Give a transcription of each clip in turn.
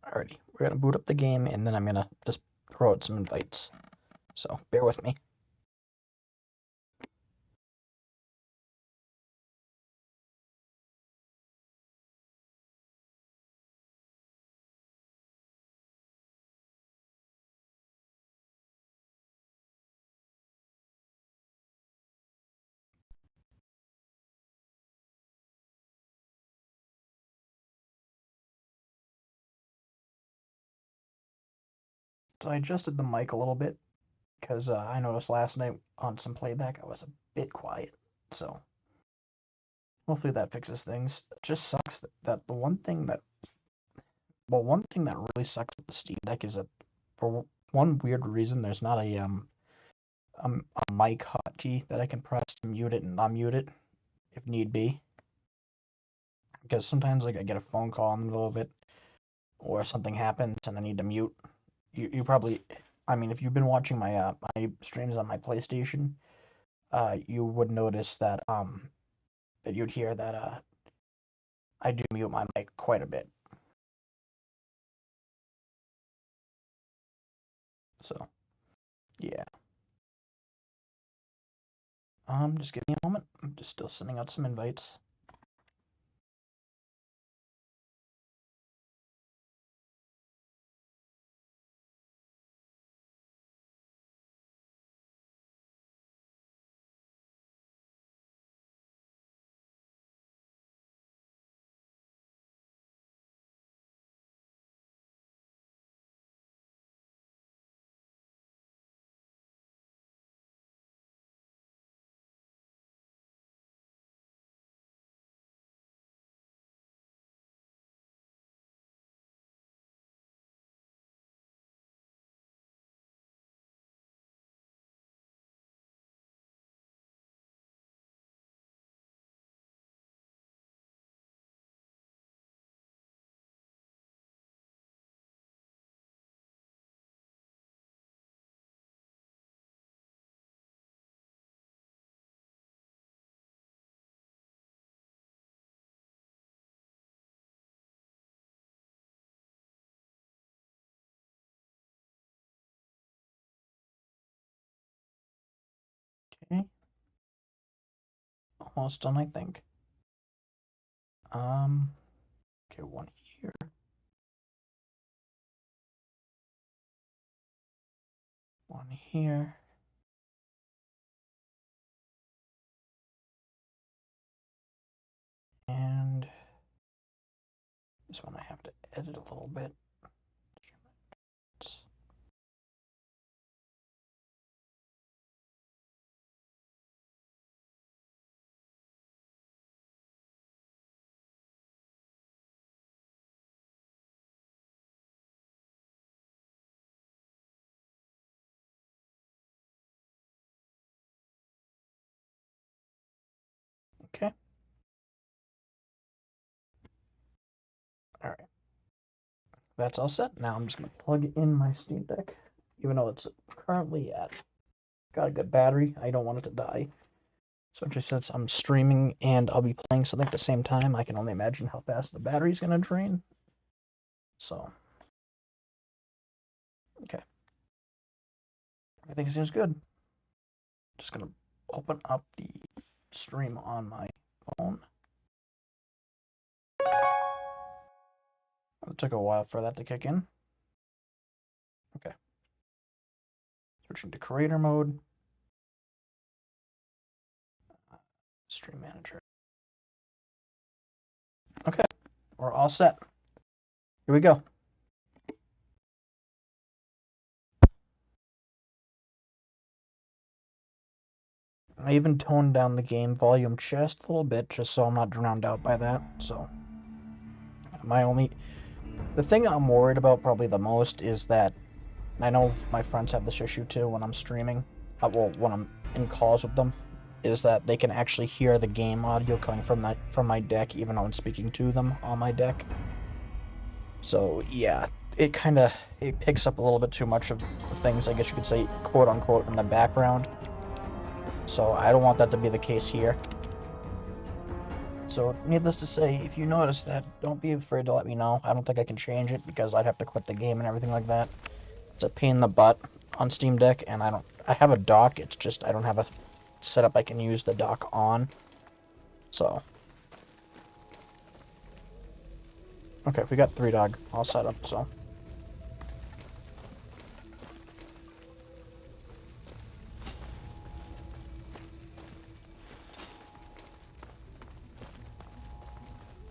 Alrighty, we're gonna boot up the game and then I'm gonna just throw out some invites. So bear with me. So I adjusted the mic a little bit because I noticed last night on some playback I was a bit quiet. So hopefully that fixes things. It just sucks that the one thing that really sucks with the Steam Deck is that for one weird reason there's not a mic hotkey that I can press to mute it and unmute it if need be. Because sometimes like I get a phone call in the middle of it or something happens and I need to mute. You probably, I mean, if you've been watching my streams on my PlayStation, you would notice that you'd hear that I do mute my mic quite a bit. So yeah. Just give me a moment. I'm just still sending out some invites. Okay, almost done, I think. Um, okay, one here, one here, and this one I have to edit a little bit. Okay. All right. That's all set. Now I'm just gonna plug in my Steam Deck, even though it's currently got a good battery. I don't want it to die. Especially since I'm streaming and I'll be playing something at the same time. I can only imagine how fast the battery's gonna drain. So, okay. Everything seems good. Just gonna open up the stream on my phone. It took a while for that to kick in. Okay. Switching to creator mode. Stream manager. Okay, we're all set. Here we go. I even toned down the game volume just a little bit, just so I'm not drowned out by that. So, the thing I'm worried about probably the most is that I know my friends have this issue too when I'm streaming. Well, when I'm in calls with them, is that they can actually hear the game audio coming from my deck, even though I'm speaking to them on my deck. So yeah, it picks up a little bit too much of the things, I guess you could say, quote unquote, in the background. So I don't want that to be the case here. So So, needless to say, if you notice that, don't be afraid to let me know. I don't think I can change it because I'd have to quit the game and everything like that. It's a pain in the butt on Steam Deck, and I have a dock, it's just I don't have a setup I can use the dock on. So. Okay, we got 3 dog all set up, so.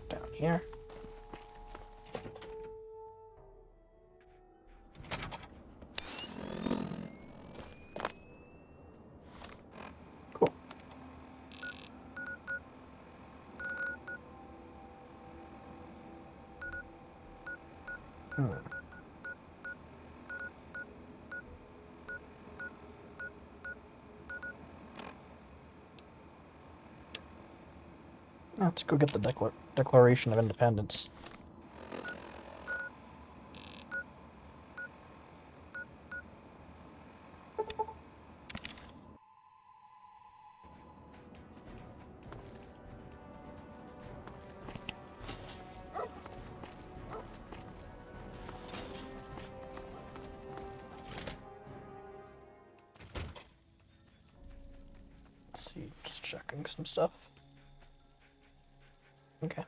Down here. Cool. Let's go get the Declaration of Independence. Let's see, just checking some stuff. Okay.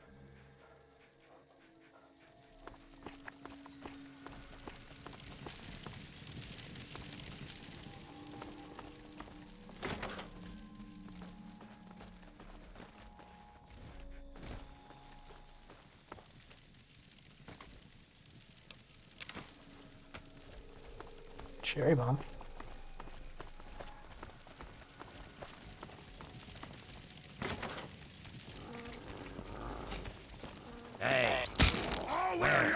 Cherry bomb. Hey. Around my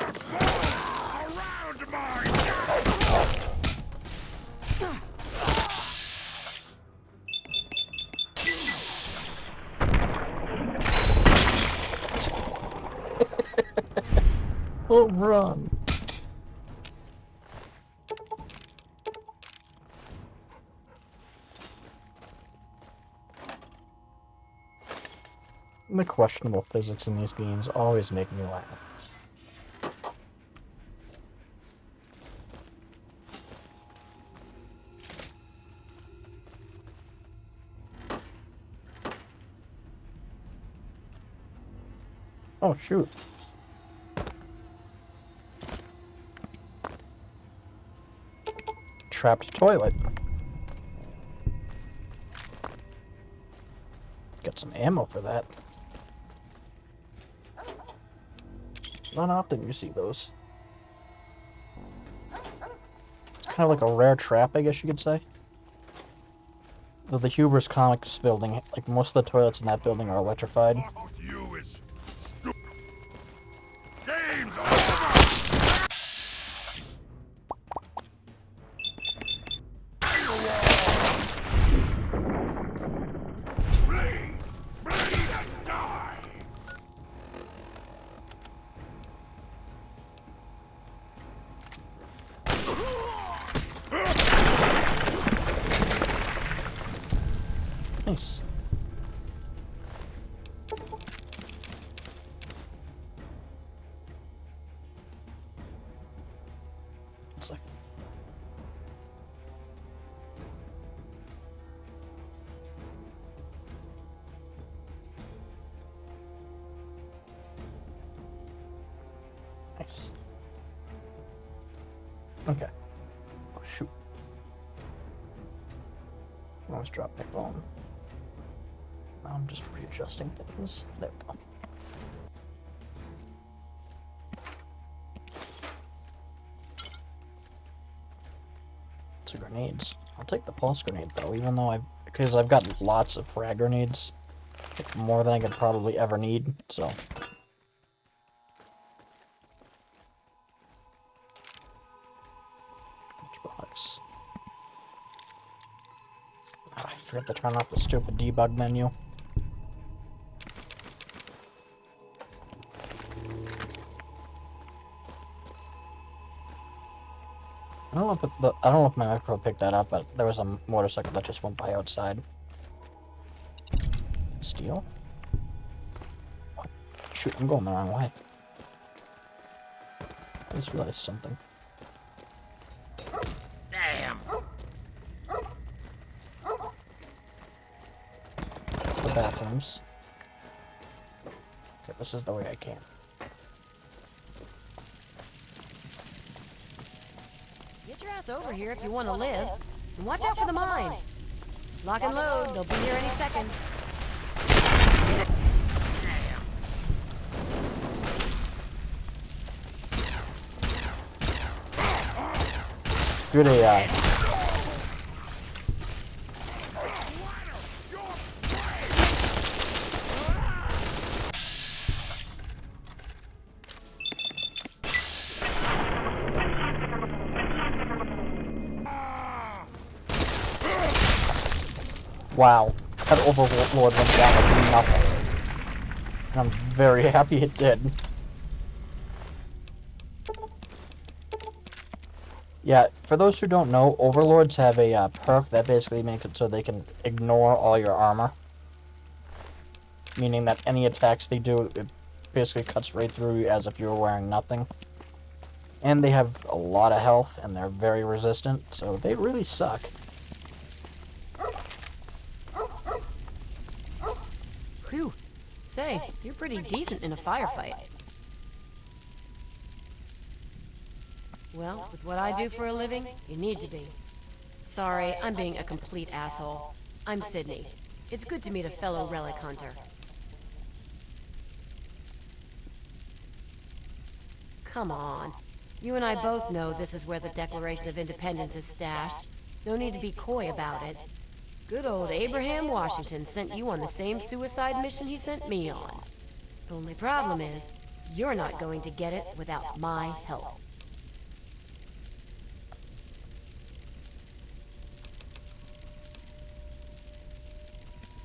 Home run. The questionable physics in these games always make me laugh. Oh, shoot. Trapped toilet. Get some ammo for that. Not often you see those. It's kind of like a rare trap, I guess you could say. Though the Hubris Comics building, like most of the toilets in that building are electrified. you is game's over. Bleed and die. Nice. One second. Nice. Okay. Oh, shoot. I almost dropped my phone. Now I'm just readjusting things. There we go. Two grenades. I'll take the pulse grenade though, even though because I've got lots of frag grenades. More than I could probably ever need, so. Box. I forgot to turn off the stupid debug menu. I don't know if my micro picked that up, but there was a motorcycle that just went by outside. Steel? shoot, I'm going the wrong way. I just realized something. Damn. The bathrooms. Okay, this is the way I came. Get your ass over here if you want to live. And watch out for the mines. Lock and load, they'll be here any second. Good AI. Wow, that Overlord went down like nothing. And I'm very happy it did. Yeah, for those who don't know, Overlords have a perk that basically makes it so they can ignore all your armor. Meaning that any attacks they do, it basically cuts right through you as if you were wearing nothing. And they have a lot of health, and they're very resistant, so they really suck. Whew. Say, you're pretty decent in a firefight. Well, with what I do for a living, you need to be. Sorry, I'm being a complete asshole. I'm Sydney. It's good to meet a fellow relic hunter. Come on. You and I both know this is where the Declaration of Independence is stashed. No need to be coy about it. Good old Abraham Washington sent you on the same suicide mission he sent me on. Only problem is, you're not going to get it without my help.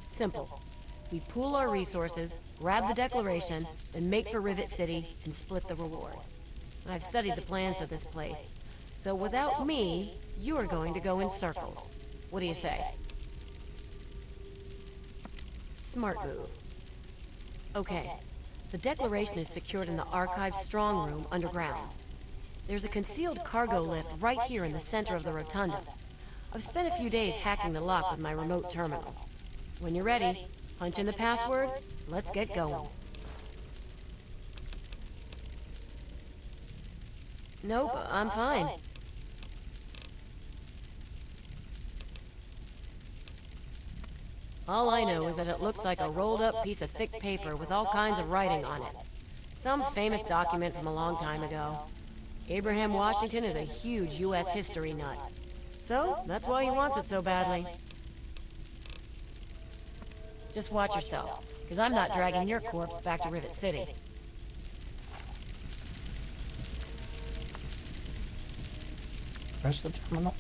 Simple. We pool our resources, grab the Declaration, then make for Rivet City and split the reward. I've studied the plans of this place, so without me, you're going to go in circles. What do you say? Smart move. Okay, the Declaration is secured in the Archive's strong room underground. There's a concealed cargo lift right here in the center of the rotunda. I've spent a few days hacking the lock with my remote terminal. When you're ready, punch in the password, let's get going. Nope, I'm fine. All I know is that it looks like a rolled-up piece of thick paper with all kinds of writing on it. Some famous document from a long time ago. Abraham Washington is a huge U.S. history nut. So, that's why he wants it so badly. Just watch yourself, because I'm not dragging your corpse back to Rivet City. Where's the terminal?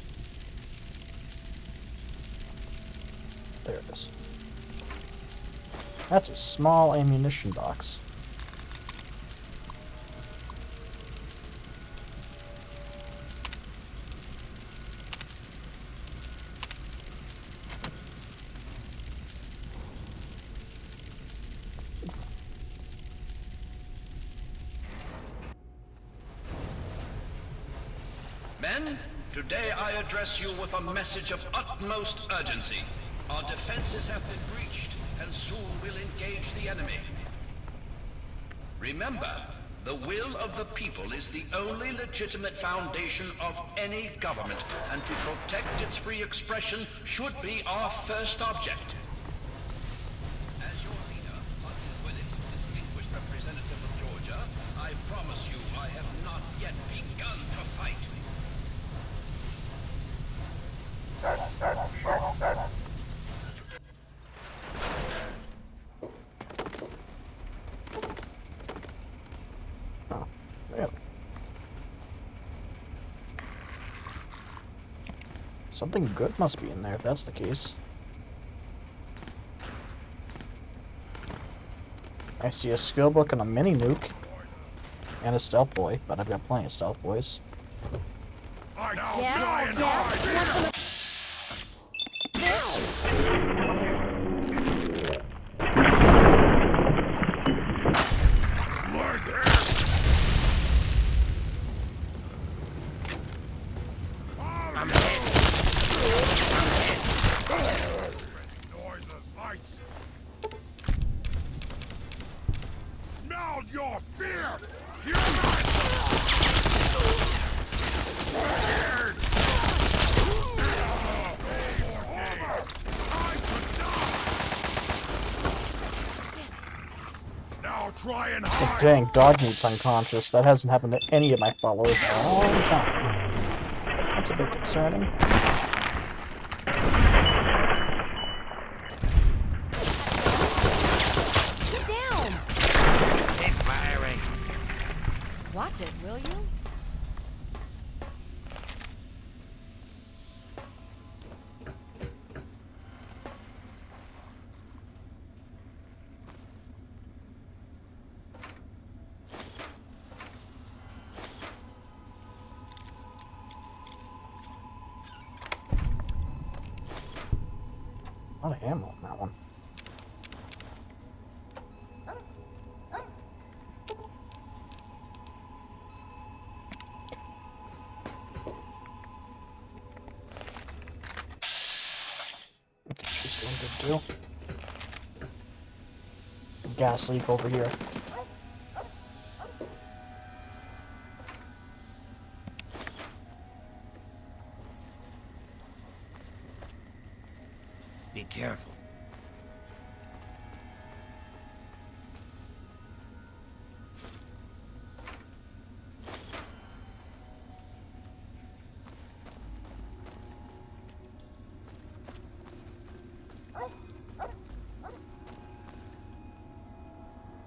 There it is. That's a small ammunition box. Men, today I address you with a message of utmost urgency. Our defenses have been breached, and soon we'll engage the enemy. Remember, the will of the people is the only legitimate foundation of any government, and to protect its free expression should be our first object. As your leader, Martin Willett, distinguished representative of Georgia, I promise you I have not yet begun to fight. Oh, really? Something good must be in there if that's the case. I see a skill book and a mini nuke. And a stealth boy, but I've got plenty of stealth boys. I die and hide. Dang, dog meat's unconscious. That hasn't happened to any of my followers for a long time. That's a bit concerning. Get down! Keep firing. Watch it, will you? A lot of ammo on that one. Okay, she's doing good too. Gas leak over here. Be careful.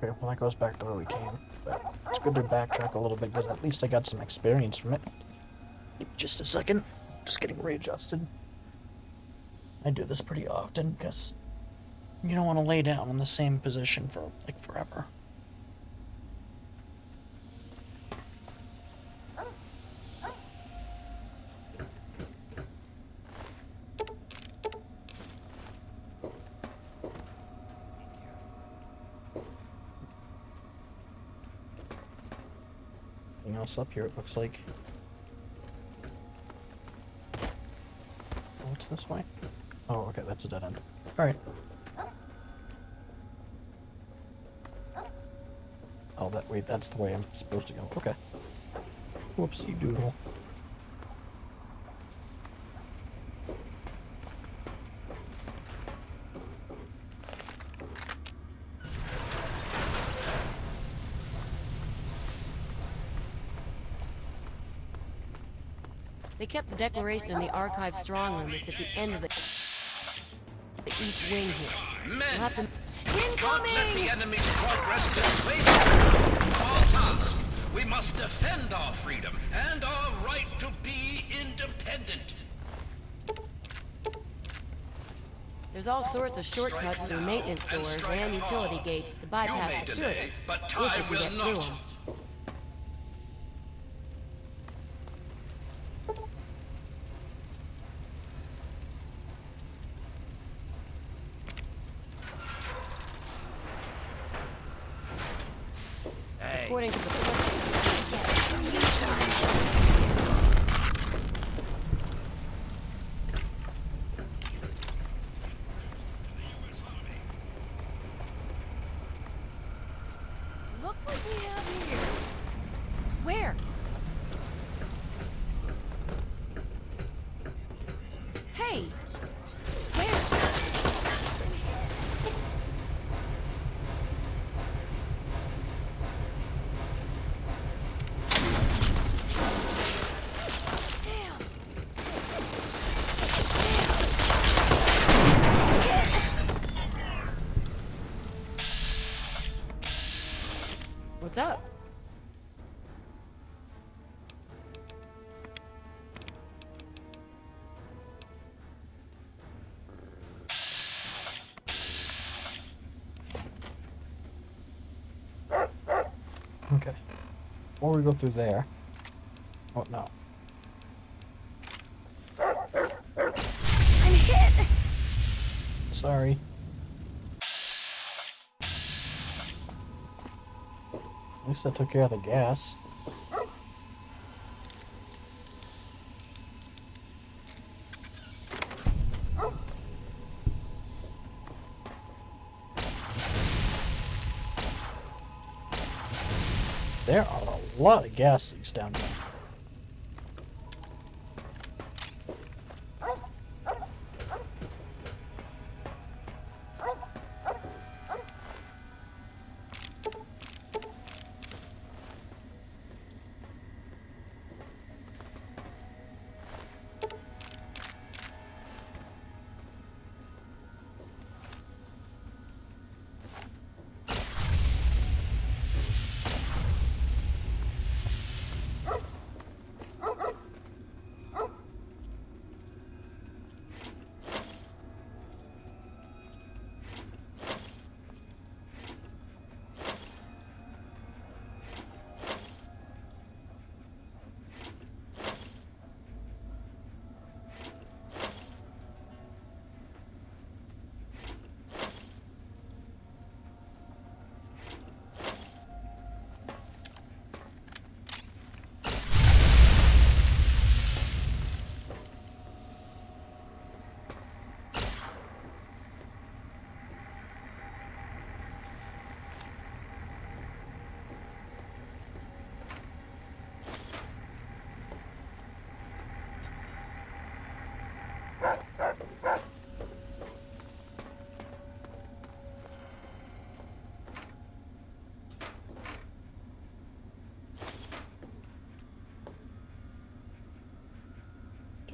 Okay, well that goes back to where we came. But it's good to backtrack a little bit because at least I got some experience from it. Give me just a second. Just getting readjusted. I do this pretty often because you don't want to lay down in the same position for like forever. Anything else up here? It looks like. Oh, what's this way? Oh, okay, that's a dead end. Alright. Oh, wait, that's the way I'm supposed to go. Okay. Whoopsie doodle. They kept the declaration in the archive strong room. It's at the end of the east wing here. Men, We'll have to... don't let the Incoming! enemy's progress dissuade us. Our task, we must defend our freedom and our right to be independent. There's all sorts of shortcuts through maintenance doors and utility gates to You bypass may security, delay, but if you time can will get through not. them. Hey. According to the... Look what we have here. Where? Hey! Where? Damn! What's up? Okay. Before we go through there. Oh, no. I'm hit! Sorry. At least I took care of the gas. There are a lot of gas leaks down there.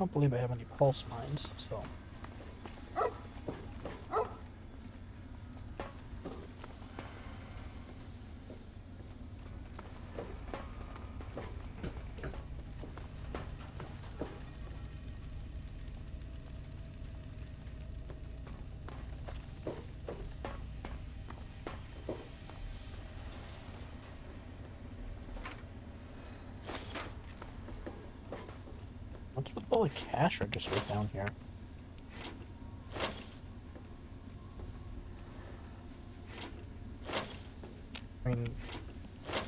don't believe I have any pulse mines, so... What's with all the cash registers down here? I mean,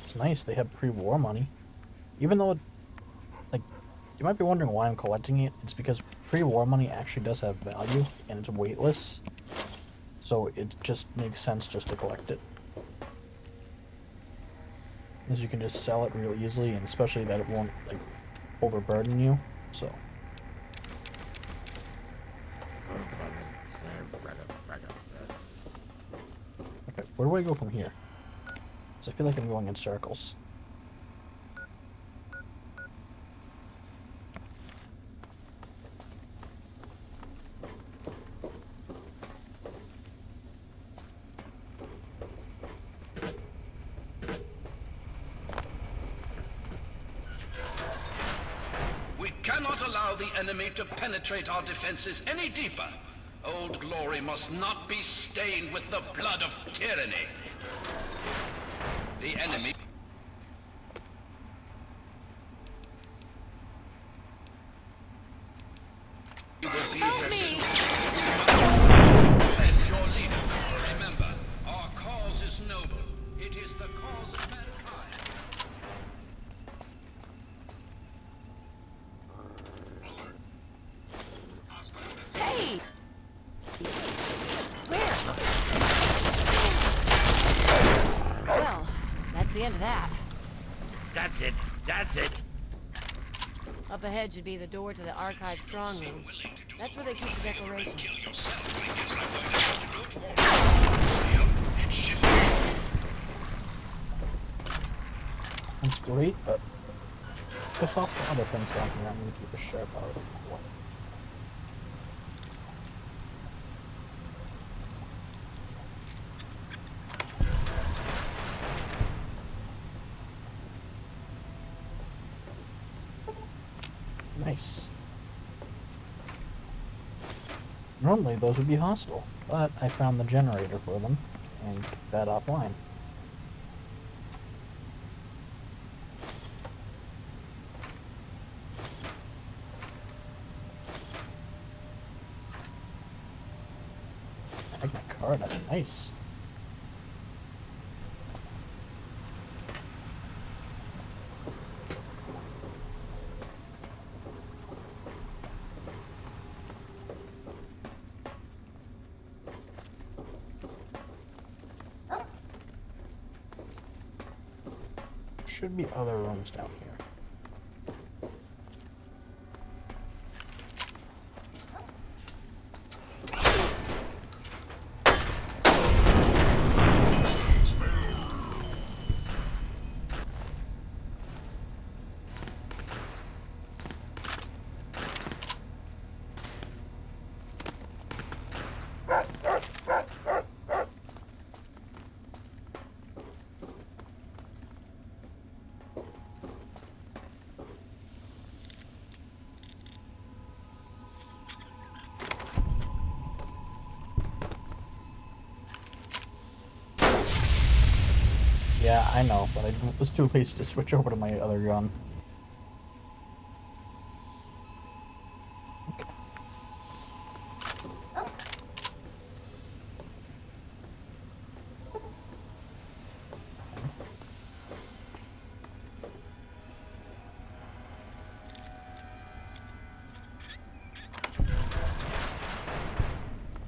it's nice they have pre-war money. Even though, like, you might be wondering why I'm collecting it. It's because pre-war money actually does have value, and it's weightless. So it just makes sense just to collect it. As you can just sell it real easily, and especially that it won't, like, overburden you. So... Okay, where do I go from here? Because I feel like I'm going in circles. We cannot allow the enemy to penetrate our defenses any deeper. Old Glory must not be stained with the blood of tyranny. The enemy... Help me! And your leader. Remember, our cause is noble. It is the cause of mankind. Hey! Where? Well, that's the end of that. That's it. That's it. Up ahead should be the door to the archive strong room. That's where they keep the declaration. That's great, but there's also other things down here I'm going to keep a sharp eye out for. Nice. Normally those would be hostile, but I found the generator for them and kept that offline. Magna Carta, nice. Should be other rooms down here. Yeah, I know, but I was too lazy to switch over to my other gun. Okay.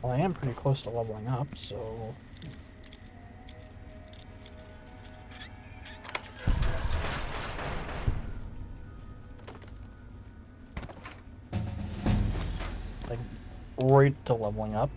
Well, I am pretty close to leveling up, so... like, right to leveling up.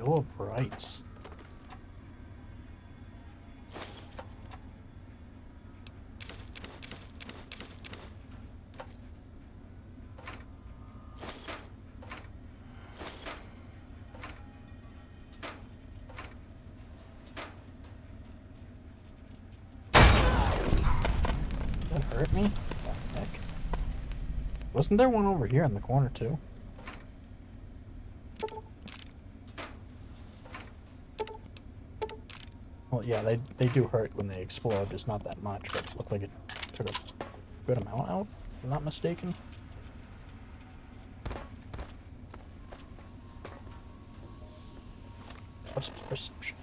Bill of Rights. That hurt me? What the heck? Wasn't there one over here in the corner too? Well, yeah, they do hurt when they explode, just not that much, but look like it took a good amount out, if I'm not mistaken. What's perception?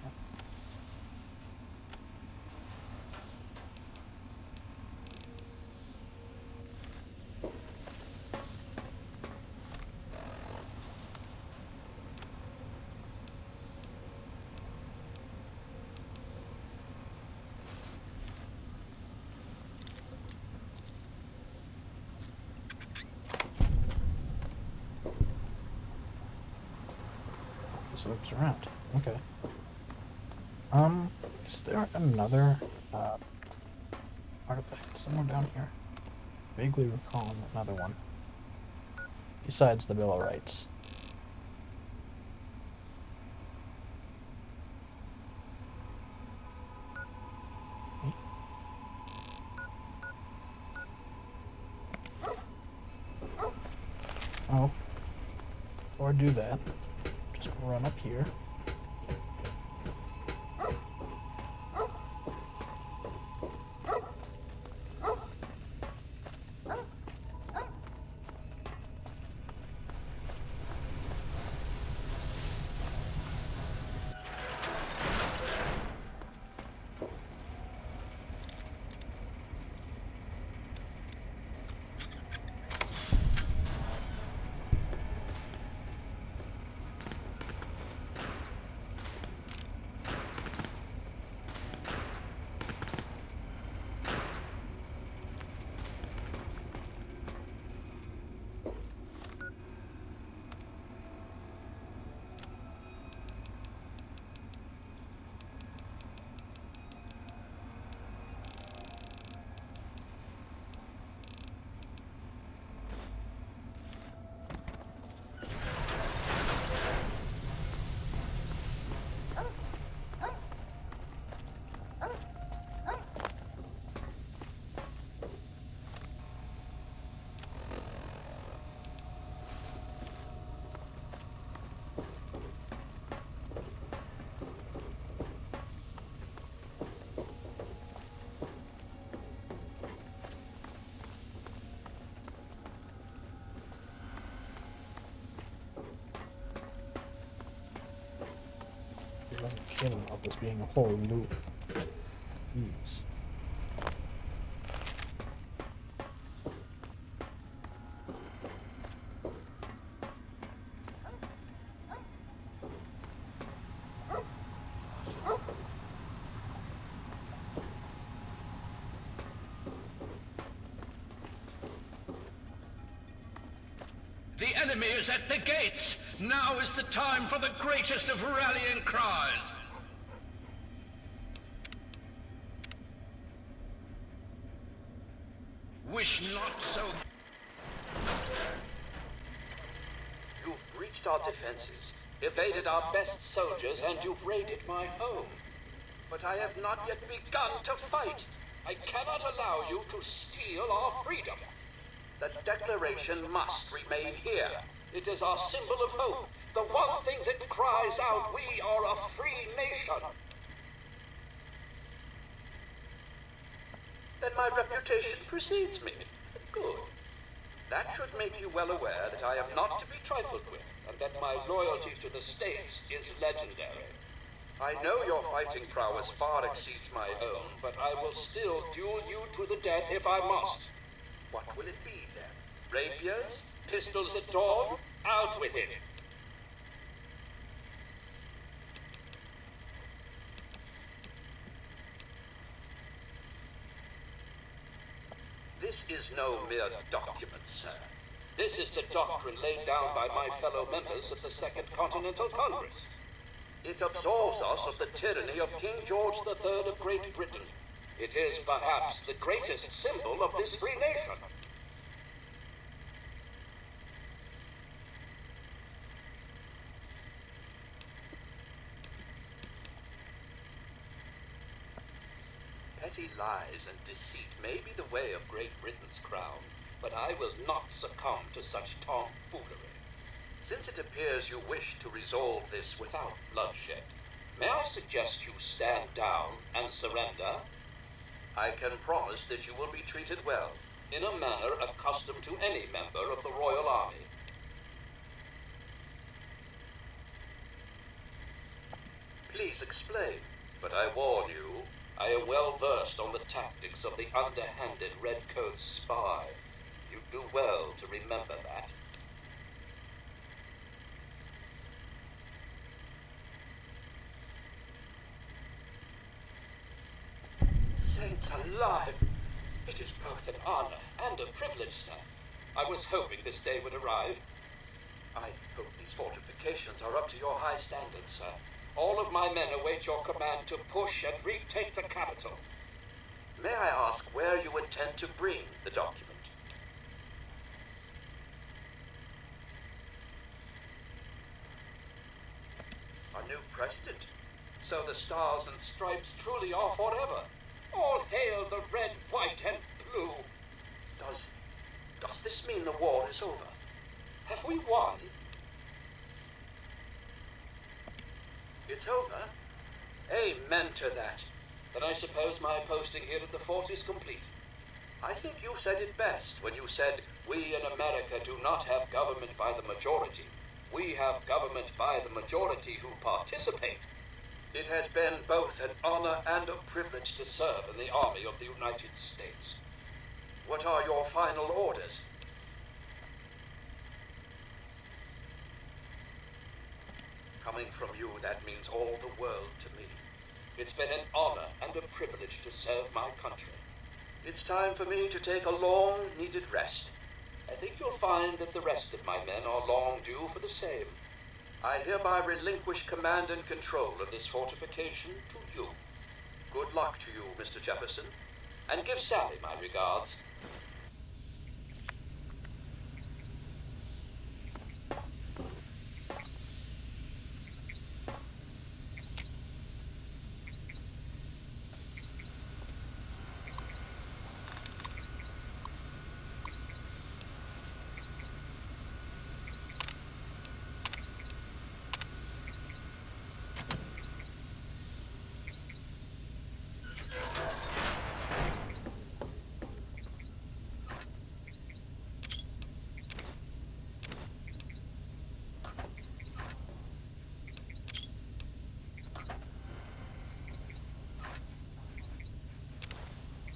Just looks around. Okay. Is there another artifact somewhere down here? Vaguely recalling another one. Besides the Bill of Rights. Oh. Or do that. Just run up here. Doesn't kill about this being a whole loop. Jeez. The enemy is at the gates. Now is the time for the greatest of rallying cries. Wish not so. You've breached our defenses, evaded our best soldiers, and you've raided my home. But I have not yet begun to fight. I cannot allow you to steal our freedom. The Declaration must remain here. It is our symbol of hope, the one thing that cries out, we are a free nation. Then my reputation precedes me. Good. That should make you well aware that I am not to be trifled with, and that my loyalty to the States is legendary. I know your fighting prowess far exceeds my own, but I will still duel you to the death if I must. What will it be then? Rapiers? Pistols at dawn? Out with it! This is no mere document, sir. This is the doctrine laid down by my fellow members of the Second Continental Congress. It absolves us of the tyranny of King George III of Great Britain. It is perhaps the greatest symbol of this free nation. Petty lies and deceit may be the way of Great Britain's crown, but I will not succumb to such tomfoolery. Since it appears you wish to resolve this without bloodshed, may I suggest you stand down and surrender? I can promise that you will be treated well, in a manner accustomed to any member of the Royal Army. Please explain, but I warn you, I am well versed on the tactics of the underhanded Redcoat spy. You do well to remember that. Saints alive! It is both an honor and a privilege, sir. I was hoping this day would arrive. I hope these fortifications are up to your high standards, sir. All of my men await your command to push and retake the capital. May I ask where you intend to bring the document? A new president? So the stars and stripes truly are forever. All hail the red, white, and blue. Does this mean the war is over? Have we won? It's over? Amen to that. Then I suppose my posting here at the fort is complete. I think you said it best when you said, we in America do not have government by the majority. We have government by the majority who participate. It has been both an honor and a privilege to serve in the Army of the United States. What are your final orders? Coming from you, that means all the world to me. It's been an honor and a privilege to serve my country. It's time for me to take a long-needed rest. I think you'll find that the rest of my men are long due for the same. I hereby relinquish command and control of this fortification to you. Good luck to you, Mr. Jefferson, and give Sally my regards.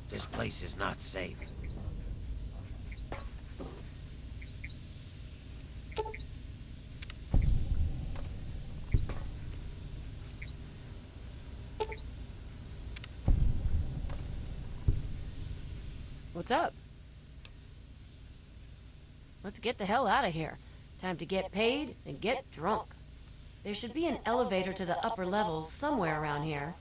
This place is not safe. What's up? Let's get the hell out of here. Time to get paid and get drunk. There should be an elevator to the upper levels somewhere around here.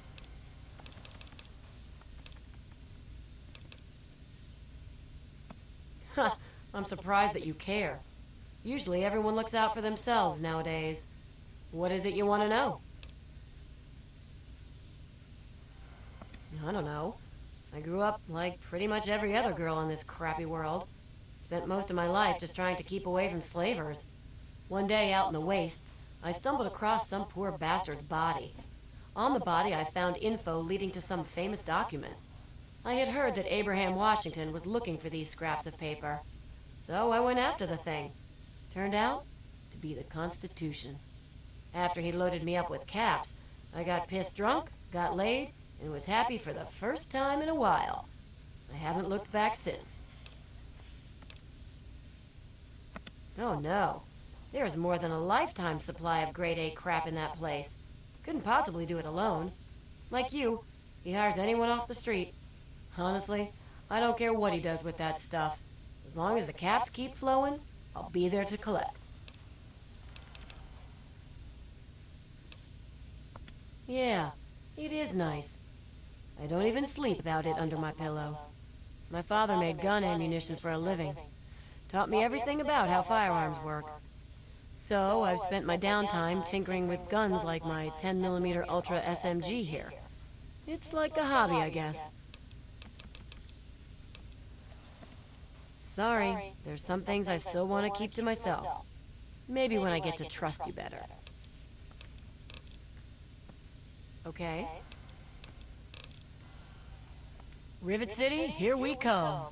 I'm surprised that you care. Usually everyone looks out for themselves nowadays. What is it you want to know? I don't know. I grew up like pretty much every other girl in this crappy world. Spent most of my life just trying to keep away from slavers. One day out in the wastes, I stumbled across some poor bastard's body. On the body, I found info leading to some famous document. I had heard that Abraham Washington was looking for these scraps of paper. So I went after the thing. Turned out to be the Constitution. After he loaded me up with caps, I got pissed drunk, got laid, and was happy for the first time in a while. I haven't looked back since. Oh no. There's more than a lifetime supply of grade A crap in that place. Couldn't possibly do it alone. Like you, he hires anyone off the street. Honestly, I don't care what he does with that stuff. As long as the caps keep flowing, I'll be there to collect. Yeah, it is nice. I don't even sleep without it under my pillow. My father made gun ammunition for a living. Taught me everything about how firearms work. So, I've spent my downtime tinkering with guns like my 10mm Ultra SMG here. It's like a hobby, I guess. Sorry, there's some things I still want to keep to myself. Maybe when I get to trust you better. Okay? Rivet City, here we come.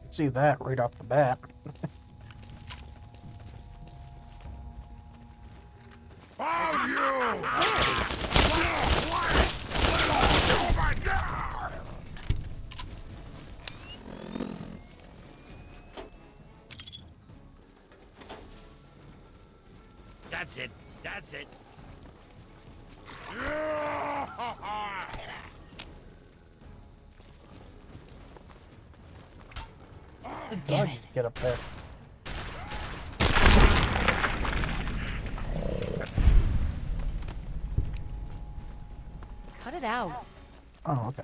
See that right off the bat. That's it. That's it. Damn it. Get up there. Cut it out. Oh, okay.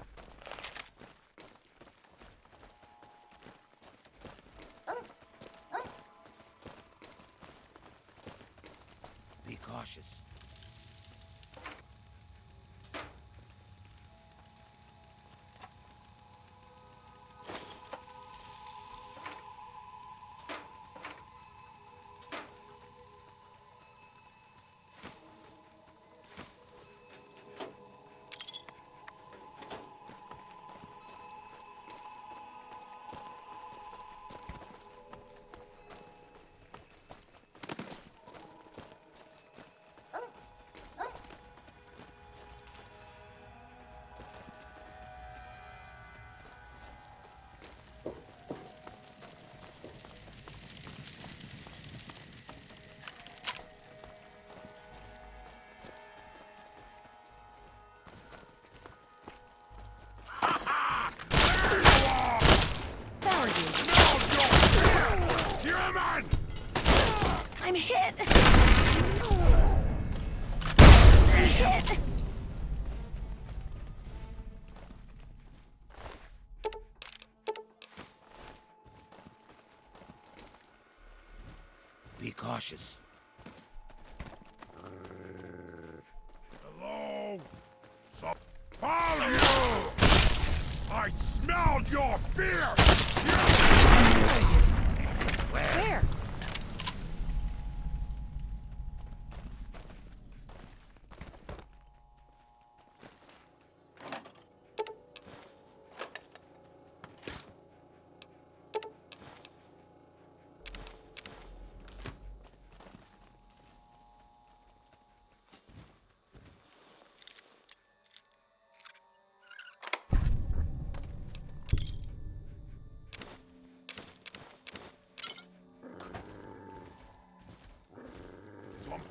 Be cautious. Found you. I'm hit. I'm hit. Be cautious. Hello? Found you! I smelled your fear! Where?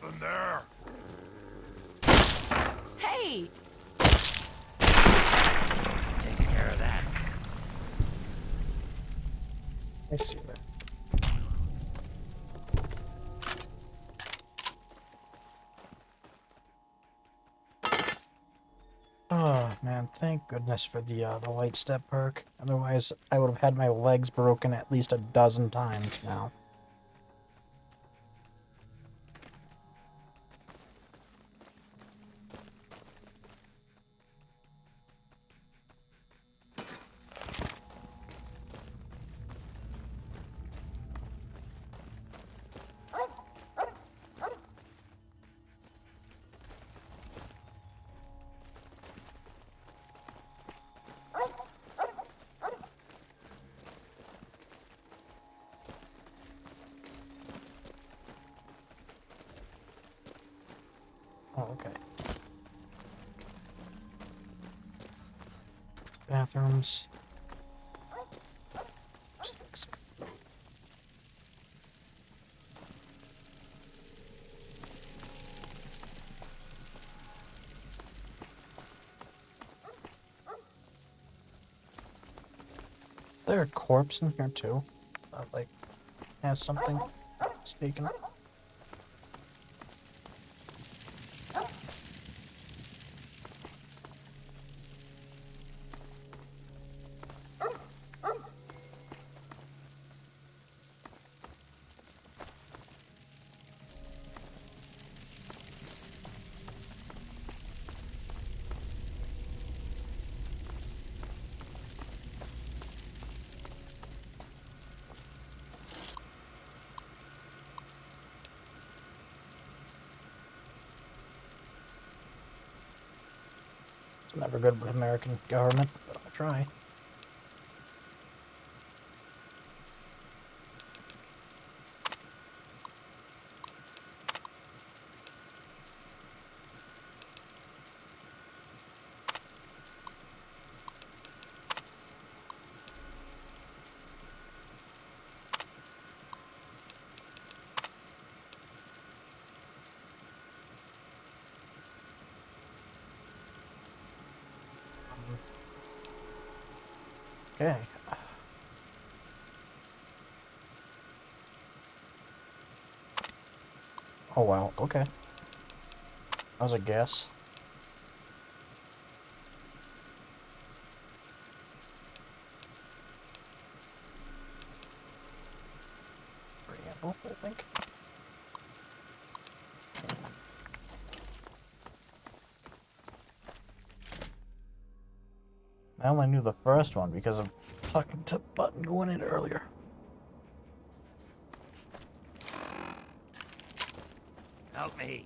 Nothing there. Hey! Takes care of that. I see that. Oh man, thank goodness for the light step perk. Otherwise, I would have had my legs broken at least a dozen times now. Oh, okay. Bathrooms. Is there a corpse in here too? Like, has something speaking. It's never good with American government, but I'll try. Okay. Oh wow, okay. That was a guess. Preamble, I think. I only knew the first one because of talking to Button going in earlier. Help me.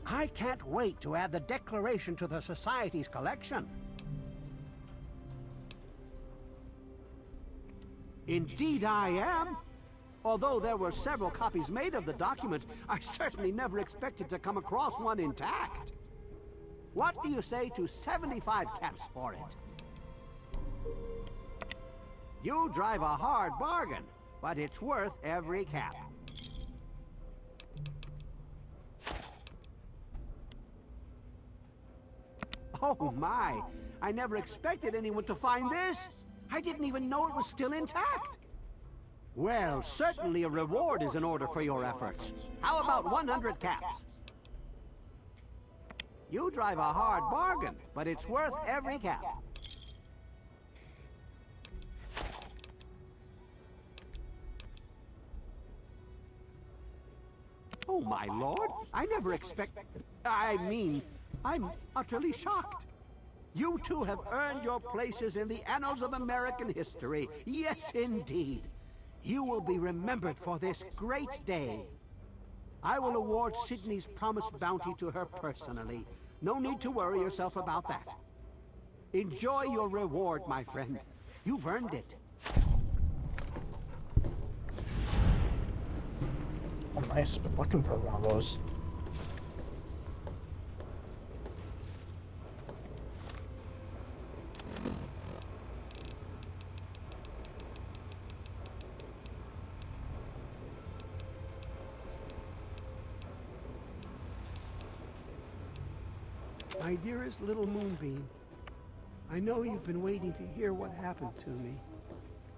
I can't wait to add the Declaration to the Society's collection. Indeed I am. Although there were several copies made of the document, I certainly never expected to come across one intact. What do you say to 75 caps for it? You drive a hard bargain, but it's worth every cap. Oh my, I never expected anyone to find this. I didn't even know it was still intact. Well, certainly a reward is in order for your efforts. How about 100 caps? You drive a hard bargain, but it's worth every cap. Oh my lord, I never I'm utterly shocked. You two have earned your places in the annals of American history. Yes, indeed. You will be remembered for this great day. I will award Sydney's promised bounty to her personally. No need to worry yourself about that. Enjoy your reward, my friend. You've earned it. Oh, nice. Been looking for one of those. My dearest little Moonbeam, I know you've been waiting to hear what happened to me.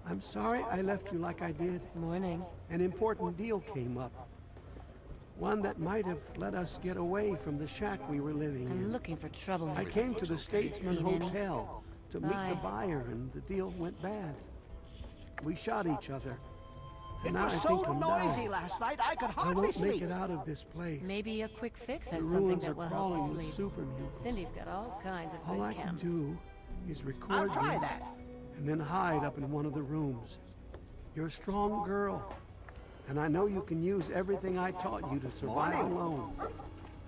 I'm sorry I left you like I did. Morning. An important deal came up. One that might have let us get away from the shack we were living I'm in. looking for trouble. I came to the Statesman Seen any? Hotel to meet the Bye. buyer, and the deal went bad. We shot each other. It And now was I so think I'm noisy dying. last night I could I hardly won't make sleep. it out of this place. Maybe a quick fix The has something ruins are that will help crawling you with sleep. super mutants. Cindy's got all kinds of All good I can chems. do is I'll record try this that. and then hide up in one of the rooms. You're a strong girl, and I know you can use everything I taught you to survive alone.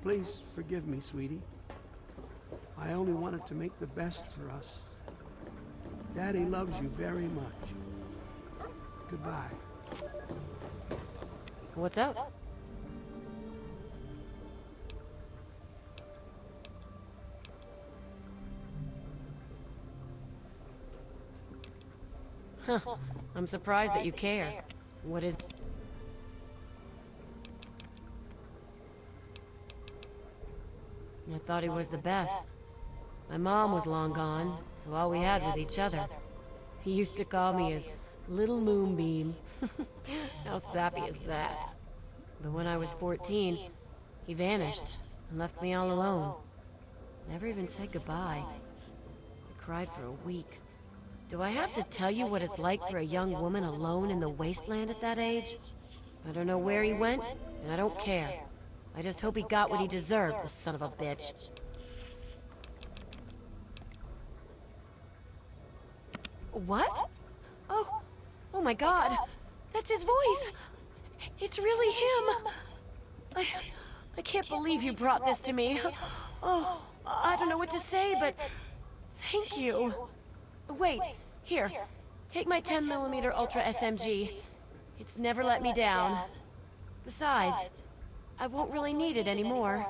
Please forgive me, sweetie. I only wanted to make the best for us. Daddy loves you very much. Goodbye. What's up? Huh. I'm surprised that you care. What is... I thought he was the best. My mom was long gone, so all we had was each other. He used to call me his little moonbeam. How sappy is that? But when I was 14, he vanished and left me all alone. Never even said goodbye. I cried for a week. Do I have to tell you what it's like for a young woman alone in the wasteland at that age? I don't know where he went, and I don't care. I just hope he got what he deserved, the son of a bitch. What? Oh my God. That's his voice. It's really him. I can't believe you brought this to me. Oh, I don't know what to say, but thank you. Wait, here. Take my 10mm Ultra SMG. It's never let me down. Besides, I won't really need it anymore.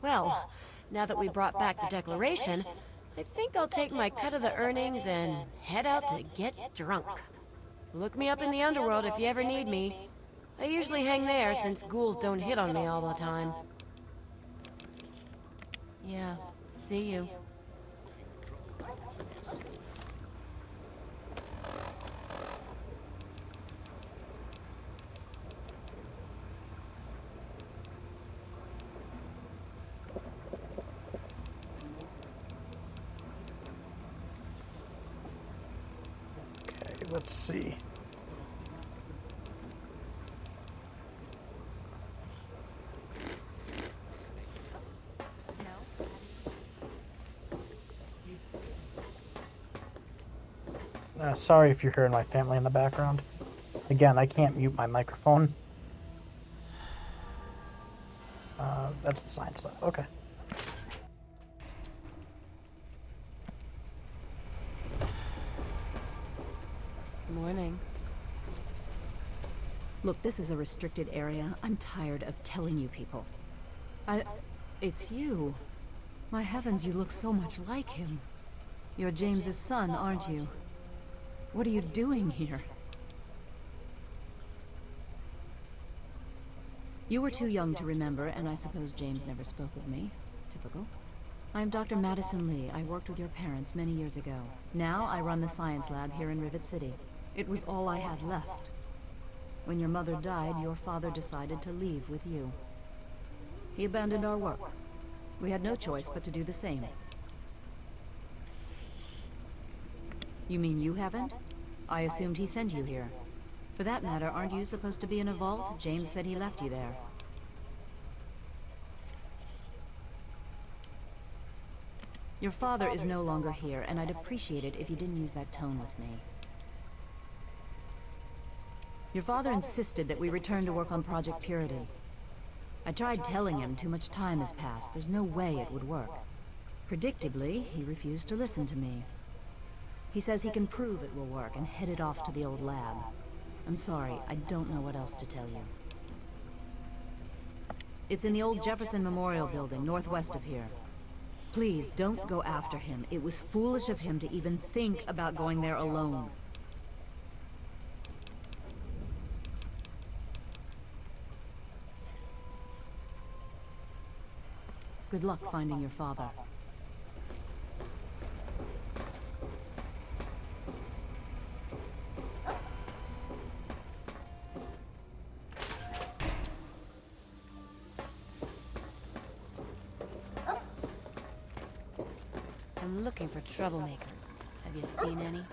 Well, now that we brought back the Declaration, I think I'll take my cut of the earnings and head out to get drunk. Look me up in the underworld if you ever need me. I usually hang there since ghouls don't hit on me all the time. Yeah, see you. Okay, let's see. Sorry if you're hearing my family in the background. Again, I can't mute my microphone. That's the sign stuff. Okay. Morning. Look, this is a restricted area. I'm tired of telling you people. It's you. My heavens, you look so much like him. You're James's son, aren't you? What are you doing here? You were too young to remember, and I suppose James never spoke with me. Typical. I'm Dr. Madison Lee. I worked with your parents many years ago. Now I run the science lab here in Rivet City. It was all I had left. When your mother died, your father decided to leave with you. He abandoned our work. We had no choice but to do the same. You mean you haven't? I assumed he sent you here. For that matter, aren't you supposed to be in a vault? James said he left you there. Your father is no longer here, and I'd appreciate it if you didn't use that tone with me. Your father insisted that we return to work on Project Purity. I tried telling him too much time has passed. There's no way it would work. Predictably, he refused to listen to me. He says he can prove it will work and headed off to the old lab. I'm sorry, I don't know what else to tell you. It's in the old Jefferson Memorial Building, northwest of here. Please, don't go after him. It was foolish of him to even think about going there alone. Good luck finding your father. I'm looking for troublemakers. Have you seen any?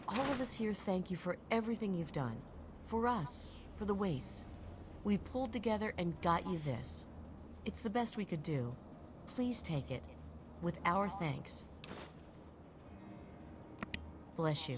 All of us here thank you for everything you've done. For us, for the Wastes. We pulled together and got you this. It's the best we could do. Please take it, with our thanks. Bless you.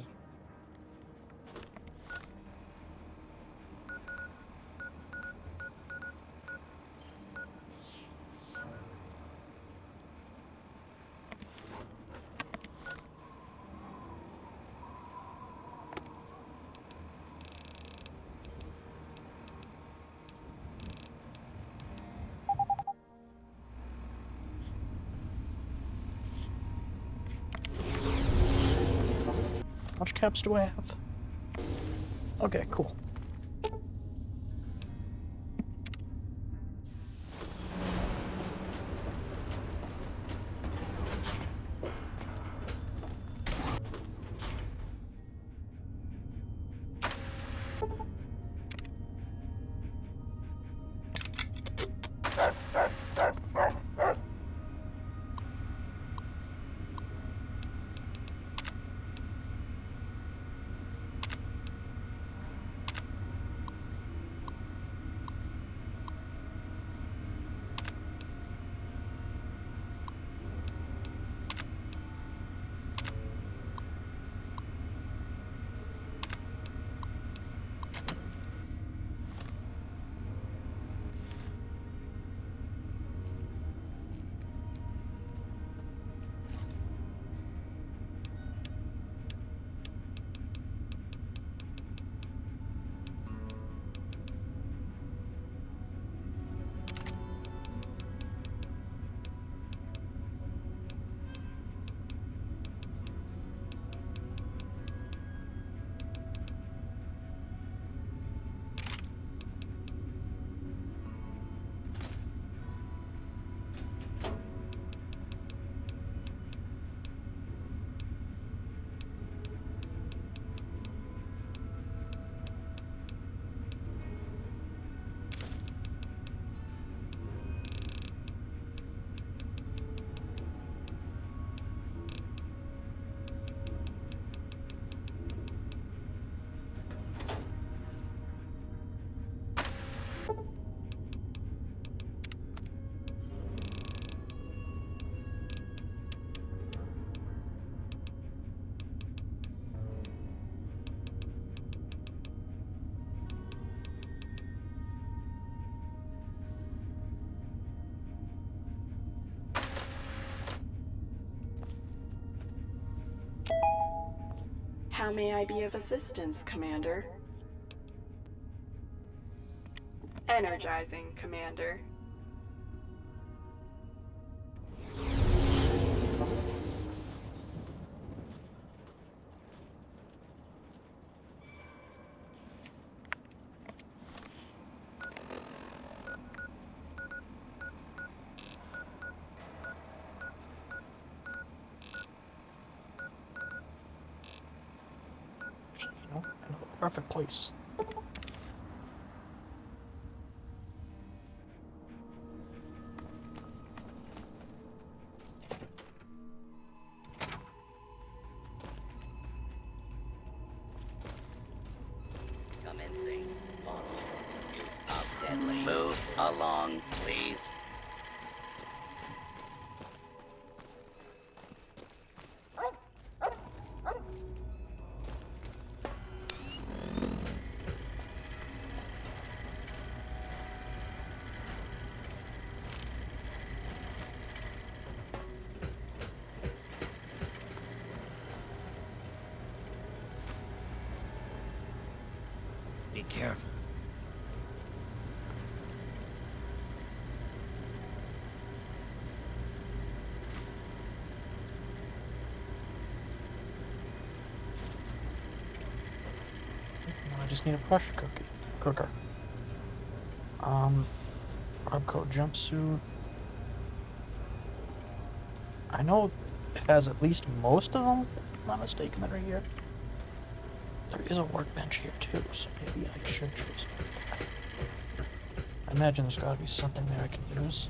How much caps do I have? Okay, cool. How may I be of assistance, Commander? Energizing, Commander. You know, I know the perfect place. Commencing launch. Use of deadly. Move along, please. Be careful. Now I just need a pressure cooker. Rub coat jumpsuit. I know it has at least most of them, if I'm not mistaken, that are here. There is a workbench here too, so maybe I should choose one. I imagine there's gotta be something there I can use.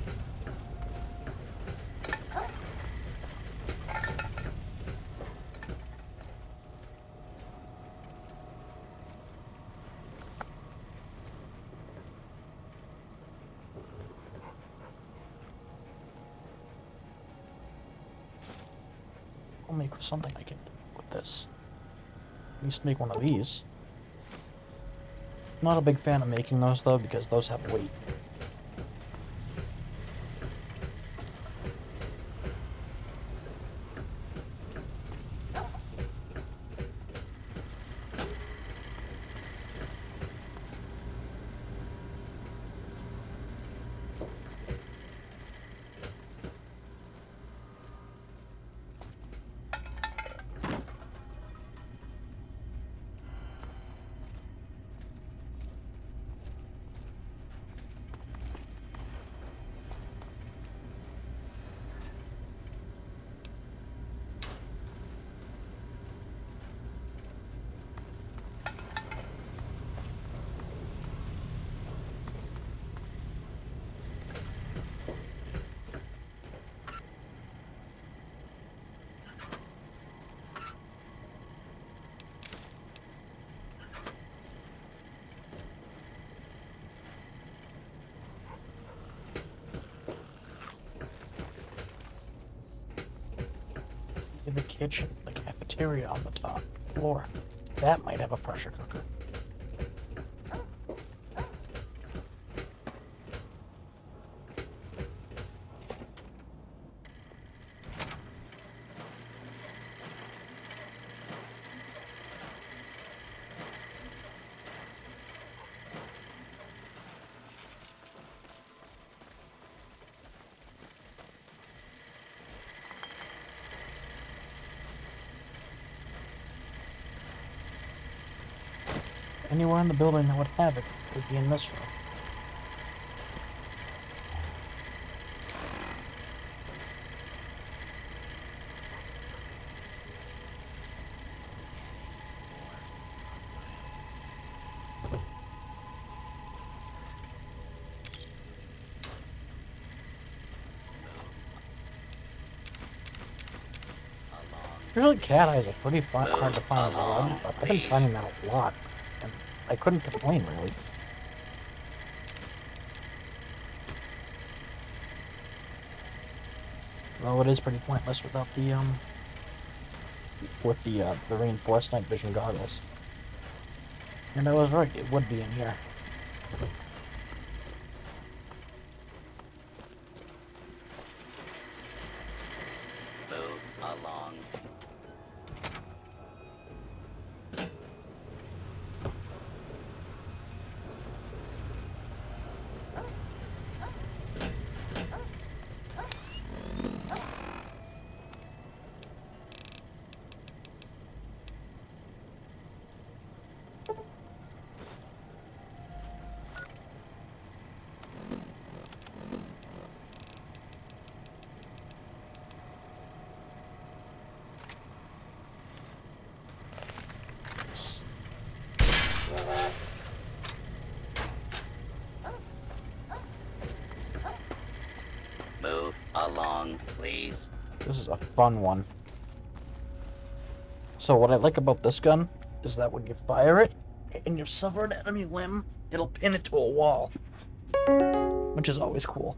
I'll make something I can do with this. At least make one of these. Not a big fan of making those though, because those have weight. In the kitchen, the cafeteria on the top floor. That might have a pressure cooker. Anywhere in the building that would have it would be in this room. Usually cat eyes are pretty hard to find in blood, but I've been finding that a lot, and I couldn't complain really. Though it is pretty pointless without the the reinforced night vision goggles. And I was right, it would be in here. Move along. along, please. This is a fun one. So what I like about this gun is that when you fire it and you sever an enemy limb, it'll pin it to a wall, which is always cool.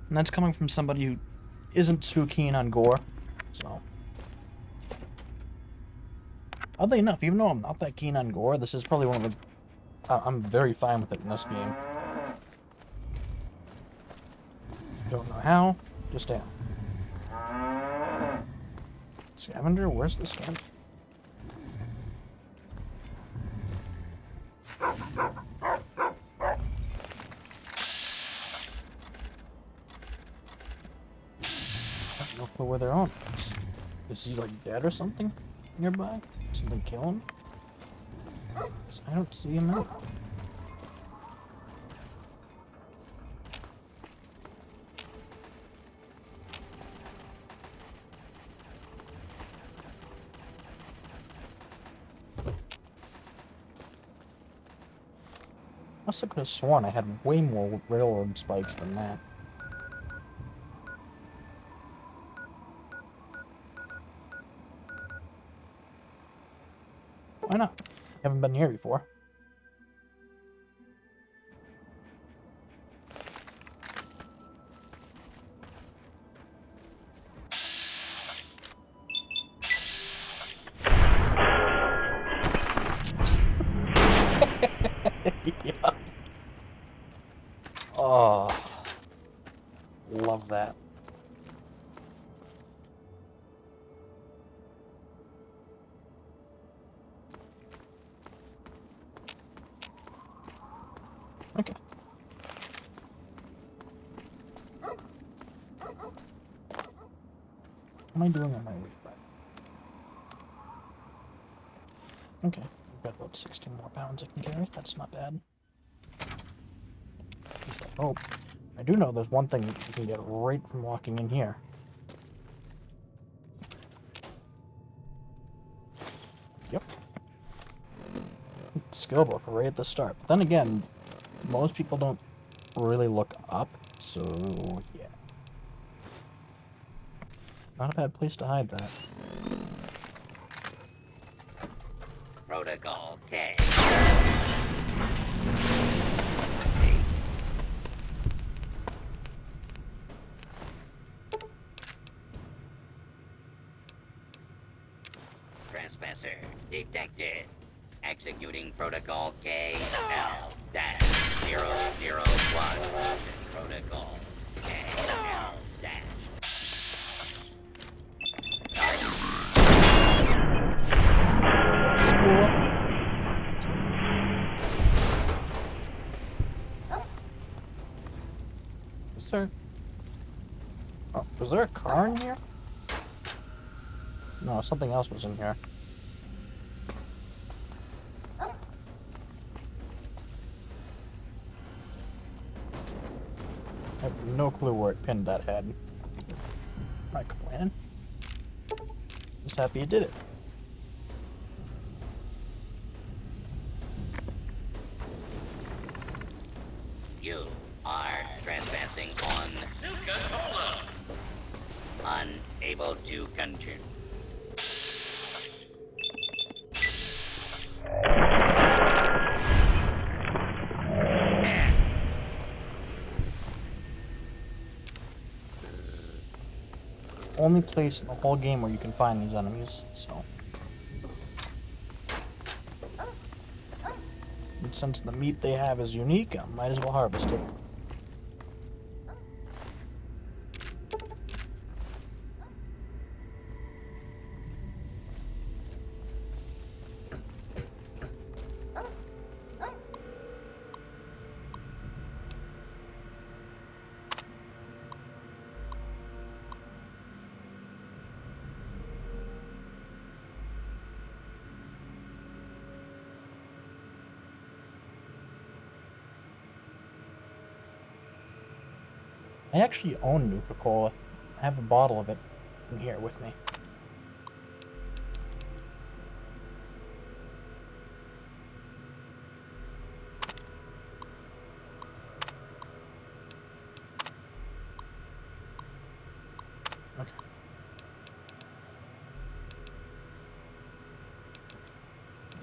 And that's coming from somebody who isn't too keen on gore, so. Oddly enough, even though I'm not that keen on gore, this is probably one of the... I'm very fine with it in this game. Don't know how, just am. Scavenger? Where's the scavenger? I have no clue where they're on. Is he like dead or something nearby? Something kill him? 'Cause I don't see him out. Must have could have sworn I had way more railroad spikes than that. Why not? Haven't been here before. Yeah. Oh, love that. Okay. What am I doing on my way back? Okay, I've got about 16 more pounds I can carry. That's not bad. At least I hope. I do know there's one thing you can get right from walking in here. Yep. Skill book right at the start. But then again, most people don't really look up, so yeah. Not a bad place to hide that. Protocol K. Trespasser detected. Executing Protocol KL-001. Protocol KL- Is there... Oh, was there a car in here? No, something else was in here. I have no clue where it pinned that head. Am I complaining? Just happy it did it. You are trespassing on unable to continue. Only place in the whole game where you can find these enemies, so. And since the meat they have is unique, I might as well harvest it. I actually own Nuka-Cola. I have a bottle of it in here with me.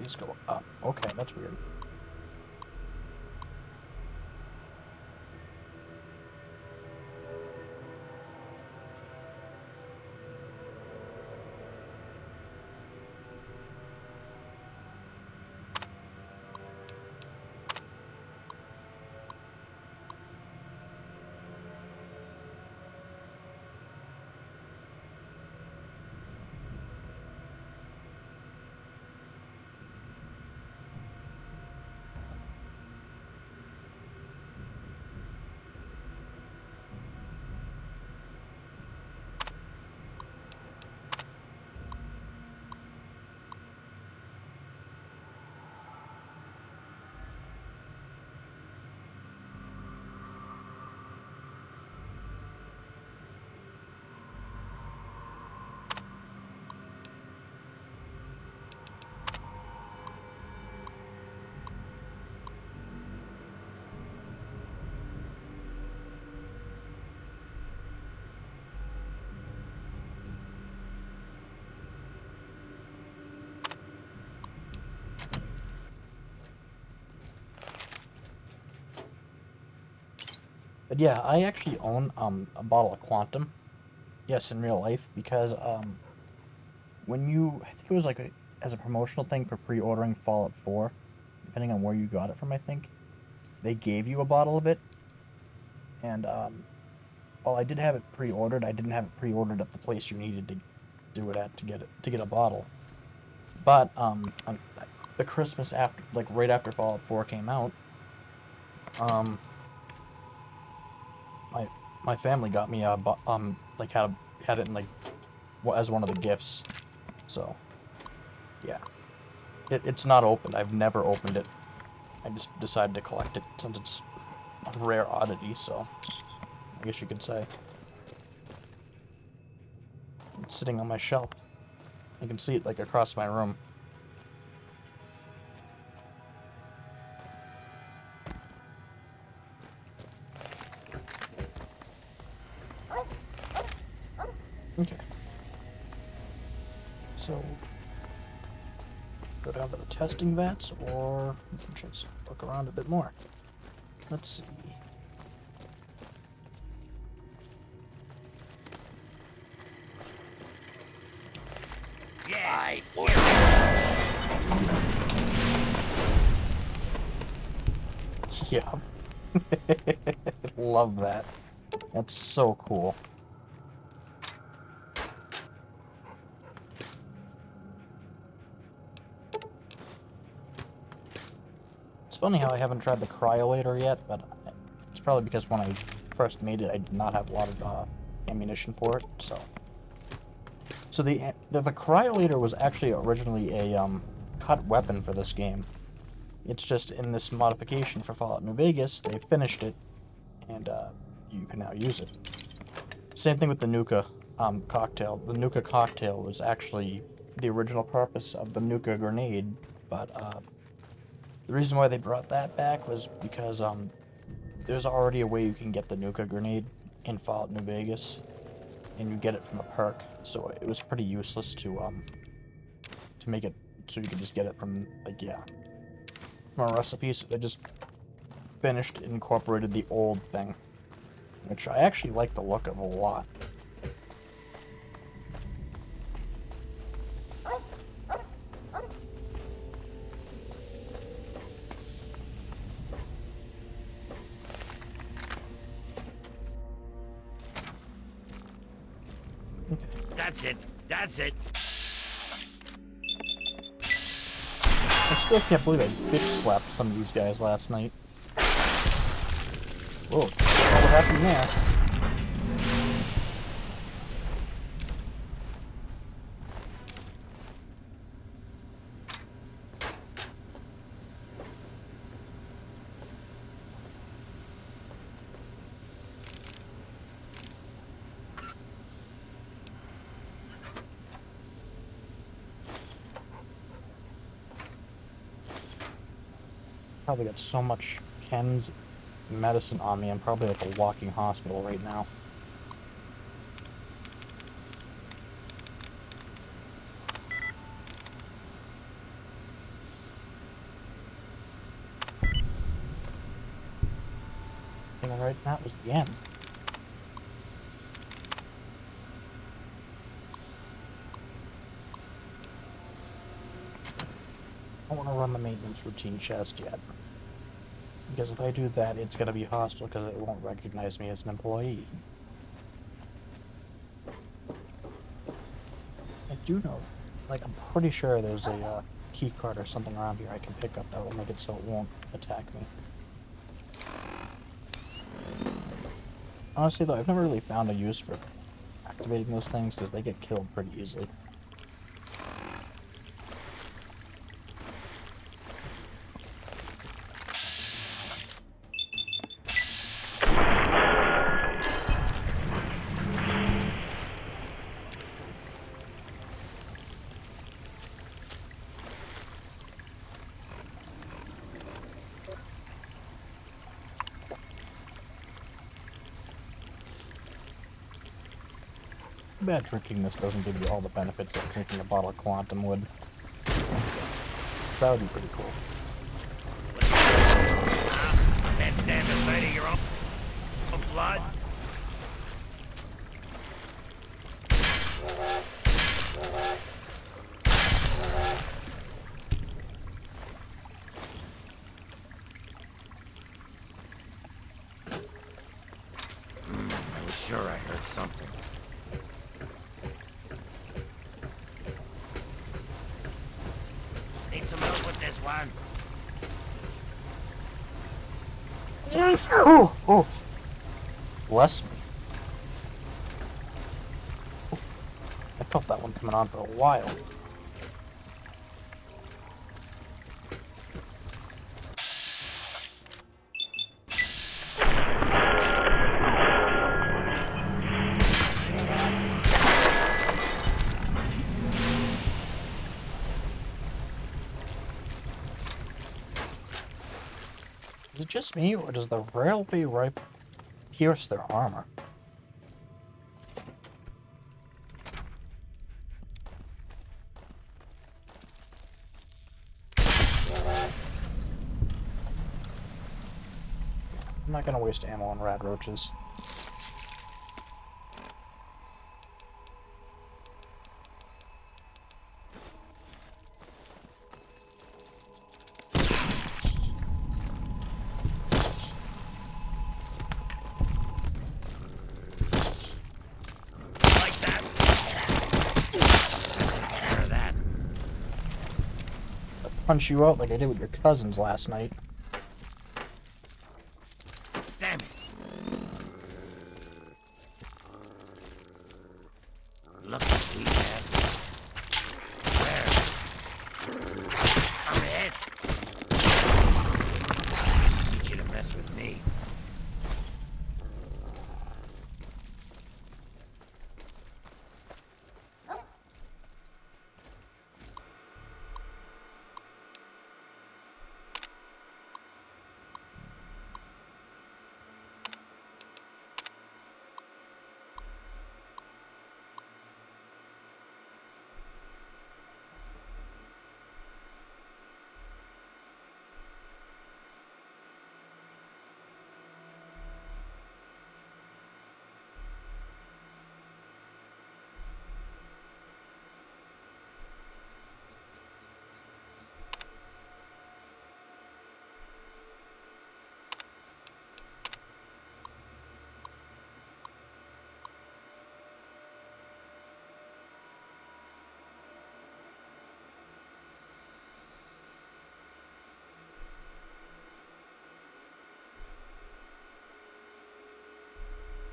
These go up. Okay, that's weird. But yeah, I actually own a bottle of Quantum. Yes, in real life, because when you, I think it was like as a promotional thing for pre-ordering Fallout 4, depending on where you got it from, I think they gave you a bottle of it. And while I did have it pre-ordered, I didn't have it pre-ordered at the place you needed to do it at to get a bottle. But on the Christmas after, like right after Fallout 4 came out, my family got me like had it in like as one of the gifts. So yeah, it's not open. I've never opened it. I just decided to collect it since it's a rare oddity. So I guess you could say it's sitting on my shelf. I can see it like across my room. Okay. So, go down to the testing vats, or we can just look around a bit more. Let's see. Yeah. Yeah. Love that. That's so cool. It's funny how I haven't tried the cryolator yet, but it's probably because when I first made it, I did not have a lot of ammunition for it. So the cryolator was actually originally a cut weapon for this game. It's just in this modification for Fallout New Vegas, they finished it, and you can now use it. Same thing with the Nuka cocktail. The Nuka cocktail was actually the original purpose of the Nuka grenade, but the reason why they brought that back was because there's already a way you can get the Nuka grenade in Fallout New Vegas, and you get it from a perk, so it was pretty useless to make it so you could just get it from, like, yeah, from a recipe. So they just finished and incorporated the old thing, which I actually like the look of a lot. That's it. That's it. I still can't believe I bitch slapped some of these guys last night. Whoa, what happened there? Probably got so much Ken's medicine on me, I'm probably like a walking hospital right now. thing right, and that was the end. I don't want to run the maintenance routine chest yet. Because if I do that, it's going to be hostile because it won't recognize me as an employee. I do know, like, I'm pretty sure there's a key card or something around here I can pick up that will make it so it won't attack me. Honestly, though, I've never really found a use for activating those things because they get killed pretty easily. Too bad drinking this doesn't give you all the benefits that drinking a bottle of Quantum would. That would be pretty cool. Can't stand the sight of your own blood. I was sure I heard something. Need some help with this one. Yes! Oh! Oh! Bless me. Oh, I felt that one coming on for a while. Is it just me, or does the railway ripe pierce their armor? I'm not gonna waste ammo on rad roaches. Punch you out like I did with your cousins last night. Damn it. Look what we have. Where? I'm ahead. I need you to mess with me.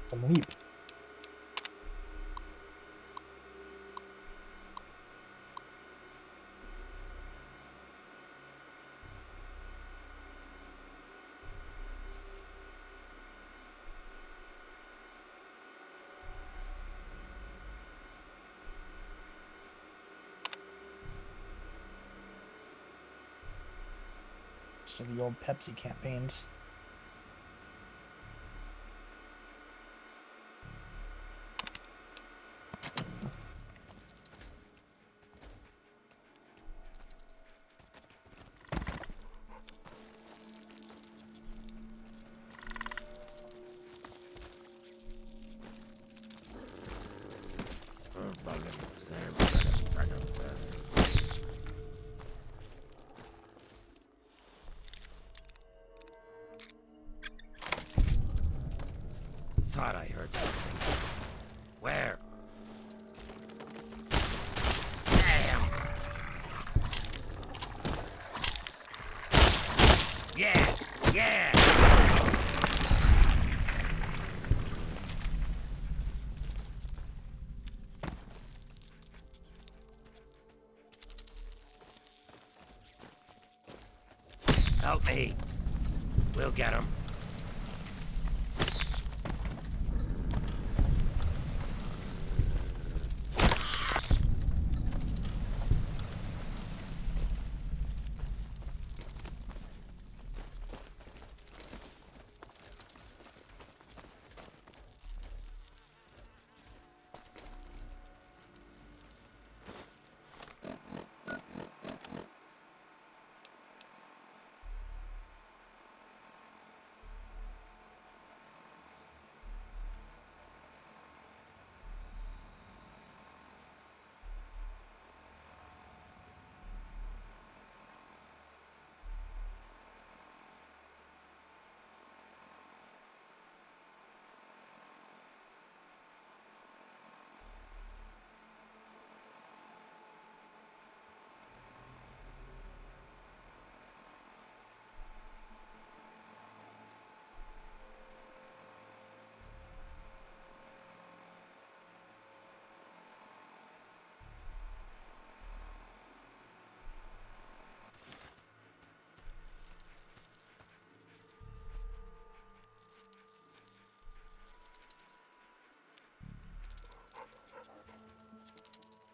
Some leap. So the old Pepsi campaigns. thought I heard something. Where? Damn! Yeah! Yeah! Help me. We'll get him.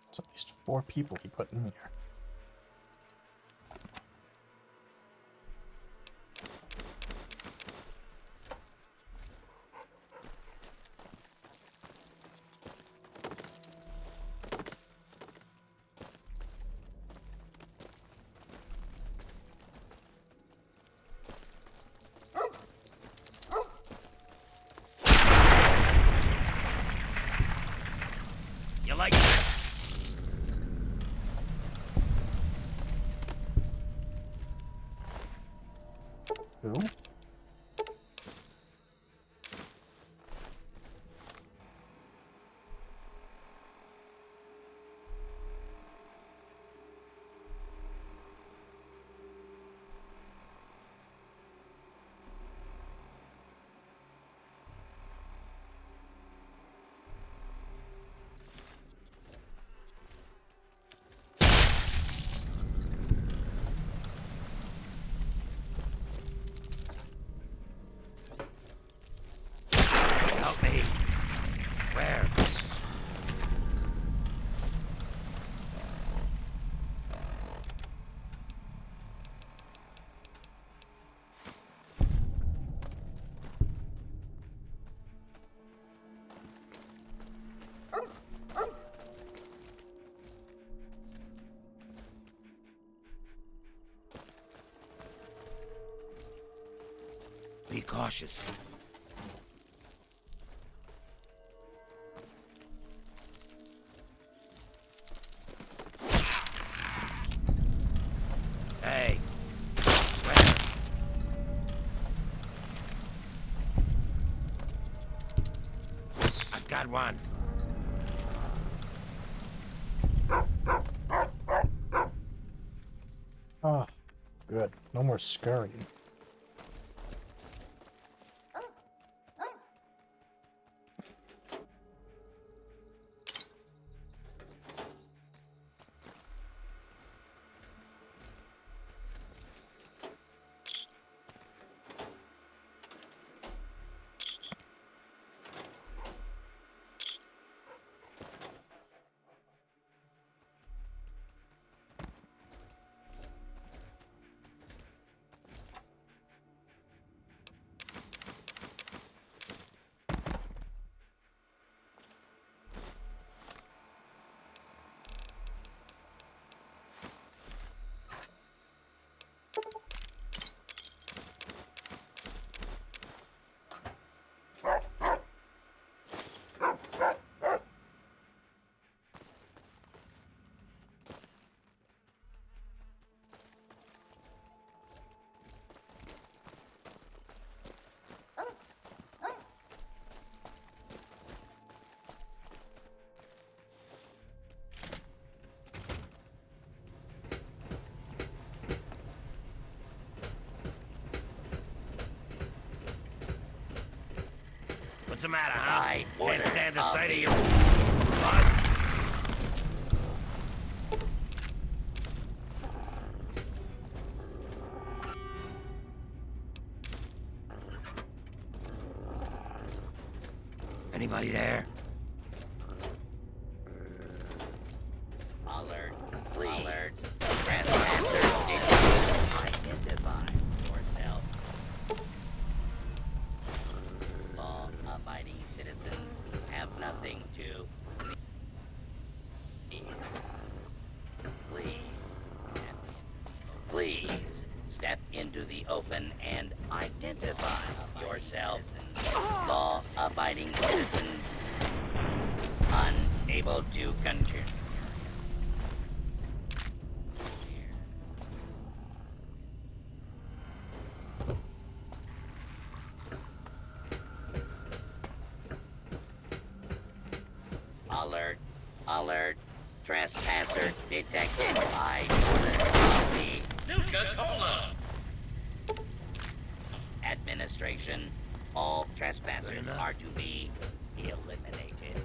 It's at least 4 people he put in here. You like that? Who? Help me. Where? Be cautious. Hey. Where? I've got one. Oh, good. No more scurrying. What's the matter, huh? By Can't order stand the of sight of the- your... What? Anybody there? Alert. Please. Alert. Trespasser detected. Identify yourself. Law-abiding citizens have nothing to... Please step into the open and identify yourself. Law-abiding citizens unable to continue. Alert. Alert. Trespasser detected by order of the Nuka-Cola! administration. All trespassers enough. are to be eliminated.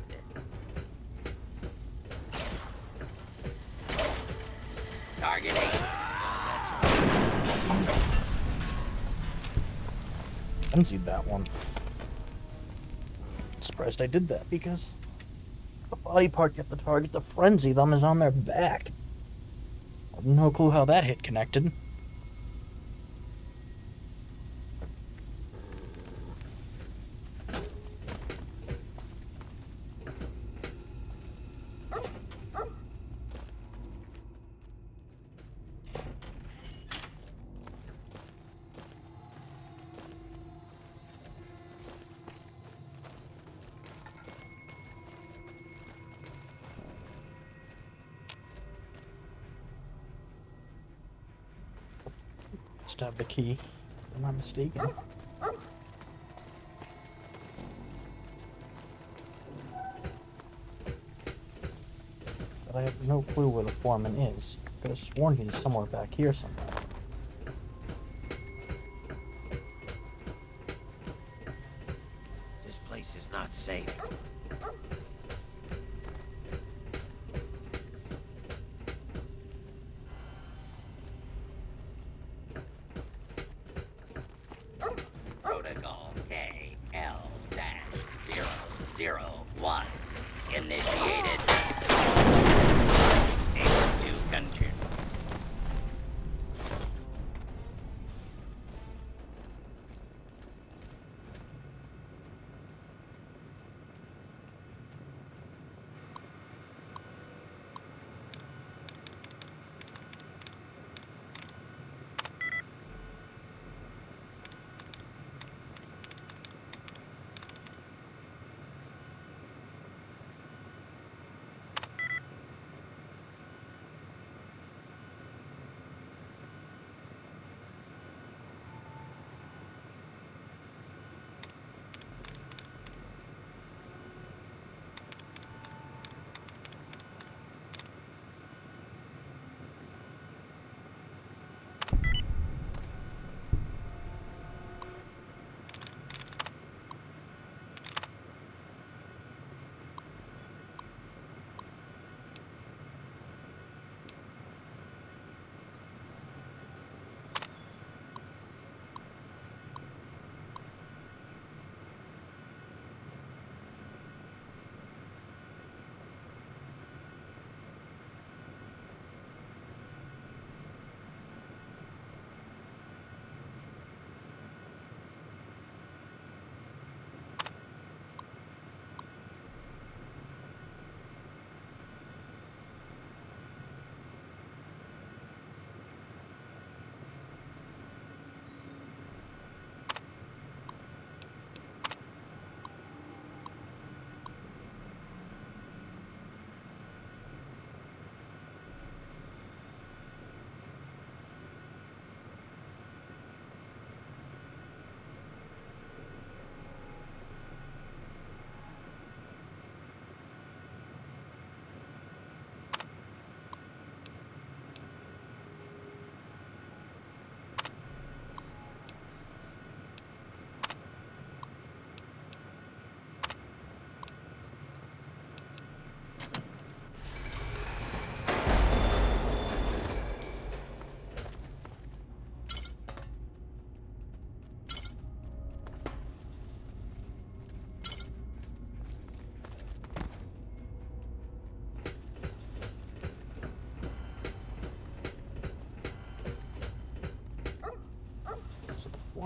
Targeting. Frenzied that one. Surprised I did that because the body part you have to target to frenzy them is on their back. I have no clue how that hit connected. Must have the key, if I'm not mistaken. But I have no clue where the foreman is. I could have sworn he's somewhere back here somewhere. This place is not safe. Protocol KL-001 initiated. Able to continue.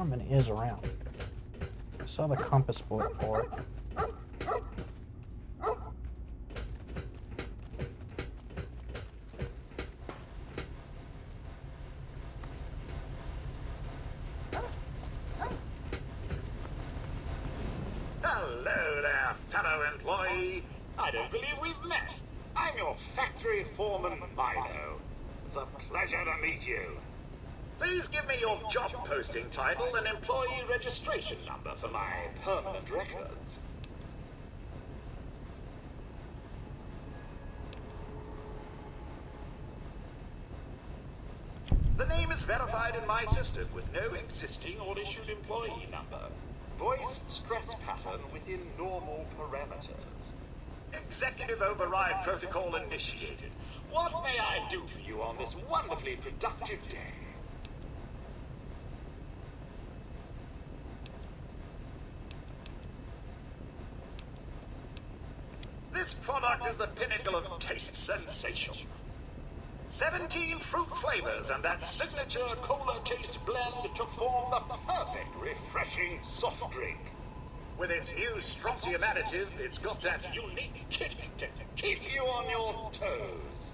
Norman is around. I saw the compass board for it. Hello there, fellow employee. I don't believe we've met. I'm your factory foreman, Milo. It's a pleasure to meet you. Please give me your job posting title and employee registration number for my permanent records. The name is verified in my system with no existing or issued employee number. Voice stress pattern within normal parameters. Executive override protocol initiated. What may I do for you on this wonderfully productive day? This product is the pinnacle of taste sensation. 17 fruit flavors and that signature cola taste blend to form the perfect refreshing soft drink. With its new strontium additive, it's got that unique kick to keep you on your toes.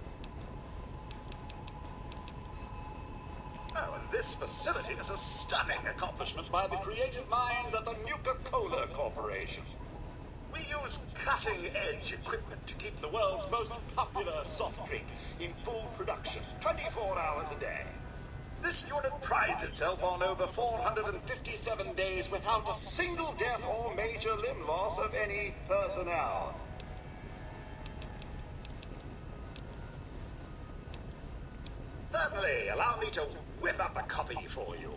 Oh, and this facility is a stunning accomplishment by the creative minds at the Nuka-Cola Corporation. We use cutting-edge equipment to keep the world's most popular soft drink in full production 24 hours a day. This unit prides itself on over 457 days without a single death or major limb loss of any personnel. Certainly, allow me to whip up a copy for you.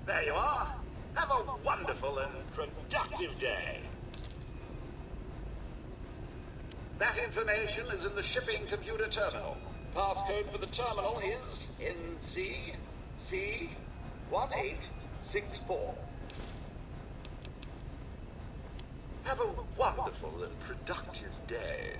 There you are. Have a wonderful and productive day. That information is in the shipping computer terminal. Passcode for the terminal is NCC1864. Have a wonderful and productive day.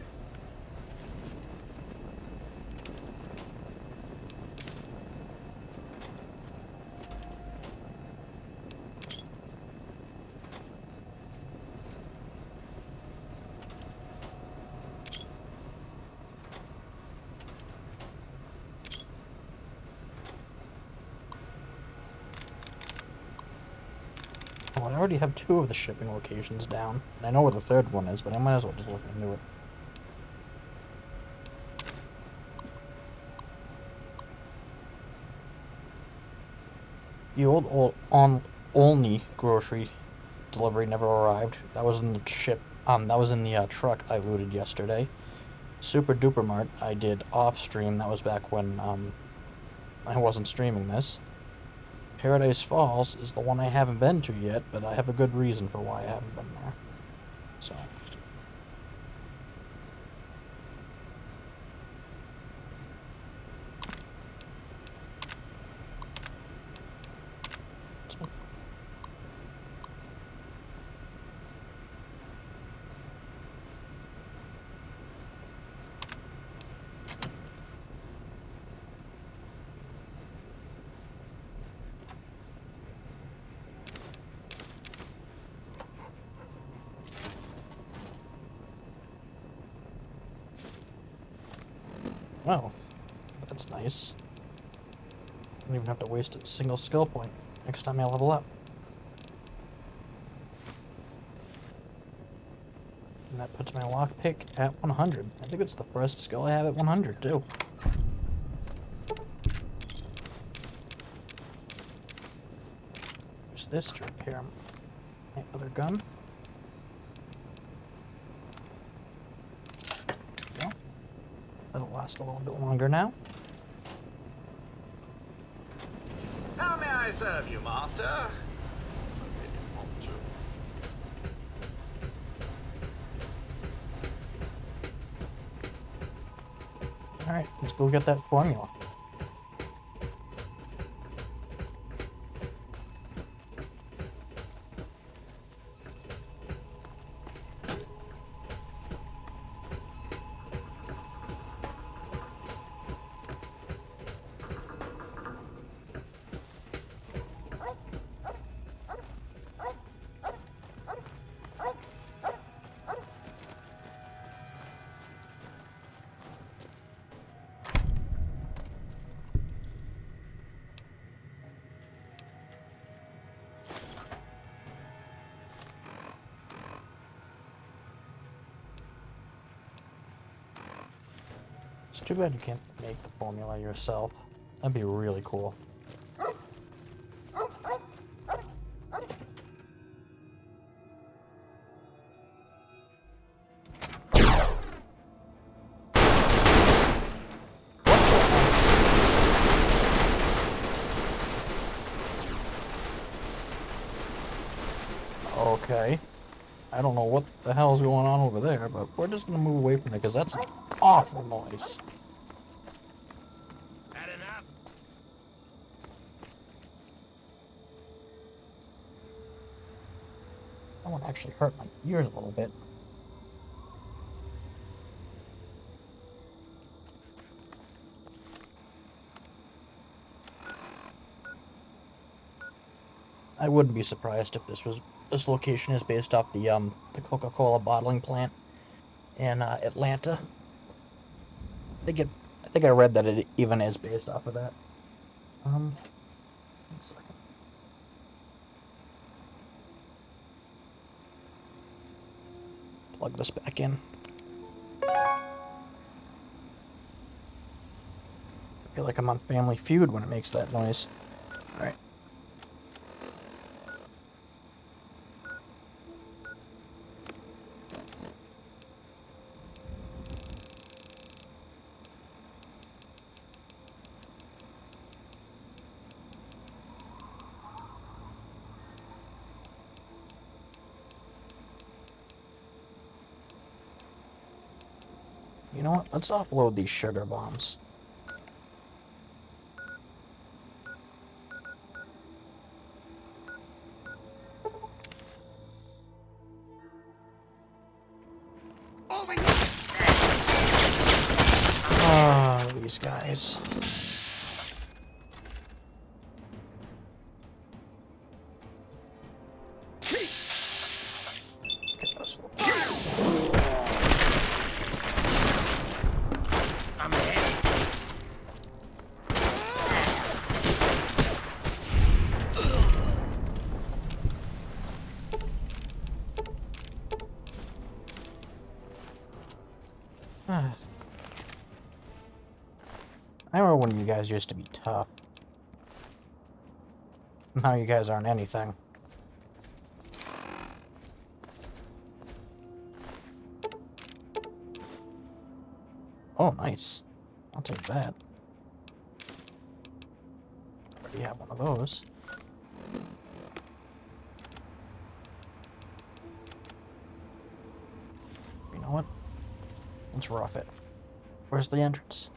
Well, I already have 2 of the shipping locations down. And I know where the 3rd one is, but I might as well just look into it. The old Olney grocery delivery never arrived. That was in the truck I looted yesterday. Super Duper Mart I did off stream. That was back when I wasn't streaming this. Paradise Falls is the one I haven't been to yet, but I have a good reason for why I haven't been there. So. Well, that's nice. I don't even have to waste a single skill point next time I level up. And that puts my lockpick at 100. I think it's the first skill I have at 100, too. Use this to repair my other gun. That'll last a little bit longer now. How may I serve you, Master? Alright, let's go get that formula. It's too bad you can't make the formula yourself. That'd be really cool. Okay. I don't know what the hell's going on over there, but we're just gonna move away from it because that's an awful noise. Had enough? That one actually hurt my ears a little bit. I wouldn't be surprised if this location is based off the Coca-Cola bottling plant in Atlanta. I think I read that it even is based off of that. 1 second. Plug this back in. I feel like I'm on Family Feud when it makes that noise. Alright. You know what? Let's offload these sugar bombs. Ah, these guys. I'm ahead. I remember when you guys used to be tough. Now you guys aren't anything. Oh, nice. I'll take that. Already have one of those. You know what? Let's rough it. Where's the entrance?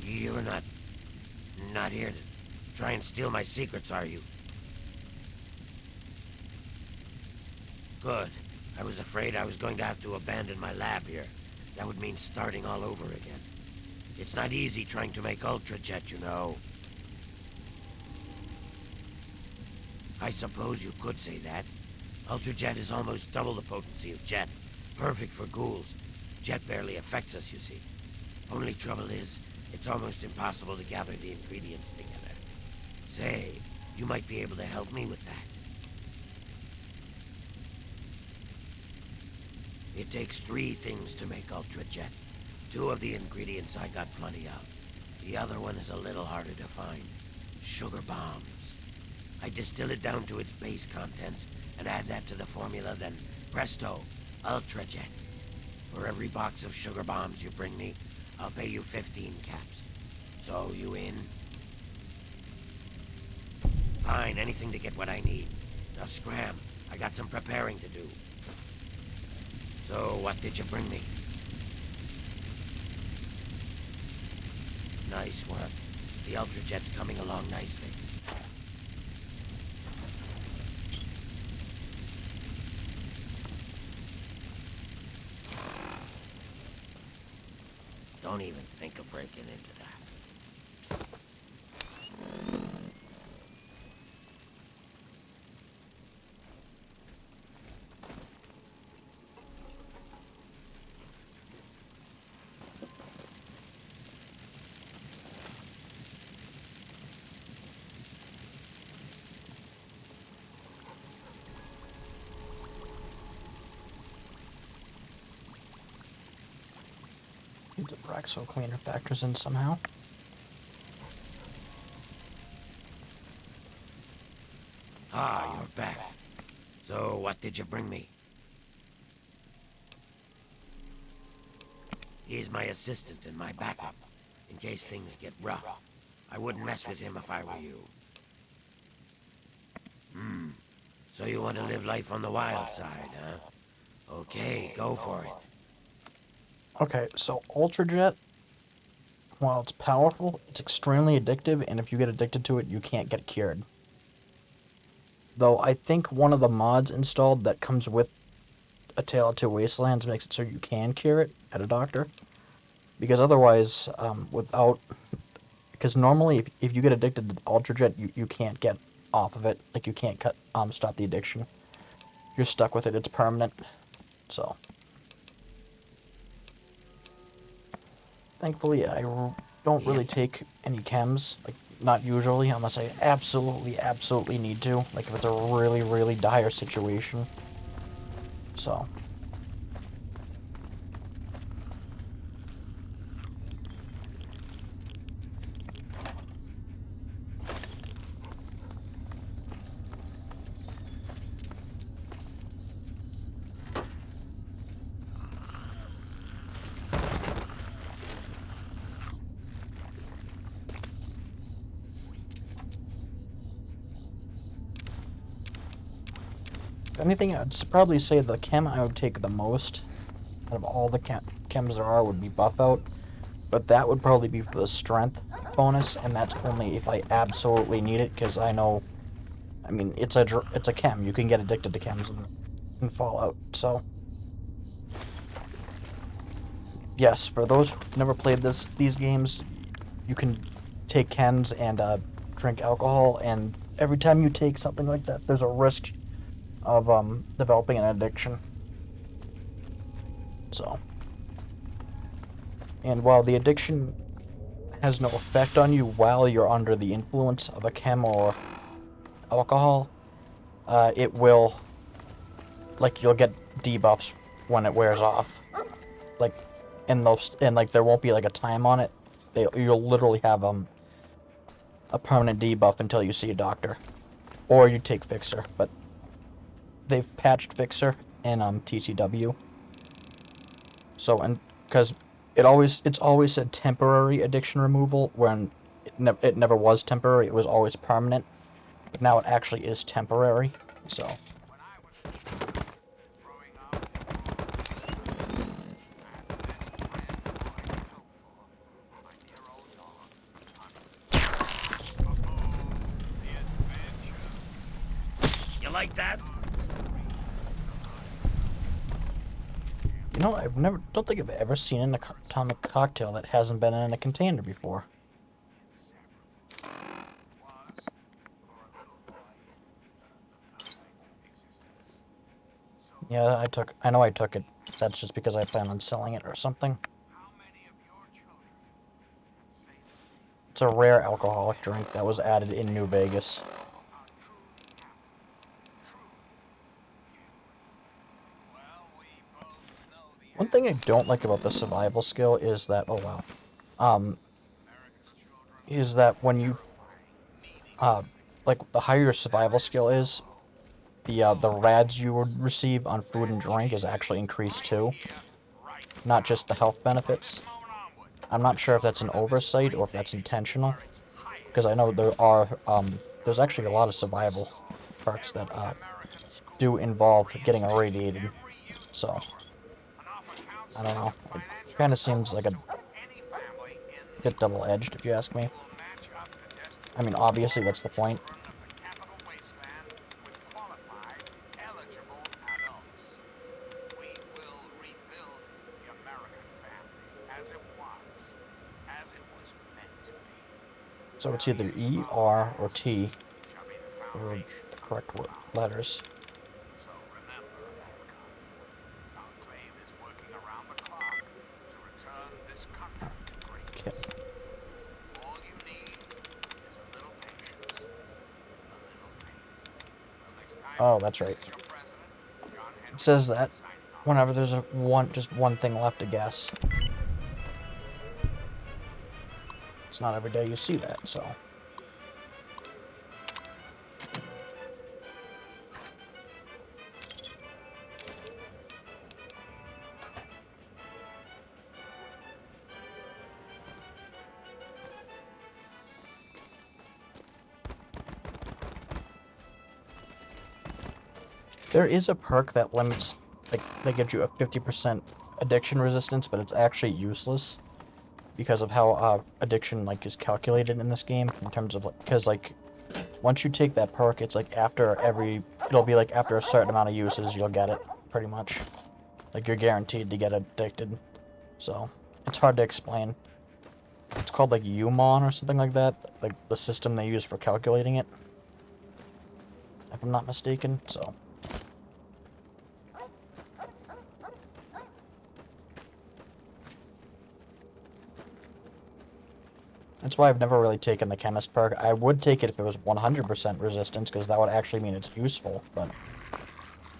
You're not here to try and steal my secrets, are you? Good. I was afraid I was going to have to abandon my lab here. That would mean starting all over again. It's not easy trying to make Ultrajet, you know. I suppose you could say that. Ultrajet is almost double the potency of Jet. Perfect for ghouls. Jet barely affects us, you see. Only trouble is, it's almost impossible to gather the ingredients together. Say, you might be able to help me with that. It takes 3 things to make Ultrajet. 2 of the ingredients I got plenty of. The other one is a little harder to find. Sugar bombs. I distill it down to its base contents and add that to the formula, then presto, Ultrajet. For every box of sugar bombs you bring me, I'll pay you 15 caps. So, you in? Fine, anything to get what I need. Now scram, I got some preparing to do. So, what did you bring me? Nice work. The Ultrajet's coming along nicely. Don't even think of breaking into that. The Braxo cleaner factors in somehow. Ah, you're back. So, what did you bring me? He's my assistant and my backup, in case things get rough. I wouldn't mess with him if I were you. So you want to live life on the wild side, huh? Okay, go for it. Okay, so Ultrajet, while it's powerful, it's extremely addictive, and if you get addicted to it, you can't get cured. Though I think one of the mods installed that comes with A Tale of Two Wastelands makes it so you can cure it at a doctor. Because otherwise, because normally if you get addicted to Ultrajet, you can't get off of it. Like, you can't stop the addiction. You're stuck with it, it's permanent. So, thankfully, I don't really take any chems, like, not usually, unless I absolutely need to, like if it's a really, really dire situation. So. If anything, I'd probably say the chem I would take the most out of all the chems there are would be Buff Out, but that would probably be for the strength bonus, and that's only if I absolutely need it, because I know, I mean, it's a chem. You can get addicted to chems in Fallout, so. Yes, for those who've never played these games, you can take chems and drink alcohol, and every time you take something like that, there's a risk of developing an addiction. So, and while the addiction has no effect on you while you're under the influence of a chem or alcohol, it will, like, you'll get debuffs when it wears off. Like, and like there won't be like a time on it. You'll literally have a permanent debuff until you see a doctor, or you take Fixer, but they've patched Fixer in TCW. So, and because it's always said temporary addiction removal, when it never was temporary, it was always permanent. But now it actually is temporary, so. You like that? You know, don't think I've ever seen an atomic cocktail that hasn't been in a container before. Yeah, I know I took it. That's just because I plan on selling it or something. It's a rare alcoholic drink that was added in New Vegas. One thing I don't like about the survival skill is that, oh wow, is that when you, like, the higher your survival skill is, the rads you would receive on food and drink is actually increased too, not just the health benefits. I'm not sure if that's an oversight or if that's intentional, because I know there's actually a lot of survival perks that do involve getting irradiated, so I don't know. It kind of seems like bit double-edged, if you ask me. I mean, obviously, that's the point. So it's either E, R, or T for the correct letters. Okay. Oh, that's right. It says that whenever there's just one thing left to guess. It's not every day you see that, so. There is a perk that limits, like, that gives you a 50% addiction resistance, but it's actually useless because of how addiction, like, is calculated in this game in terms of, like, because, like, once you take that perk, it's like it'll be like after a certain amount of uses, you'll get it, pretty much. Like, you're guaranteed to get addicted. So, it's hard to explain. It's called, like, UMON or something like that, like, the system they use for calculating it. If I'm not mistaken, so. That's why I've never really taken the chemist perk. I would take it if it was 100% resistance, because that would actually mean it's useful, but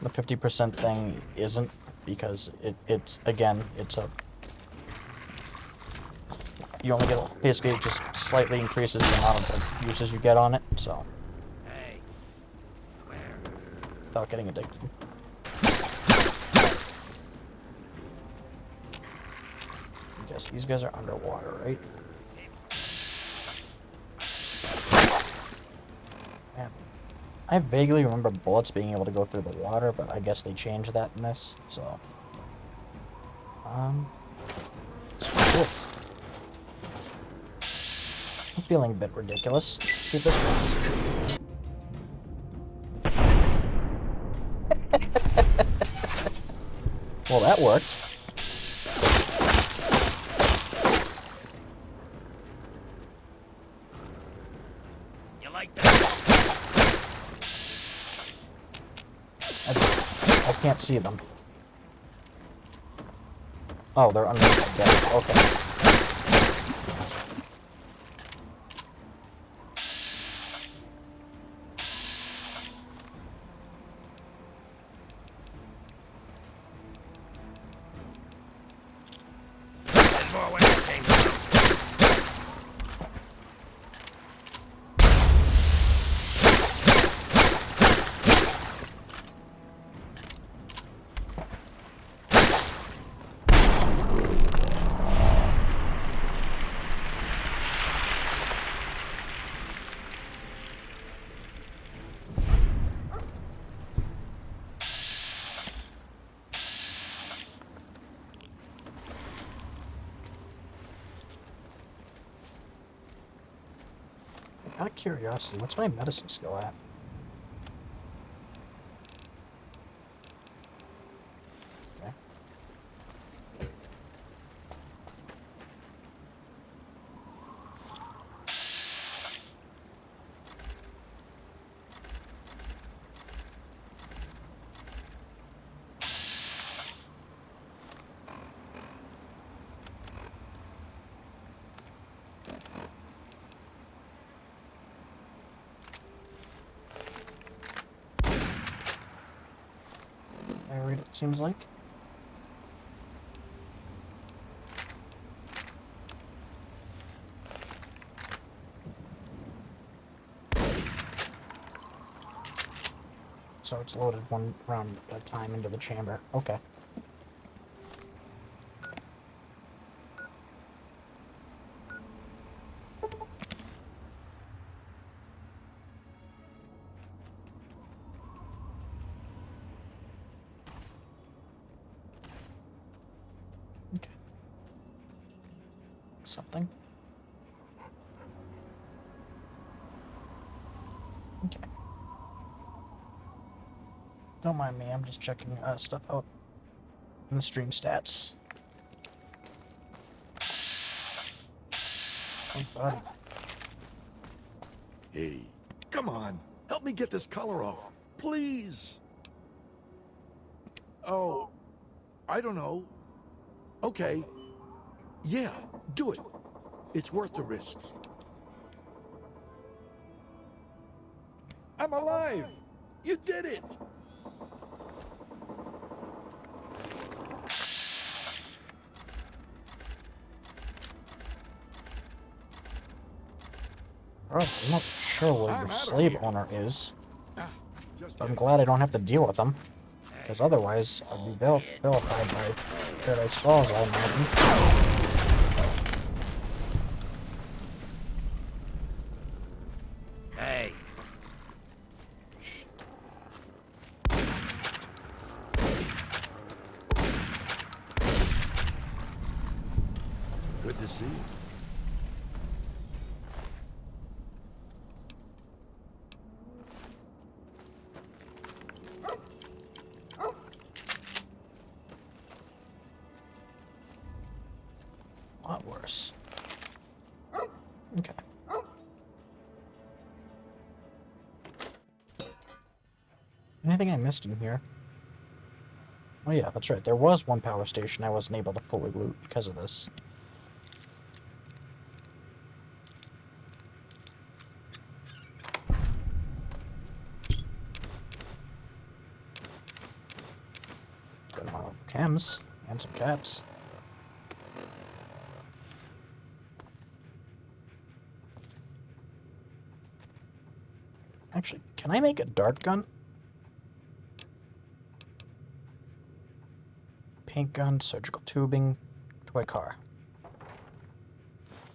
the 50% thing isn't, because it's again, it's a... You only get, basically it just slightly increases the amount of uses you get on it, so. Hey, where? Without getting addicted. I guess these guys are underwater, right? I vaguely remember bullets being able to go through the water, but I guess they changed that in this, so. Let's I'm feeling a bit ridiculous. Let's see if this works. Well, that worked. You like that? I can't see them. Oh, they're under the deck. Okay. There's more where that came from. Out of curiosity, what's my medicine skill at? Okay. Buried, it seems like. So it's loaded one round at a time into the chamber. Okay. Okay. Something. Don't mind me, I'm just checking stuff out in the stream stats. Oh, buddy. Hey, come on. Help me get this color off. Please. Oh, I don't know. Okay. Yeah, do it. It's worth the risk. I'm alive! You did it! Bro, I'm not sure what your slave owner is. But I'm glad I don't have to deal with them. Because otherwise, I'd be vilified by Paradise Falls, I imagine. Hey. Good to see you. A lot worse. Okay. Anything I missed in here? Oh yeah, that's right. There was one power station I wasn't able to fully loot because of this. Got a lot of chems and some caps. Actually, can I make a dart gun? Paint gun, surgical tubing, toy car.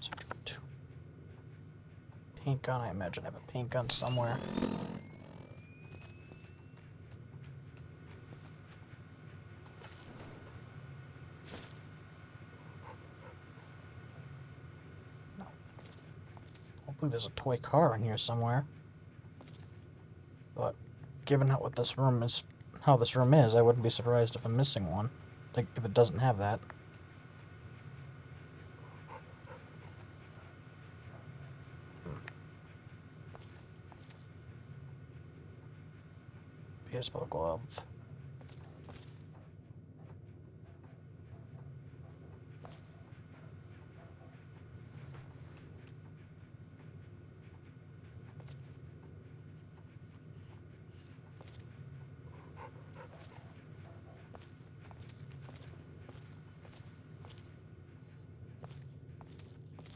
Surgical tube. Paint gun, I imagine I have a paint gun somewhere. No. Hopefully there's a toy car in here somewhere. But given how this room is, I wouldn't be surprised if I'm missing one. Like if it doesn't have that. Baseball glove.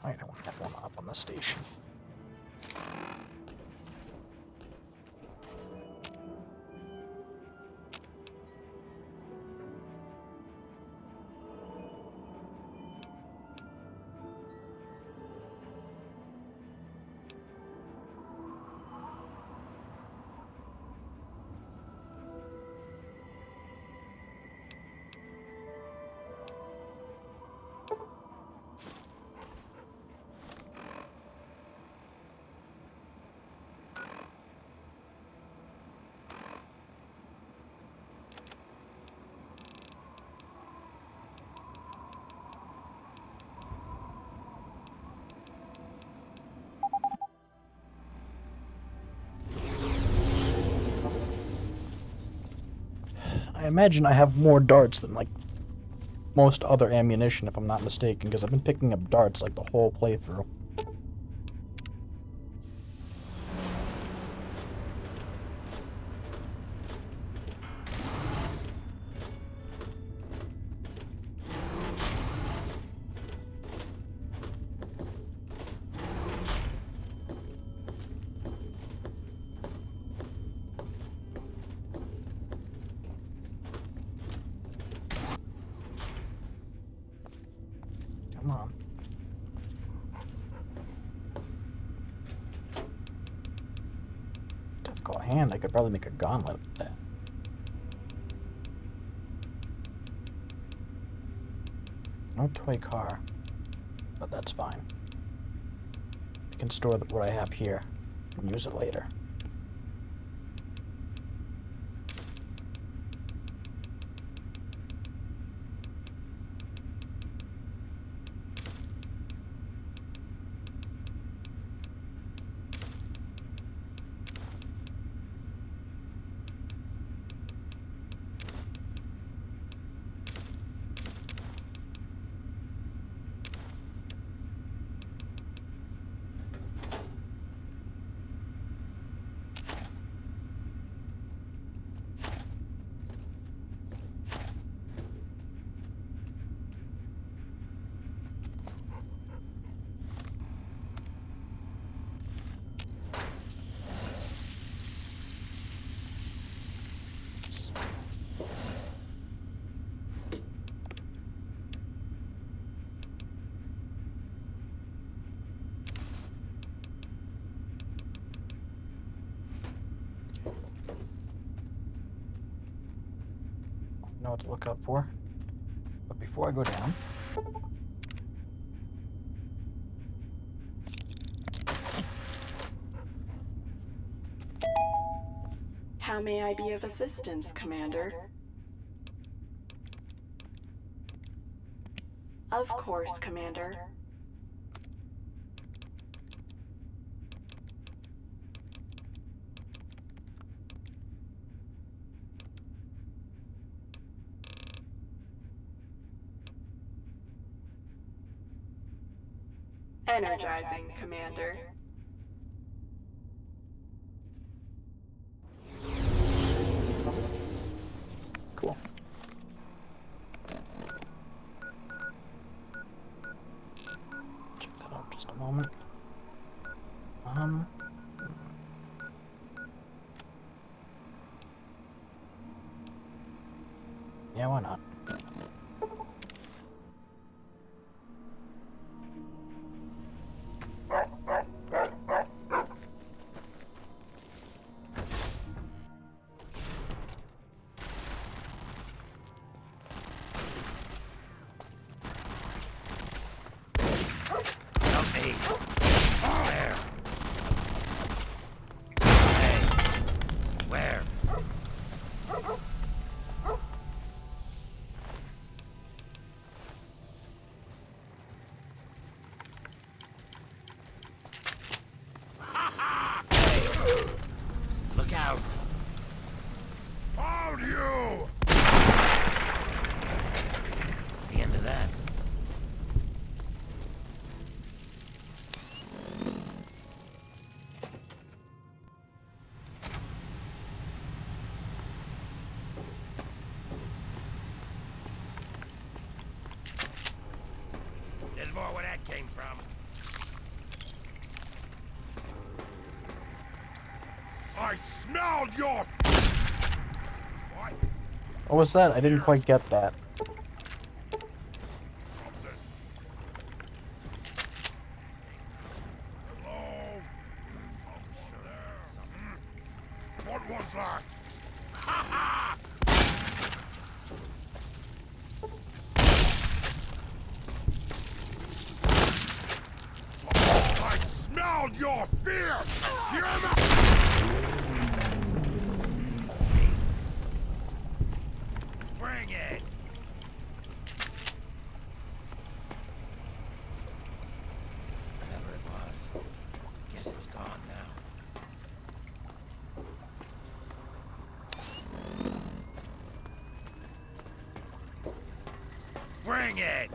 I don't have one up on the station. I imagine I have more darts than, like, most other ammunition, if I'm not mistaken, because I've been picking up darts, like, the whole playthrough. Come on. Difficult hand. I could probably make a gauntlet with that. No toy car, but that's fine. I can store what I have here and use it later. know what to look up for. But before I go down... How may I be of assistance, Commander? Of course, Commander. Energizing, Commander. Cool. Check that out just a moment. Yeah, why not? Help me. Where? Hey. Where? Look out! Found you! The end of that. There's more where that came from. I smelled your... What? What was that? I didn't quite get that. Hello? What was that? Ha ha! I smelled your fear! You're Bring it! Whatever it was. Guess it's gone now. Bring it!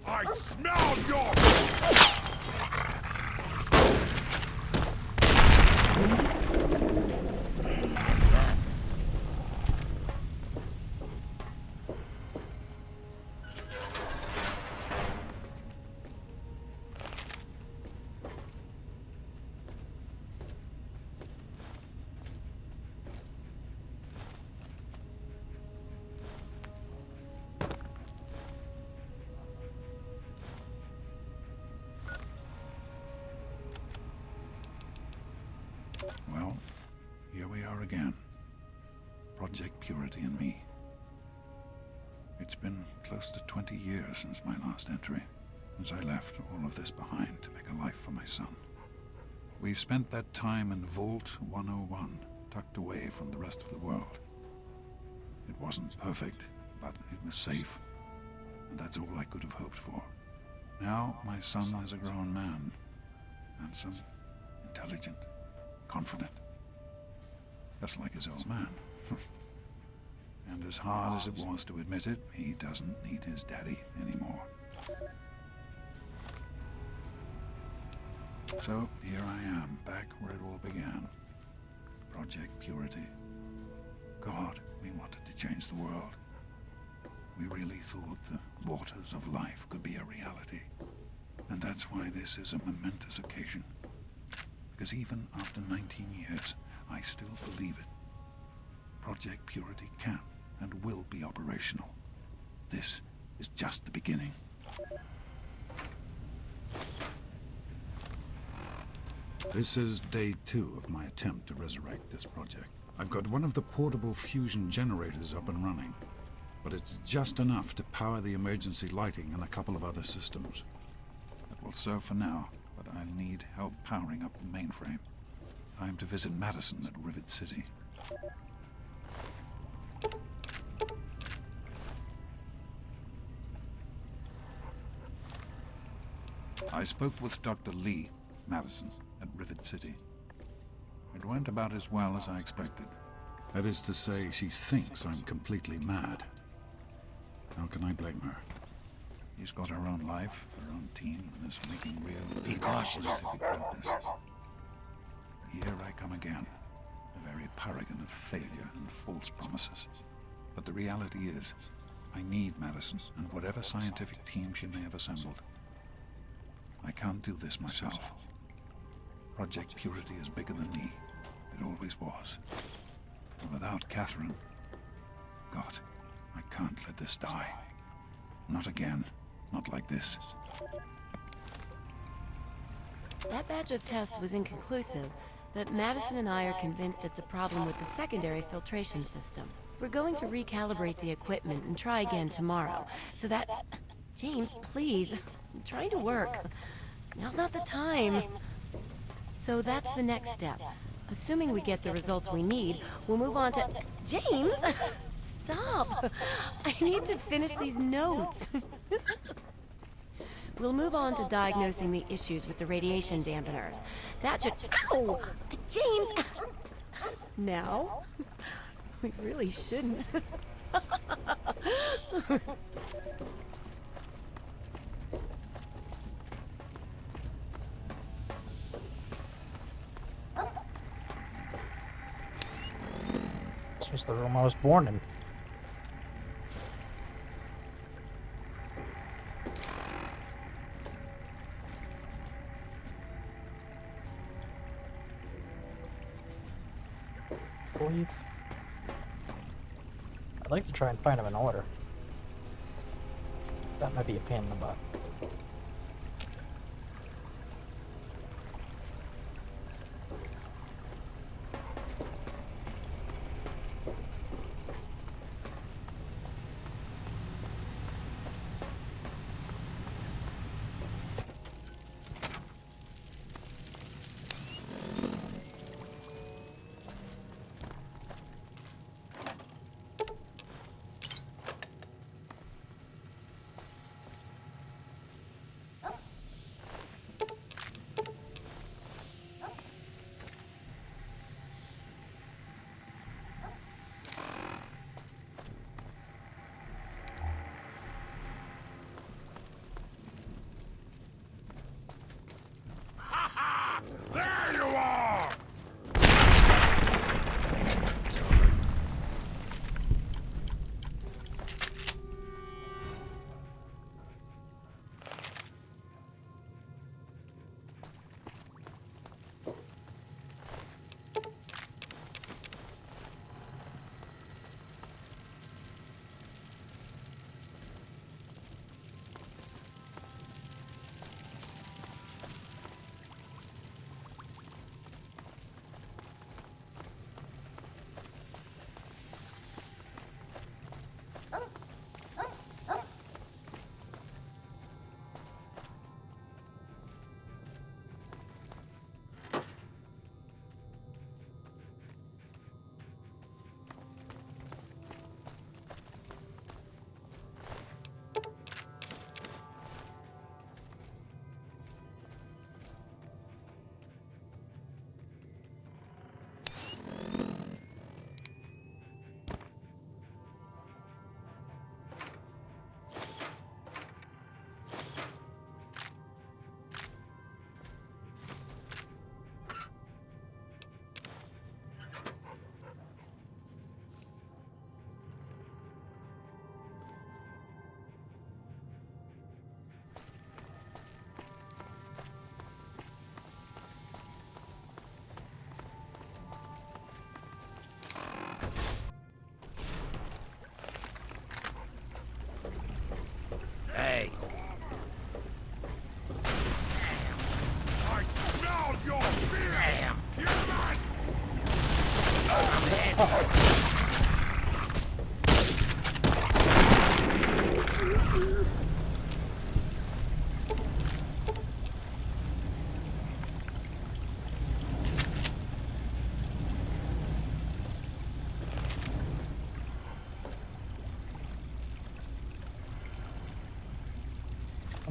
I smelled your... Well, here we are again. Project Purity and me. It's been close to 20 years since my last entry, since I left all of this behind to make a life for my son. We've spent that time in Vault 101, tucked away from the rest of the world. It wasn't perfect, but it was safe, and that's all I could have hoped for. Now my son is a grown man, handsome, intelligent, confident, just like his old man. And as hard as it was to admit it, he doesn't need his daddy anymore. So here I am, back where it all began. Project Purity. God, we wanted to change the world. We really thought the waters of life could be a reality. And that's why this is a momentous occasion. Because even after 19 years, I still believe it. Project Purity can and will be operational. This is just the beginning. This is day 2 of my attempt to resurrect this project. I've got one of the portable fusion generators up and running, but it's just enough to power the emergency lighting and a couple of other systems. That will serve for now, but I'll need help powering up the mainframe. Time to visit Madison at Rivet City. I spoke with Dr. Lee, Madison, at Rivet City. It went about as well as I expected. That is to say, she thinks I'm completely mad. How can I blame her? She's got her own life, her own team, and is making real... Be cautious. Here I come again, a very paragon of failure and false promises. But the reality is, I need Madison and whatever scientific team she may have assembled. I can't do this myself. Project Purity is bigger than me. It always was. And without Catherine... God, I can't let this die. Not again. Not like this. That batch of tests was inconclusive, but Madison and I are convinced it's a problem with the secondary filtration system. We're going to recalibrate the equipment and try again tomorrow, so that... James, please. I'm trying to work. Now's not the time. So that's the next step. Assuming we get the results we need, we'll move on to... James! Stop! I need to finish these notes. We'll move on to diagnosing the issues with the radiation dampeners. That should... Ow! James! Now? We really shouldn't. This was the room I was born in. Believe. I'd like to try and find them in order. That might be a pain in the butt.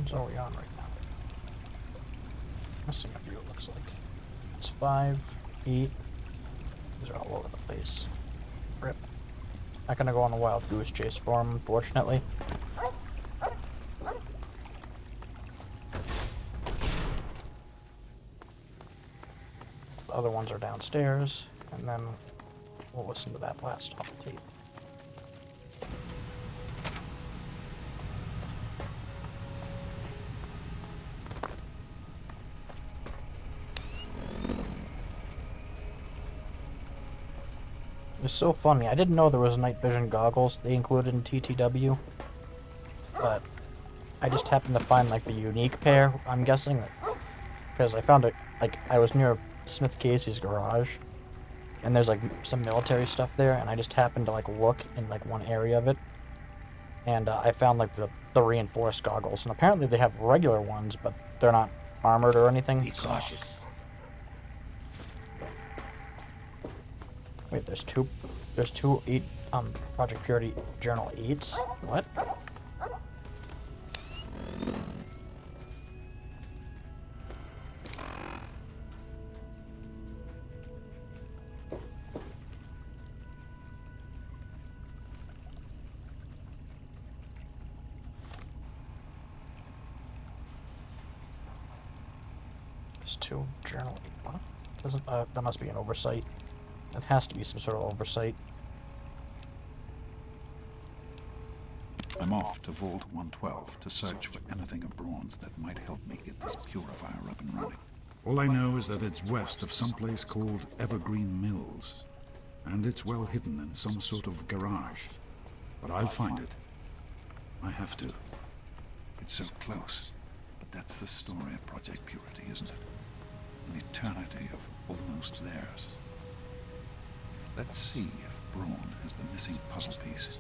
What are we on right now? Missing a few, it looks like. It's 5, 8. These are all over the place. Rip. Not gonna go on a wild goose chase for them, unfortunately. The other ones are downstairs, and then we'll listen to that blast off the tape. It's so funny. I didn't know there was night vision goggles they included in TTW, but I just happened to find like the unique pair. I'm guessing because I found it like I was near Smith Casey's garage, and there's like some military stuff there, and I just happened to like look in like one area of it, and I found like the reinforced goggles, and apparently they have regular ones, but they're not armored or anything. Be cautious. Wait, there's two 8 Project Purity Journal 8s? What? There's 2 Journal 8. What? Doesn't that must be an oversight. That has to be some sort of oversight. I'm off to Vault 112 to search for anything of bronze that might help me get this purifier up and running. All I know is that it's west of some place called Evergreen Mills, and it's well hidden in some sort of garage. But I'll find it. I have to. It's so close, but that's the story of Project Purity, isn't it? An eternity of almost theirs. Let's see if Braun has the missing puzzle piece.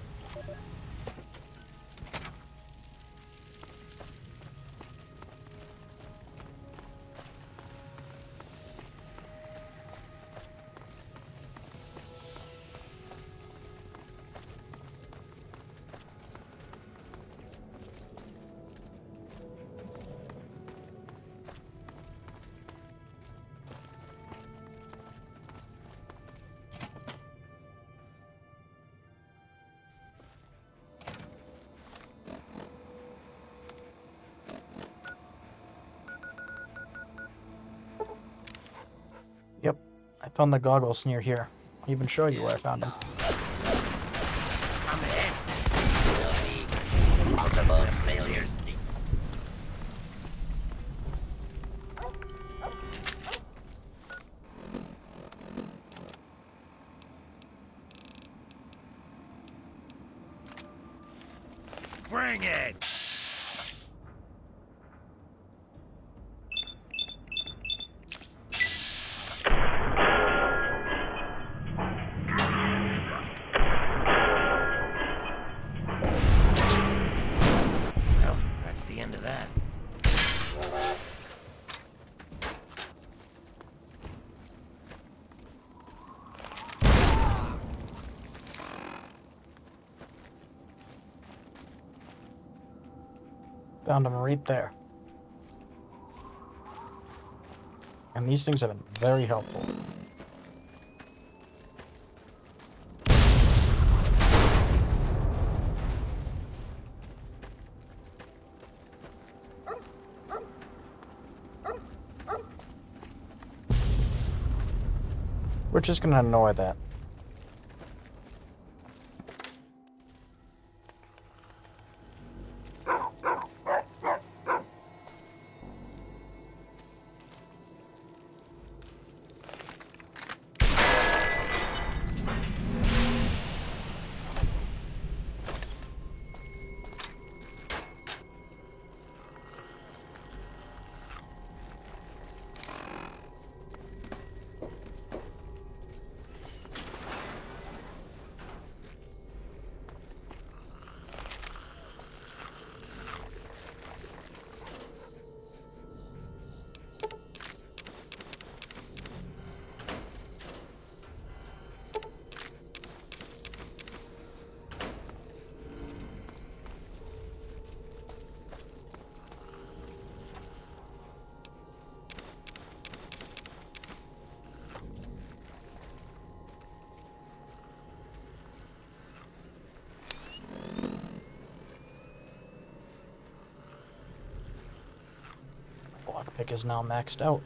Yep, I found the goggles near here. I'll even show you where I found them. Come in. Will be multiple failures. Bring it! Well, that's the end of that. Found them right there. And these things have been very helpful. We're just gonna ignore that. pick is now maxed out.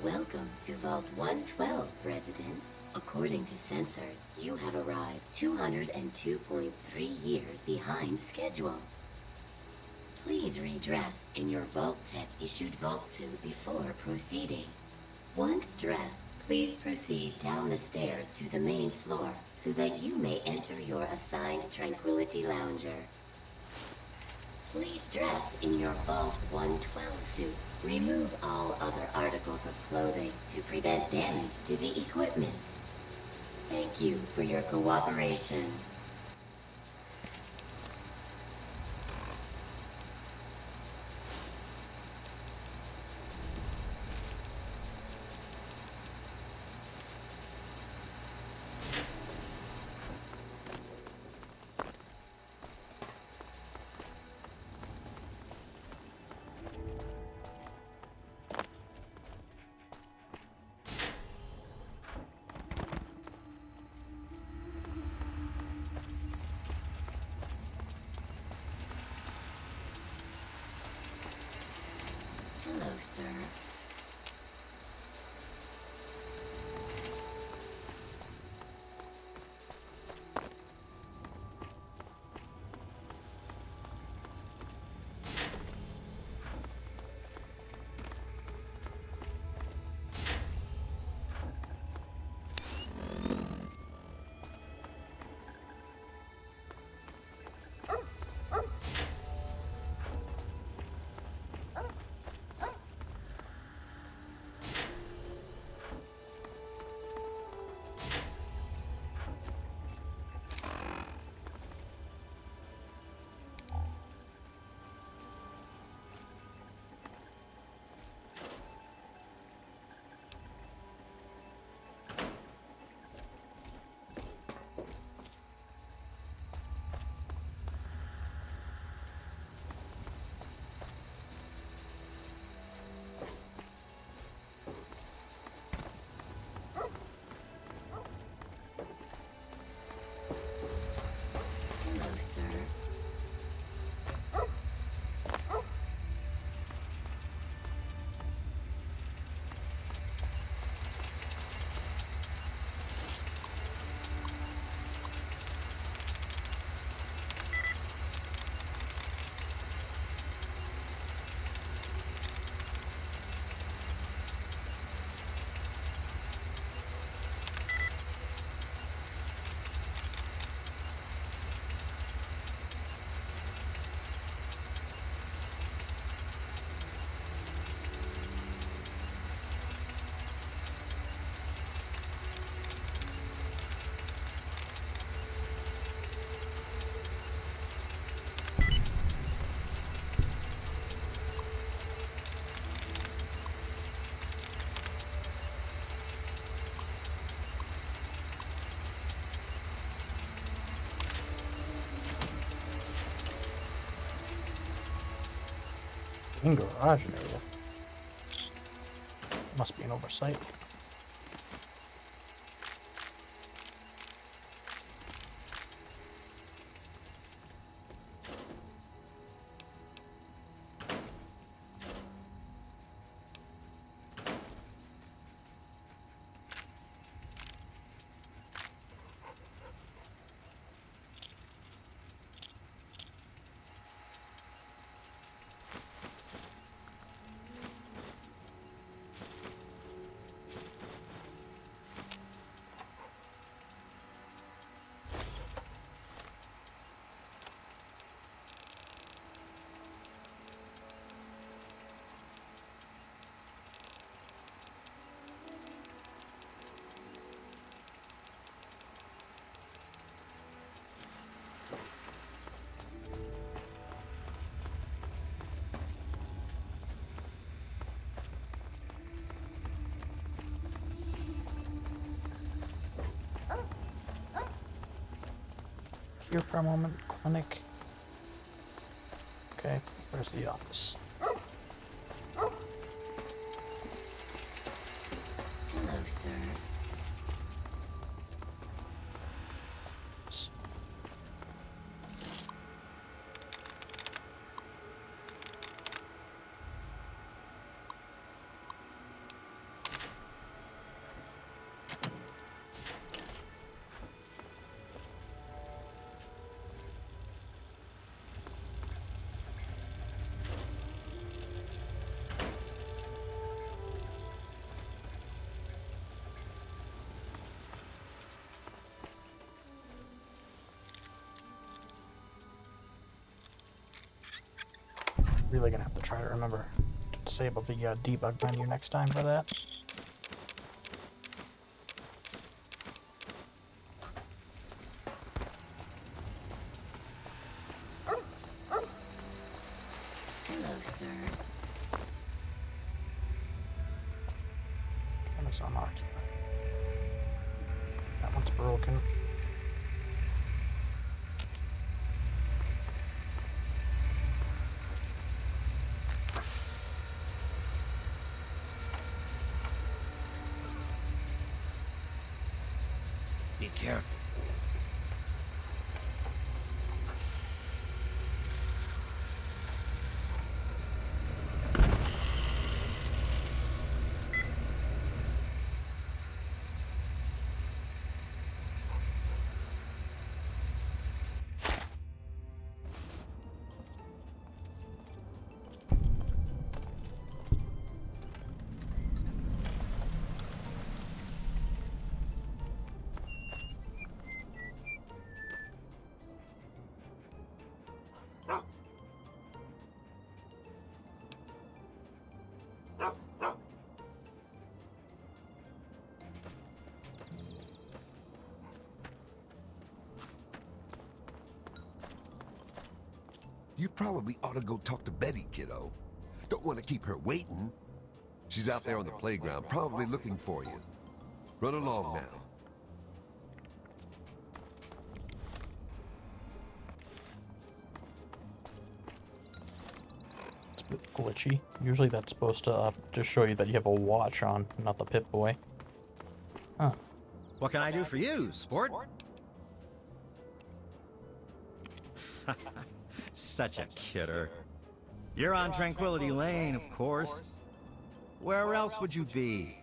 Welcome to Vault 112, resident. According to sensors, you have arrived 202.3 years behind schedule. Please redress in your Vault Tech issued Vault suit before proceeding. Once dressed, please proceed down the stairs to the main floor so that you may enter your assigned Tranquility Lounger. Please dress in your Vault 112 suit. Remove all other articles of clothing to prevent damage to the equipment. Thank you for your cooperation. Hello, sir. Hello, sir. In garage area. Must be an oversight. here for a moment. Clinic. Okay, where's the office? Hello, sir. Really gonna have to try to remember to disable the debug menu next time for that. Hello, sir. Camera's unoccupied. That one's broken. Be careful. You probably ought to go talk to Betty, kiddo. Don't want to keep her waiting. She's out there on the playground, probably looking for you. Run along now. It's a bit glitchy. Usually that's supposed to just show you that you have a watch on, not the Pip-Boy. Huh. What can I do for you, sport? Such a kidder. You're on Tranquility Lane, of course. Where else would you be?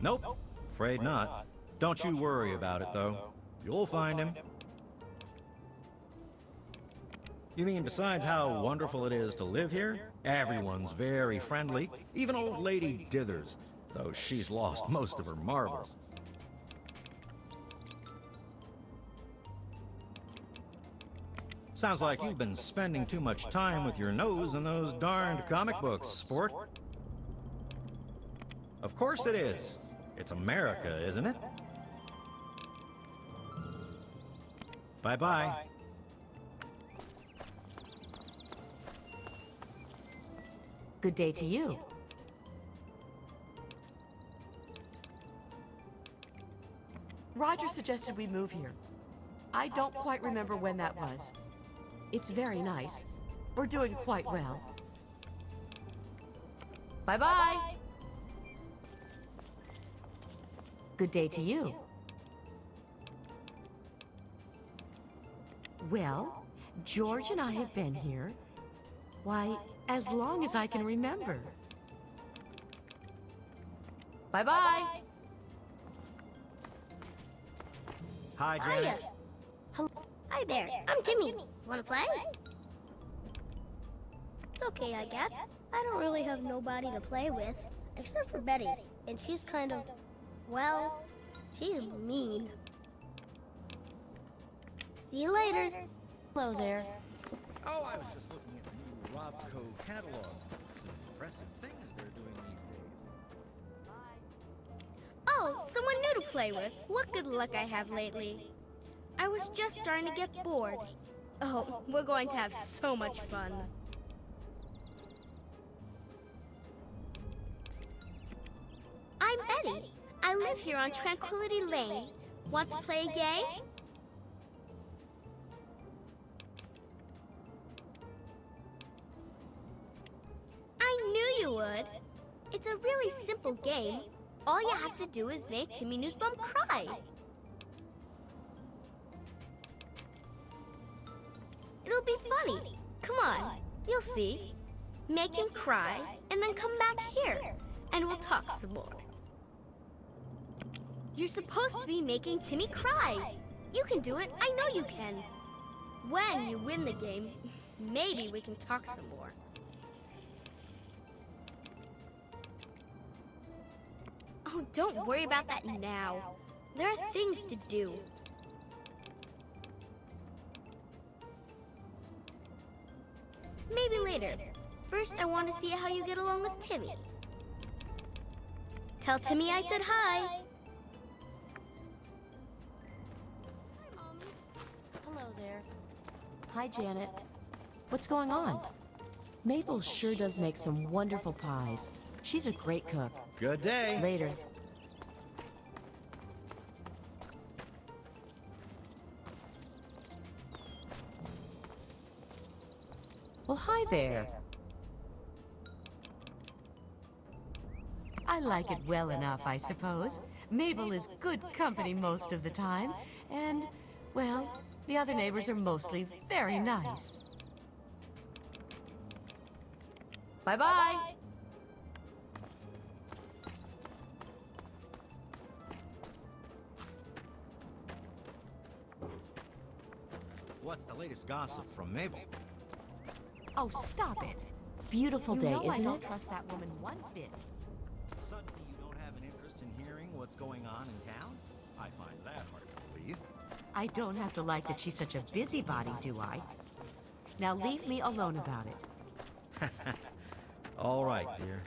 Nope, afraid not. Don't you worry about it, though. You'll find him. You mean besides how wonderful it is to live here? Everyone's very friendly. Even old Lady Dithers, though she's lost most of her marbles. Sounds like you've been spending too much time with your nose in those darned comic books, sport. Of course it is. It's America, isn't it? Bye-bye. Good day to you. Roger suggested we move here. I don't quite remember when that was. It's very nice. We're doing quite well. Bye-bye. Good day to you. Well, George and I have been here, why, as long as I can remember. Bye-bye. Hi, Janet. Hiya. Hello. Hi there. I'm Timmy. Wanna play? It's okay, I guess. I don't really have nobody to play with, except for Betty. And she's kind of, well, she's mean. See you later. Hello there. Oh, I was just looking at the new Robco catalog. Some impressive things they're doing these days. Oh, someone new to play with. What good luck I have lately. I was just starting to get bored. Oh, we're going to have so much fun. I'm Betty. I live here on Tranquility Lane. Want to play a game? It's a really simple game. All you have to do is make Timmy Newsbum cry. It'll be funny. Come on, you'll see. Make him cry, and then come back here, and we'll talk some more. You're supposed to be making Timmy cry. You can do it, I know you can. When you win the game, maybe we can talk some more. Oh, don't worry about that now. There are things to do. Maybe later. First, I want to see how you get along with Timmy. Tell Timmy I said hi. Hi, Mommy. Hello there. Hi, Janet. What's going on? Mabel sure does make some wonderful pies. She's a great cook. Good day. Later. Well, hi there. I like it well enough, I suppose. Mabel is good company most of the time, and, well, the other neighbors are mostly very nice. Bye-bye! What's the latest gossip from Mabel? Oh, stop it. Beautiful day, isn't it? I don't trust that woman one bit. Suddenly you don't have an interest in hearing what's going on in town? I find that hard to believe. I don't have to like that she's such a busybody, do I? Now leave me alone about it. All right, dear.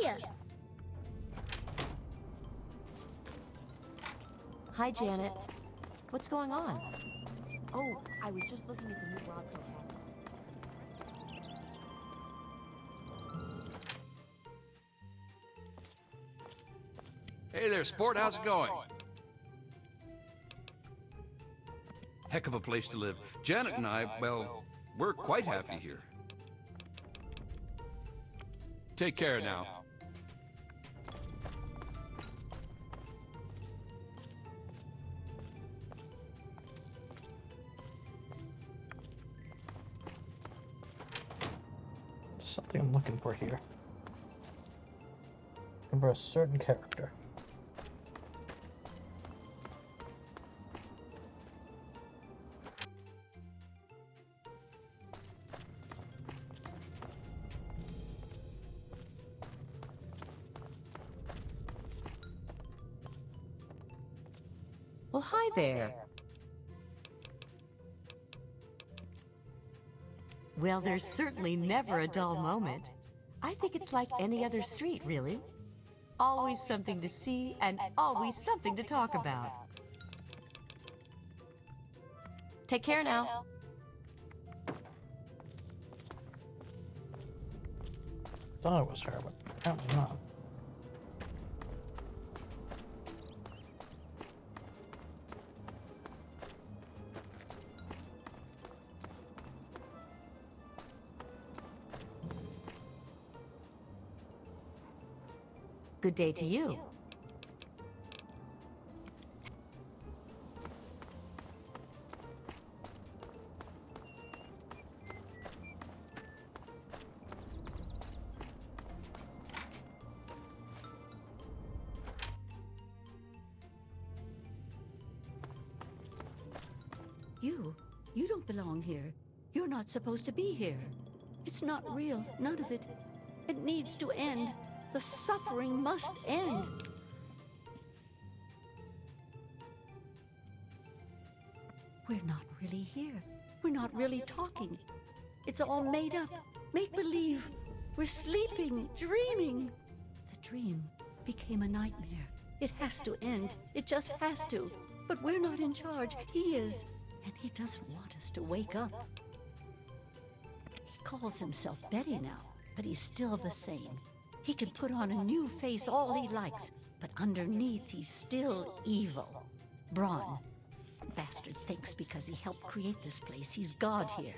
Hiya. Hi, Janet. What's going on? Oh, I was just looking at the new Rodco hat. Hey there, sport. How's it going? Heck of a place to live. Janet and I, well, we're quite happy here. Take care now. Something I'm looking for here. Looking for a certain character. Well, hi there. Well, there's certainly never a dull moment. I think it's like any other street, really. Always something to see and always something to talk about. Take care now. Thought it was her, but apparently not. Good day to you. You don't belong here. You're not supposed to be here. It's not real, none of it. It needs to end. The suffering must end. We're not really here. We're not really talking. It's all made up. Make-believe. We're sleeping, dreaming. The dream became a nightmare. It has to end. It just has to. But we're not in charge. He is. And he doesn't want us to wake up. He calls himself Betty now, but he's still the same. He can put on a new face all he likes, but underneath he's still evil. Braun. Bastard thinks because he helped create this place, he's God here.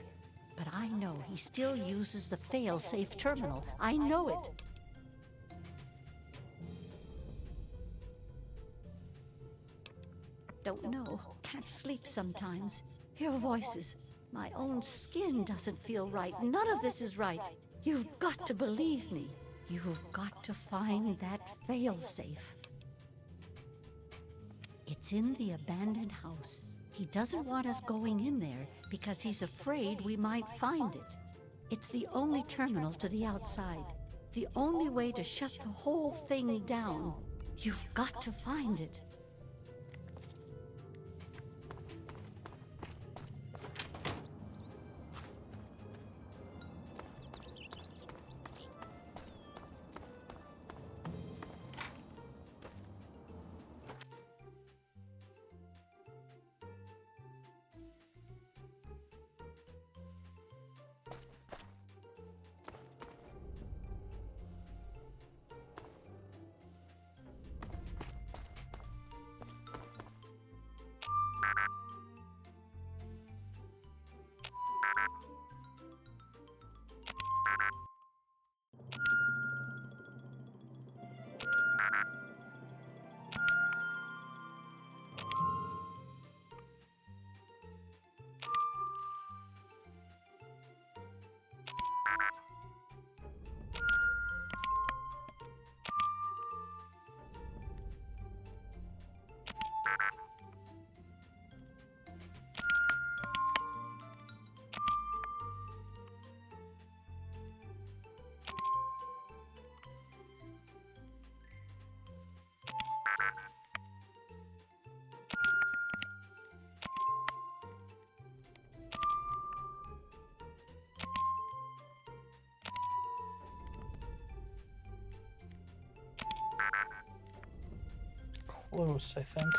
But I know he still uses the fail-safe terminal. I know it. Don't know. Can't sleep sometimes. Hear voices. My own skin doesn't feel right. None of this is right. You've got to believe me. You've got to find that fail-safe. It's in the abandoned house. He doesn't want us going in there because he's afraid we might find it. It's the only terminal to the outside. The only way to shut the whole thing down. You've got to find it. Close, I think.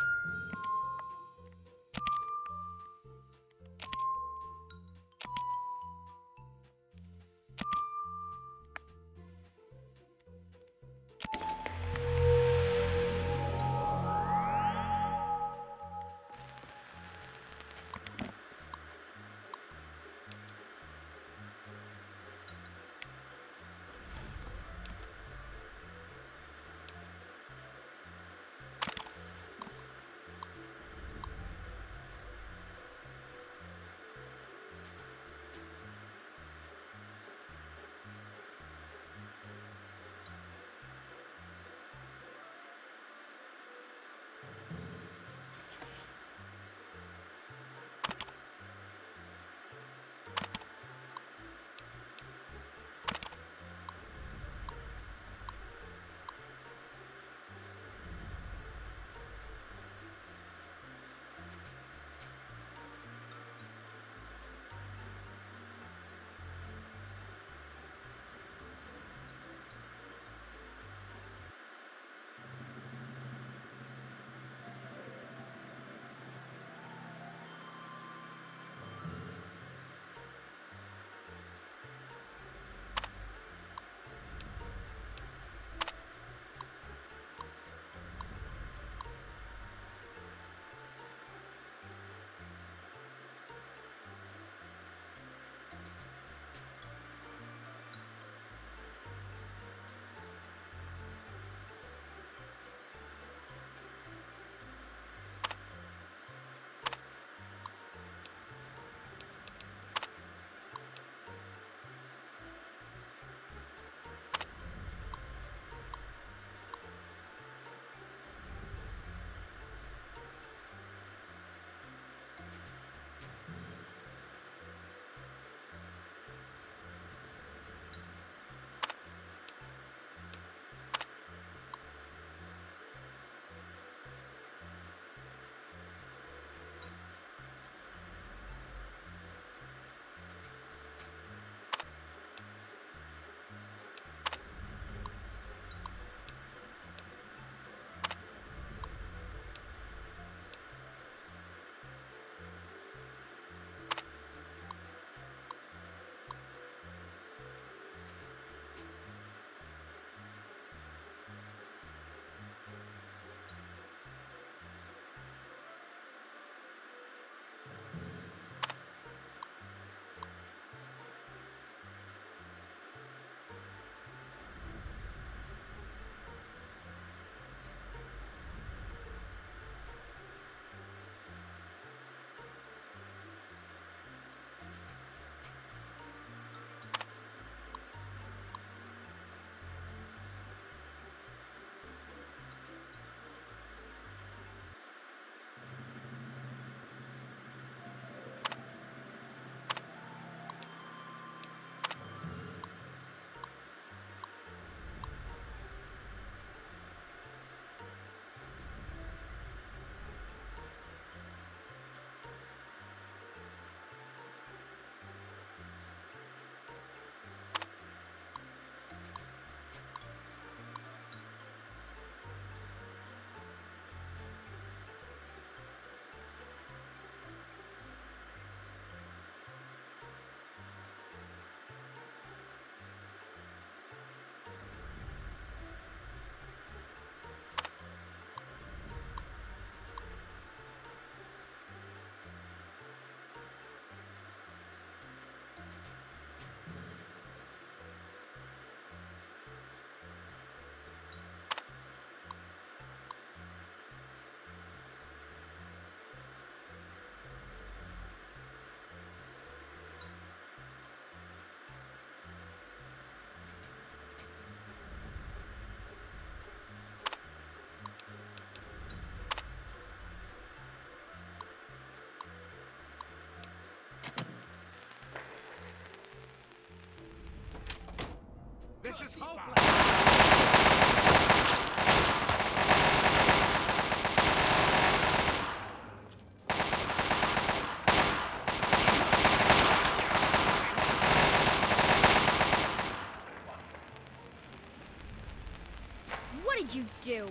did you do?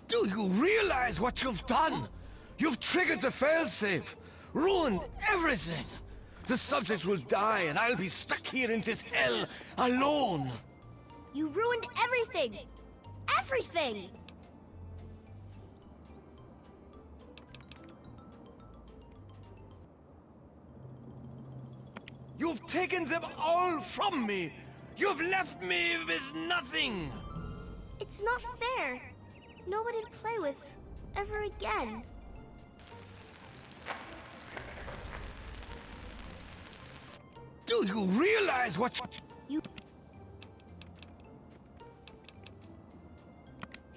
Do you realize what you've done? You've triggered the failsafe, ruined everything. The subjects will die, and I'll be stuck here in this hell, alone. You ruined everything! Everything! You've taken them all from me! You've left me with nothing! It's not fair. Nobody to play with ever again. Do you realize what you...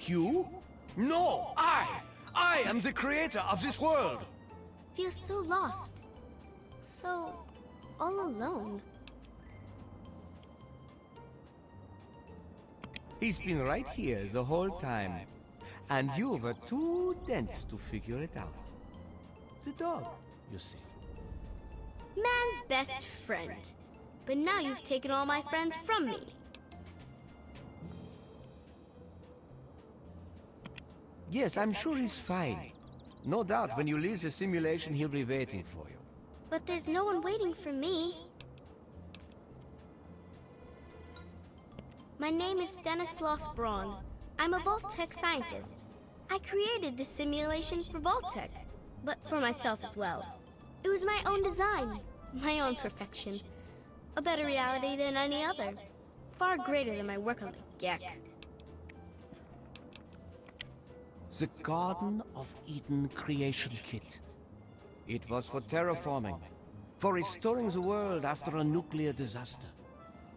You? No, I am the creator of this world. Feel so lost. So... all alone. He's been right here the whole time. And you were too dense to figure it out. The dog, you see. Man's best friend. But now you've taken all my friends from me. Yes, I'm sure he's fine. No doubt when you leave the simulation, he'll be waiting for you. But there's no one waiting for me. My name is Stanislaus Braun. I'm a Vault-Tech scientist. I created this simulation for Vault-Tech, but for myself as well. It was my own design, my own perfection. A better reality than any other. Far greater than my work on the Gek. The Garden of Eden Creation Kit. It was for terraforming, for restoring the world after a nuclear disaster.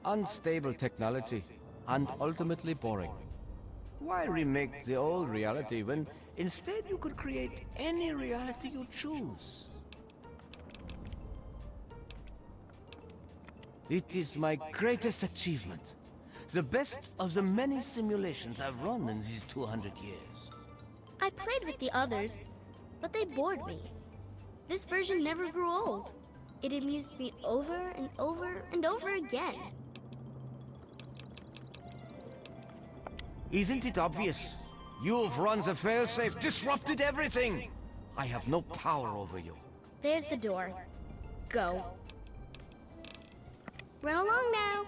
Unstable technology, and ultimately boring. Why remake the old reality when instead you could create any reality you choose? It is my greatest achievement. The best of the many simulations I've run in these 200 years. I played with the others, but they bored me. This version never grew old. It amused me over and over and over again. Isn't it obvious? You've run the failsafe, disrupted everything! I have no power over you. There's the door. Go. Run along now.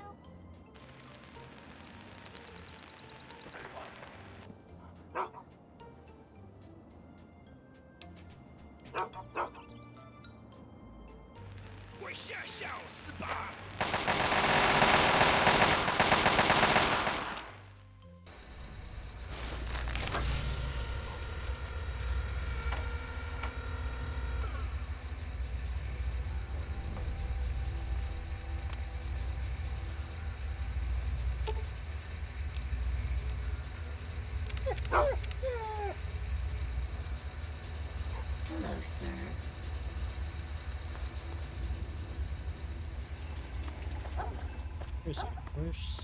Hello, sir. Where's it? Where's...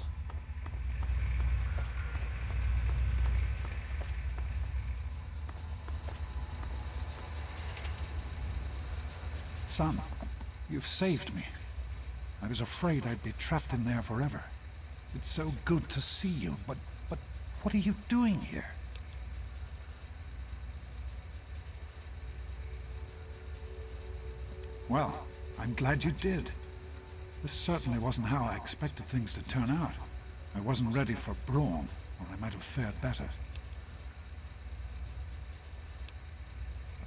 Son, you've saved me. I was afraid I'd be trapped in there forever. It's so good to see you, but what are you doing here? Well, I'm glad you did. This certainly wasn't how I expected things to turn out. I wasn't ready for Braun, or I might have fared better.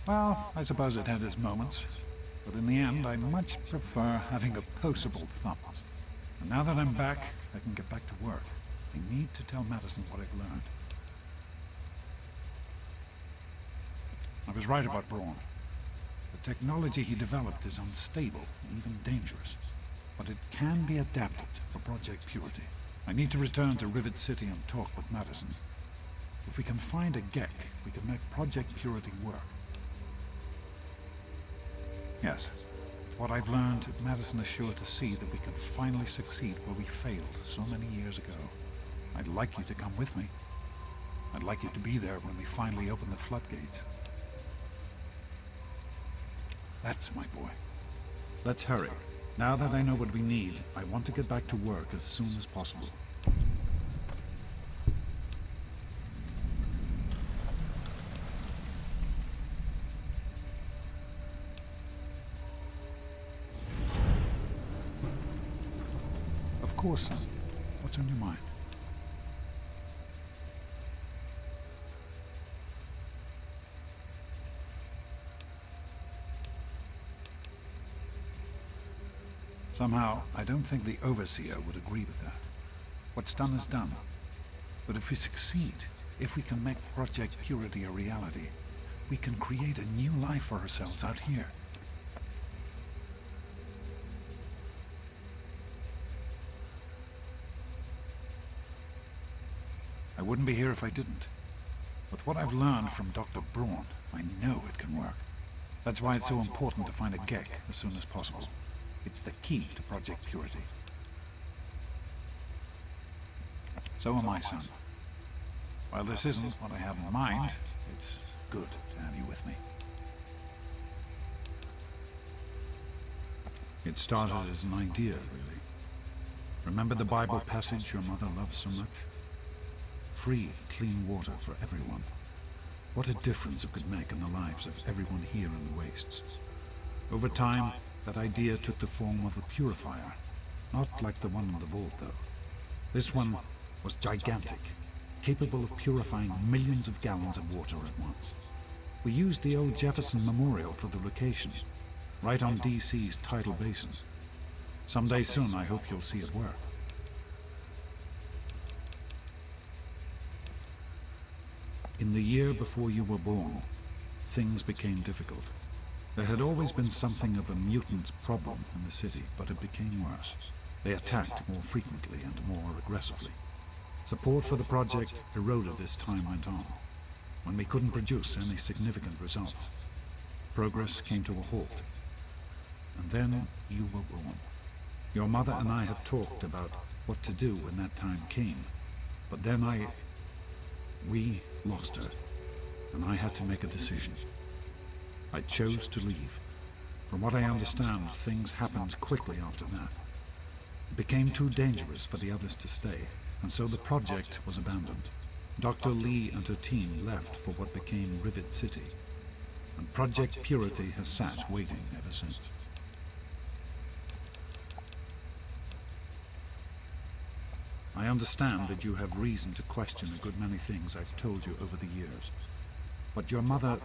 Well, I suppose it had its moments. But in the end, I much prefer having opposable thumbs. And now that I'm back, I can get back to work. I need to tell Madison what I've learned. I was right about Braun. The technology he developed is unstable, even dangerous. But it can be adapted for Project Purity. I need to return to Rivet City and talk with Madison. If we can find a Gek, we can make Project Purity work. Yes. What I've learned, Madison is sure to see that we can finally succeed where we failed so many years ago. I'd like you to come with me. I'd like you to be there when we finally open the floodgates. That's my boy. Let's hurry. Now that I know what we need, I want to get back to work as soon as possible. course, son. What's on your mind? Somehow, I don't think the Overseer would agree with that. What's done is done. But if we succeed, if we can make Project Purity a reality, we can create a new life for ourselves out here. I wouldn't be here if I didn't. With what I've learned from Dr. Braun, I know it can work. That's why it's so important to find a Gek as soon as possible. It's the key to Project Purity. So am I, son. While this isn't what I had in mind, it's good to have you with me. It started as an idea, really. Remember the Bible passage your mother loves so much? Free, clean water for everyone. What a difference it could make in the lives of everyone here in the wastes. Over time, that idea took the form of a purifier. Not like the one in the vault, though. This one was gigantic, capable of purifying millions of gallons of water at once. We used the old Jefferson Memorial for the location, right on DC's tidal basin. Someday soon, I hope you'll see it work. In the year before you were born, things became difficult. There had always been something of a mutant problem in the city, but it became worse. They attacked more frequently and more aggressively. Support for the project eroded as time went on. When we couldn't produce any significant results, progress came to a halt. And then you were born. Your mother and I had talked about what to do when that time came, but then we lost her, and I had to make a decision. I chose to leave. From what I understand, things happened quickly after that. It became too dangerous for the others to stay, and so the project was abandoned. Dr. Lee and her team left for what became Rivet City, and Project Purity has sat waiting ever since. I understand that you have reason to question a good many things I've told you over the years. But your mother...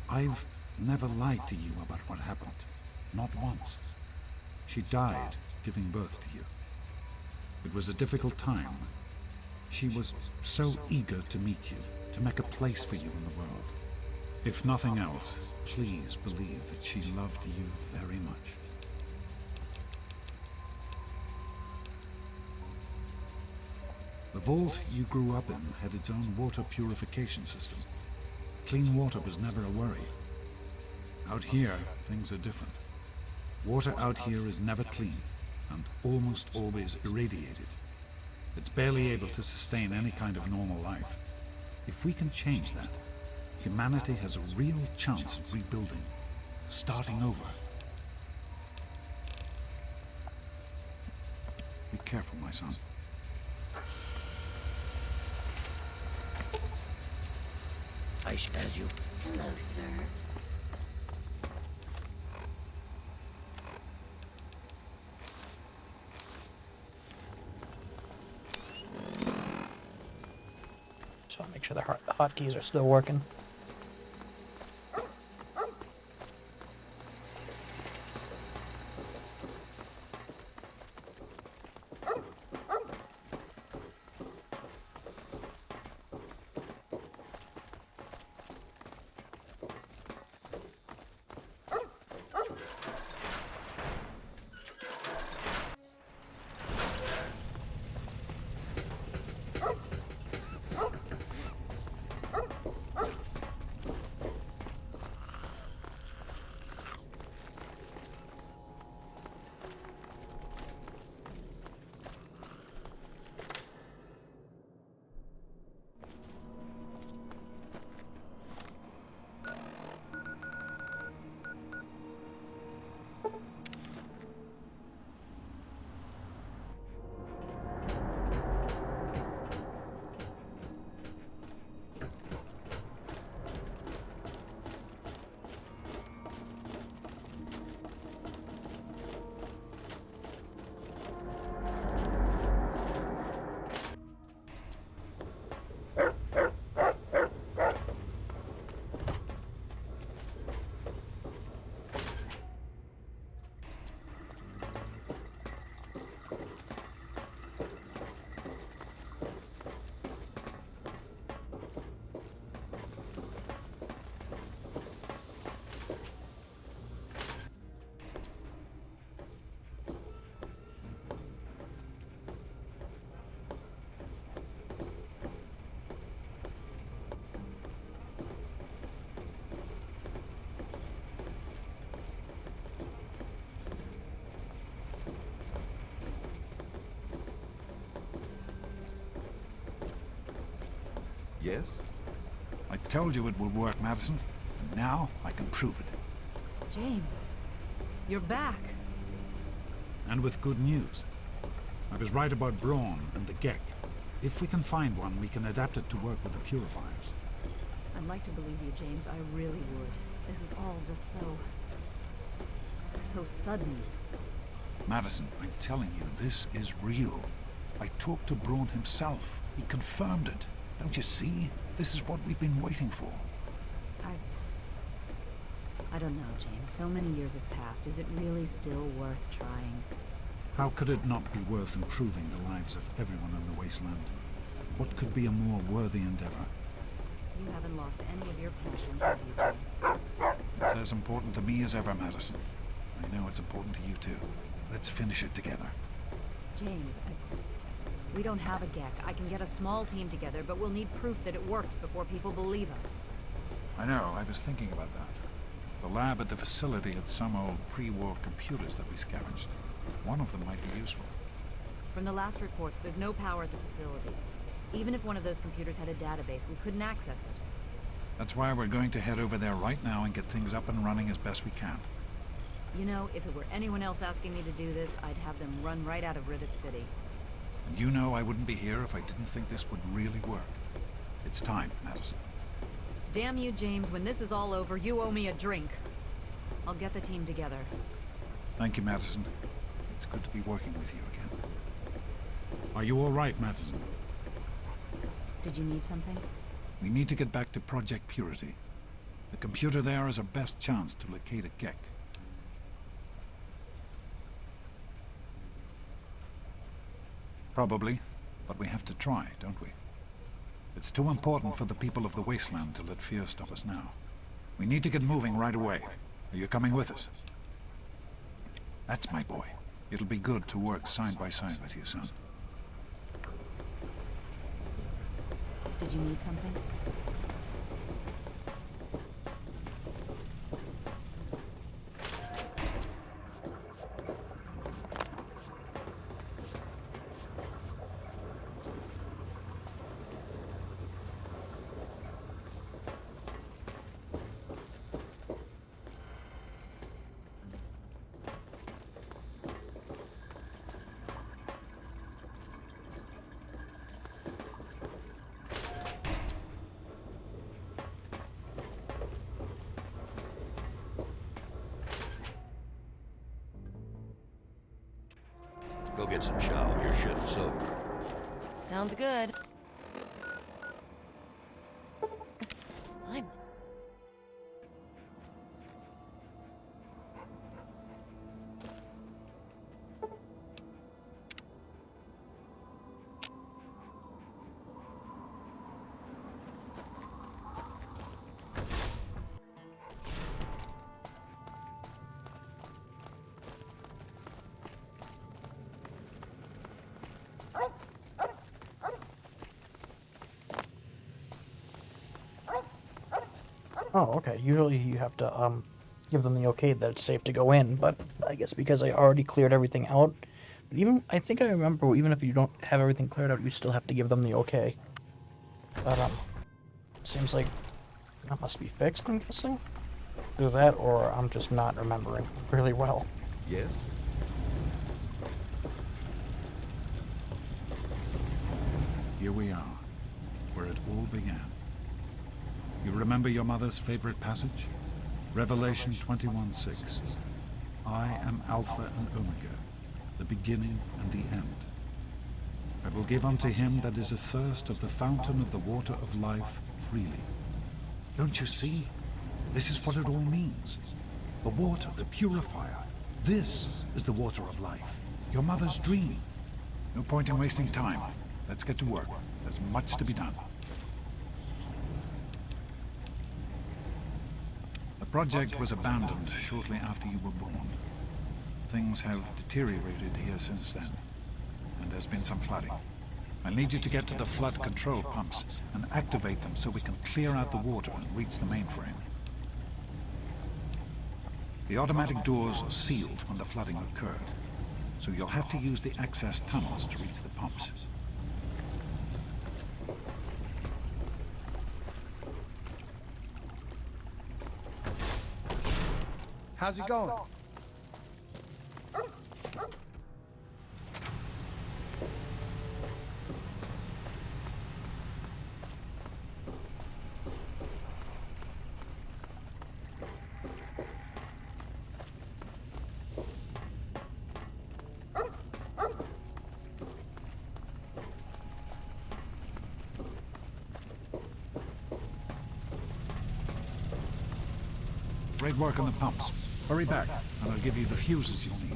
I've never lied to you about what happened. Not once. She died giving birth to you. It was a difficult time. She was so eager to meet you, to make a place for you in the world. If nothing else, please believe that she loved you very much. The vault you grew up in had its own water purification system. Clean water was never a worry. Out here, things are different. Water out here is never clean, and almost always irradiated. It's barely able to sustain any kind of normal life. If we can change that, humanity has a real chance of rebuilding, starting over. Be careful, my son. As you... Hello, sir. Just want to make sure the hotkeys are still working. Yes? I told you it would work, Madison. And now I can prove it. James, you're back. And with good news. I was right about Brawn and the Gek. If we can find one, we can adapt it to work with the purifiers. I'd like to believe you, James. I really would. This is all just so sudden. Madison, I'm telling you, this is real. I talked to Brawn himself. He confirmed it. Don't you see? This is what we've been waiting for. I don't know, James. So many years have passed. Is it really still worth trying? How could it not be worth improving the lives of everyone in the Wasteland? What could be a more worthy endeavor? You haven't lost any of your passion, have you, James? It's as important to me as ever, Madison. I know it's important to you too. Let's finish it together. James, we don't have a Gek. I can get a small team together, but we'll need proof that it works before people believe us. I know, I was thinking about that. The lab at the facility had some old pre-war computers that we scavenged. One of them might be useful. From the last reports, there's no power at the facility. Even if one of those computers had a database, we couldn't access it. That's why we're going to head over there right now and get things up and running as best we can. You know, if it were anyone else asking me to do this, I'd have them run right out of Rivet City. And you know I wouldn't be here if I didn't think this would really work. It's time, Madison. Damn you, James. When this is all over, you owe me a drink. I'll get the team together. Thank you, Madison. It's good to be working with you again. Are you all right, Madison? Did you need something? We need to get back to Project Purity. The computer there is our best chance to locate a Gek. Probably, but we have to try, don't we? It's too important for the people of the Wasteland to let fear stop us now. We need to get moving right away. Are you coming with us? That's my boy. It'll be good to work side by side with you, son. Did you need something? Go get some shower. Your shift's over. Sounds good. I'm... Oh, okay. Usually you have to give them the okay that it's safe to go in, but I guess because I already cleared everything out, I think I remember even if you don't have everything cleared out, you still have to give them the okay. But it seems like that must be fixed, I'm guessing. Either that or I'm just not remembering really well. Yes? Here we are, where it all began. You remember your mother's favorite passage? Revelation 21:6. I am Alpha and Omega, the beginning and the end. I will give unto him that is athirst of the fountain of the water of life freely. Don't you see? This is what it all means. The water, the purifier. This is the water of life. Your mother's dream. No point in wasting time. Let's get to work. There's much to be done. The project was abandoned shortly after you were born. Things have deteriorated here since then, and there's been some flooding. I need you to get to the flood control pumps and activate them so we can clear out the water and reach the mainframe. The automatic doors are sealed when the flooding occurred, so you'll have to use the access tunnels to reach the pumps. How's it going? Great work on the pumps. Hurry back, and I'll give you the fuses you'll need.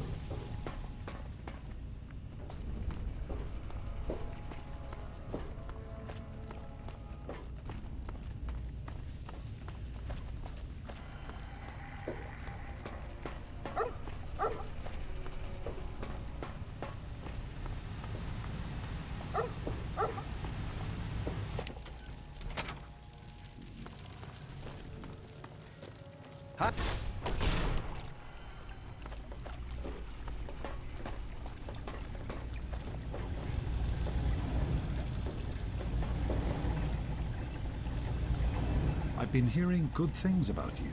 I've been hearing good things about you.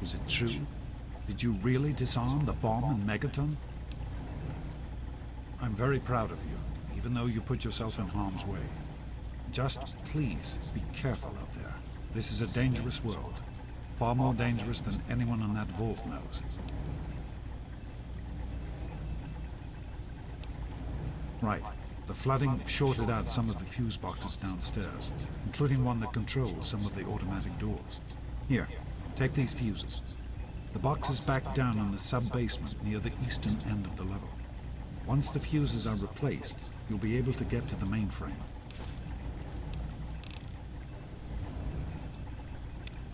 Is it true? Did you really disarm the bomb and megaton? I'm very proud of you, even though you put yourself in harm's way. Just please be careful out there. This is a dangerous world. Far more dangerous than anyone in that vault knows. Right. The flooding shorted out some of the fuse boxes downstairs, including one that controls some of the automatic doors. Here, take these fuses. The box is back down in the sub-basement near the eastern end of the level. Once the fuses are replaced, you'll be able to get to the mainframe.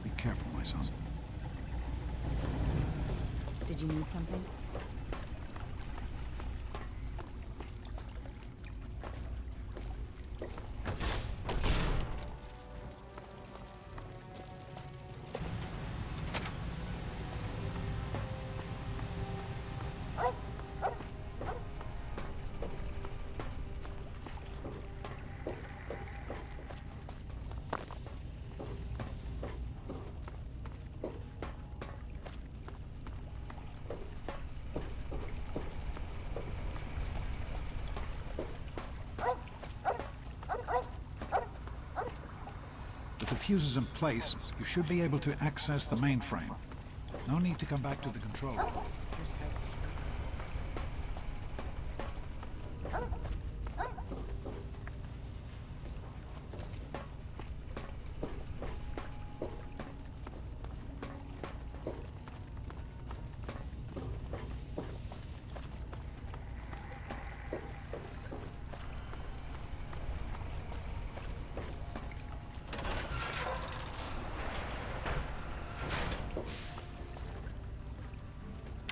Be careful, my son. Did you need something? With the fuses in place, you should be able to access the mainframe. No need to come back to the control room. Just head straight.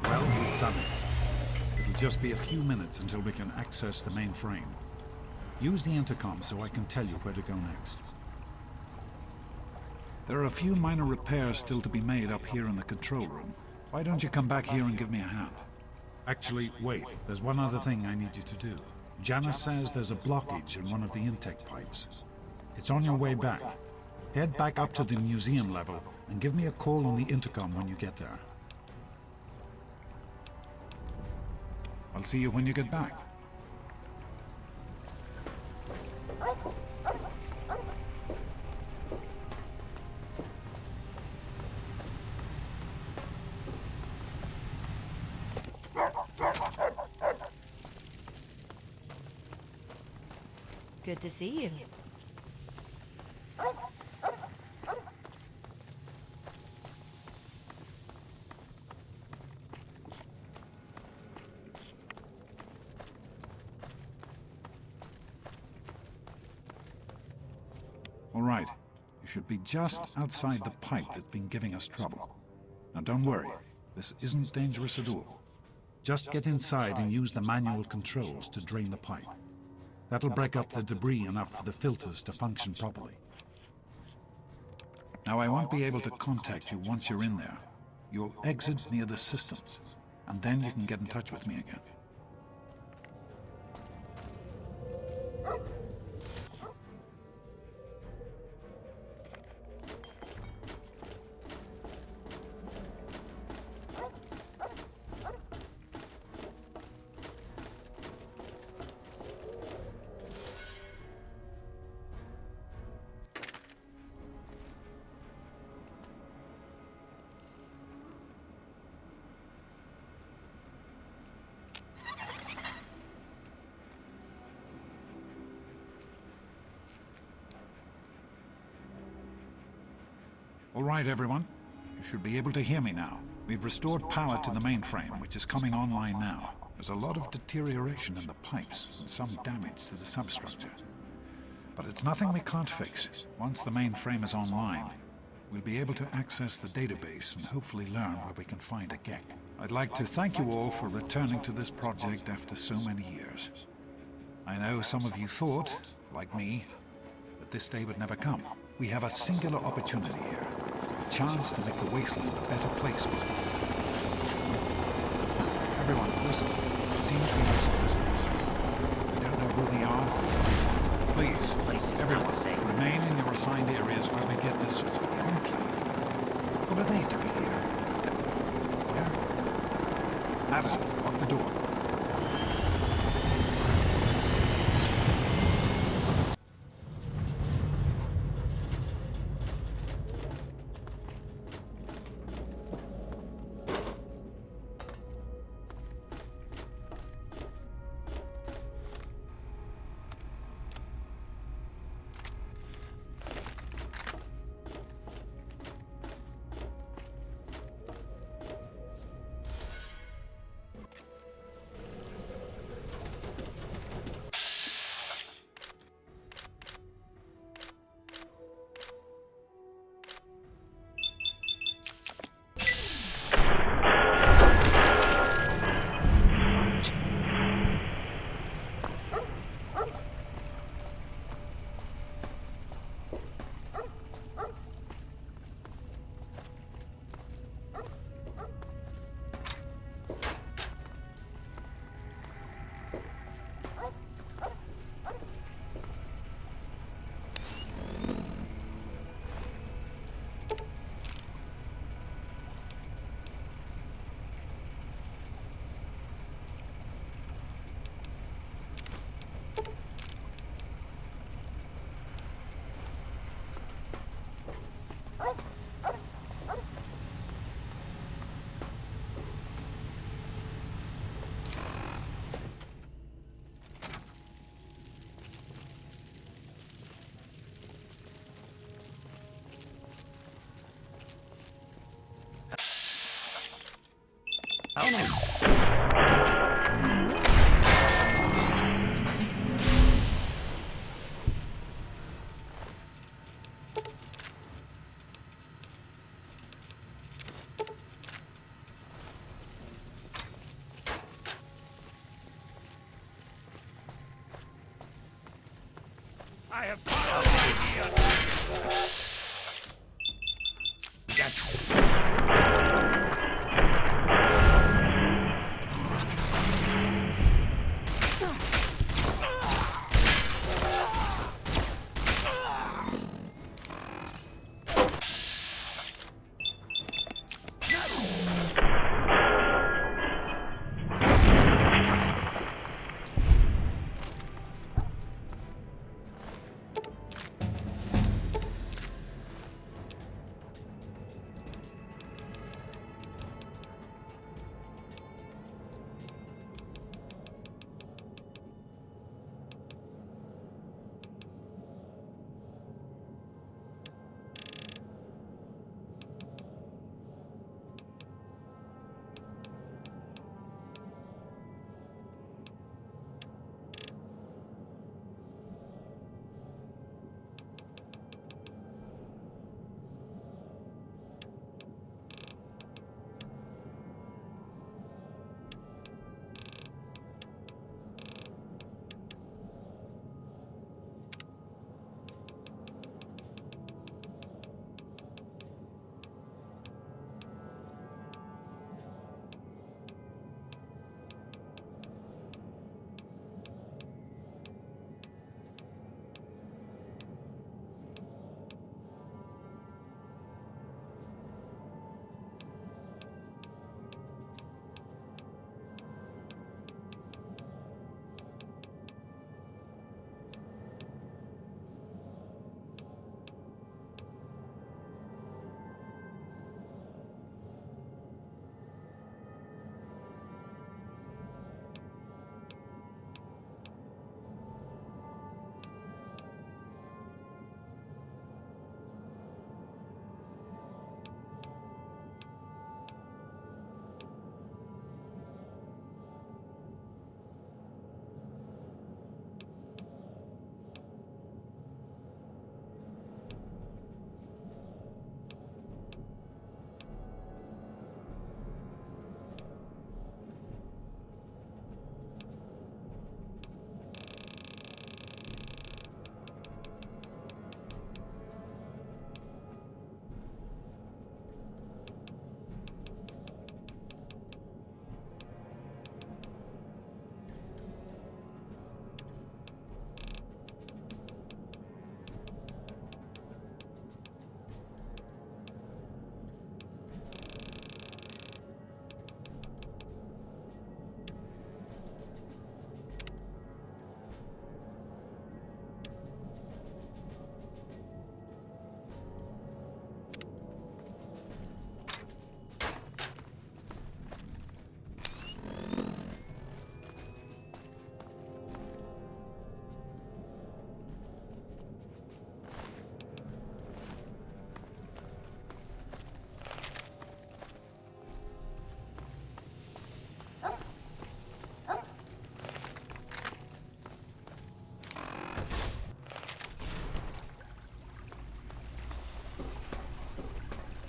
Well, we've done it. It'll just be a few minutes until we can access the mainframe. Use the intercom so I can tell you where to go next. There are a few minor repairs still to be made up here in the control room. Why don't you come back here and give me a hand? Actually, wait. There's one other thing I need you to do. Janice says there's a blockage in one of the intake pipes. It's on your way back. Head back up to the museum level and give me a call on the intercom when you get there. I'll see you when you get back. Good to see you. All right. You should be just outside the pipe that's been giving us trouble. Now don't worry. This isn't dangerous at all. Just get inside and use the manual controls to drain the pipe. That'll break up the debris enough for the filters to function properly. Now I won't be able to contact you once you're in there. You'll exit near the systems, and then you can get in touch with me again. All right, everyone. You should be able to hear me now. We've restored power to the mainframe, which is coming online now. There's a lot of deterioration in the pipes and some damage to the substructure. But it's nothing we can't fix. Once the mainframe is online, we'll be able to access the database and hopefully learn where we can find a Gek. I'd like to thank you all for returning to this project after so many years. I know some of you thought, like me, that this day would never come. We have a singular opportunity here. A chance to make the Wasteland a better place for people. Everyone, listen. It seems we have some listeners. I don't know who they are. Please, everyone, remain in your assigned areas while we get this enclave. What are they doing here? Where? Madison, lock the door. I have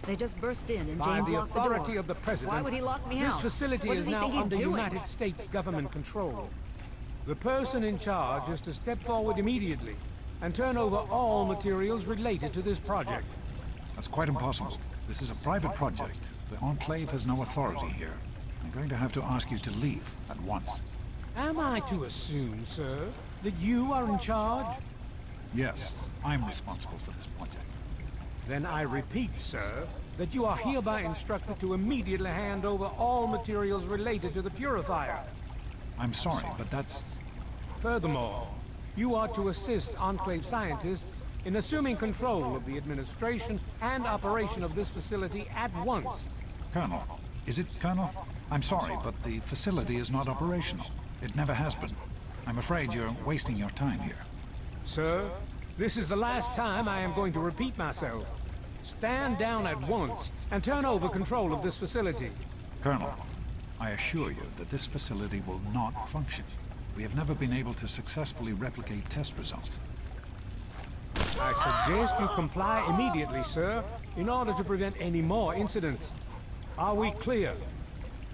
They just burst in and By James the locked the door. authority of the President, Why would he lock me out? this facility What is does he now think he's under doing? United States government control. The person in charge is to step forward immediately and turn over all materials related to this project. That's quite impossible. This is a private project. The Enclave has no authority here. I'm going to have to ask you to leave at once. Am I to assume, sir, that you are in charge? Yes, I'm responsible for this project. Then I repeat, sir, that you are hereby instructed to immediately hand over all materials related to the purifier. I'm sorry, but that's... Furthermore, you are to assist Enclave scientists in assuming control of the administration and operation of this facility at once. Colonel, is it Colonel? I'm sorry, but the facility is not operational. It never has been. I'm afraid you're wasting your time here. Sir, this is the last time I am going to repeat myself. Stand down at once and turn over control of this facility. Colonel, I assure you that this facility will not function. We have never been able to successfully replicate test results. I suggest you comply immediately, sir, in order to prevent any more incidents. Are we clear?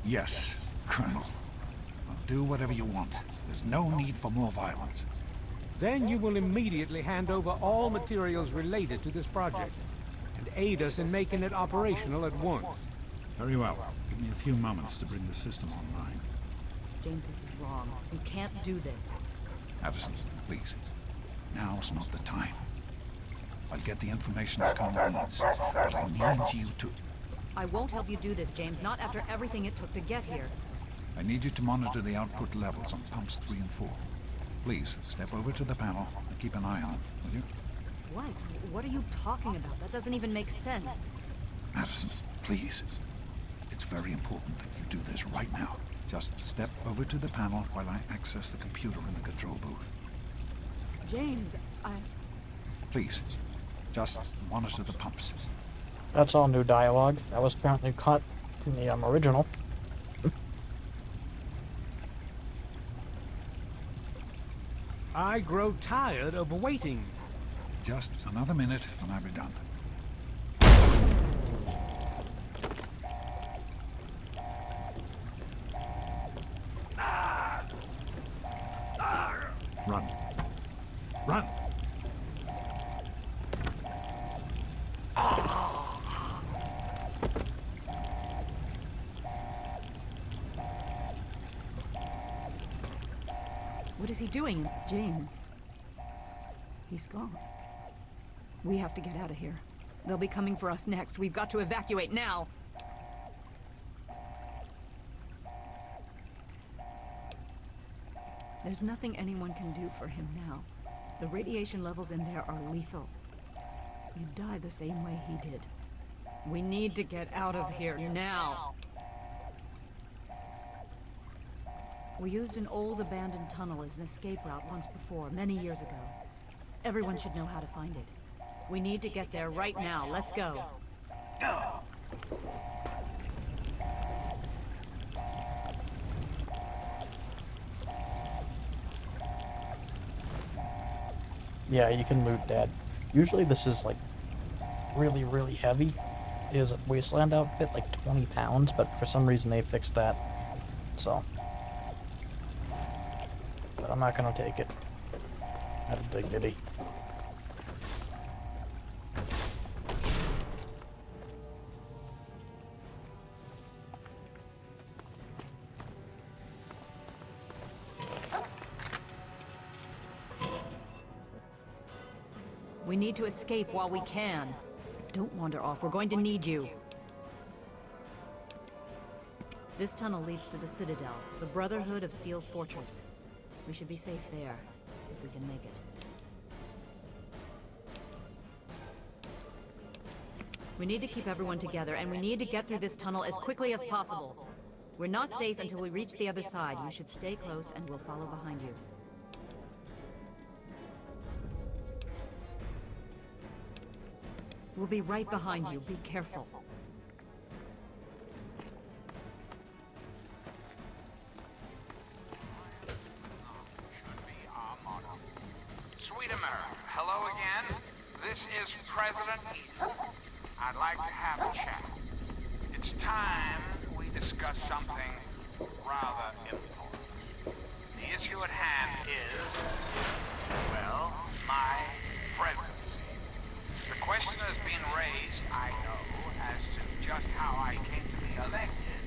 Yes, Colonel. I'll do whatever you want. There's no need for more violence. Then you will immediately hand over all materials related to this project and aid us in making it operational at once. Very well. Give me a few moments to bring the system online. James, this is wrong. We can't do this. Addison, please. Now's not the time. I'll get the information the Colonel needs, but I need you to... I won't help you do this, James, not after everything it took to get here. I need you to monitor the output levels on pumps 3 and 4. Please, step over to the panel and keep an eye on them, will you? What? What are you talking about? That doesn't even make sense. Addison, please. It's very important that you do this right now. Just step over to the panel while I access the computer in the control booth. James, Please, just monitor the pumps. That's all new dialogue. That was apparently cut in the original. I grow tired of waiting. Just another minute and I'll be done. Run. Run! what is he doing? James. He's gone. We have to get out of here. They'll be coming for us next. We've got to evacuate now. There's nothing anyone can do for him now. The radiation levels in there are lethal. You'd die the same way he did. We need to get out of here now. We used an old abandoned tunnel as an escape route once before, many years ago. Everyone should know how to find it. We need to get there right now. Let's go. Yeah, you can loot that. Usually this is like really, really heavy. It is a Wasteland outfit, like 20 pounds, but for some reason they fixed that. So. But I'm not gonna take it. Out of dignity. We need to escape while we can. Don't wander off. We're going to need you. This tunnel leads to the Citadel, the Brotherhood of Steel's fortress. We should be safe there, if we can make it. We need to keep everyone together, and we need to get through this tunnel as quickly as possible. We're not safe until we reach the other side. You should stay close, and we'll follow behind you. We'll be right behind you. Be careful. Sweet America, hello again. This is President Eden. I'd like to have a chat. It's time we discuss something rather important. The issue at hand is, well, my presidency. The question has been raised, I know, as to just how I came to be elected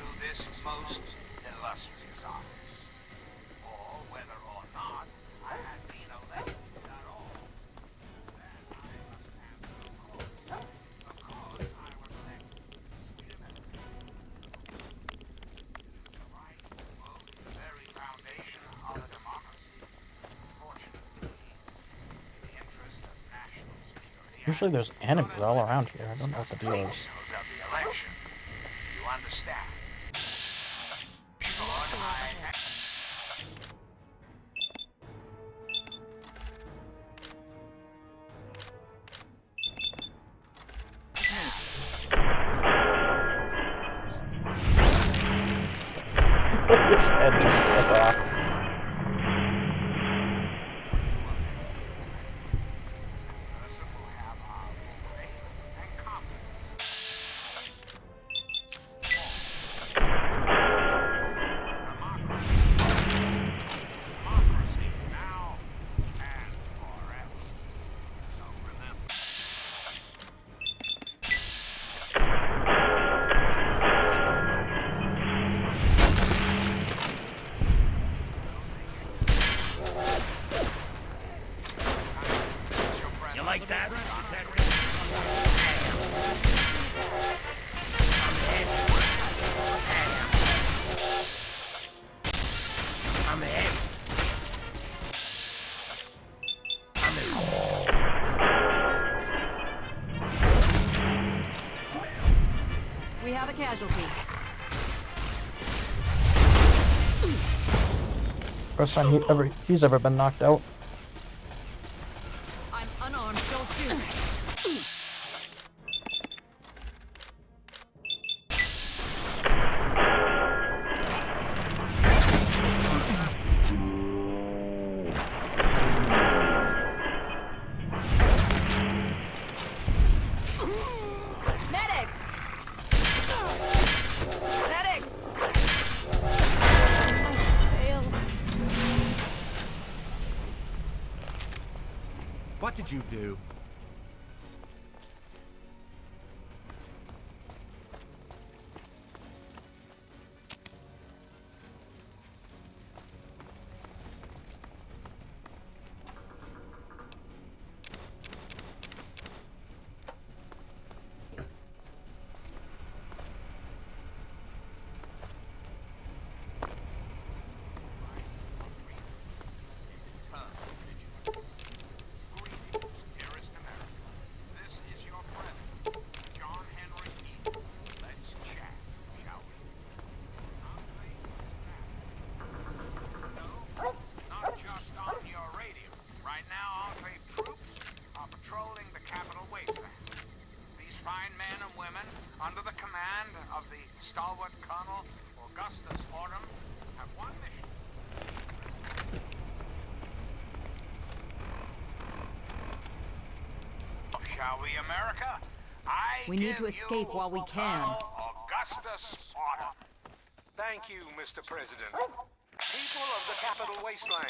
to this most illustrious office. Or whether or not I had been elected at all. Usually there's enemies all around here. I don't know what the deal is. Of the election. You understand? His head just took off. Like that? I'm ahead. We have a casualty. First time he's ever been knocked out. I'm unarmed, don't shoot. Medic! Medic! Failed. What did you do? Under the command of the stalwart Colonel Augustus Autumn, have one mission. Shall we, America? We need to escape while we can. Augustus Autumn. Thank you, Mr. President. People of the capital Wasteland,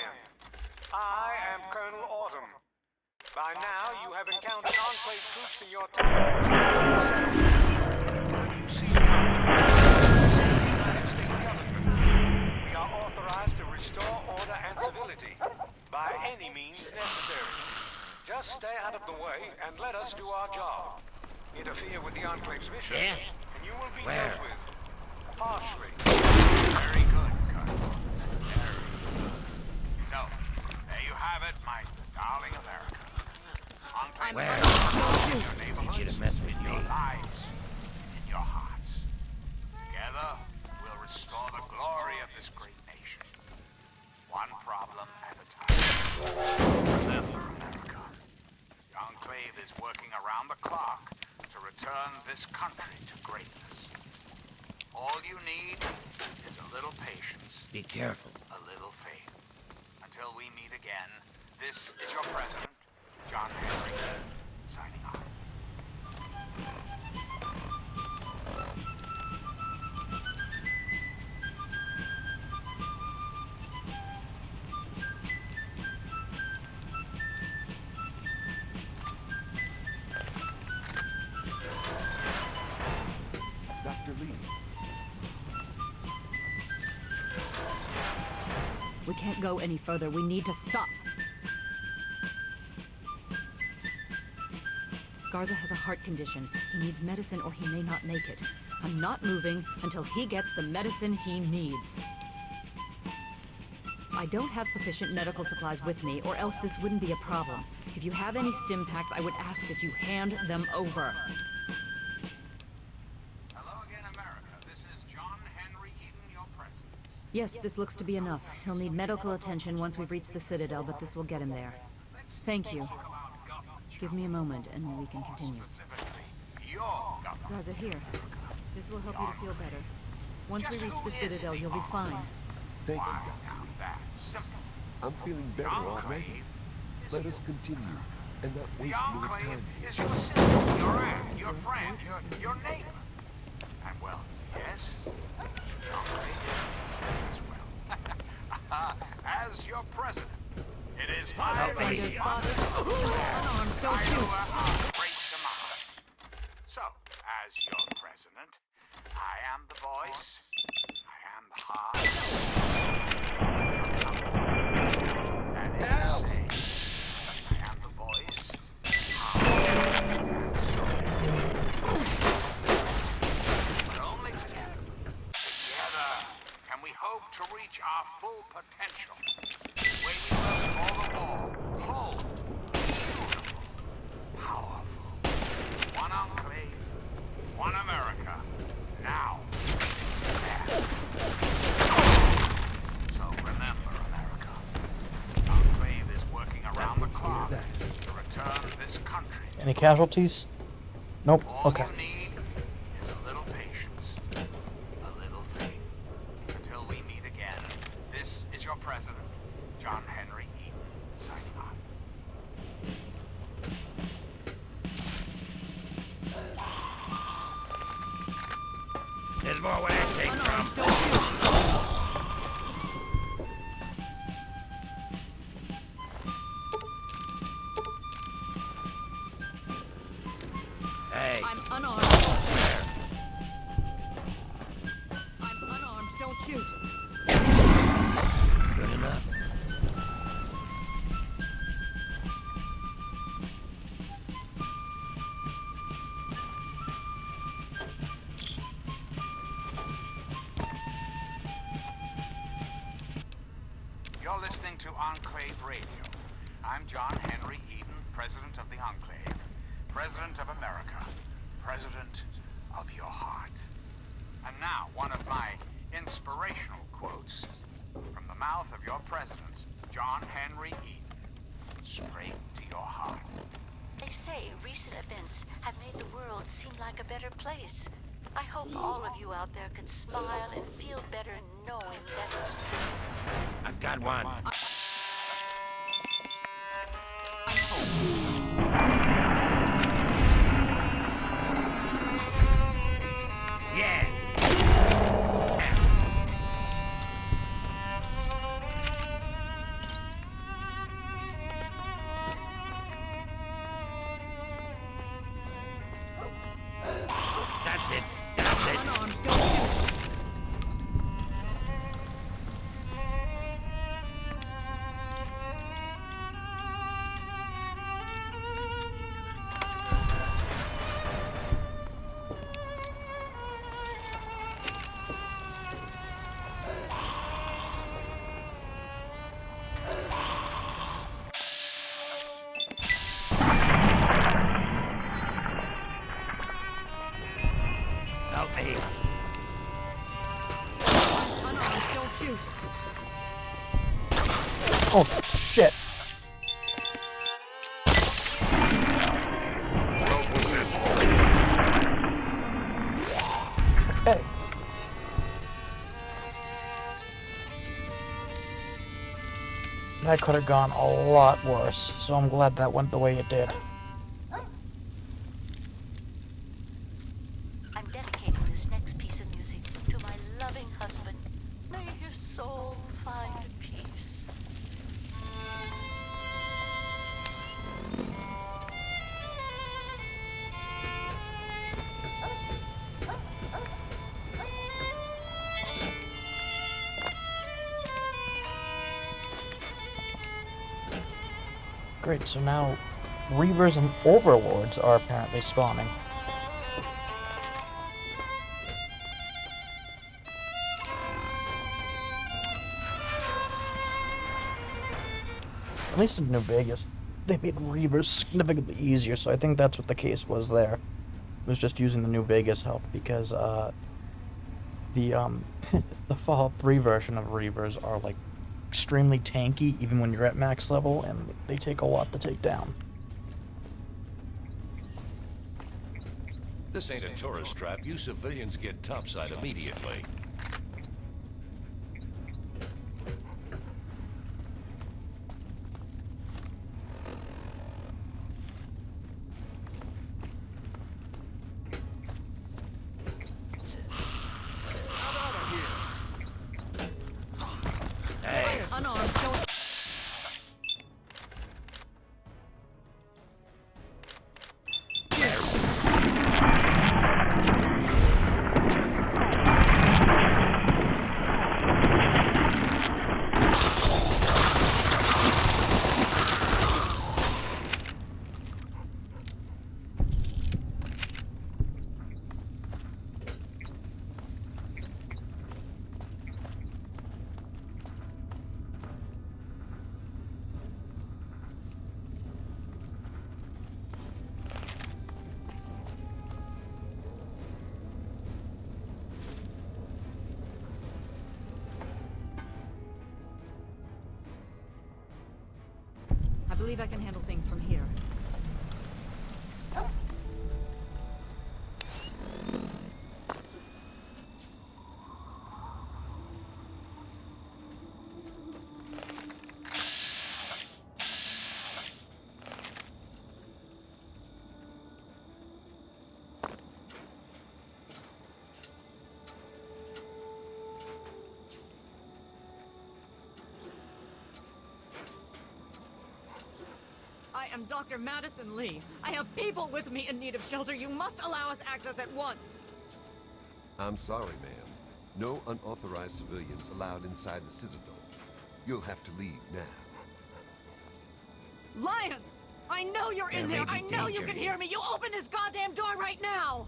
I am Colonel Autumn. By now, you have encountered Enclave troops in your towns. When you see the United States government, we are authorized to restore order and civility by any means necessary. Just stay out of the way and let us do our job. Interfere with the Enclave's mission, and you will be dealt with harshly. Very good, Colonel. Very good. So, there you have it, my darling America. Where? Teach you to mess with me. Your lives in your hearts. Together, we'll restore the glory of this great nation. One problem at a time. Remember, America, the Enclave is working around the clock to return this country to greatness. All you need is a little patience. Be careful. A little faith. Until we meet again, this is your president, John Henry, signing off. go any further. We need to stop. Garza has a heart condition. He needs medicine or he may not make it. I'm not moving until he gets the medicine he needs. I don't have sufficient medical supplies with me, or else this wouldn't be a problem. If you have any stim packs, I would ask that you hand them over. Hello again, America. This is John Henry Eden, your president. Yes, this looks to be enough. He'll need medical attention once we've reached the Citadel, but this will get him there. Thank you. Give me a moment, and we can continue. Garza, here. This will help you to feel better. Once we reach the Citadel, you'll be fine. Thank you, Doctor. I'm feeling better already. Let us continue and not waste more time here. Is your sister, your aunt, your friend, your neighbor. And well, yes, the Enclave is as well. As your president, it is my Tango's father. Unarmed, don't shoot. Great democracy. So, as your president, I am the voice. I am the heart. That is to say, I am the voice, heart, and soul. But only together. Together can we hope to reach our full potential. Way we were before the war. Whole, beautiful, powerful. One enclave, one America. Now. There. So remember, America. Enclave is working around the clock to return this country. Any casualties? Nope. Okay. All you need is a little patience. A little faith. Until we meet again. This is your president, John Henry Eden, signing off. There's more where that came from. Hey. I'm unarmed. I'm unarmed. Don't shoot. Good enough. You're listening to Enclave Radio. I'm John Henry Eden, President of the Enclave, President of America, President of your heart. And now, one of my inspirational quotes from the mouth of your President, John Henry Eden, straight to your heart. They say recent events have made the world seem like a better place. I hope all of you out there can smile and feel better knowing that it's true. I've got one. Yeah. That's it. That's it. Unarmed. Don't shoot. Help me. Unarmed. Don't shoot. Oh, shit. Okay. That could have gone a lot worse, so I'm glad that went the way it did. I'm dedicating this next piece of music to my loving husband. May his soul find peace. Great, so now Reavers and Overlords are apparently spawning. At least in New Vegas, they made Reavers significantly easier, so I think that's what the case was there. It was just using the New Vegas help, because the the Fallout 3 version of Reavers are like extremely tanky even when you're at max level, and they take a lot to take down. This ain't a tourist trap. You civilians get topside immediately. I believe I can handle things from here. I am Dr. Madison Lee. I have people with me in need of shelter. You must allow us access at once. I'm sorry, ma'am. No unauthorized civilians allowed inside the Citadel. You'll have to leave now. Lions! I know you're in there! I know you can hear me! You open this goddamn door right now!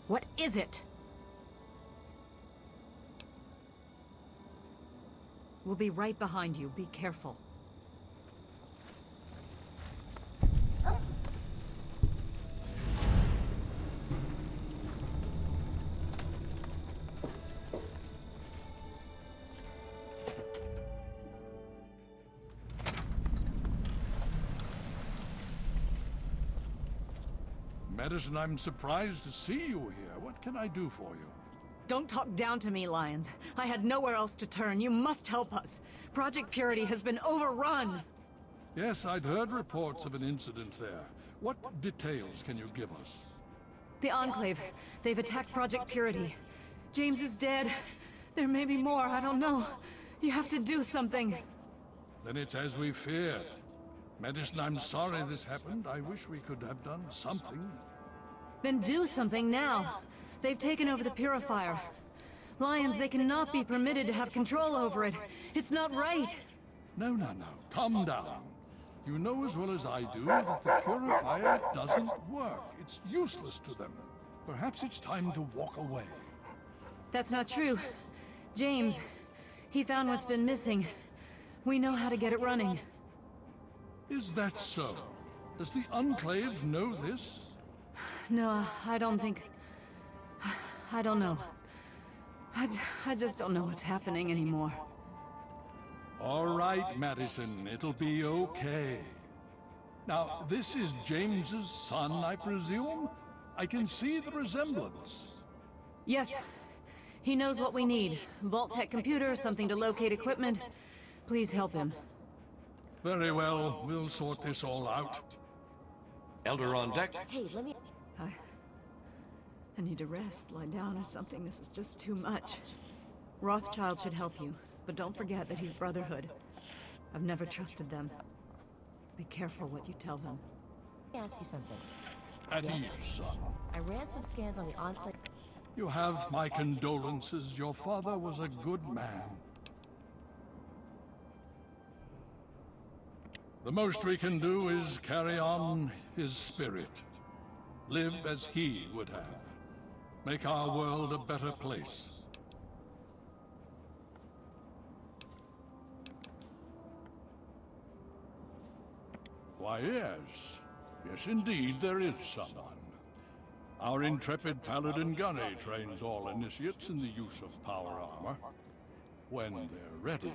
What is it? We'll be right behind you. Be careful. Madison, I'm surprised to see you here. What can I do for you? Don't talk down to me, Lions. I had nowhere else to turn. You must help us. Project Purity has been overrun. Yes, I'd heard reports of an incident there. What details can you give us? The Enclave. They've attacked Project Purity. James is dead. There may be more. I don't know. You have to do something. Then it's as we feared. Madison, I'm sorry this happened. I wish we could have done something. Then do something now. They've taken over the Purifier. Lions, they cannot be permitted to have control over it. It's not right. No. Calm down. You know as well as I do that the Purifier doesn't work. It's useless to them. Perhaps it's time to walk away. That's not true. James, he found what's been missing. We know how to get it running. Is that so? Does the Enclave know this? No, I don't think... I don't know. I just don't know what's happening anymore. All right, Madison, it'll be okay. Now, this is James's son, I presume? I can see the resemblance. Yes. He knows what we need. Vault-Tec computer, something to locate equipment. Please help him. Very well, we'll sort this all out. Elder on deck. Hey, let me... I need to rest, lie down or something. This is just too much. Rothschild should help you, but don't forget that he's Brotherhood. I've never trusted them. Be careful what you tell them. Let me ask you something. At Yes. ease, son. I ran some scans on the Enclave. You have my condolences. Your father was a good man. The most we can do is carry on his spirit. Live as he would have. Make our world a better place. Why, yes. Yes, indeed, there is someone. Our intrepid paladin Gunny trains all initiates in the use of power armor. When they're ready,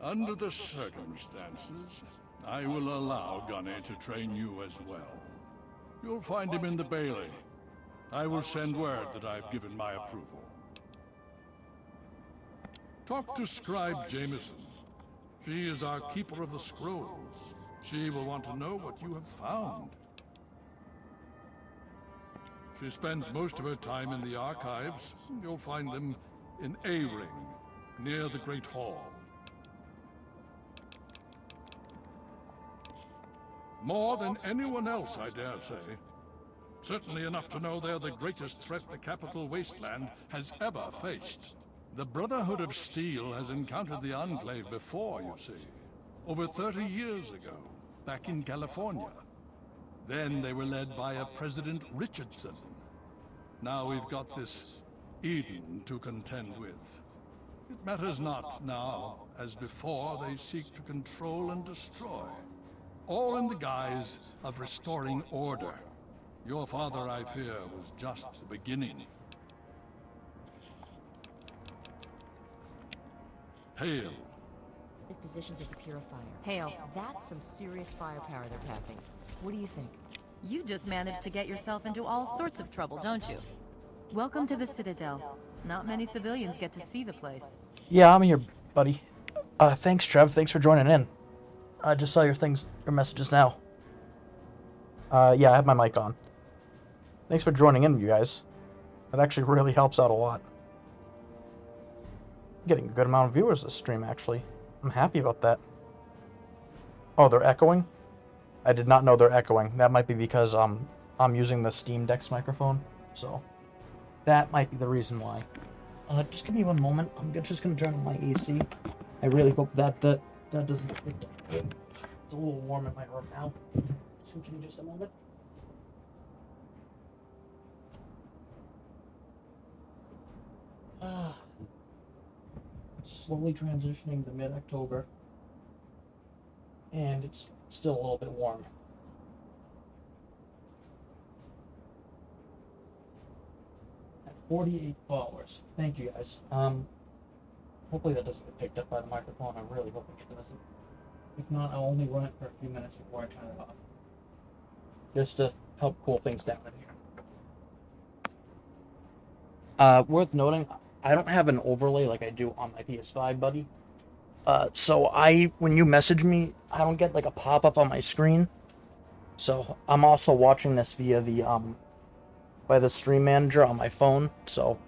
under the circumstances, I will allow Gunny to train you as well. You'll find him in the Bailey. I will send word that I've given my approval. Talk to Scribe Jameson. She is our keeper of the scrolls. She will want to know what you have found. She spends most of her time in the archives. You'll find them in A-Ring, near the Great Hall. More than anyone else, I dare say. Certainly enough to know they're the greatest threat the capital Wasteland has ever faced. The Brotherhood of Steel has encountered the Enclave before, you see. Over 30 years ago, back in California. Then they were led by a President Richardson. Now we've got this Eden to contend with. It matters not now, as before they seek to control and destroy. All in the guise of restoring order. Your father, I fear, was just the beginning. Hail. The positions of the purifier. Hail. That's some serious firepower they're packing. What do you think? You just managed to get yourself into all sorts of trouble, don't you? Welcome to the Citadel. Not many civilians get to see the place. Yeah, I'm here, buddy. Thanks, Trev. Thanks for joining in. I just saw your messages now. Yeah, I have my mic on. Thanks for joining in, you guys. That actually really helps out a lot. Getting a good amount of viewers this stream, actually. I'm happy about that. Oh, they're echoing? I did not know they're echoing. That might be because I'm using the Steam Deck's microphone, so that might be the reason why. Just give me one moment. I'm just gonna turn on my AC. I really hope that doesn't. It's a little warm in my room now. So give me just a moment. Slowly transitioning to mid-October, and it's still a little bit warm. At 48 followers. Thank you guys. Hopefully that doesn't get picked up by the microphone. I'm really hoping it doesn't. If not, I'll only run it for a few minutes before I turn it off. Just to help cool things down in here. Worth noting, I don't have an overlay like I do on my PS5, buddy. So when you message me, I don't get like a pop-up on my screen. So I'm also watching this via by the stream manager on my phone. So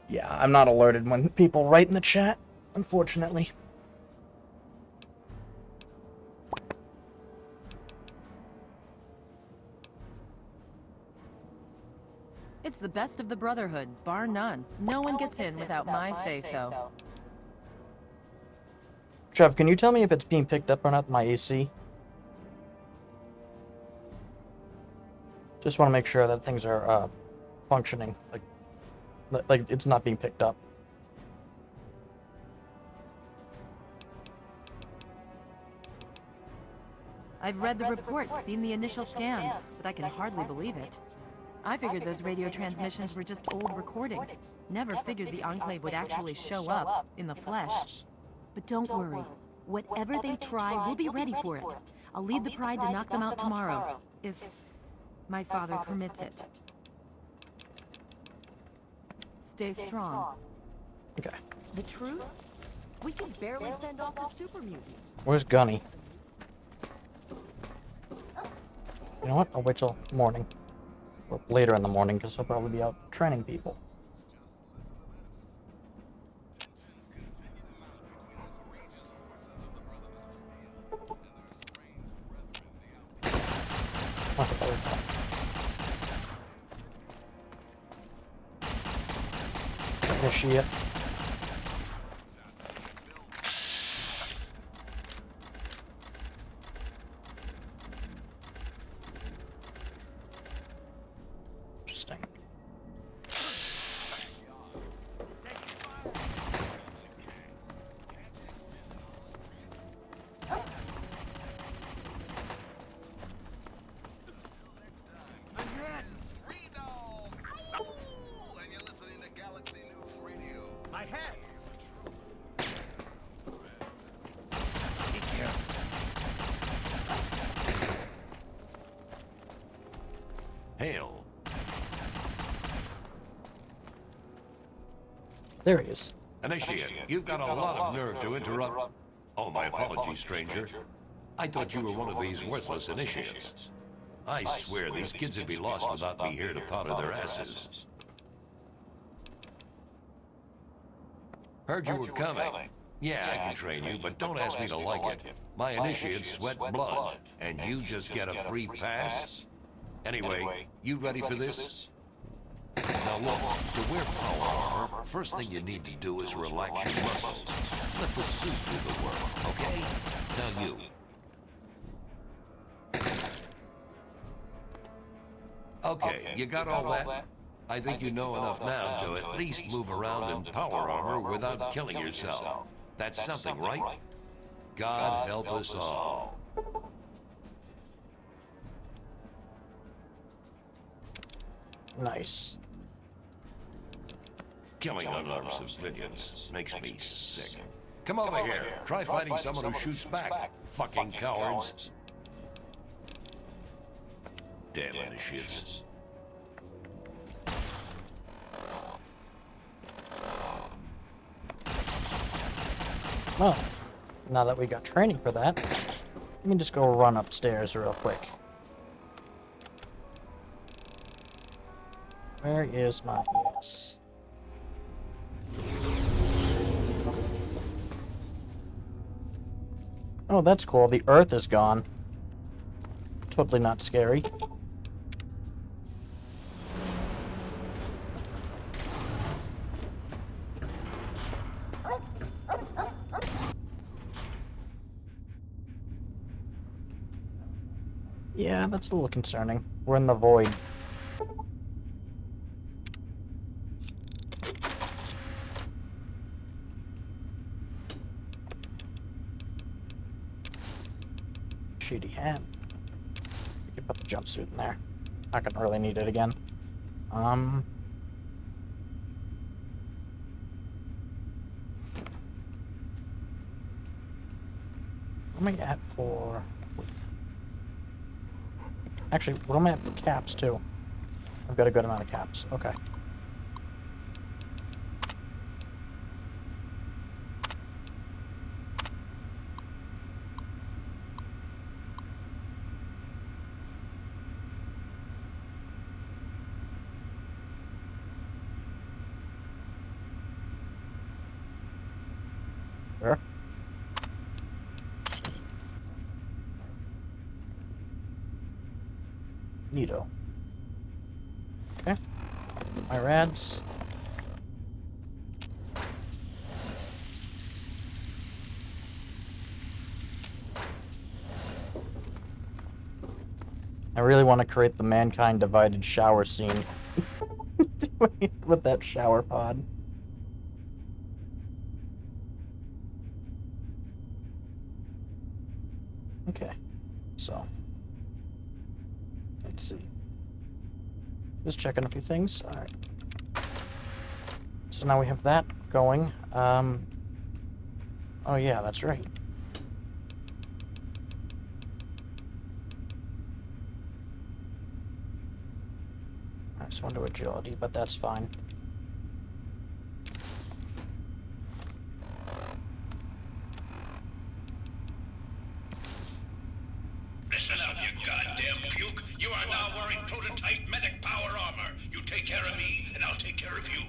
yeah, I'm not alerted when people write in the chat, unfortunately. It's the best of the Brotherhood, bar none. No one gets in without my say-so. Trev, can you tell me if it's being picked up or not, my AC? Just want to make sure that things are functioning, like it's not being picked up. I've read the reports, seen the initial scans, but I can hardly believe it. I figured those radio transmissions were just old recordings. Never figured the Enclave would actually show up, in the flesh. But don't worry. Whatever they try, we'll be ready for it. I'll lead the Pride to knock them out tomorrow, if my father permits it. Stay strong. Okay. The truth? We can barely fend off the super mutants. Where's Gunny? You know what? I'll wait till morning. Or later in the morning, because he'll probably be out training people. initiate. Interesting. My head! Be careful. Hail. There he is. Initiate, you've got a lot of nerve to interrupt. Oh, my apologies, stranger. I thought you were one of these worthless initiates. I swear these kids would be lost without me here to powder their asses. Heard you were coming. Yeah, I can train you, but don't ask me to like it. My initiates sweat blood, and you just get a free pass? Anyway, you ready for this? Now look, to wear power armor, first thing you need to do is relax your muscles. Let the suit do the work, okay? Now you. Okay, you got all that? I think you know enough now to at least move around in power armor without killing yourself. That's something, right? God help us all. Nice. Killing unarmed civilians makes me sick. Come over here. Try fighting someone who shoots back. Fucking cowards. Damn initiates. Well, now that we got training for that, let me just go run upstairs real quick. Where is my yes? Oh, that's cool. The Earth is gone. Totally not scary. Yeah, that's a little concerning. We're in the void. Shitty hat. We can put the jumpsuit in there. Not gonna really need it again. How am I at for... Actually, what am I at for caps, too? I've got a good amount of caps. Okay. Sure. Neato. Okay. My rads. I really want to create the mankind divided shower scene with that shower pod. Okay, so let's see. Just checking a few things. All right. So now we have that going. Oh yeah, that's right. I just want to do agility, but that's fine. Listen up, you goddamn puke. You are now wearing prototype medic power armor. You take care of me, and I'll take care of you.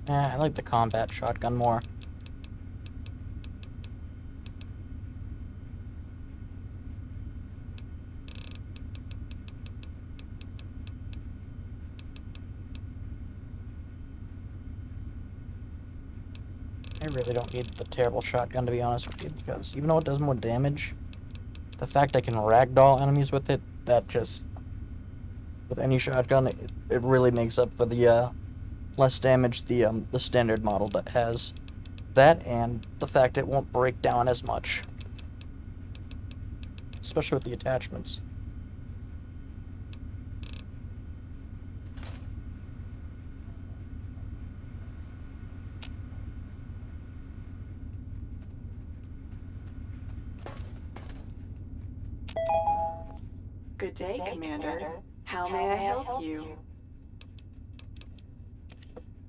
I like the combat shotgun more. I really don't need the terrible shotgun, to be honest with you, because even though it does more damage, the fact I can ragdoll enemies with it, that just... With any shotgun, it really makes up for the less damage the standard model that has. That, and the fact it won't break down as much. Especially with the attachments. Good day, Commander. How may I help you?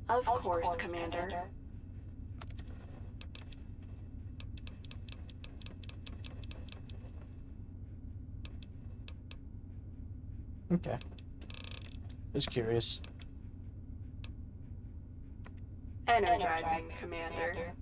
Of course, Commander. Okay. Just curious. Energizing, Commander.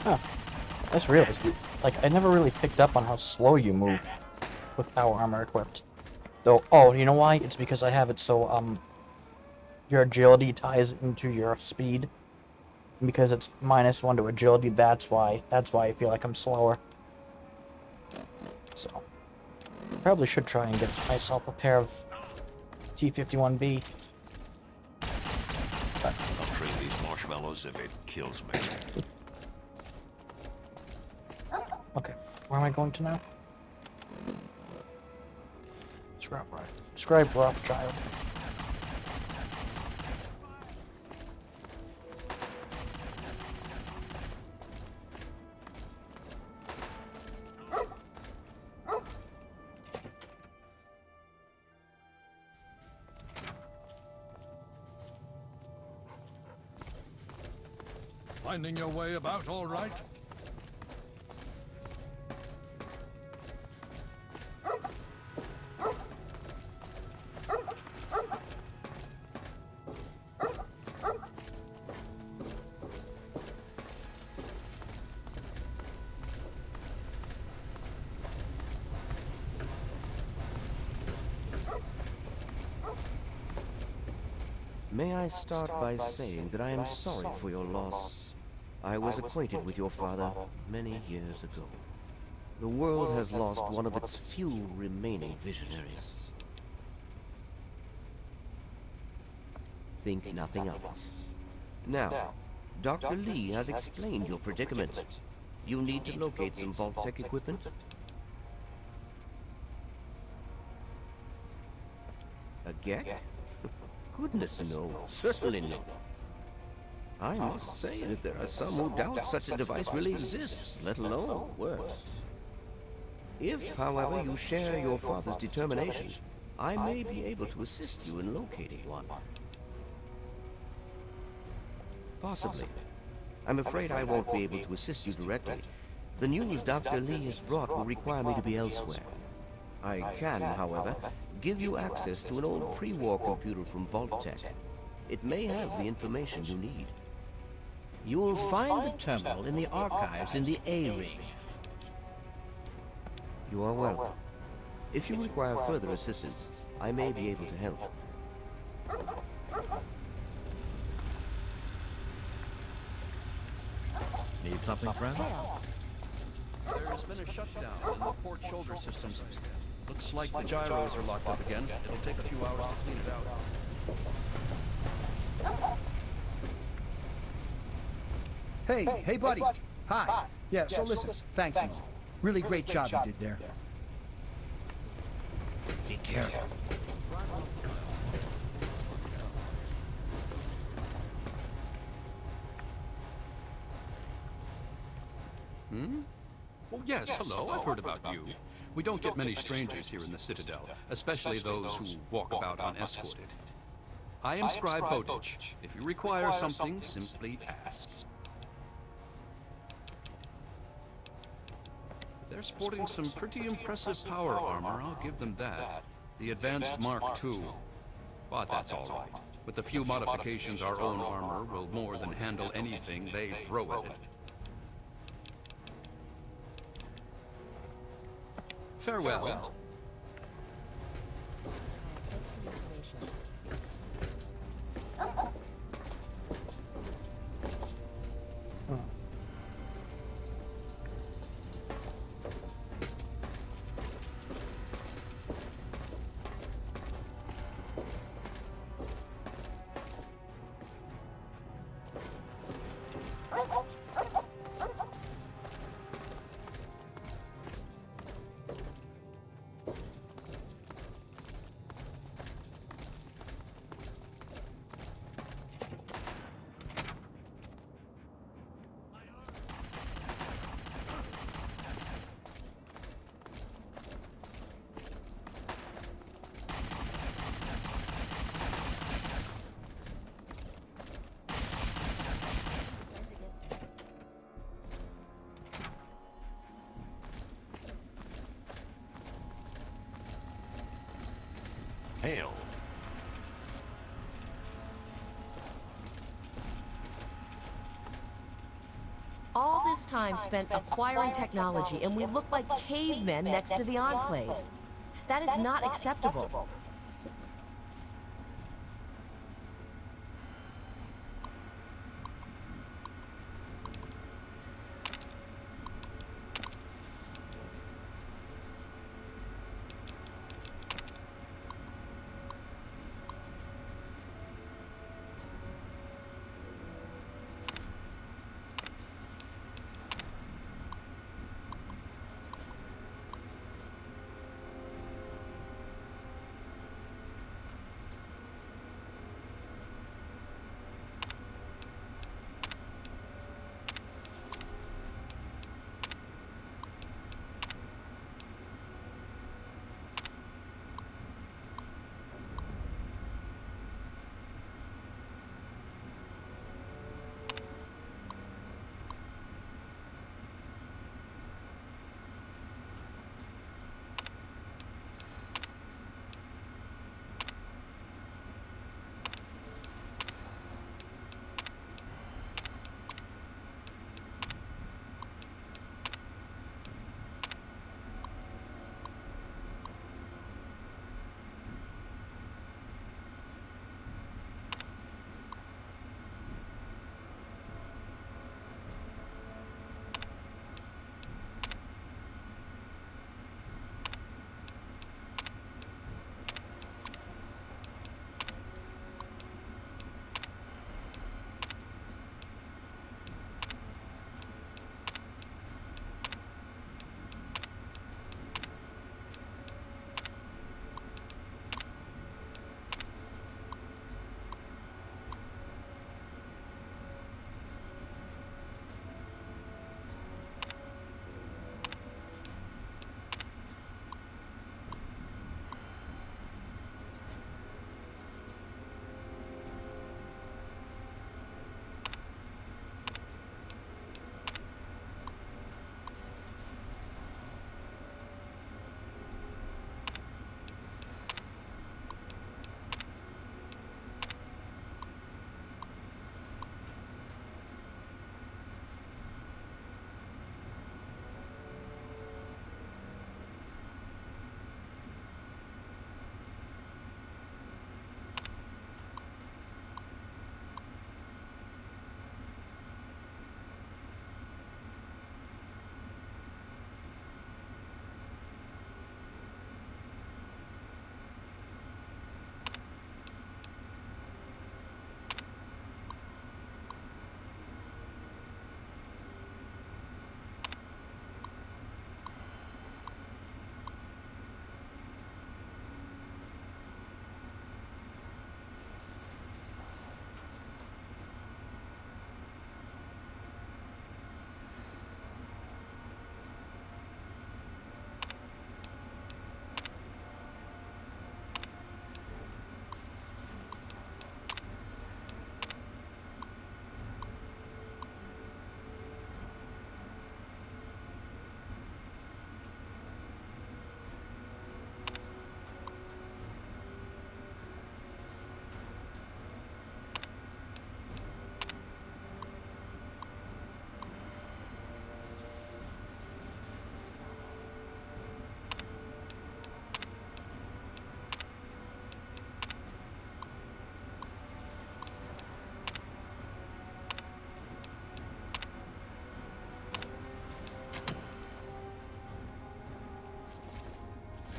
Huh. That's real. Like, I never really picked up on how slow you move with power armor equipped. Though, oh, you know why? It's because I have it so, your agility ties into your speed. And because it's -1 to agility, that's why I feel like I'm slower. So, probably should try and get myself a pair of T-51B. I'll trade these marshmallows if it kills me. Okay, where am I going to now? Scribe Rothschild. Finding your way about all right? May I start by saying that I am sorry for your loss. I was acquainted with your father many years ago. The world has lost one of its few remaining visionaries. Think nothing of it. Now, Dr. Lee has explained your predicament. You need to locate some Vault-Tec equipment. A Gek? Goodness, no. Certainly no. I must say that there are some who doubt such a device really exists, let alone works. If, however, you share your father's determination, I may be able to assist you in locating one. Possibly. I'm afraid I won't be able to assist you directly. The news Dr. Lee has brought will require me to be elsewhere. I can, however, give you access to an old pre-war computer from Vault-Tec. It may have the information you need. You'll find the terminal in the archives in the A-Ring. You are welcome. If you require further assistance, I may be able to help. Need something, friend? There's been a shutdown in the port shoulder systems. Looks like the gyros are locked up again. It'll take a few hours to clean it out. Hey, buddy. Hi. Yeah, so listen, thanks, and all. Really great job you did there. Be careful. Hmm? Oh, yes, hello. I've heard about you. We don't get many strangers here in the Citadel, especially those who walk about unescorted. I am Scribe Bowditch. If you require something, simply ask. They're sporting some pretty impressive power armor, I'll give them that. The Advanced Mark II. But that's all right. With a few modifications, our own armor will more than handle anything they throw at it. Farewell. Hail. All this time spent acquiring technology, and we look like cavemen next to the Enclave. That is not acceptable.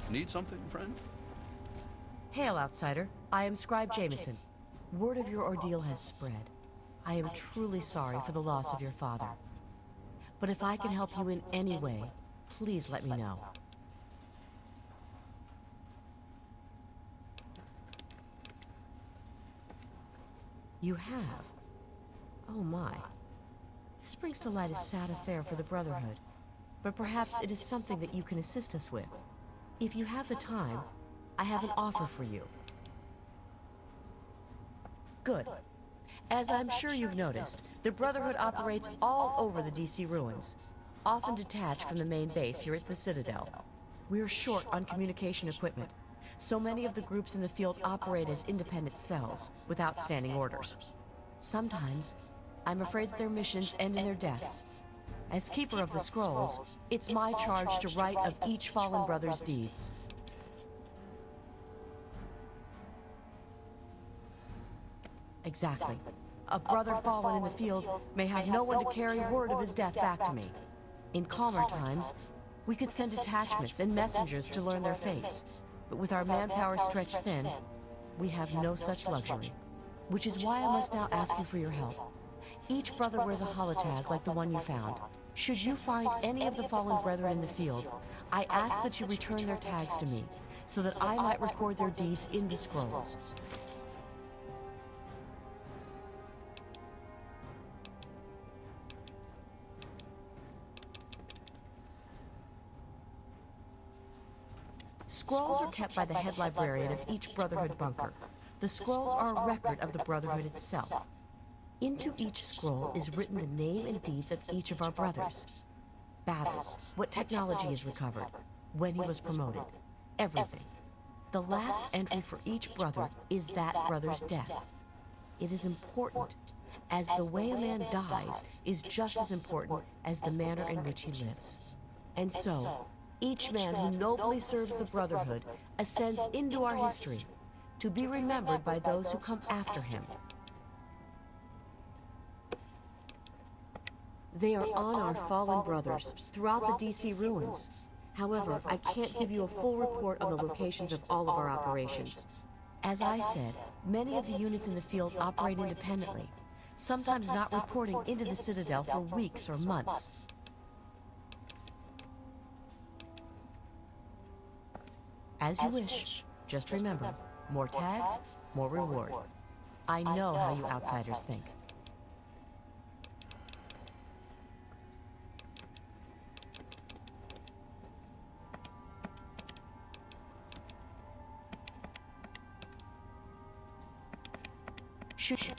Need something, friend? Hail, outsider. I am Scribe Jameson. Word of your ordeal has spread. I am truly sorry for the loss of your father. But if I can help you in any way, please let me know. You have? Oh my. This brings to light a sad affair for the Brotherhood, but perhaps it is something that you can assist us with. If you have the time, I have an offer for you. Good. As I'm sure you've noticed, the Brotherhood operates all over the DC ruins, often detached from the main base here at the Citadel. We're short on communication equipment, so many of the groups in the field operate as independent cells, without standing orders. Sometimes, I'm afraid that their missions end in their deaths. As Keeper of the Scrolls, it's my charge to write of each fallen brother's deeds. Exactly. A brother fallen in the field may have no one to carry word of his death back to me. In calmer times, we could send detachments and messengers to learn their fates. But with our manpower stretched thin, we have no such luxury. Which is why I must now ask you for your help. Each brother wears a holotag like the one you found. Should you find any of the fallen brethren in the field, I ask that you return their tags to me, so that I might record their deeds in the scrolls. Scrolls are kept by the head librarian of each Brotherhood bunker. The scrolls are a record of the Brotherhood itself. Into each scroll is written the name and deeds of each of our brothers. Battles, what technology is recovered, when he was promoted, everything. The last entry for each brother is that brother's death. It is important, as the way a man dies is just as important as the manner in which he lives. And so, each man who nobly serves the Brotherhood ascends into our history, to be remembered by those who come after him. They are on our fallen brothers throughout the DC ruins. However, I can't give you a full report on the locations of all of our operations. As I said, many of the units in the field operate independently, sometimes not reporting into the Citadel for weeks or months. As you wish. Just remember, more tags, more reward. I know how you outsiders think. Shoot.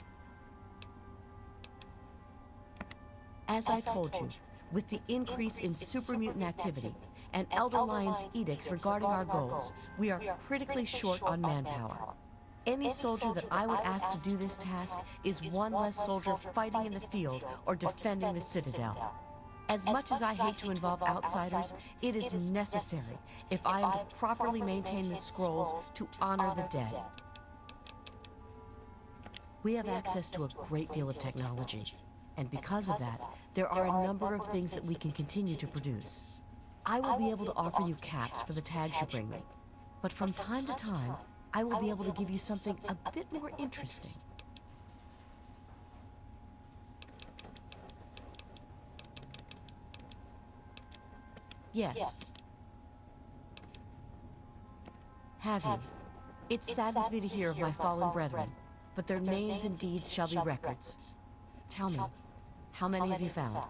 As I told you, with the increase in super mutant activity and Elder Lion's edicts regarding our goals, we are critically short on manpower. Any soldier that I would ask to do this task is one less soldier fighting in the field or defending the Citadel. As much as I hate to involve outsiders, it is necessary if I am to properly maintain the scrolls to honor the dead. We have access to a great deal of technology, and because of that, there are a number of things that we can continue to produce. I will be able to offer you caps for the tags you bring me, but from time to time, I will be able to give you something a bit more interesting. Yes. Have you? It saddens me to hear of my fallen brethren, but their names and deeds shall be records. Tell me, how many have you found?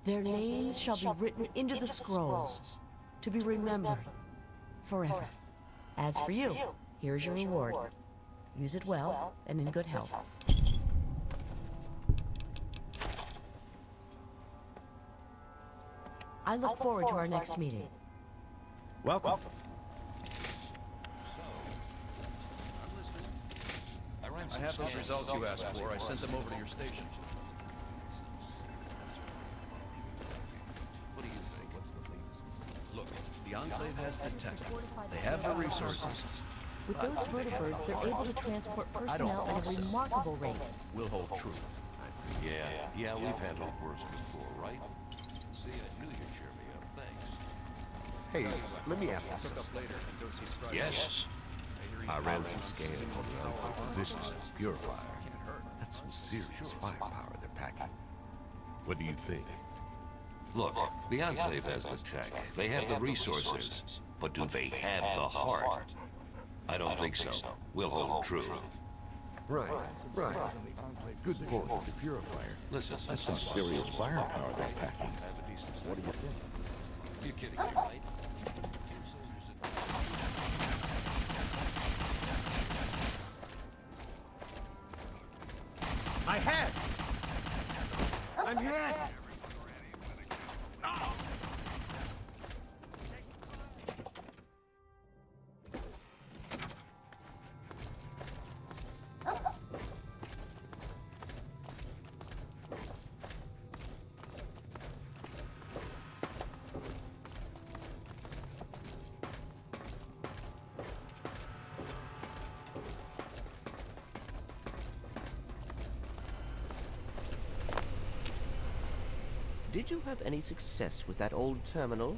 Their names shall be written into the scrolls, to be remembered forever. As for you, here's your reward. Use it well and in good health. I look forward to our next meeting. Welcome. I have those results you asked for. I sent them over to your station. What do you think? What's the latest? Look, the Enclave has the tech. They have the resources. With those vertibirds, they're able to transport personnel at a remarkable rate. We'll hold true. Yeah, we've handled worse before, right? Hey, let me ask you something. Yes? I ran some scans on the Enclave positions of the Purifier. That's some serious firepower they're packing. What do you think? Look, the Enclave has the tech. They have the resources. But do they have the heart? I don't think so. We'll hold true. Right. Good point. The Purifier. Listen, That's some serious firepower they're packing. What do you think? You're kidding me, right? I'm hit! Did you have any success with that old terminal?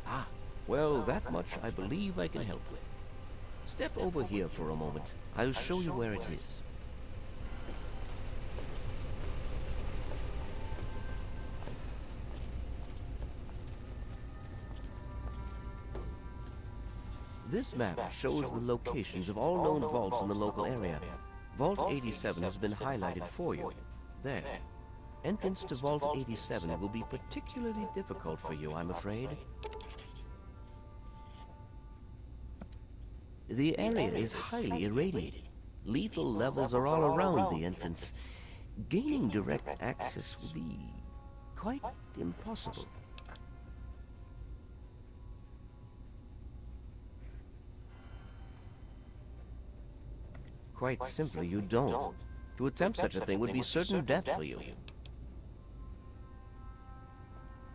Ah, well, that much I believe I can help with. Step over here for a moment. I'll show you where it is. This map shows the locations of all known vaults in the local area. Vault 87 has been highlighted for you. There. Entrance to Vault 87 will be particularly difficult for you, I'm afraid. The area is highly irradiated. Lethal levels are all around the entrance. Gaining direct access will be quite impossible. Quite simply, you don't. To attempt such a thing would be certain death for you.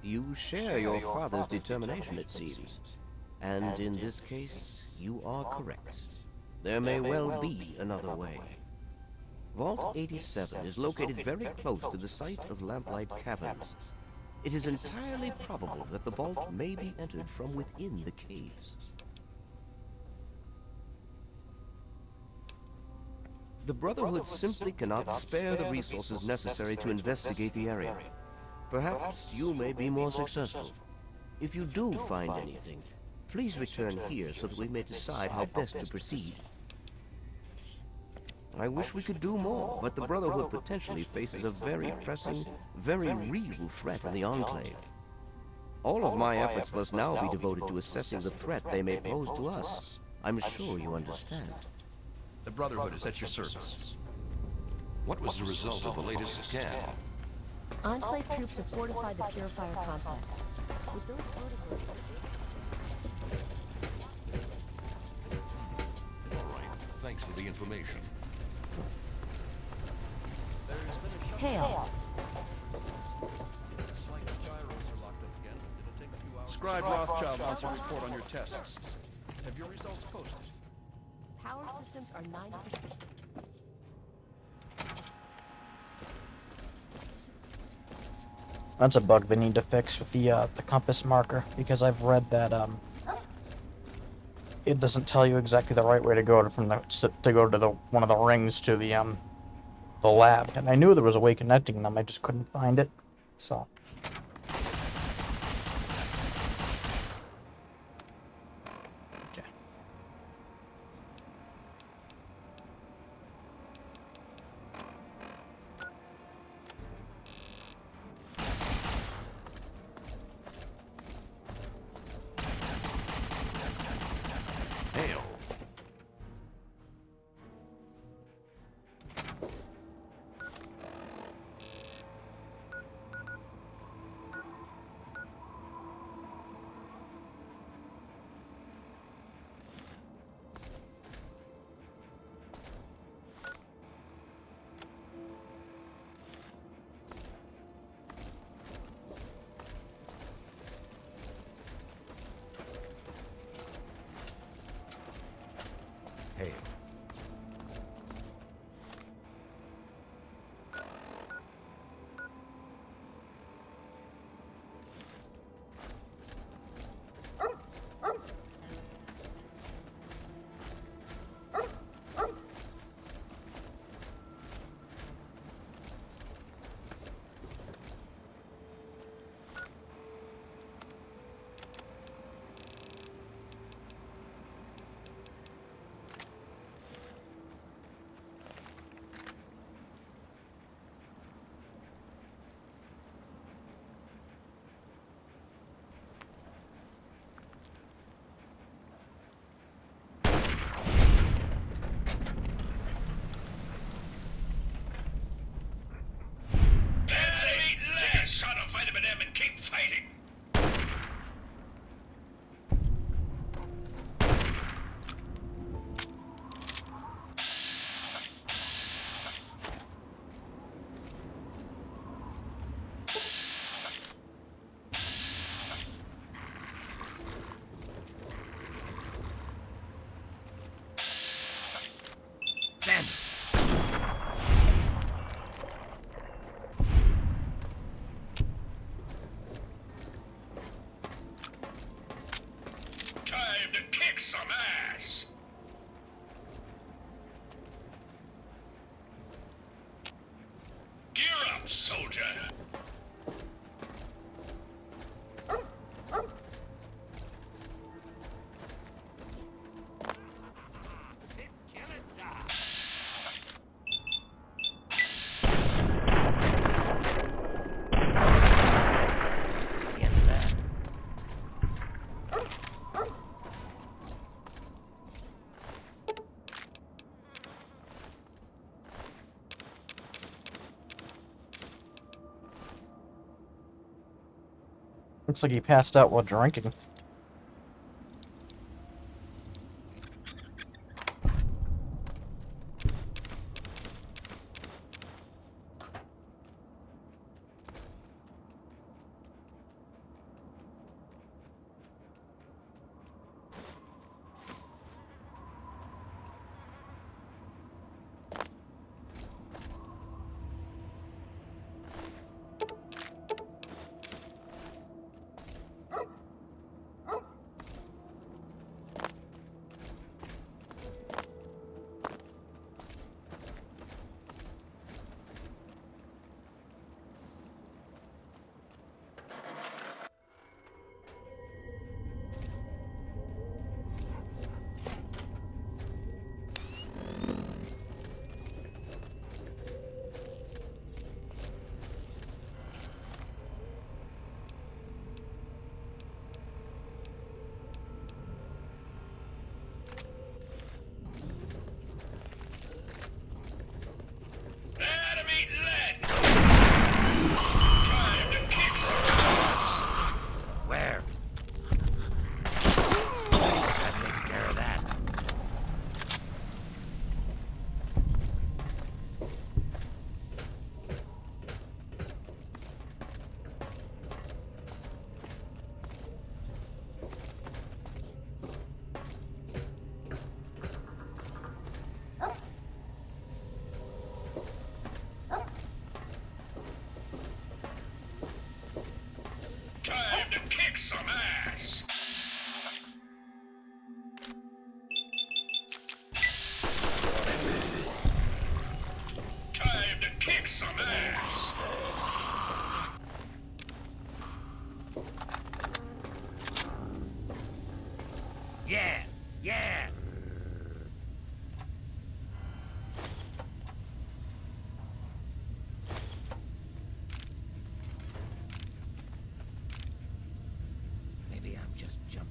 You share your father's determination, it seems. And in this case, you are correct. There may well be another way. Vault 87 is located very close to the site of Lamplight Caverns. It is entirely probable that the vault may be entered from within the caves. The Brotherhood simply cannot spare the resources necessary to investigate the area. Perhaps you may be more successful. If you do find anything, please return here so that we may decide how best to proceed. I wish we could do more, but the Brotherhood potentially faces a very pressing, very real threat in the Enclave. All of my efforts must now be devoted to assessing the threat they may pose to us. I'm sure you understand. The Brotherhood is at your service. What was the result of the latest scan? Enclave troops have fortified the Purifier complex. With those verticals... All right. Thanks for the information. Hail. Scribe Rothschild wants a report on your tests. Have your results posted? Power systems are 90%. That's a bug they need to fix with the compass marker, because I've read that it doesn't tell you exactly the right way to go to the one of the rings to the lab, and I knew there was a way connecting them, I just couldn't find it. So. Hail. Looks like he passed out while drinking. Where? That takes care of that. Time to kick some ass! Time to kick some ass! Yeah, yeah. Maybe I'm just jumpy.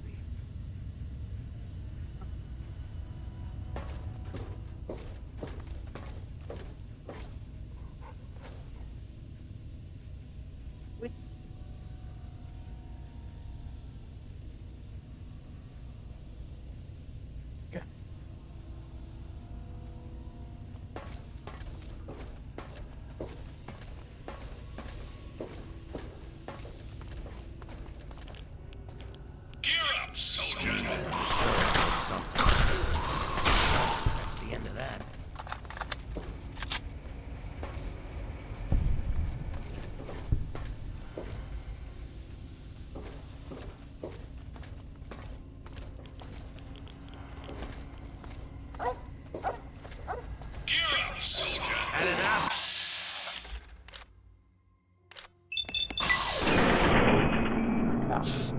Gear up, soldier! That's the end of that. Gear up, soldier! Had enough? Yes.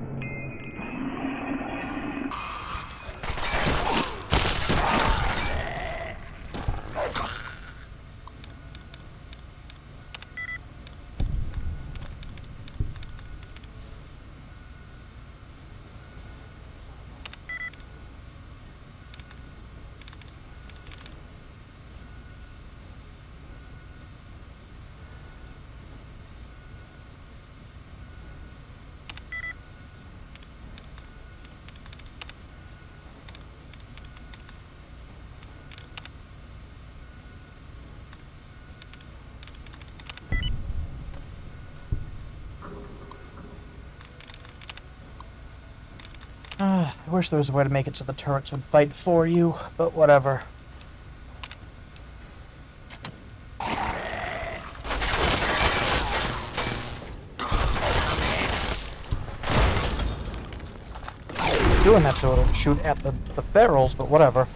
I wish there was a way to make it so the turrets would fight for you, but whatever. Doing that so it'll shoot at the barrels, but whatever.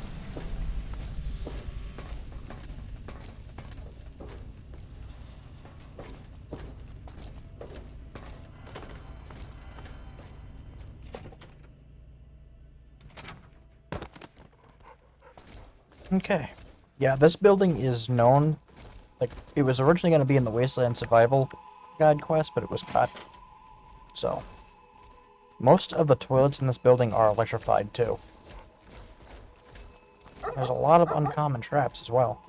Okay. Yeah, this building is known, like, it was originally going to be in the Wasteland Survival Guide quest, but it was cut. So, most of the toilets in this building are electrified, too. There's a lot of uncommon traps as well.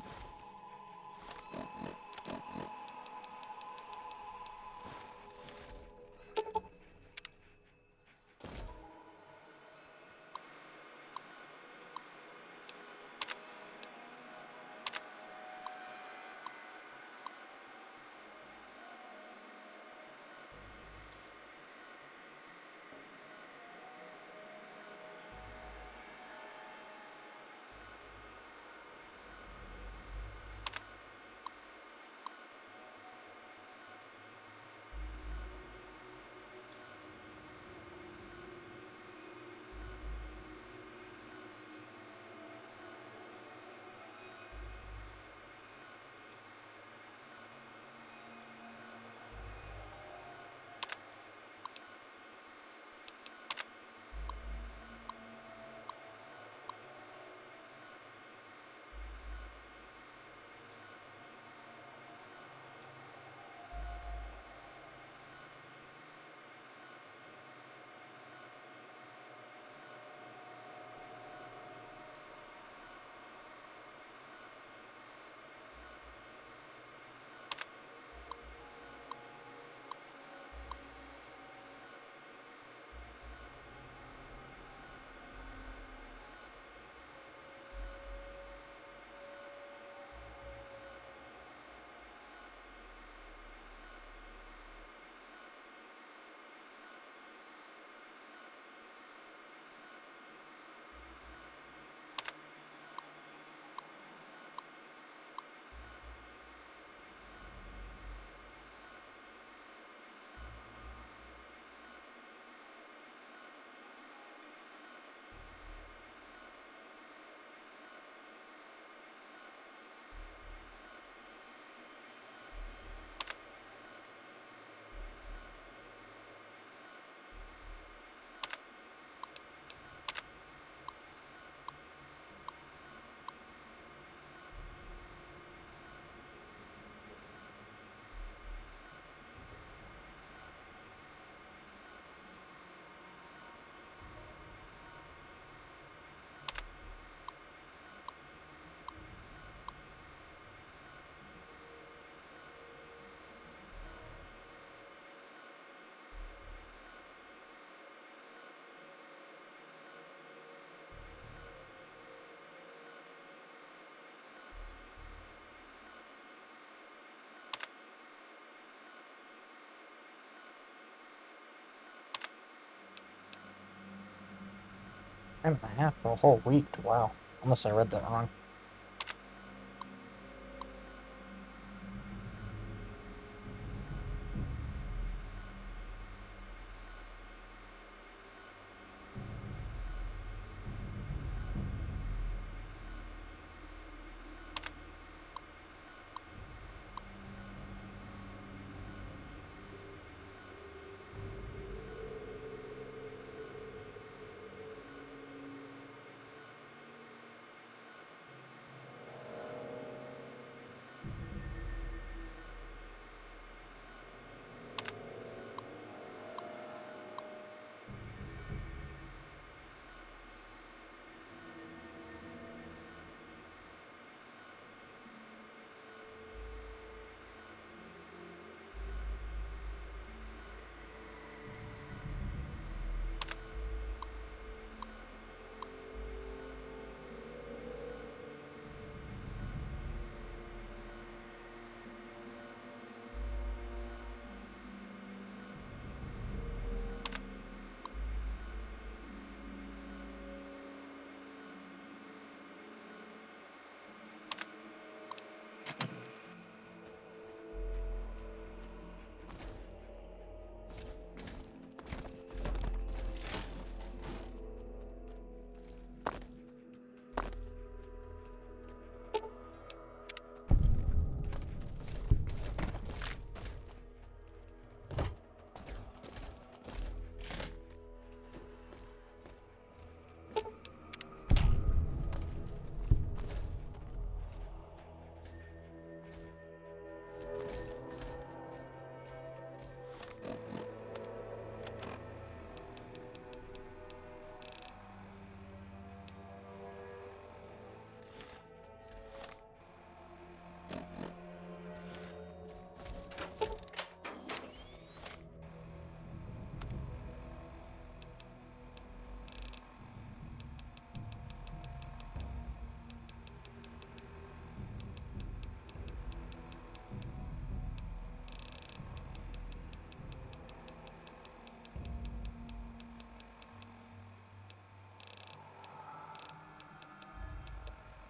Time and a half for a whole week. Wow. Unless I read that wrong.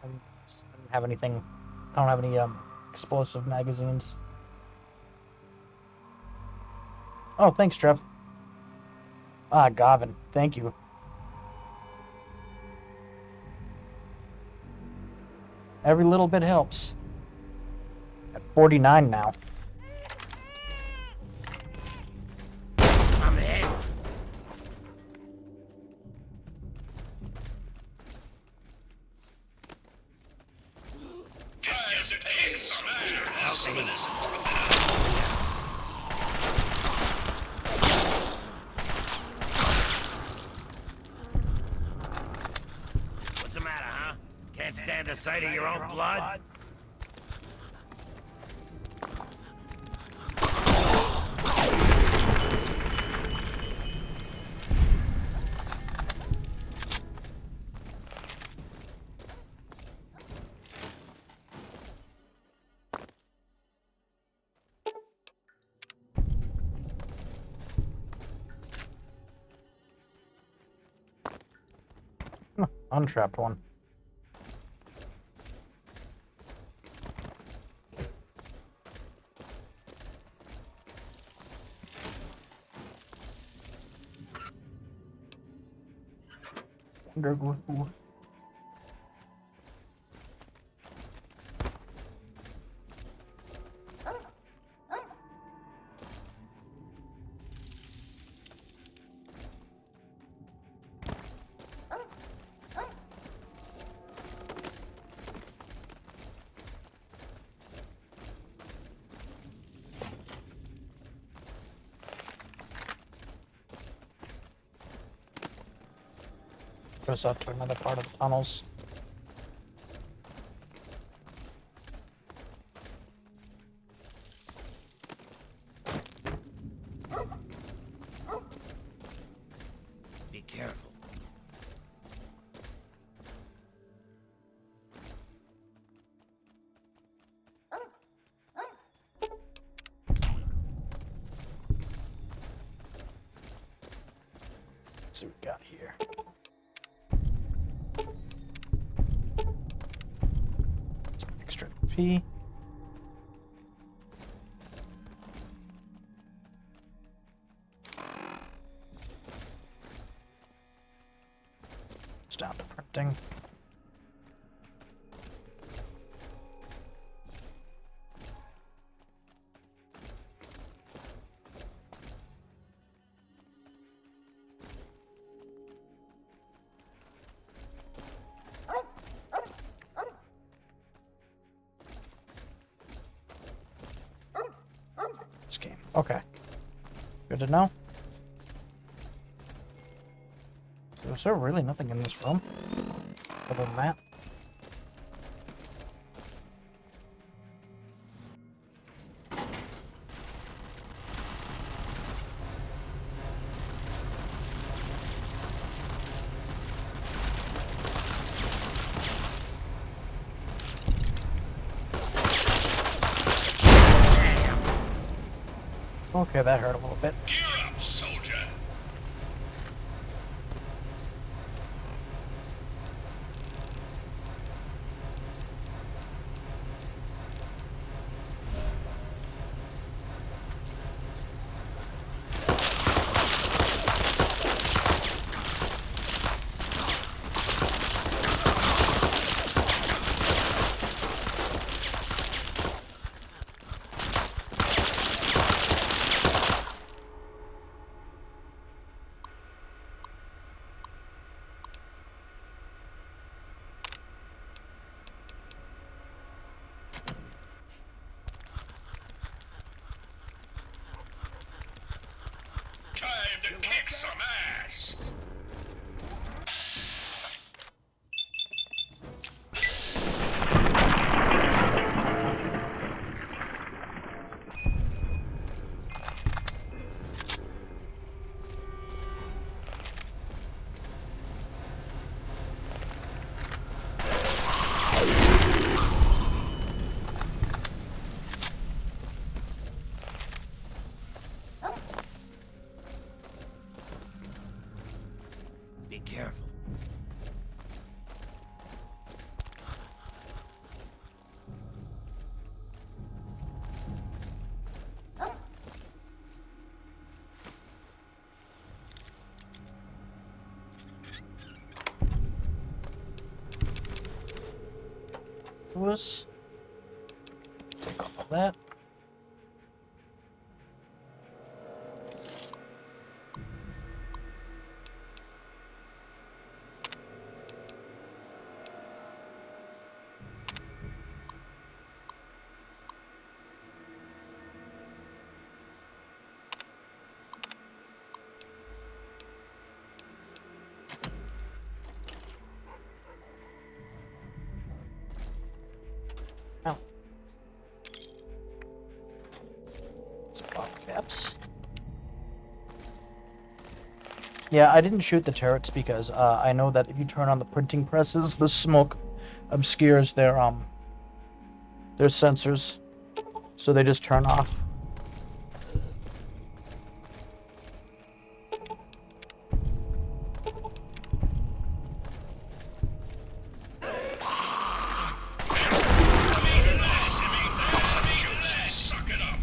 I don't have anything. I don't have any explosive magazines. Oh, thanks, Trev. Ah, Gavin, thank you. Every little bit helps. At 49 now. I'm in. What's the matter, huh? Can't stand the sight of your own blood? Untrapped one. Wonder. Goes out to another part of the tunnels. Be careful. Let's see what we got here. XP. It's down to printing. This game. Okay. Good to know. So is there really nothing in this room other than that? Okay, that hurt a little bit. Gear up, soldier. Time to kick some ass. Be careful. Take all of that. Oh. Spot caps. Yeah, I didn't shoot the turrets because I know that if you turn on the printing presses, the smoke obscures their sensors, so they just turn off. Suck it up.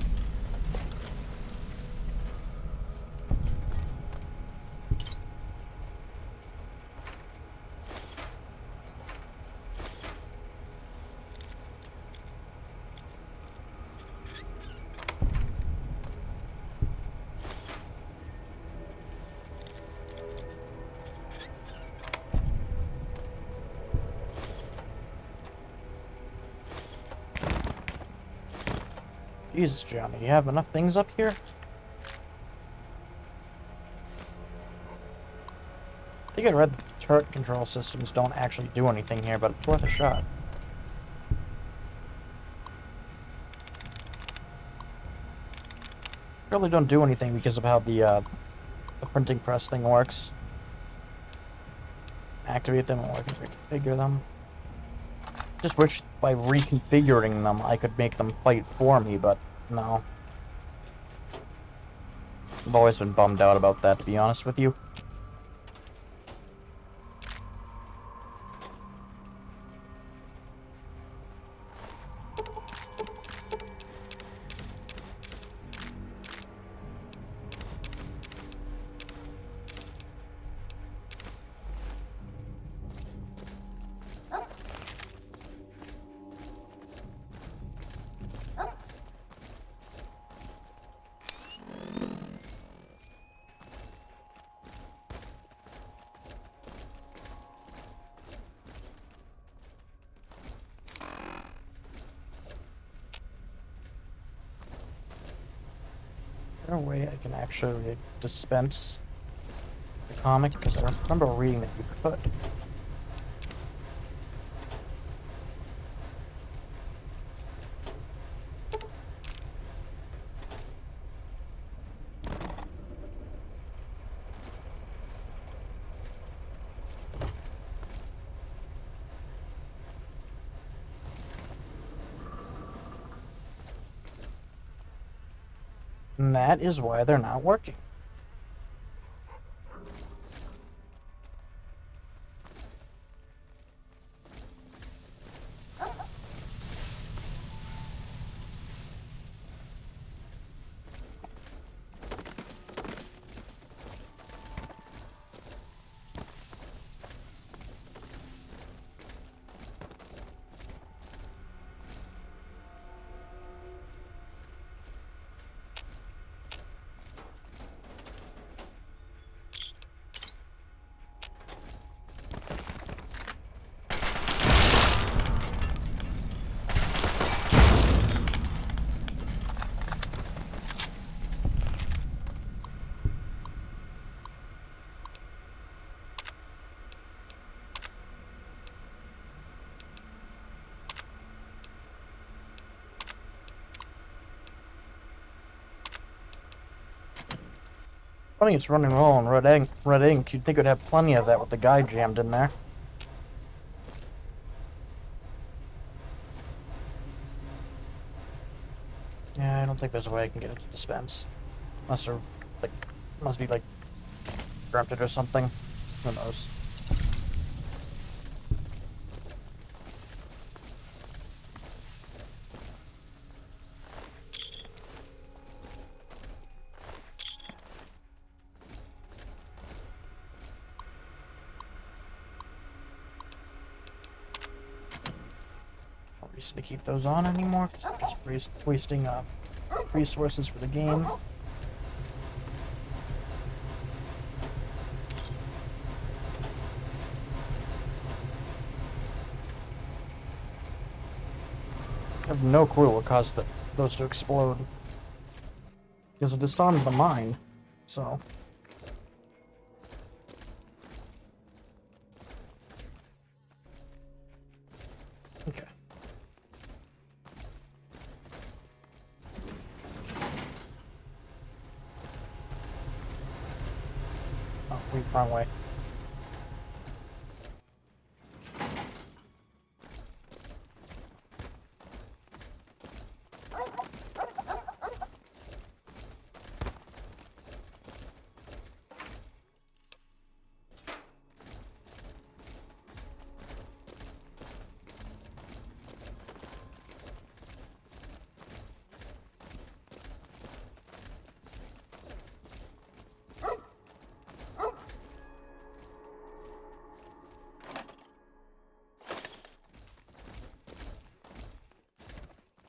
Jesus, Johnny, you have enough things up here? I think I read the turret control systems don't actually do anything here, but it's worth a shot. Really don't do anything because of how the printing press thing works. Activate them or I can reconfigure them. Just wish by reconfiguring them I could make them fight for me, but no. I've always been bummed out about that, to be honest with you. there a way I can actually dispense the comic? Because I remember reading that you could. And that is why they're not working. Funny it's running low on red ink. You'd think it'd have plenty of that with the guy jammed in there. Yeah, I don't think there's a way I can get it to dispense. Unless they're, like, must be, like, dreamt it or something. Who knows? No reason to keep those on anymore, because I'm just wasting resources for the game. I have no clue what caused those to explode. Because it disarmed the mine, so... Okay. Oh, wrong way.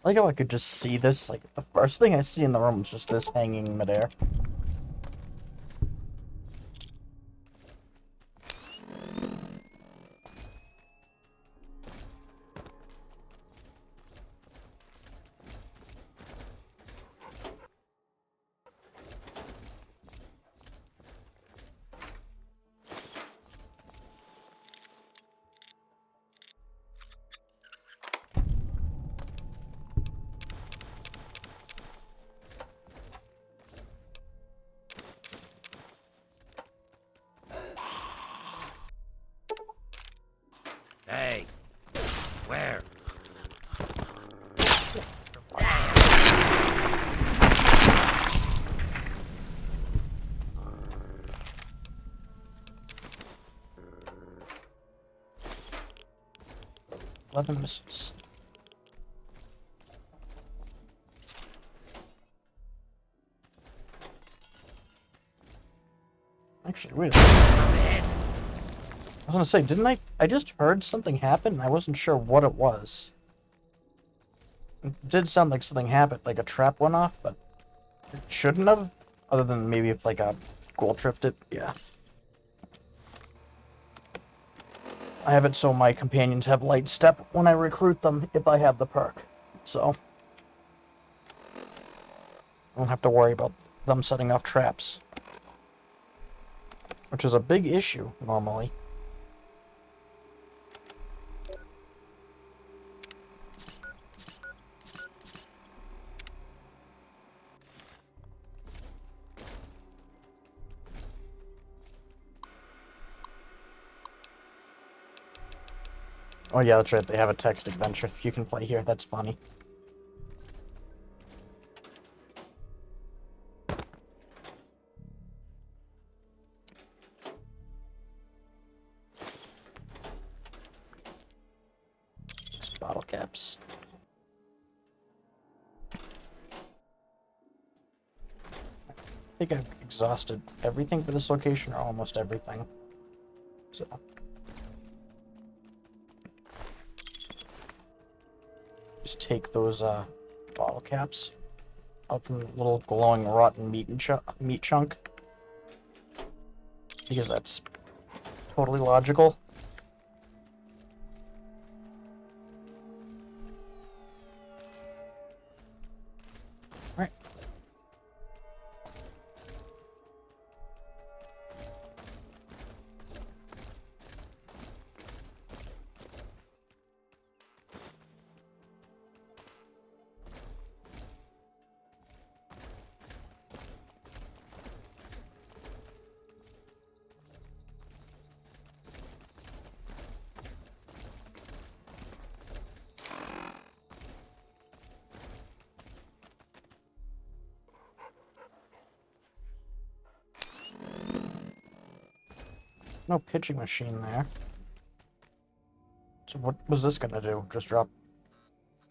I like how I could just see this, like, the first thing I see in the room is just this hanging in midair. Hey, where? Eleven missiles. Actually, wait a minute. I was gonna say, didn't I just heard something happen and I wasn't sure what it was. It did sound like something happened, like a trap went off, but it shouldn't have. Other than maybe if like a ghoul tripped it, yeah. I have it so my companions have light step when I recruit them if I have the perk. So I don't have to worry about them setting off traps. Which is a big issue, normally. Oh yeah, that's right, they have a text adventure you can play here, that's funny. Bottle caps. I think I've exhausted everything for this location, or almost everything. So. Just take those bottle caps out from the little glowing rotten meat chunk. Because that's totally logical. Alright. No pitching machine there. So what was this gonna do? Just drop...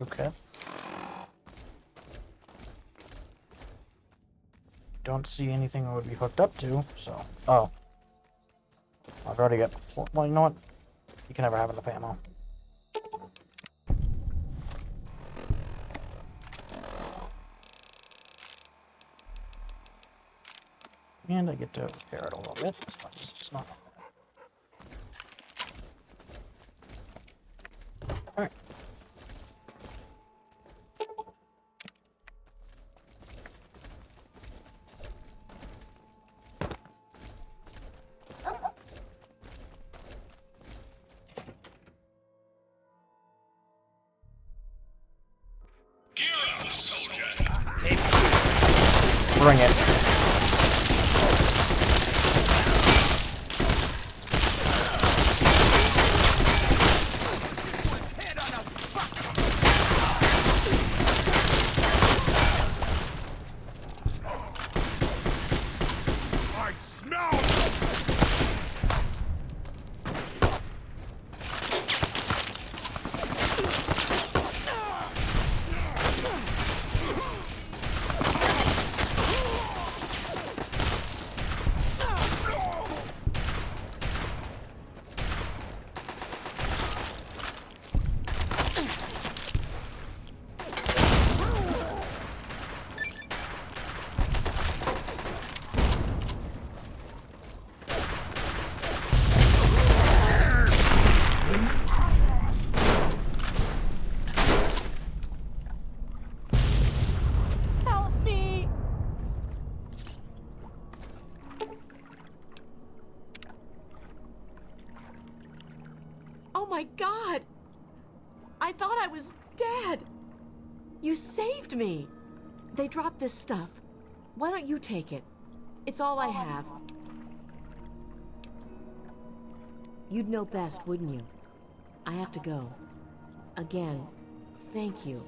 Okay. Don't see anything it would be hooked up to, so... Oh. I've already got... Well, you know what? You can never have enough ammo. And I get to repair it a little bit, so it's not... Alright. Bring it. Oh my God! I thought I was dead! You saved me! They dropped this stuff. Why don't you take it? It's all I have. You'd know best, wouldn't you? I have to go. Again, thank you.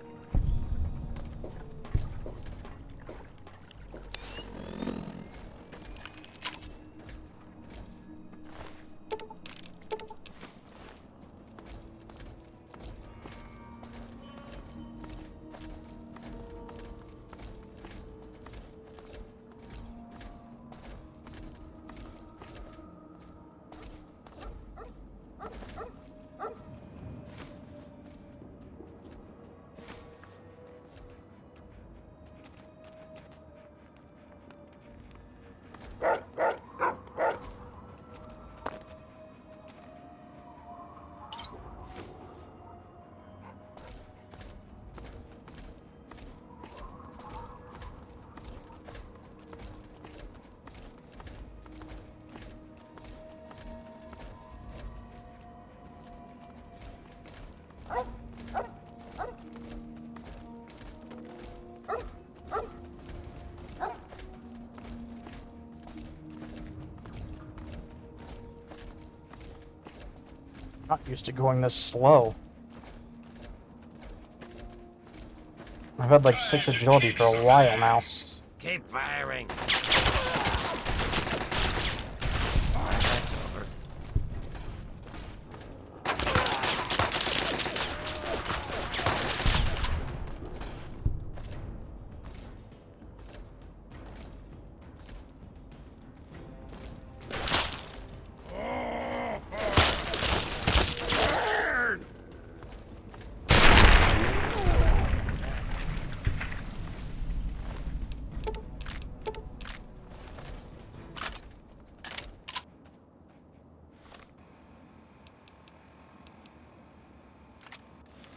Not used to going this slow. I've had like 6 agility for a while now. Keep firing.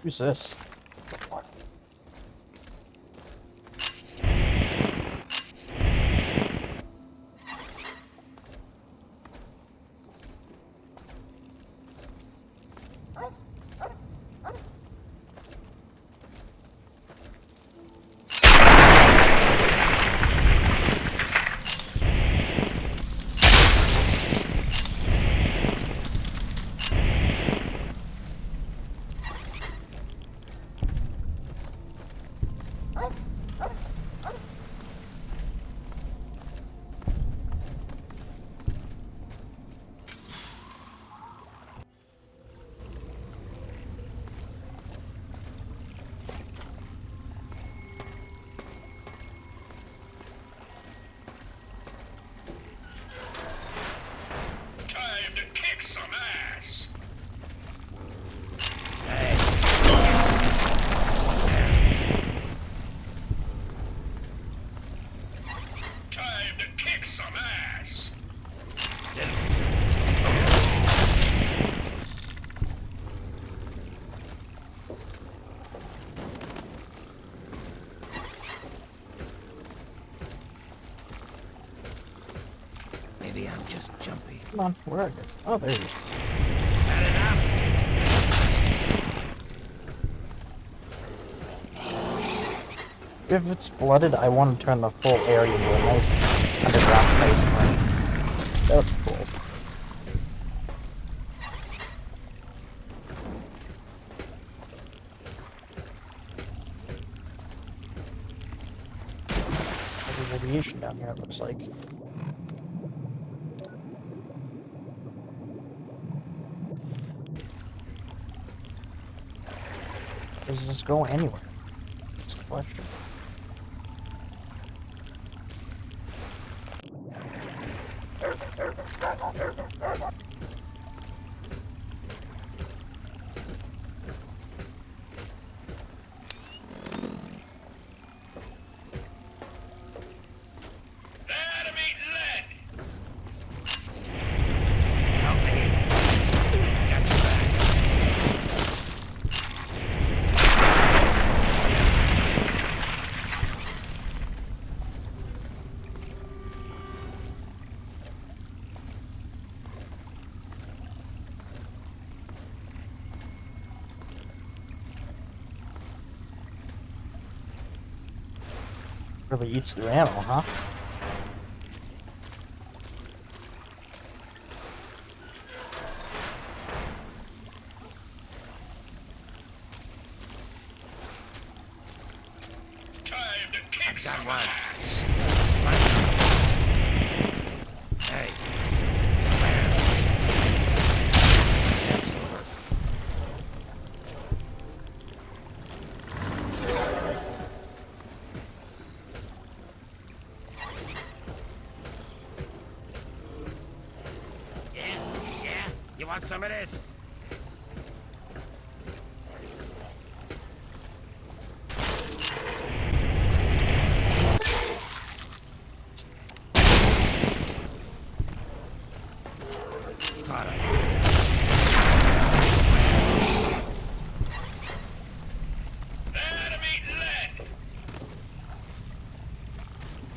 Who's this? Maybe I'm just jumpy. Come on, where are you? Oh, there you go. If it's flooded, I want to turn the full area into a nice underground wasteland. That would be cool. There's radiation down here, it looks like. Does this go anywhere? That's the question. Really eats through ammo, huh? I've got one. Hey. Yeah. You want some of this?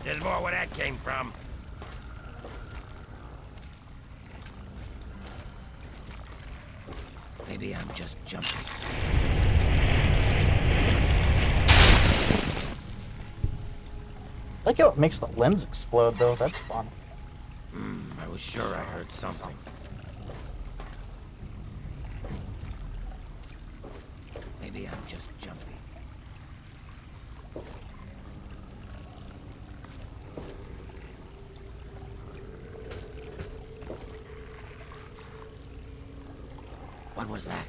There's more where that came from. Maybe I'm just jumping. I like how it makes the limbs explode, though. That's fun. I was sure I heard something. Maybe I'm just jumpy. What was that?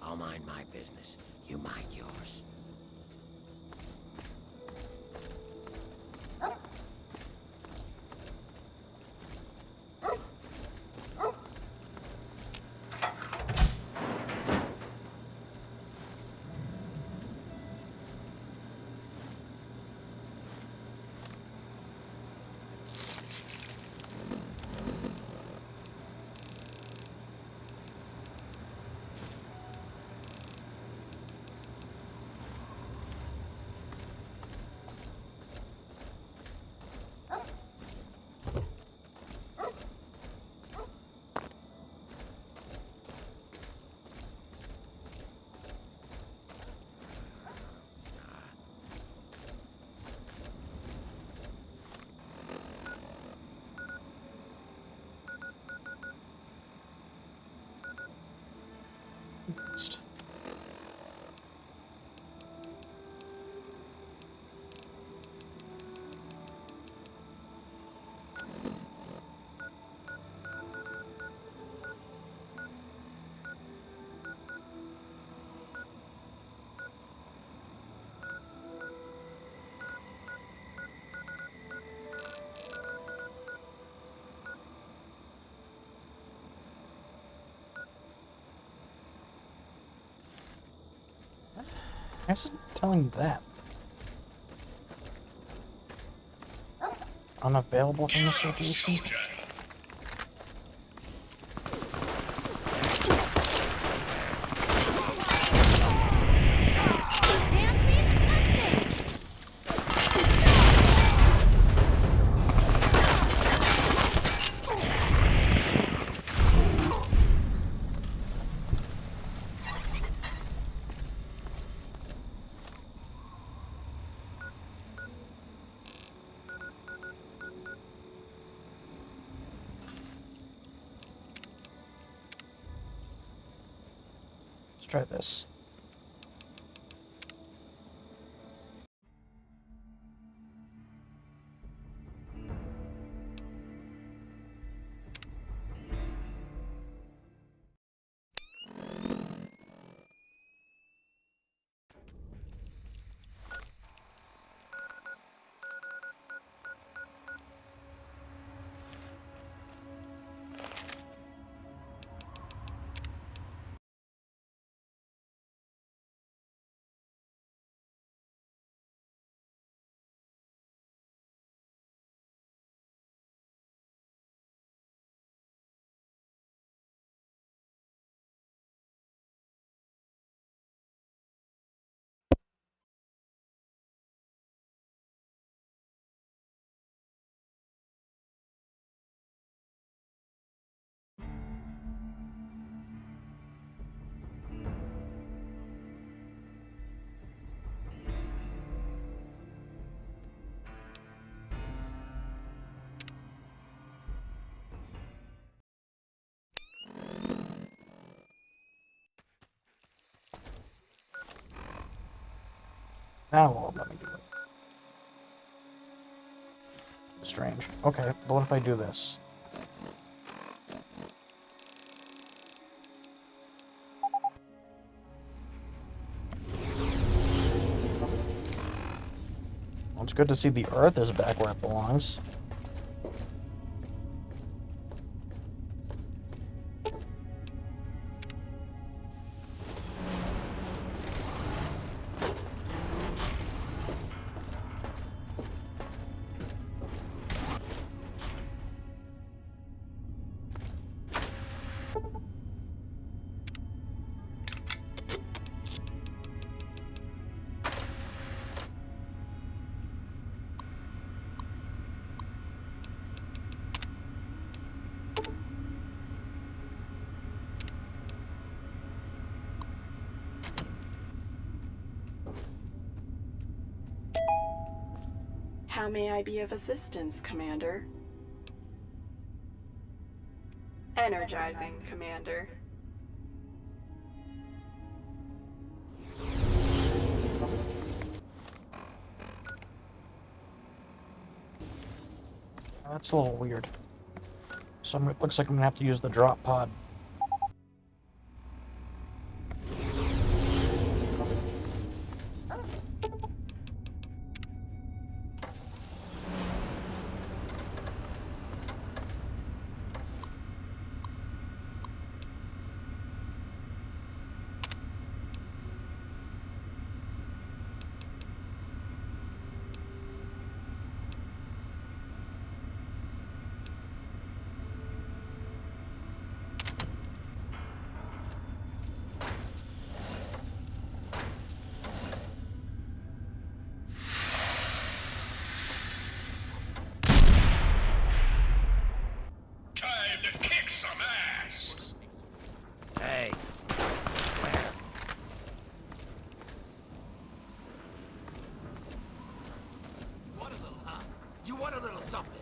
I'll mind my business. You mind yours. Why is it telling me that? Unavailable from this location? Let's try this. Now it won't let me do it. Strange. Okay, but what if I do this? Well, it's good to see the Earth is back where it belongs. How may I be of assistance, Commander? Energizing, Commander. That's a little weird. So it looks like I'm gonna have to use the drop pod. Hey. Want a little, huh? You want a little something?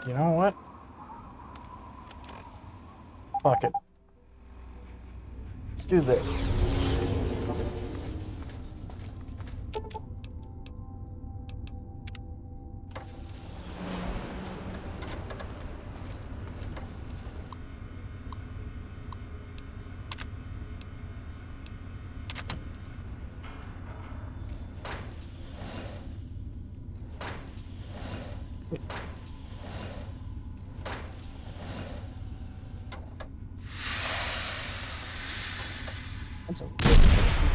You know what? Fuck it. Let's do this. That's a weird person.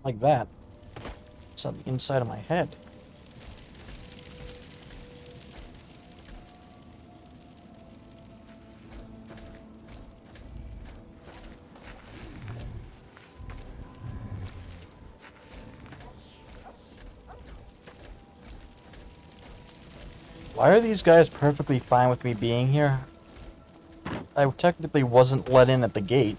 Like that. It's on the inside of my head. Why are these guys perfectly fine with me being here? I technically wasn't let in at the gate.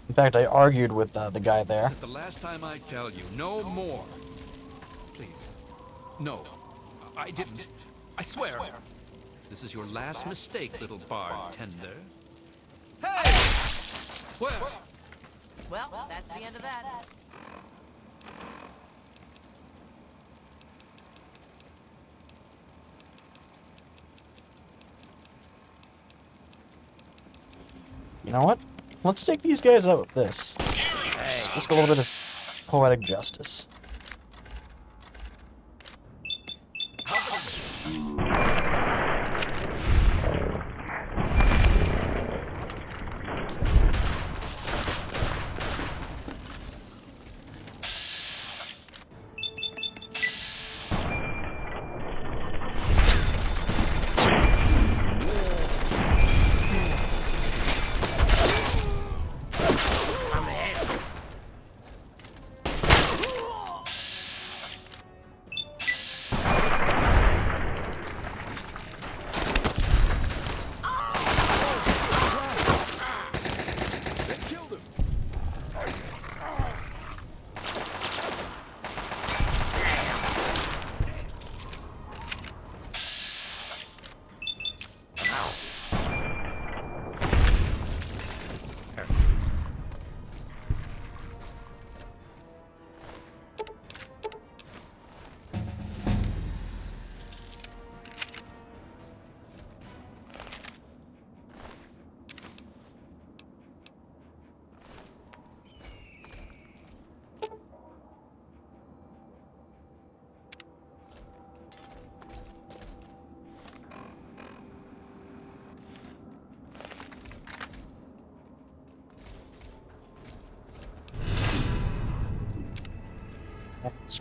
In fact, I argued with the guy there. This is the last time I tell you. No more. Please. No. I didn't. I swear. This is your last mistake, little bartender. Hey! Where? Well, that's the end of that. You know what? Let's take these guys out with this. Just a little bit of poetic justice.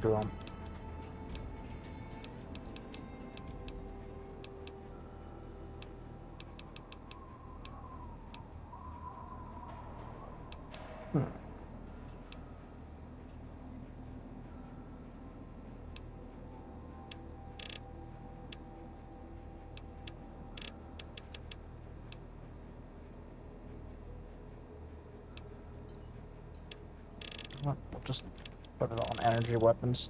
screw them. We'll just put it on energy weapons.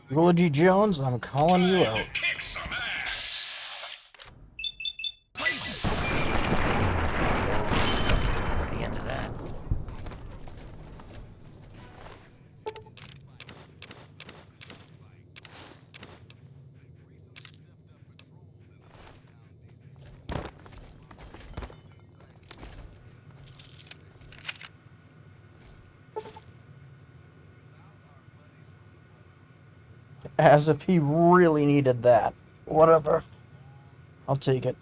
Eulogy Jones, I'm calling you out. That's the end of that. As if he really needed that. Whatever. I'll take it.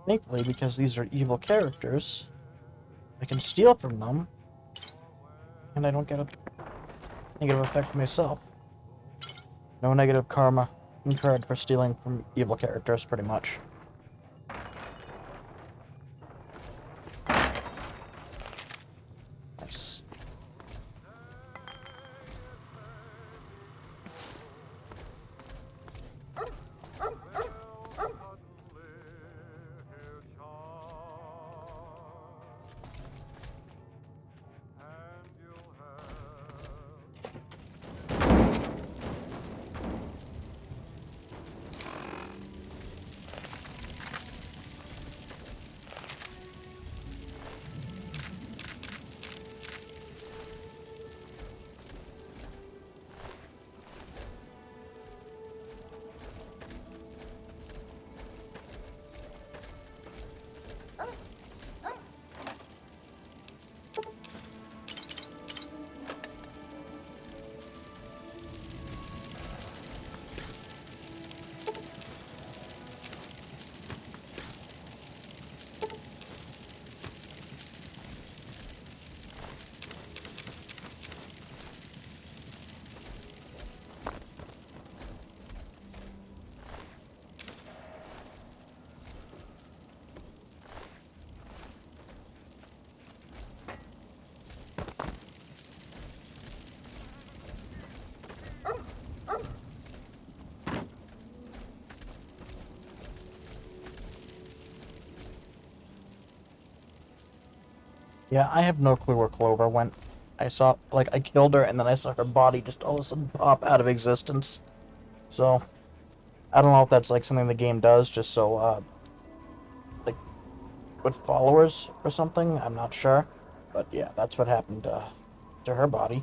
Thankfully, because these are evil characters, I can steal from them, and I don't get a negative effect myself. No negative karma incurred for stealing from evil characters, pretty much. Nice. Yeah, I have no clue where Clover went. I saw, like, I killed her, and then I saw her body just all of a sudden pop out of existence. So, I don't know if that's, like, something the game does, just so, like, with followers or something. I'm not sure. But, yeah, that's what happened, to her body.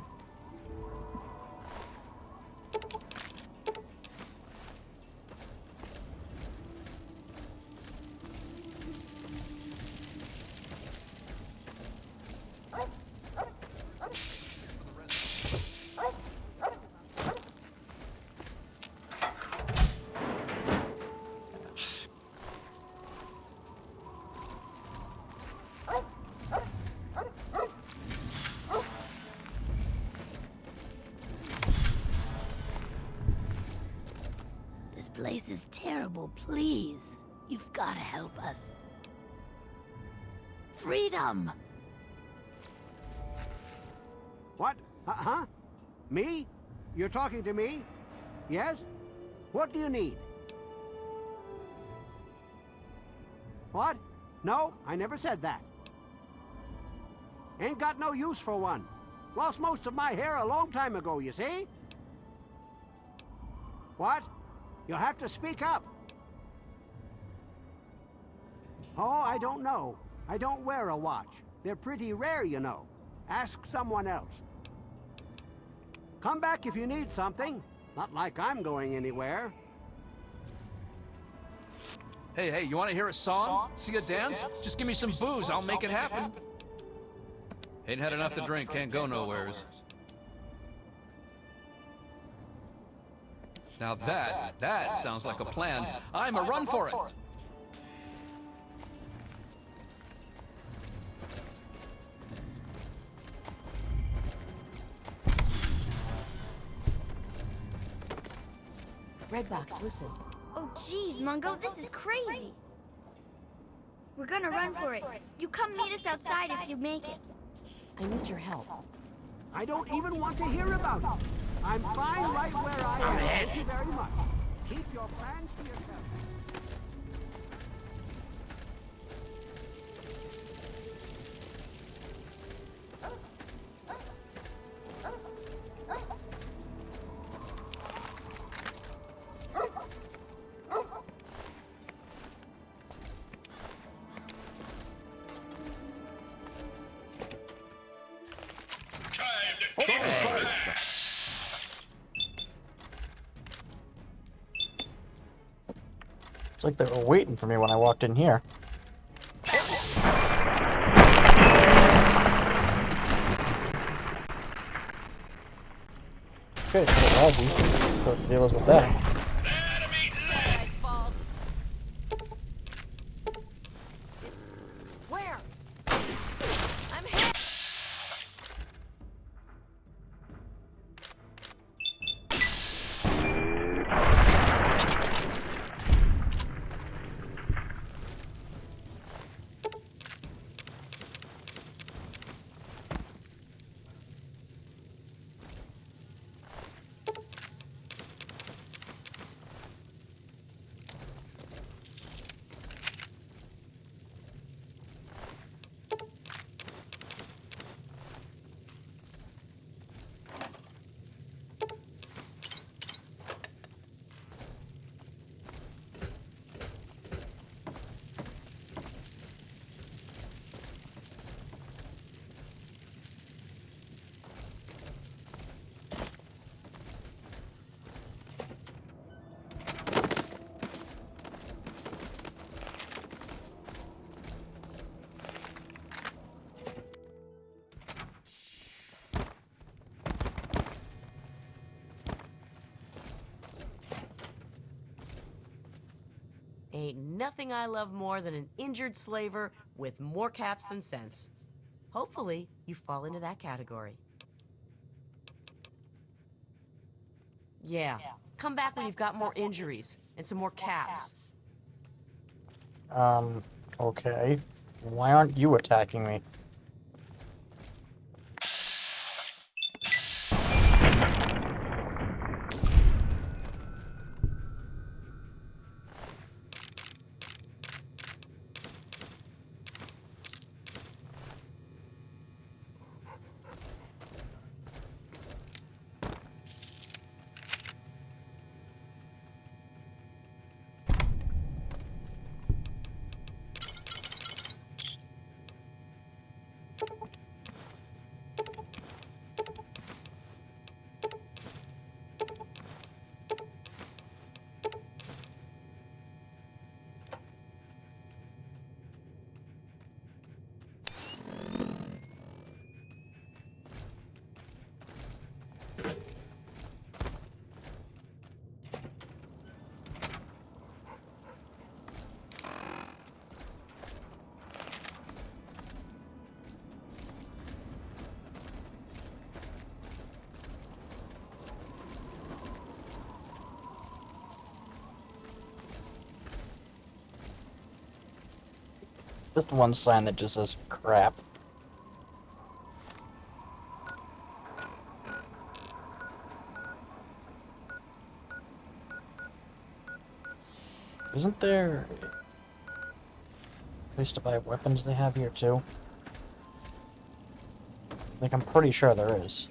This place is terrible, please. You've gotta help us. Freedom! What? Huh? Me? You're talking to me? Yes? What do you need? What? No, I never said that. Ain't got no use for one. Lost most of my hair a long time ago, you see? What? You'll have to speak up. Oh, I don't know. I don't wear a watch. They're pretty rare, you know. Ask someone else. Come back if you need something. Not like I'm going anywhere. Hey, you want to hear a song? See a dance? Just give me some booze, I'll make it happen. Ain't had enough to drink, can't go nowheres. Now that sounds like a plan. I'm a run for it. Redbox, listen. Oh, geez, Mungo, this is crazy. We're gonna run for it. You come meet us outside if you make it. I need your help. I don't even want to hear about it. I'm fine right where I am. Thank you very much. Keep your plans to yourself. It's like they were waiting for me when I walked in here. Okay, so Ozzy, so the deal is with that. Where? I'm here. Ain't nothing I love more than an injured slaver with more caps than sense. Hopefully, you fall into that category. Yeah, come back when you've got more injuries and some more caps. Okay. Why aren't you attacking me? Just one sign that just says crap. Isn't there a place to buy weapons they have here too? Like, I'm pretty sure there is.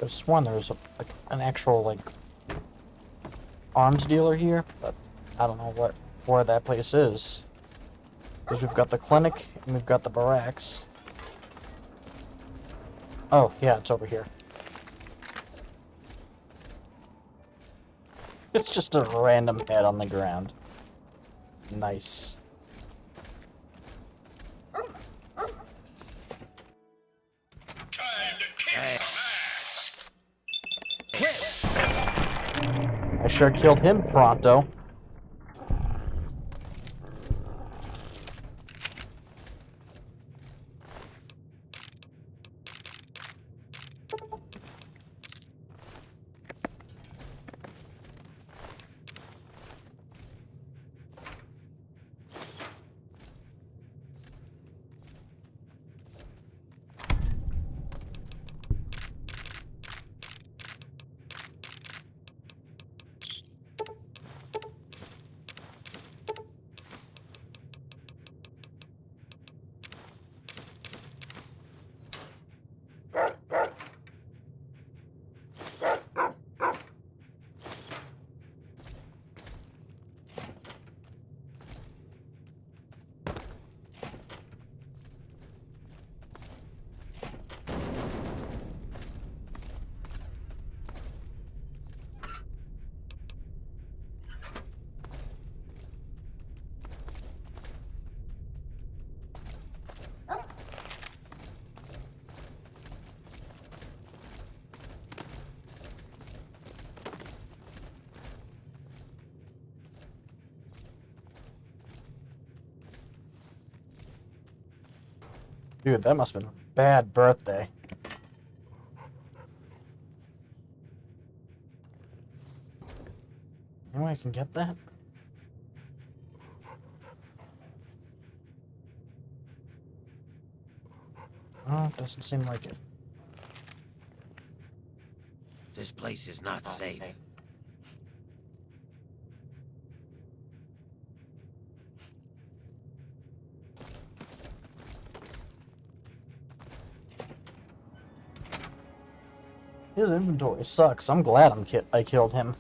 I sworn there was an actual, like, arms dealer here, but I don't know where that place is. Because we've got the clinic, and we've got the barracks. Oh, yeah, it's over here. It's just a random head on the ground. Nice. I sure killed him pronto. Dude, that must have been a bad birthday. Any way I can get that? Oh, it doesn't seem like it. This place is not safe. His inventory sucks. I'm glad I killed him.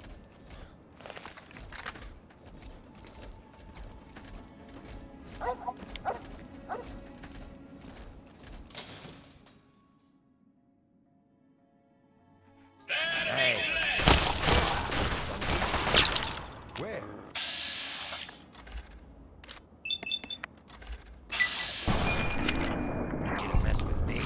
Where? You don't mess with me.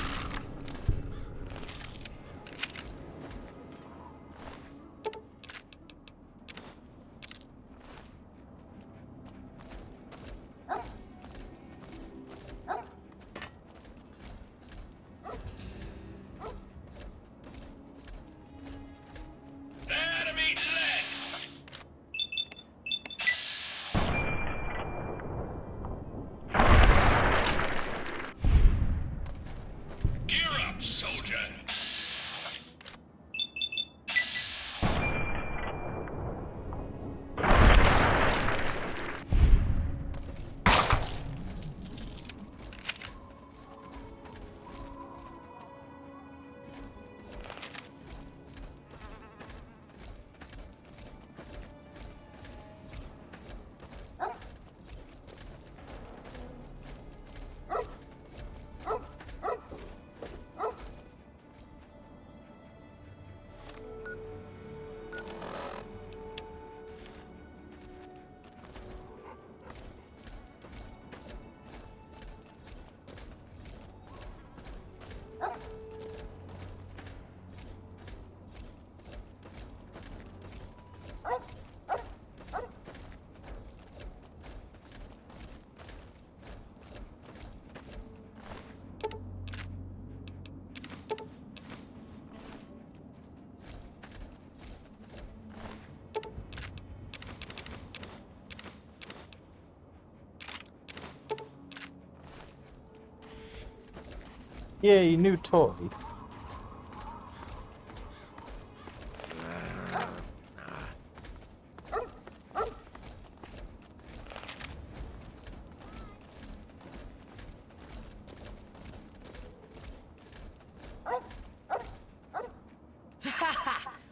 Yay, new toy.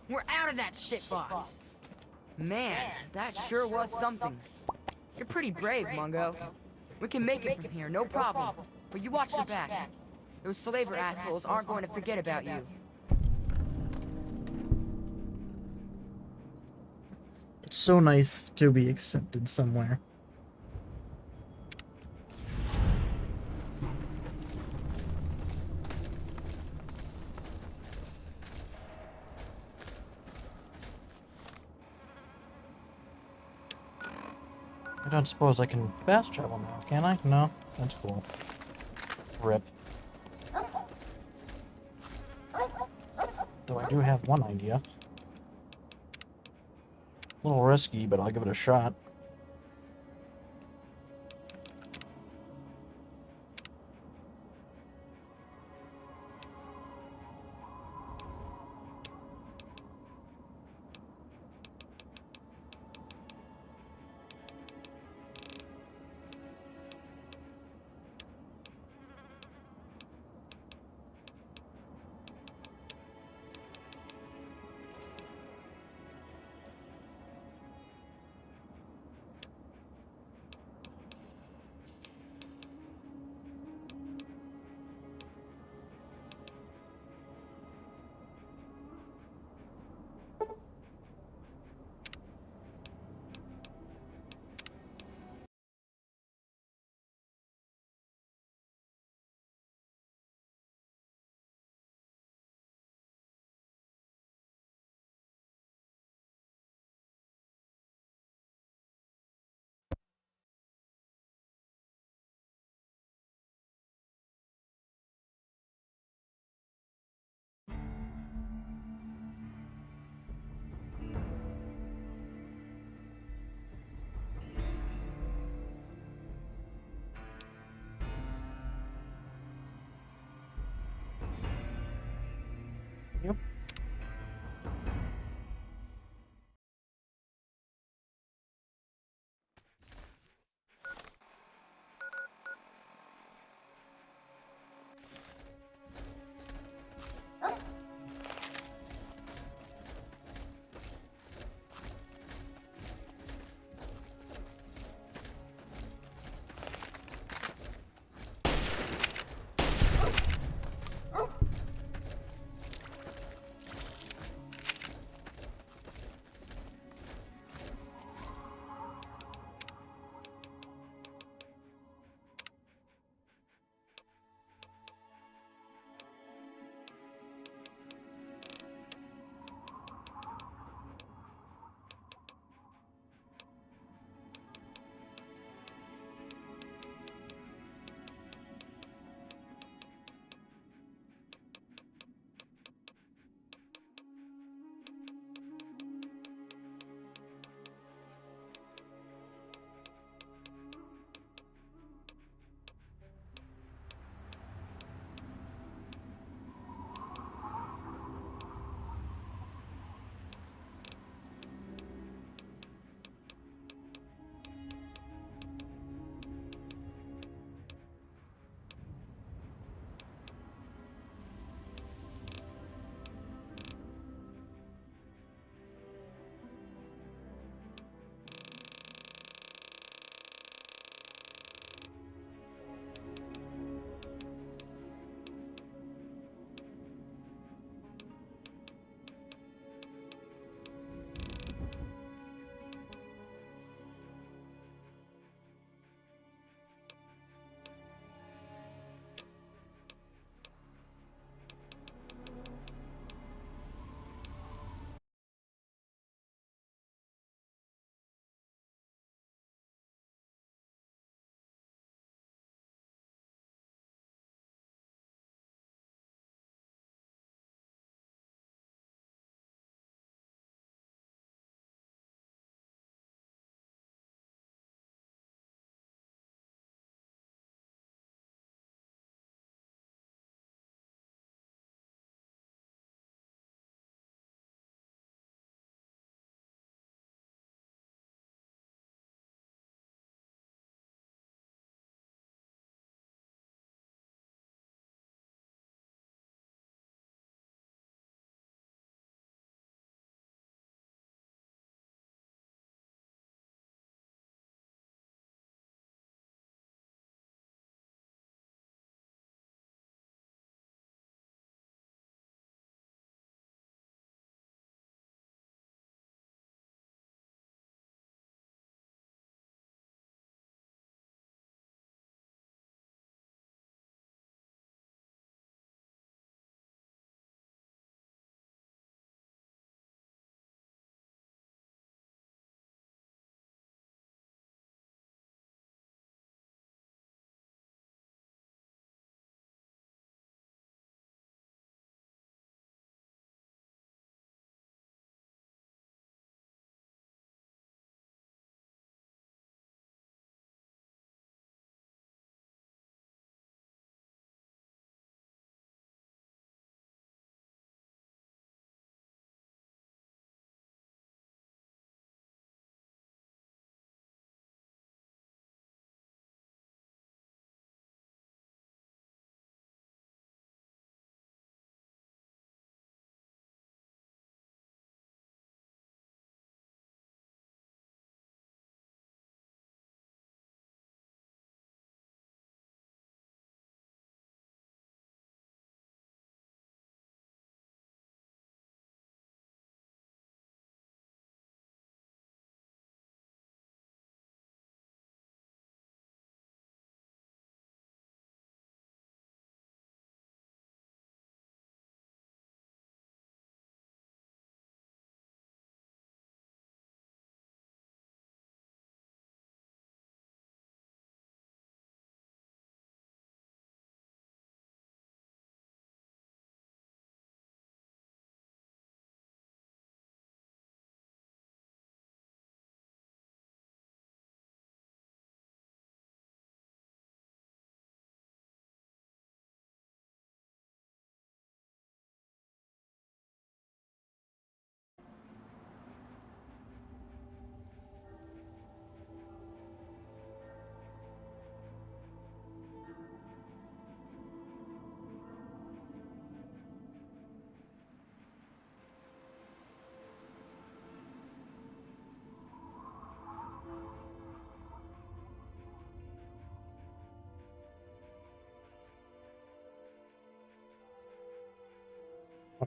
We're out of that shitbox. Man, that sure was something. You're pretty brave, Mungo. We can make it from here, no problem. But you watch your back. Those slaver assholes aren't going to forget about you. It's so nice to be accepted somewhere. I don't suppose I can fast travel now, can I? No? That's cool. RIP. Though I do have one idea. A little risky, but I'll give it a shot.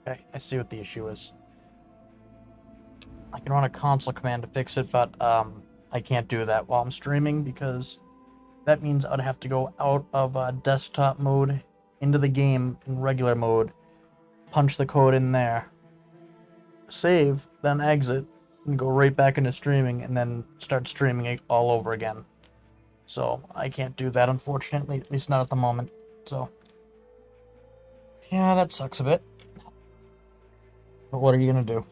Okay, I see what the issue is. I can run a console command to fix it, but I can't do that while I'm streaming because that means I'd have to go out of desktop mode into the game in regular mode, punch the code in there, save, then exit, and go right back into streaming, and then start streaming it all over again. So I can't do that, unfortunately, at least not at the moment. So yeah, that sucks a bit. But what are you gonna do?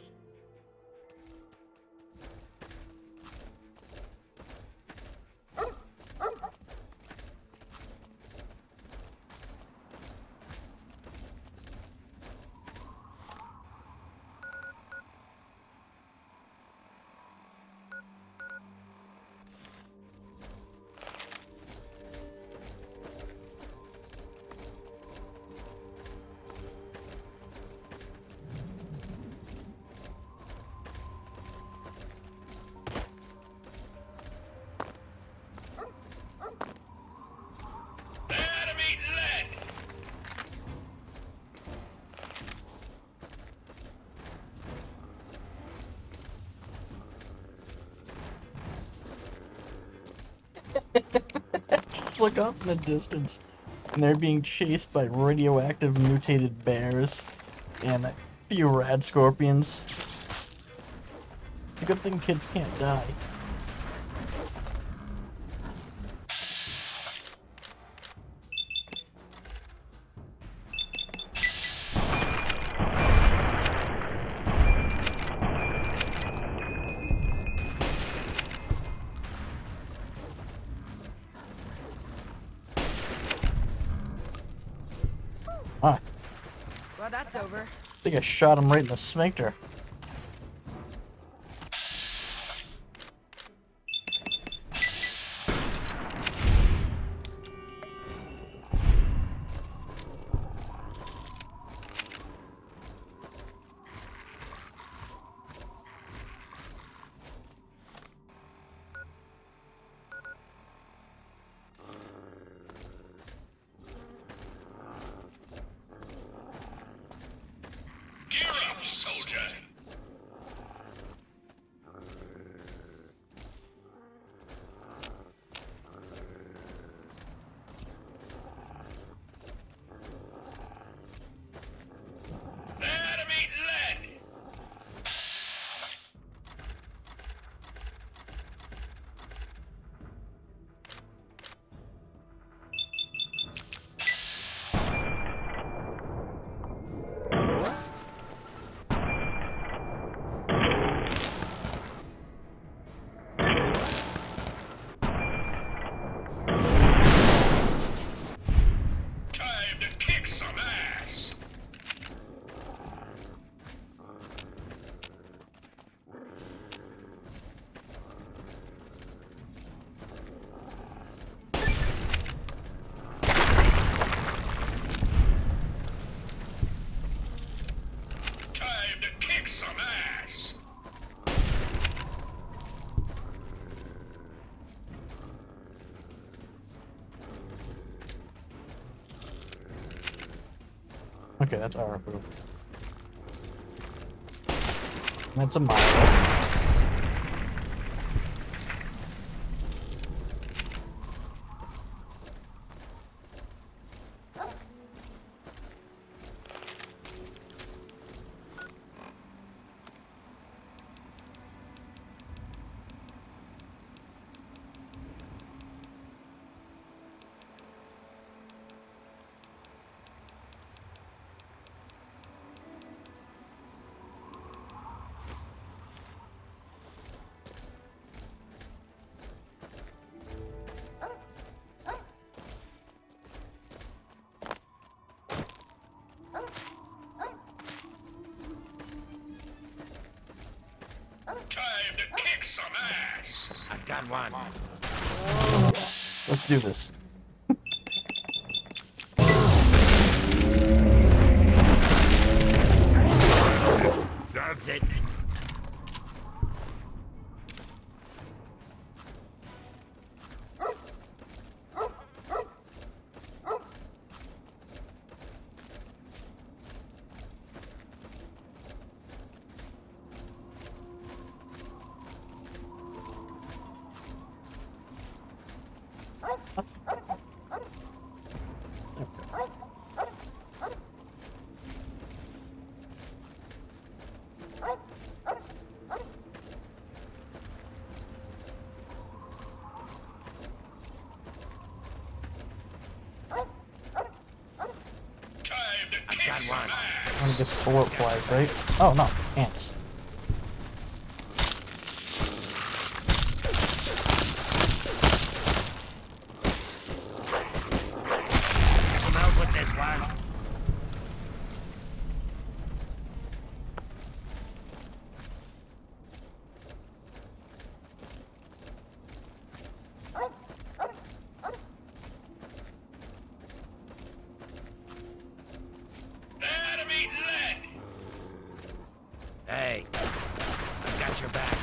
Just look up in the distance, and they're being chased by radioactive mutated bears and a few rad scorpions. It's a good thing kids can't die. Ah, Well, that's over. I think I shot him right in the sphincter. Okay, that's our move. That's a mile. Time to kick some ass. I've got one. Yes, let's do this. That's it. this bullet flies, right? Oh no, ants. Come out with this one. Hey, I've got your back.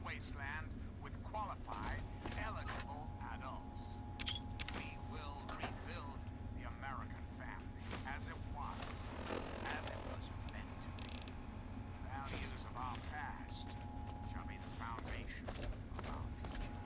Wasteland with qualified, eligible adults. We will rebuild the American family as it was meant to be. The values of our past shall be the foundation of our future.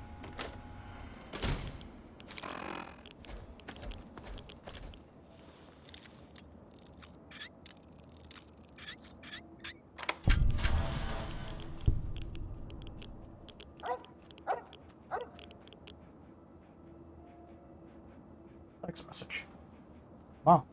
Text message. Wow.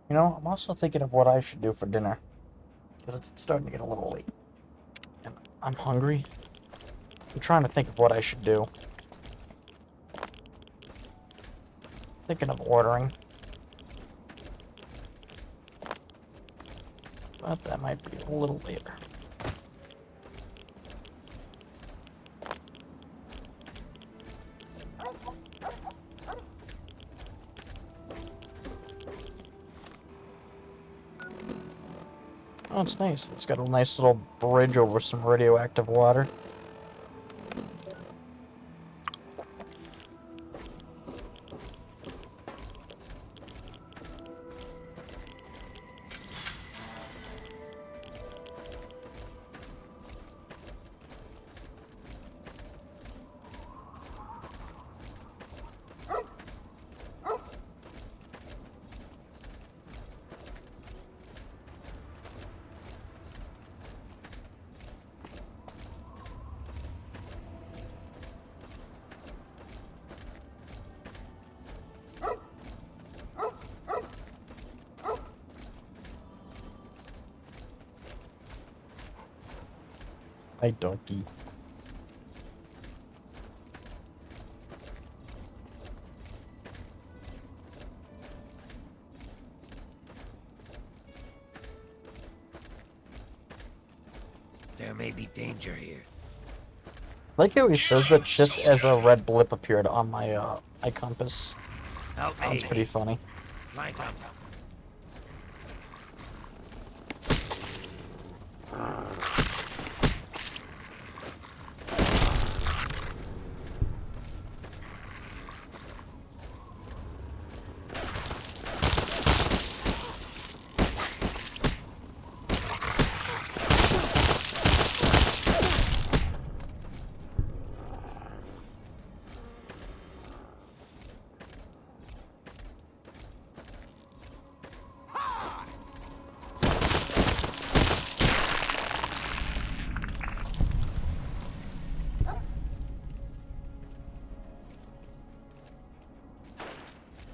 You know, I'm also thinking of what I should do for dinner. Because it's starting to get a little late. And I'm hungry. I'm trying to think of what I should do. Thinking of ordering. But that might be a little later. Oh, it's nice. It's got a nice little bridge over some radioactive water. Hi, doggy. There may be danger here. I like how he says that just as a red blip appeared on my eye compass. Help me. Sounds pretty funny. Flank up.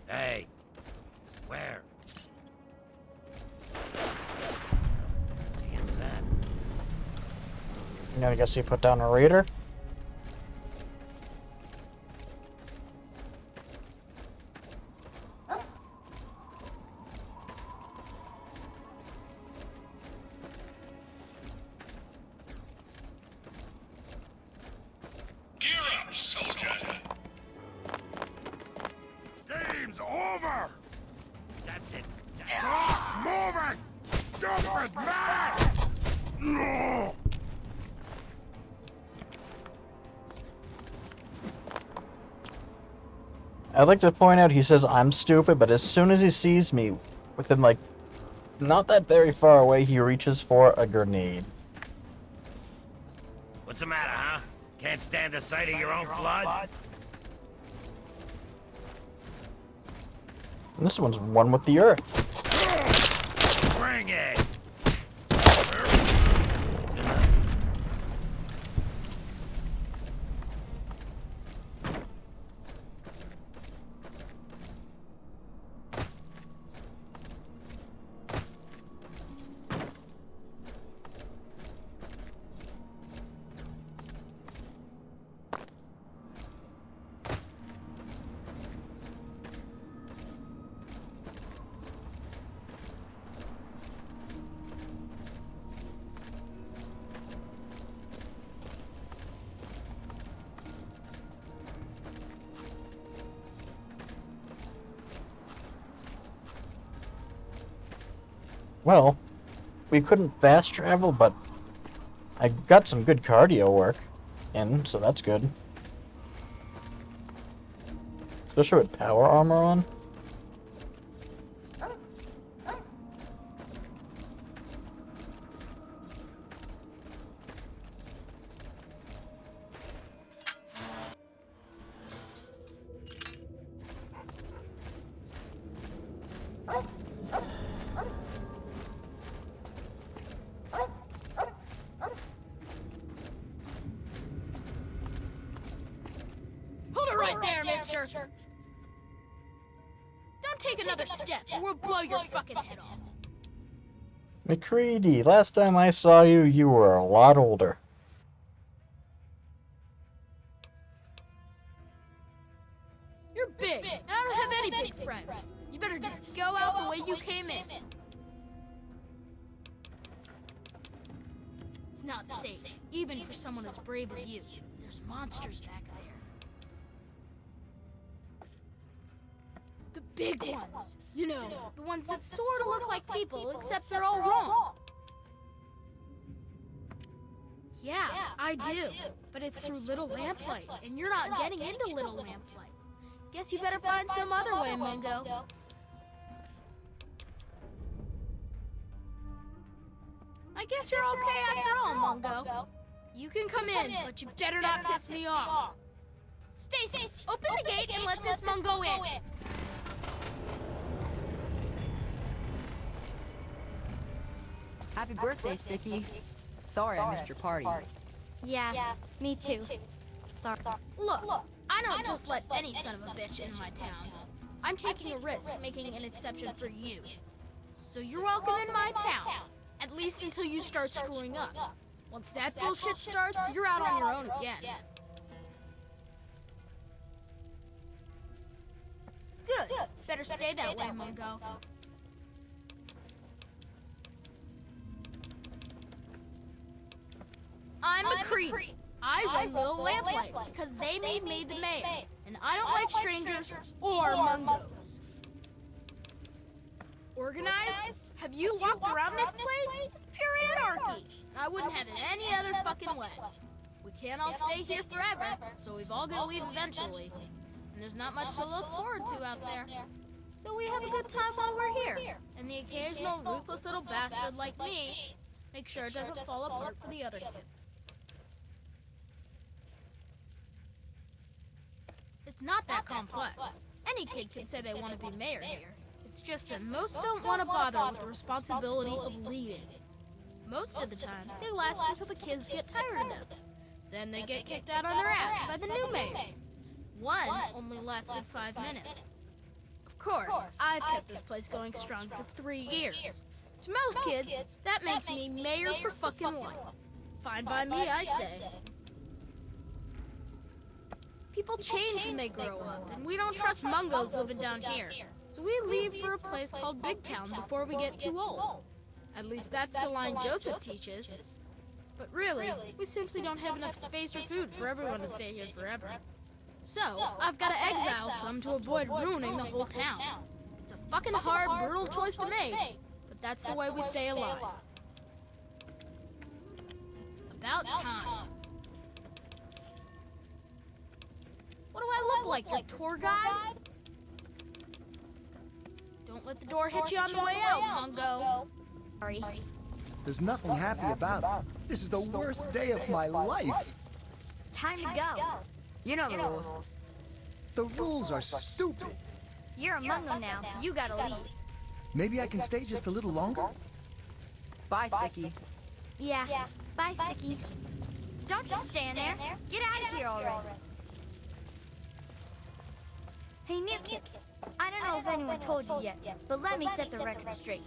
Hey, where? The end of that. You know, I guess you put down a raider. Gear up, soldier! Game's over! That's it. Stop moving! Stupid man! No! I'd like to point out he says I'm stupid, but as soon as he sees me, within like, not that very far away, he reaches for a grenade. What's the matter, huh? Can't stand the sight of your own blood? And this one's one with the earth. Bring it! Well, we couldn't fast travel, but I got some good cardio work in, so that's good. Especially with power armor on. Hold it right there, mister! Don't take another step, or we'll blow your fucking head off. McCready, last time I saw you, you were a lot older. big, and I don't have any big friends. You better just go out the way you came in. It's not safe, even for someone as brave as you. There's monsters back there. The big ones. You know, the ones that sort of look like people, except they're all wrong. Yeah, I do. But it's through Little Lamplight, and you're not getting into Little Lamplight. Guess you better find some other way, Mungo. I guess you're okay after all, Mungo. You can come in, but you better not piss me off. Stacy, open the gate and let this Mungo in. Happy birthday, Sticky. Sorry I missed your party. Yeah, me too. Sorry. Look, I don't just let any son of a bitch in my town. I'm taking a risk making an exception for you. So you're welcome in my town, at least until you start screwing up. Once that bullshit starts, you're out on your own again. Good. Better stay that way, Mungo. I'm McCready. I run Little Lamplight because they made me the mayor, and I don't like strangers or Mungos. Organized? Have you walked around this place? It's pure anarchy. I wouldn't have it any other fucking way. We can't all stay here forever, so we've all got to leave eventually. And there's not much to look forward to out there. So we have a good time while we're here. And the occasional ruthless little bastard like me make sure it doesn't fall apart for the other kids. It's not that complex. Any kid can say they want to be mayor here. It's just that most don't want to bother with the responsibility of leading. Most of the time, they last until the kids get tired of them. Then they get kicked out on their ass by the new mayor. One only lasted 5 minutes. Of course, I've kept this place going strong for 3 years. To most kids, that makes me mayor for fucking life. Fine by me, I say. People change when they grow up, and we don't trust Mungos living down here. So we leave for a place called Big Town before we get too old. At least that's the line Joseph teaches. But really, we simply don't have enough space or food for everyone to stay here forever. So, I've got to exile some to avoid ruining the whole town. It's a fucking hard, brutal choice to make, but that's the way we stay alive. About time. What do I look like, your tour guide? Don't let the door hit you on the way out, Mungo. Sorry. There's nothing happy about it. This is the worst day of my life. It's time to go. You know the rules. The rules are stupid. You're a Mungo now. You gotta leave. Maybe I can stay just a little longer? Bye, Sticky. Yeah. Bye, Sticky. Don't just stand there. Get out of here already. Hey, new kid. I don't know if anyone told you yet, but let me set the record straight.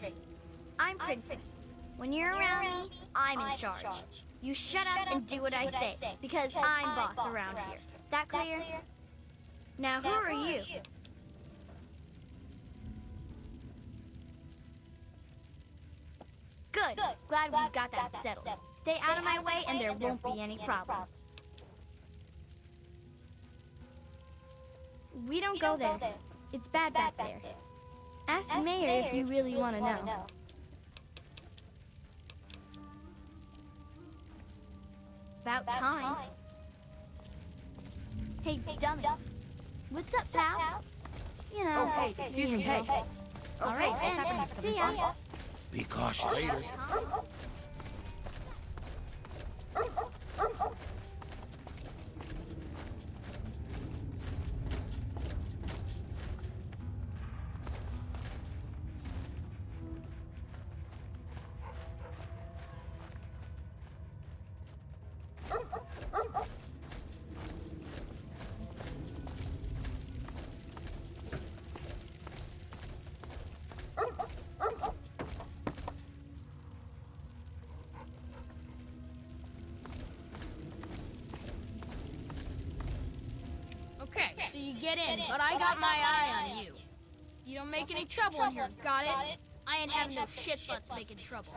I'm Princess. When you're around me, I'm in charge. You shut up and do what I say, because I'm boss around here. That clear? Now, who are you? Good. Glad we got that settled. Stay out of my way and there won't be any problems. We don't go there. It's bad back there. Ask the mayor if you really want to know. About time. Hey, dummy. What's up, pal? You know. Oh, hey, excuse me, hey. All right, then. See ya. Be cautious. Later. So so you get in, but I got my eye on you. You don't make any trouble in here, got it? I ain't having no shit butts making trouble.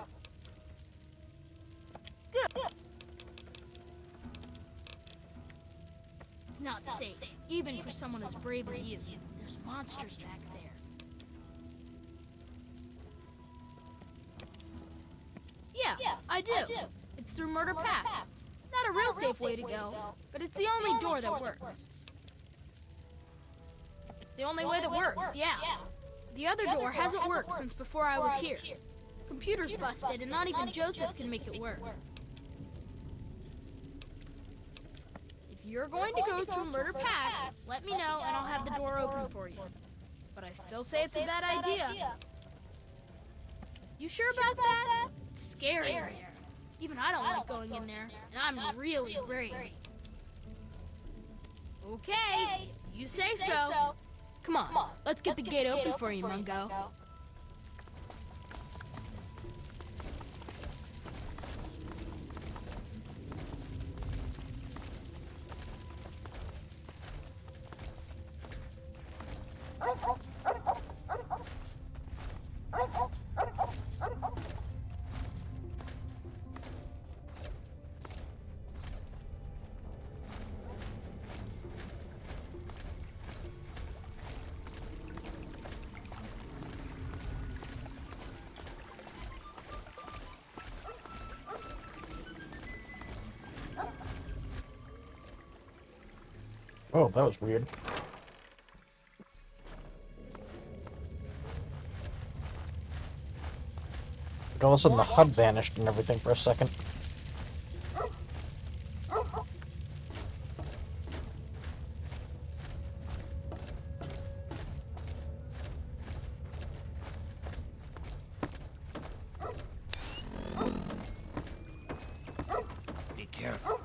Good. It's not safe, even for someone as brave as you. There's monsters back there. Yeah, I do. It's through Murder Pass. Not a real safe way to go, but it's the only door that works. It's the only way that works, yeah. The other door hasn't worked since before I was here. Computer's busted, and not even Joseph can make it work. If you're going to go through Murder Pass, let me know and I'll have the door open for you. But I still say it's a bad idea. You sure about that? It's scary. Even I don't like going in there, and I'm really brave. Okay, you say so. Come on, let's get the gate open for you, Mungo. Oh, that was weird. All of a sudden the HUD vanished and everything for a second. Be careful.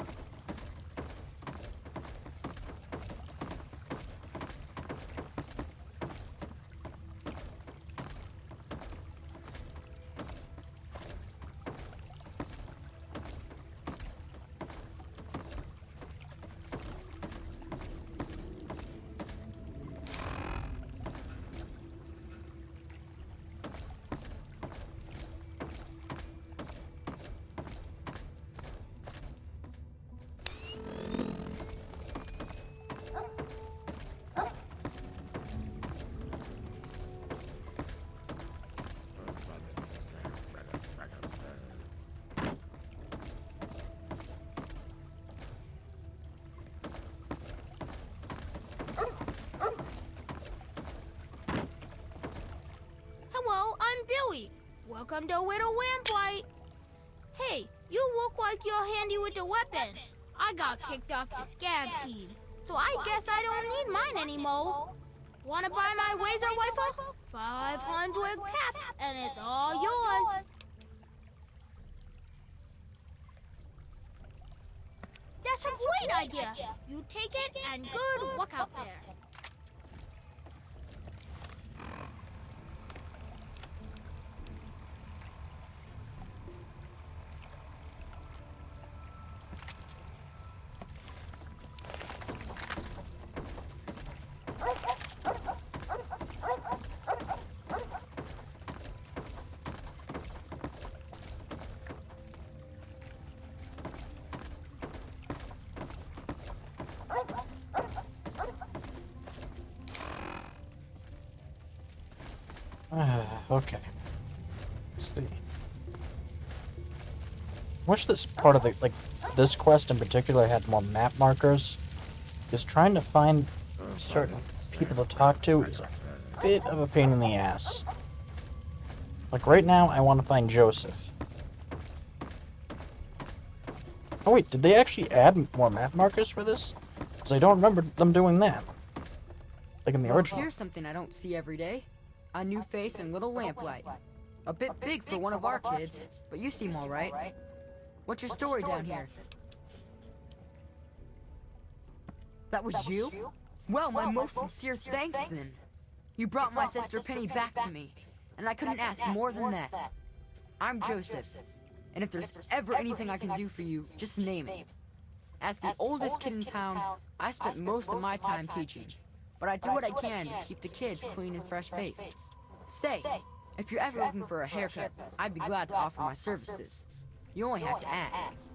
Hello, I'm Billy. Welcome to Widow Lamplight. Hey, you look like you're handy with the weapon. I got kicked off the scab team, so I guess I don't need mine anymore. Wanna buy my laser rifle? 500 cap, and it's all yours. That's a great idea. You take it, and good luck out there. Okay. Let's see. Wish this part of the, like, this quest in particular had more map markers. Because trying to find certain people to talk to is a bit of a pain in the ass. Like, right now, I want to find Joseph. Oh wait, did they actually add more map markers for this? Because I don't remember them doing that. Like in the original. Here's something I don't see every day. A new face and little lamplight. A bit big for one of our kids, but you seem all right. What's your story down here? That was you? Well, my most sincere thanks then. You brought my sister Penny back to me, and I couldn't ask more than that. I'm Joseph, and if there's ever anything I can do for you, just name it. As the oldest kid in town, I spent most of my time teaching. but I do what I can to keep the kids clean and fresh-faced. Say, if you're ever looking for a haircut, I'd be glad to offer my services. You only have to ask.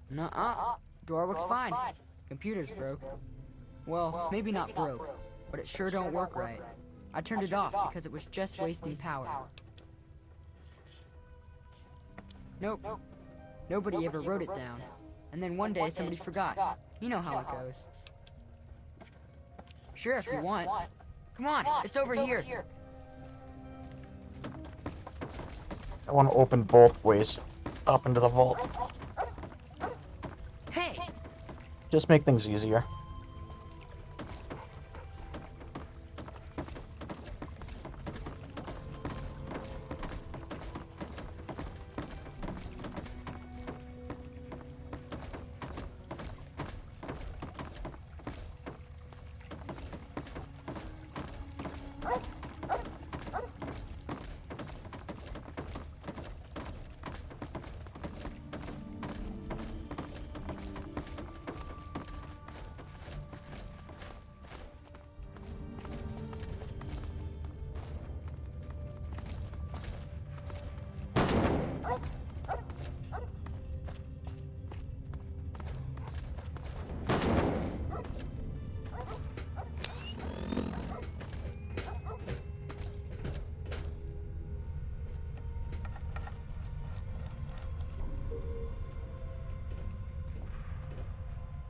Nuh-uh. Door looks fine. Computer's broke. Well, maybe not broke, but it sure don't work right. I turned it off because it was just wasting power. Nope. Nobody ever wrote it down. And then one day somebody forgot. You know how it goes. Sure, if you want. Come on, it's over here. I want to open both ways up into the vault. Hey! Just make things easier.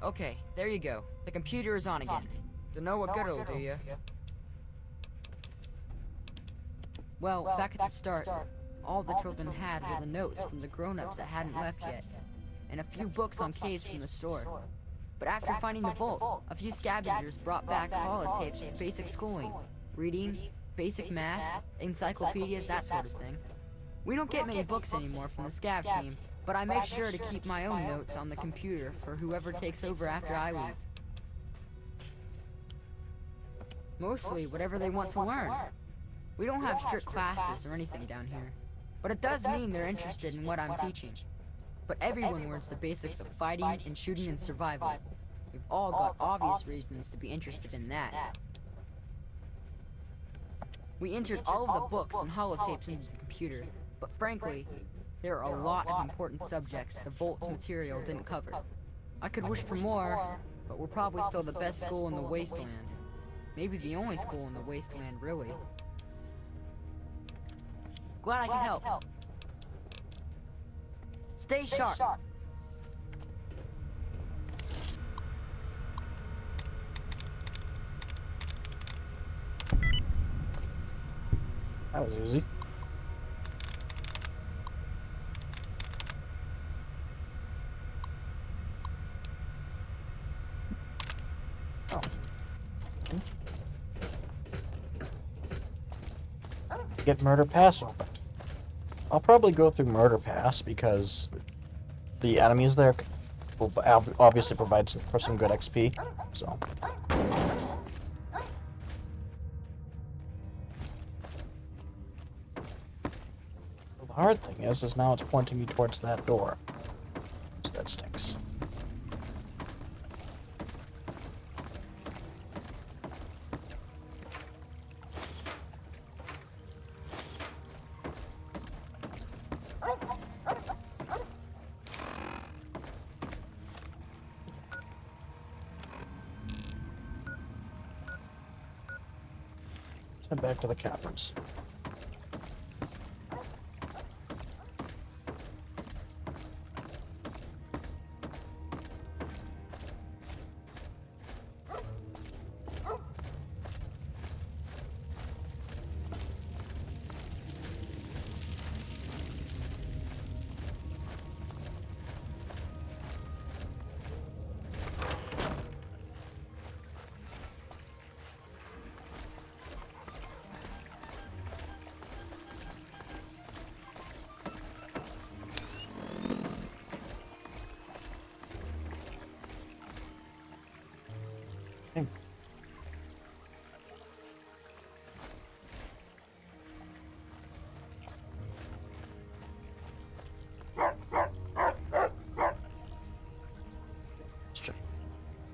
Okay, there you go. The computer is on again. Don't know what good it'll do you. Well, back at the start, all the children had were the notes from the grown-ups that hadn't left yet, and a few books on caves from the store. But after finding the vault, a few scavengers brought back holotapes with basic schooling, reading, basic math, encyclopedias, that sort of thing. We don't get many books anymore from the scav team, but I make sure to keep my own notes on the computer for whoever takes over after I leave. Mostly whatever they want to learn. We don't have strict classes or anything down here, but it does mean they're interested in what I'm teaching. But everyone learns the basics of fighting and shooting and survival. We've all got obvious reasons to be interested in that. We entered all of the books and holotapes into the computer, but frankly, there are a lot of important subjects the Vault's material didn't cover. I could wish for more, but we're probably still the best school in the Wasteland. Maybe the only school in the Wasteland, really. Glad I can help. Stay sharp. That was easy. Get Murder Pass opened. I'll probably go through Murder Pass because the enemies there will obviously provide for some good XP. So. The hard thing is now it's pointing me towards that door. So that stinks. Back to the caverns.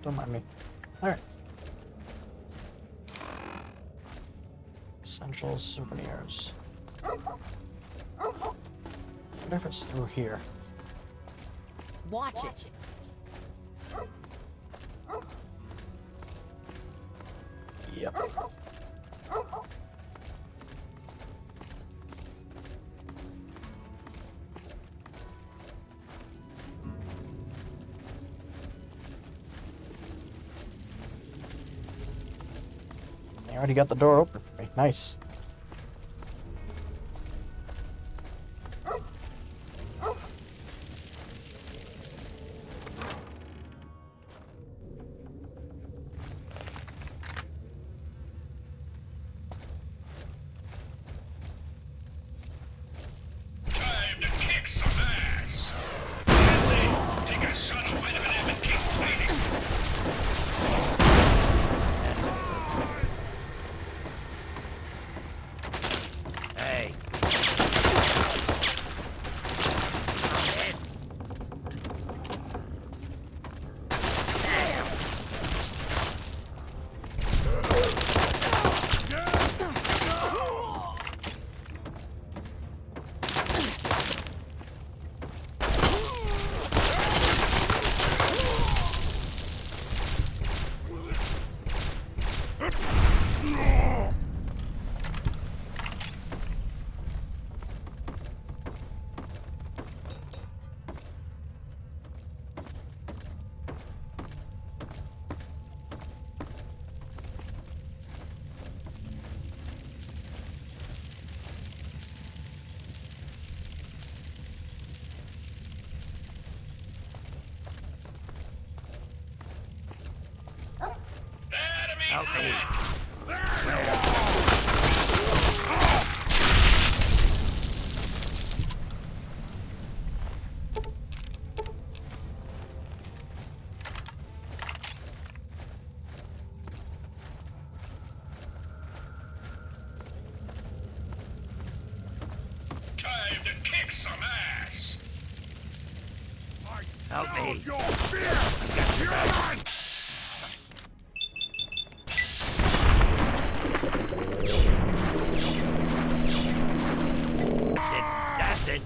Don't mind me. Alright. Essential souvenirs. I wonder if it's through here. Watch it. Yep. They already got the door open for me. Nice. Help me. Time to kick some ass. Help me. Your fear. You're on. That's it.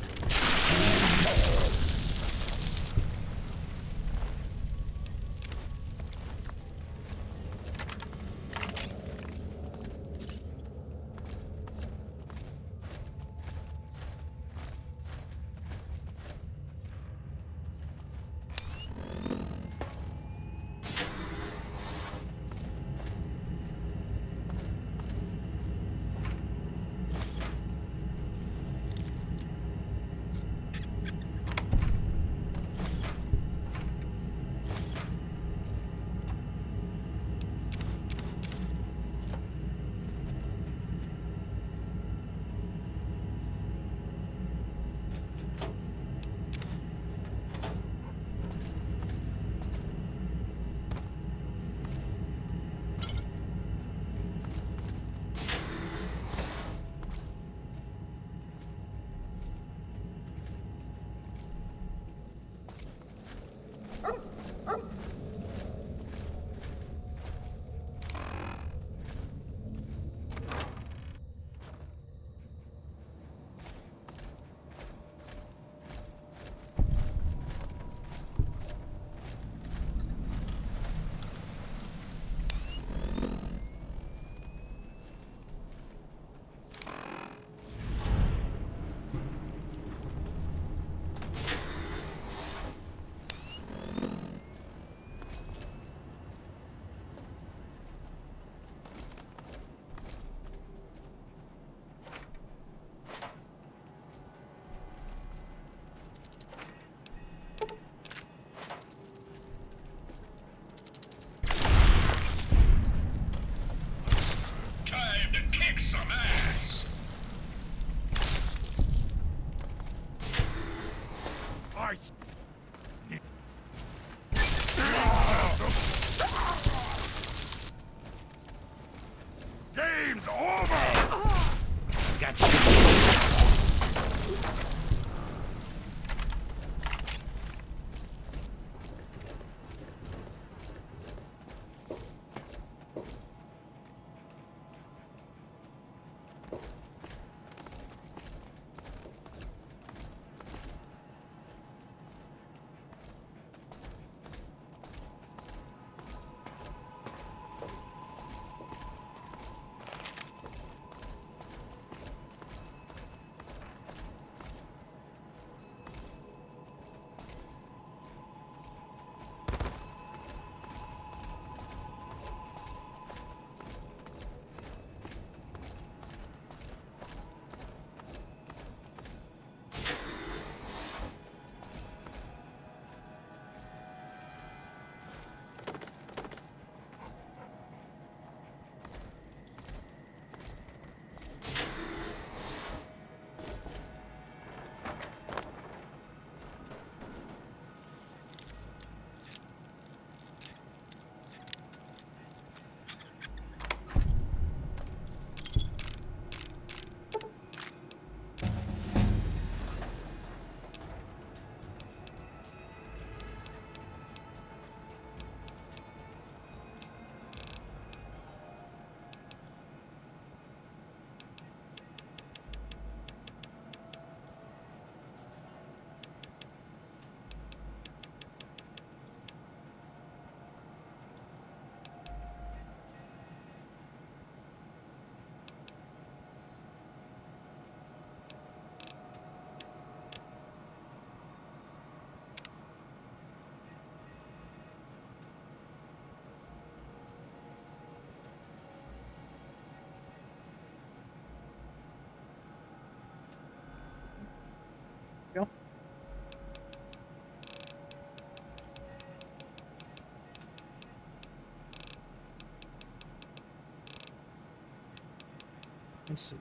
Let's see.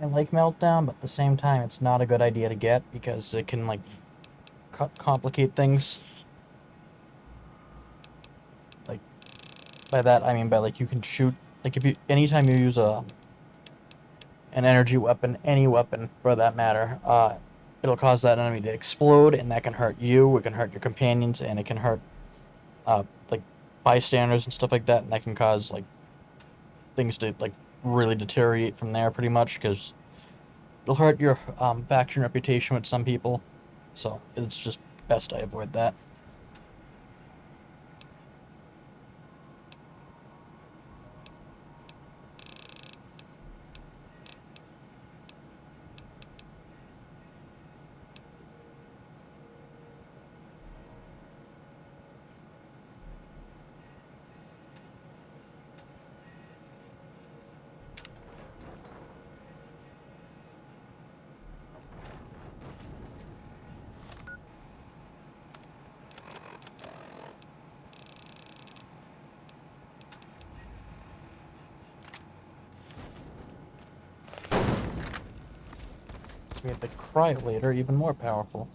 I like Meltdown, but at the same time, it's not a good idea to get because it can, like, complicate things. Like, by that, I mean by, like, you can shoot, like, anytime you use an energy weapon, any weapon for that matter, it'll cause that enemy to explode, and that can hurt you, it can hurt your companions, and it can hurt, like, bystanders and stuff like that, and that can cause, like, things to, like, really deteriorate from there, pretty much, because it'll hurt your faction reputation with some people, so it's just best I avoid that. We have the Cryolator, even more powerful.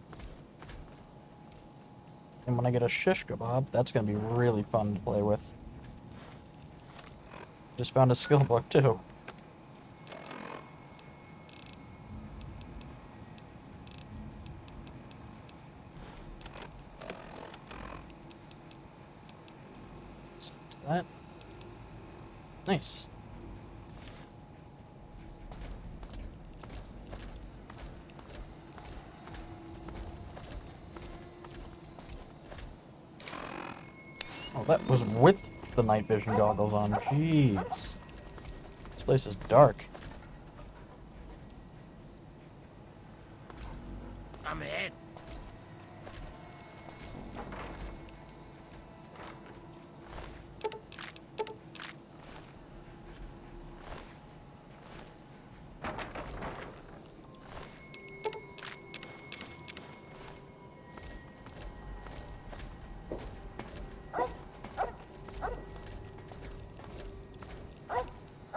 And when I get a Shish Kebab, that's going to be really fun to play with. Just found a skill book, too. That. Nice. Oh, that was with the night vision goggles on. Jeez. This place is dark. I'm ahead.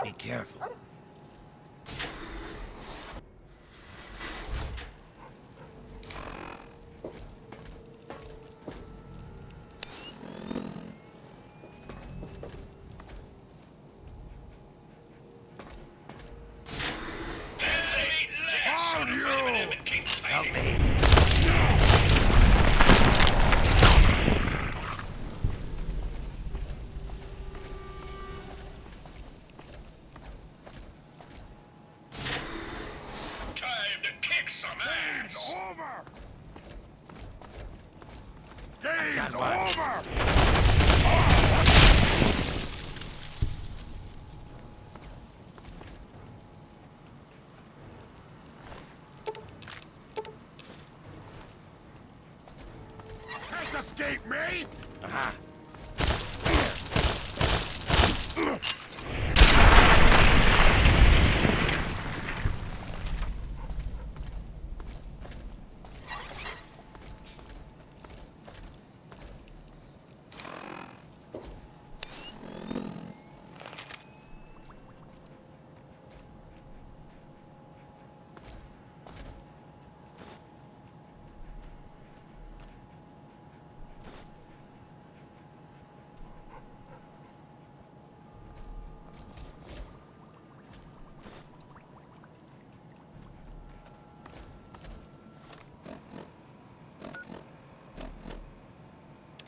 Be careful. Help me. Game's over! Can't escape me! Aha.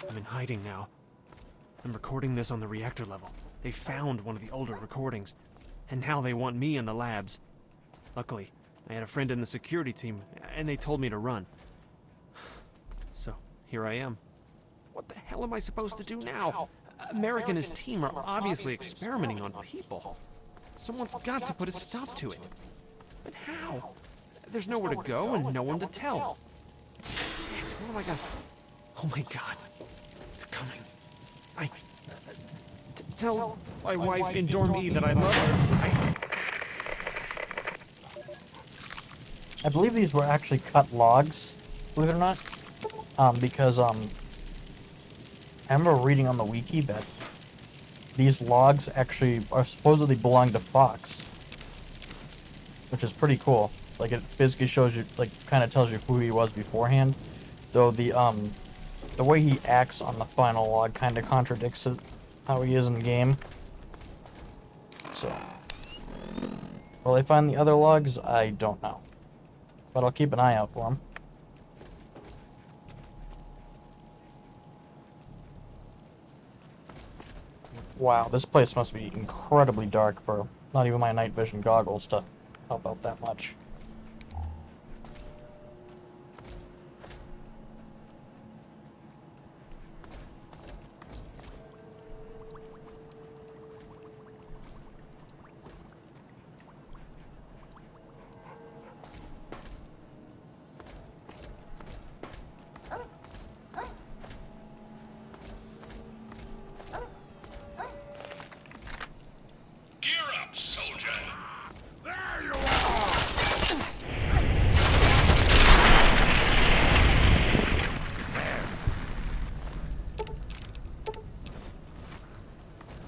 I'm in hiding now. I'm recording this on the reactor level. They found one of the older recordings, and now they want me in the labs. Luckily, I had a friend in the security team, and they told me to run. So, here I am. What the hell am I supposed to do now? America and his team are obviously experimenting on people. Someone's got to put a stop to it. But how? There's nowhere to go and no one to tell. Shit, what am I gonna... Oh my god. They're coming. Tell my wife in Dorm E that I love her. I believe these were actually cut logs, believe it or not. Because, I remember reading on the wiki that these logs actually are supposedly belong to Fox, which is pretty cool. Like, it basically shows you, like, kind of tells you who he was beforehand. Though the way he acts on the final log kind of contradicts it, how he is in the game. So, will they find the other logs? I don't know, but I'll keep an eye out for them. Wow, this place must be incredibly dark for not even my night vision goggles to help out that much.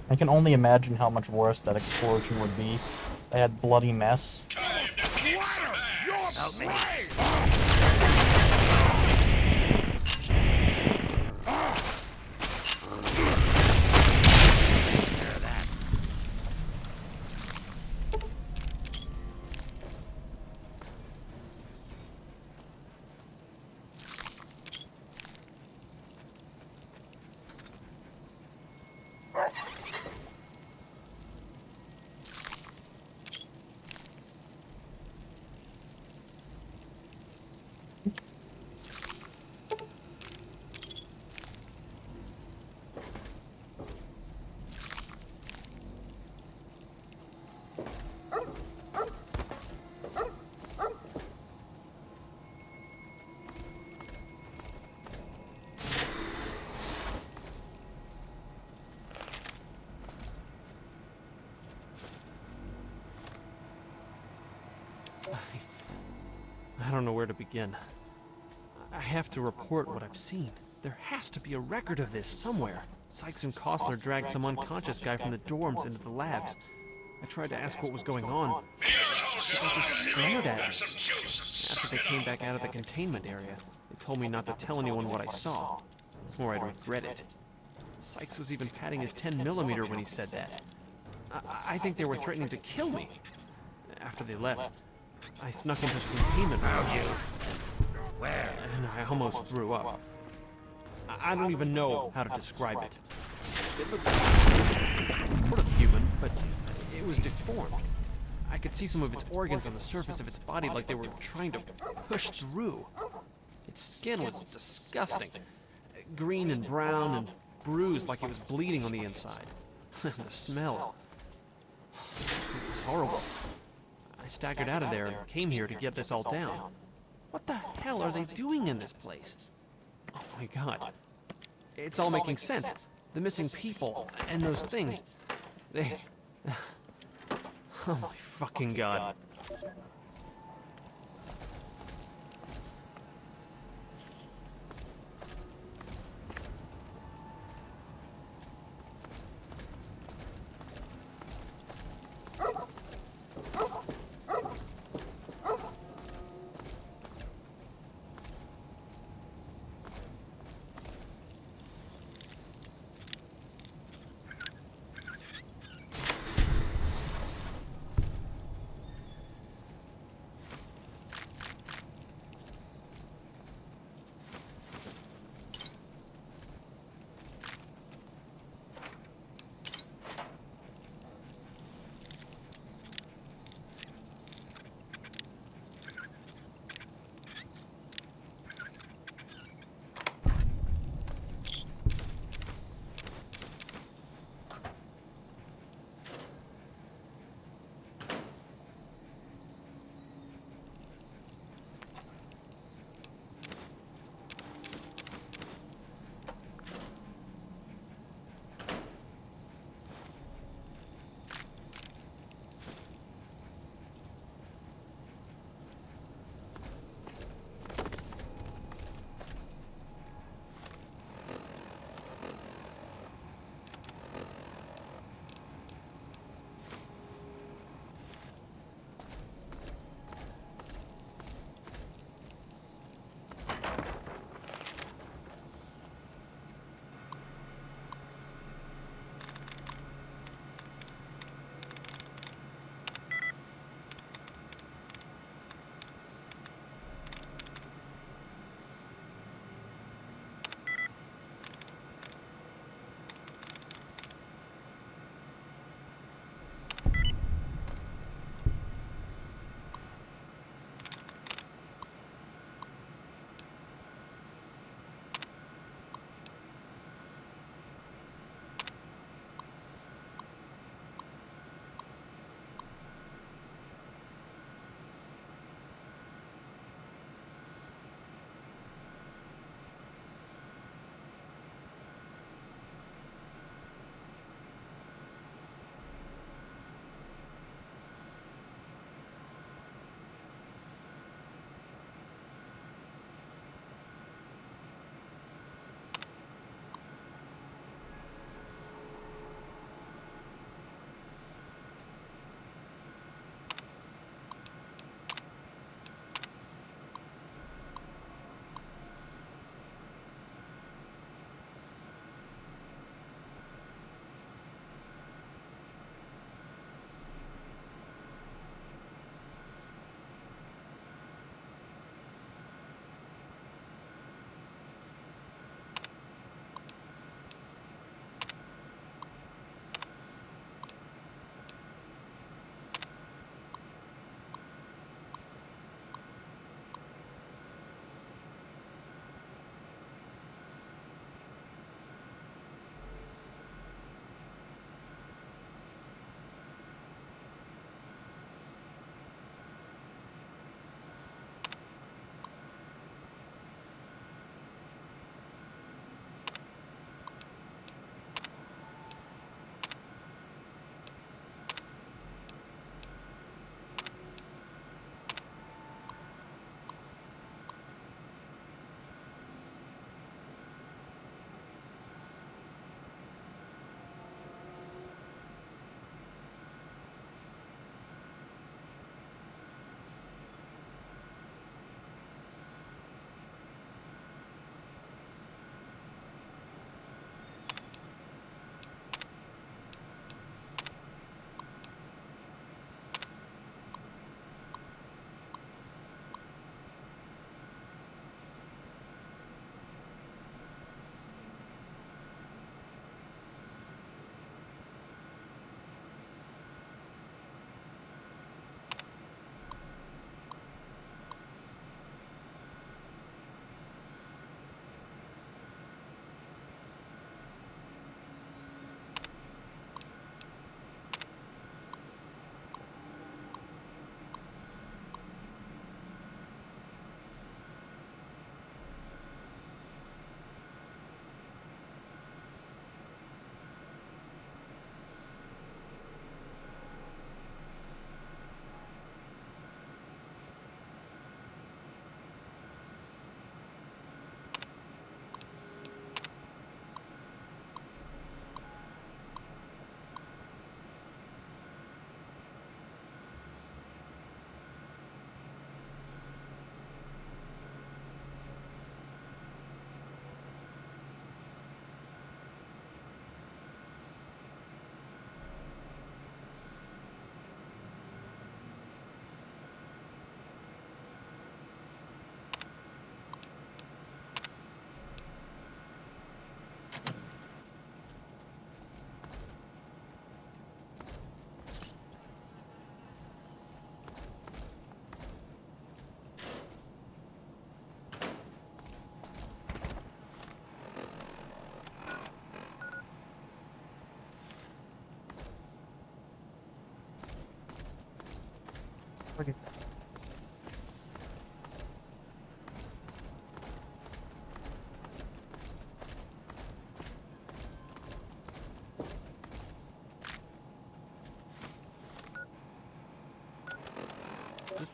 I can only imagine how much worse that explosion would be. I had bloody mess. Help me. I don't know where to begin. I have to report what I've seen. There has to be a record of this somewhere. Sykes and Costler dragged some unconscious guy from the dorms into the labs. I tried to ask what was going on, but they just glared at me. After they came back out of the containment area, they told me not to tell anyone what I saw, or I'd regret it. Sykes was even patting his 10mm when he said that. I think they were threatening to kill me. After they left, I snuck into the containment room. How'd you? Where? And I almost threw up. I don't even know how to describe it. It looked sort of human, but it was deformed. I could see some of its organs on the surface of its body like they were trying to push through. Its skin was disgusting. Green and brown and bruised like it was bleeding on the inside. The smell. It was horrible. I staggered out of there and came here to get this all down. What the hell are they doing in this place? Oh my god. It's all making sense. The missing people and those things. They... Oh my fucking god.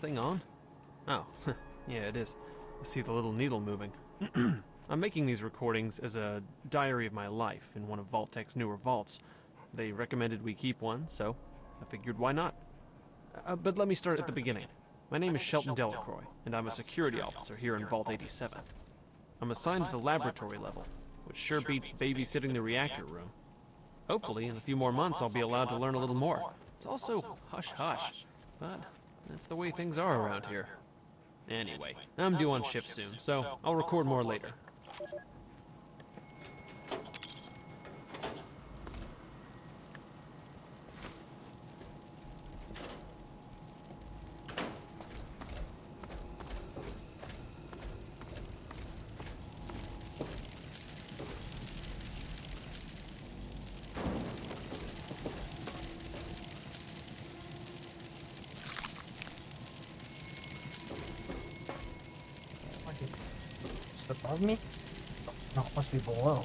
thing on? Oh, yeah, it is. I see the little needle moving. I'm making these recordings as a diary of my life in one of Vault-Tech's newer vaults. They recommended we keep one, so I figured why not? But let me start at the beginning. My name is Shelton Delacroix, and I'm a security officer here in Vault 87. I'm assigned to the laboratory level, which sure beats babysitting the reactor room. Hopefully, in a few more months, I'll be allowed to learn a little more. It's also hush-hush, but that's the way things are around here. Anyway, I'm due on shift soon, so I'll record more later. Is it above me? No, it must be below.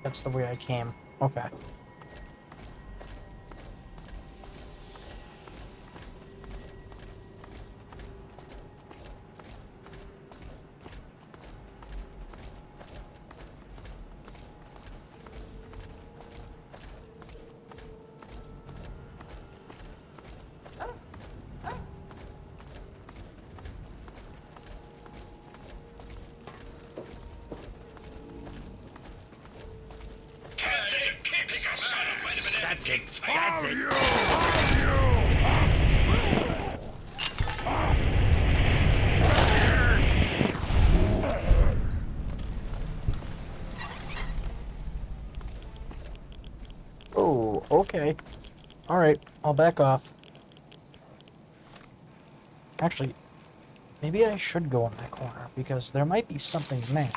That's the way I came. Okay. That's it. That's it. Oh, okay. Alright, I'll back off. Actually, maybe I should go in that corner, because there might be something in there.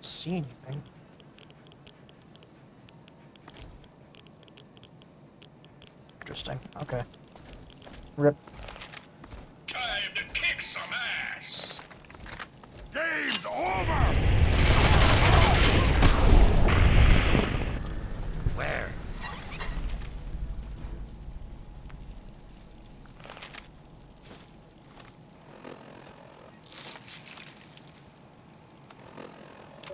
See anything? Interesting. Okay. Rip. Time to kick some ass. Game's over. Where?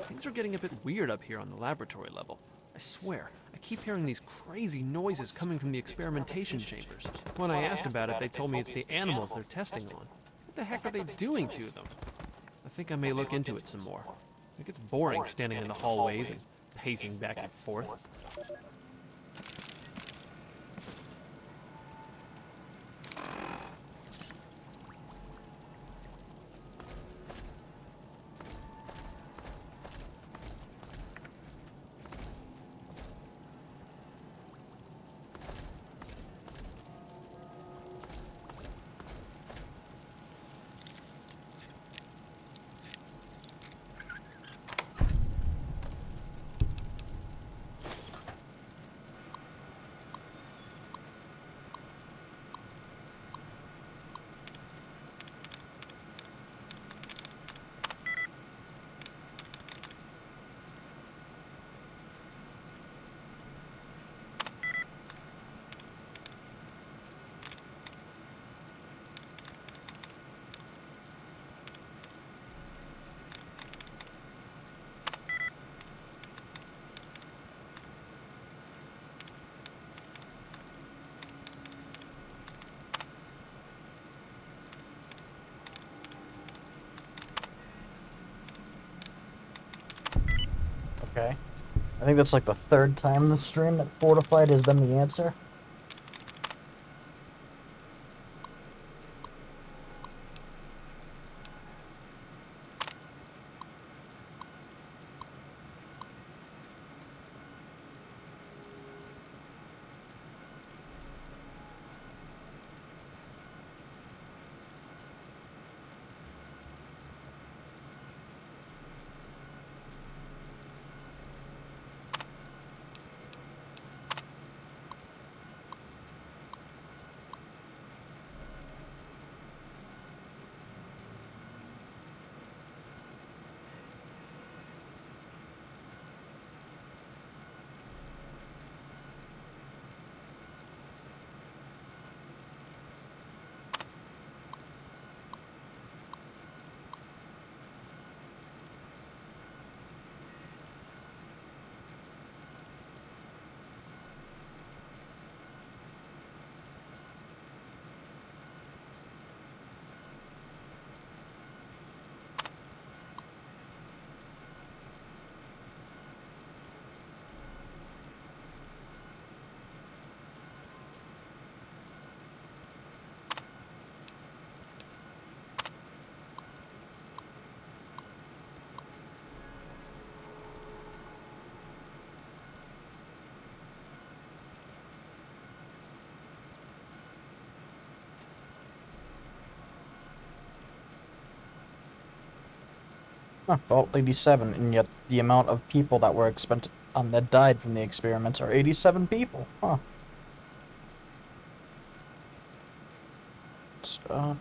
Things are getting a bit weird up here on the laboratory level. I swear, I keep hearing these crazy noises coming from the experimentation chambers. When I asked about it, they told me it's the animals they're testing on. What the heck are they doing to them? I think I may look into it some more. It gets boring standing in the hallways and pacing back and forth. Okay. I think that's like the third time in the stream that fortified has been the answer. Huh, well, 87, and yet the amount of people that were that died from the experiments are 87 people. Huh. So,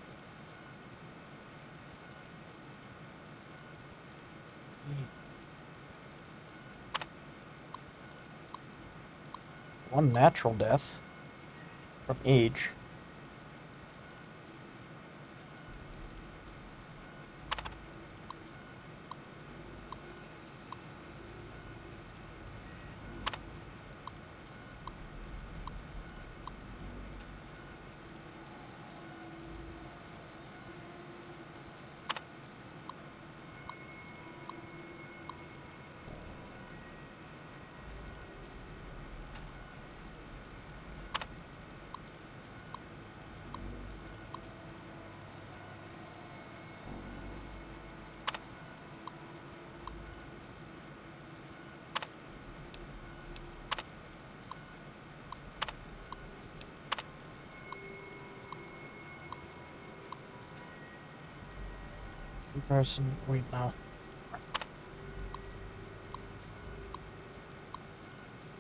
one natural death from age. Person, wait now.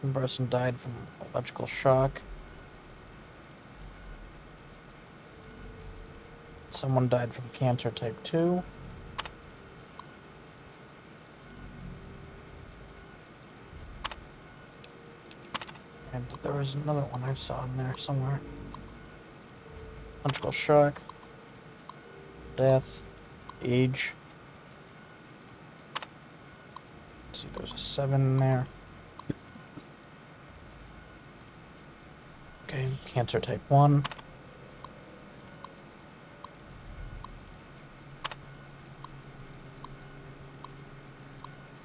One person died from electrical shock. Someone died from cancer type 2. And there was another one I saw in there somewhere. Electrical shock. Death. Age. Let's see, there's a 7 in there. Okay, cancer type 1.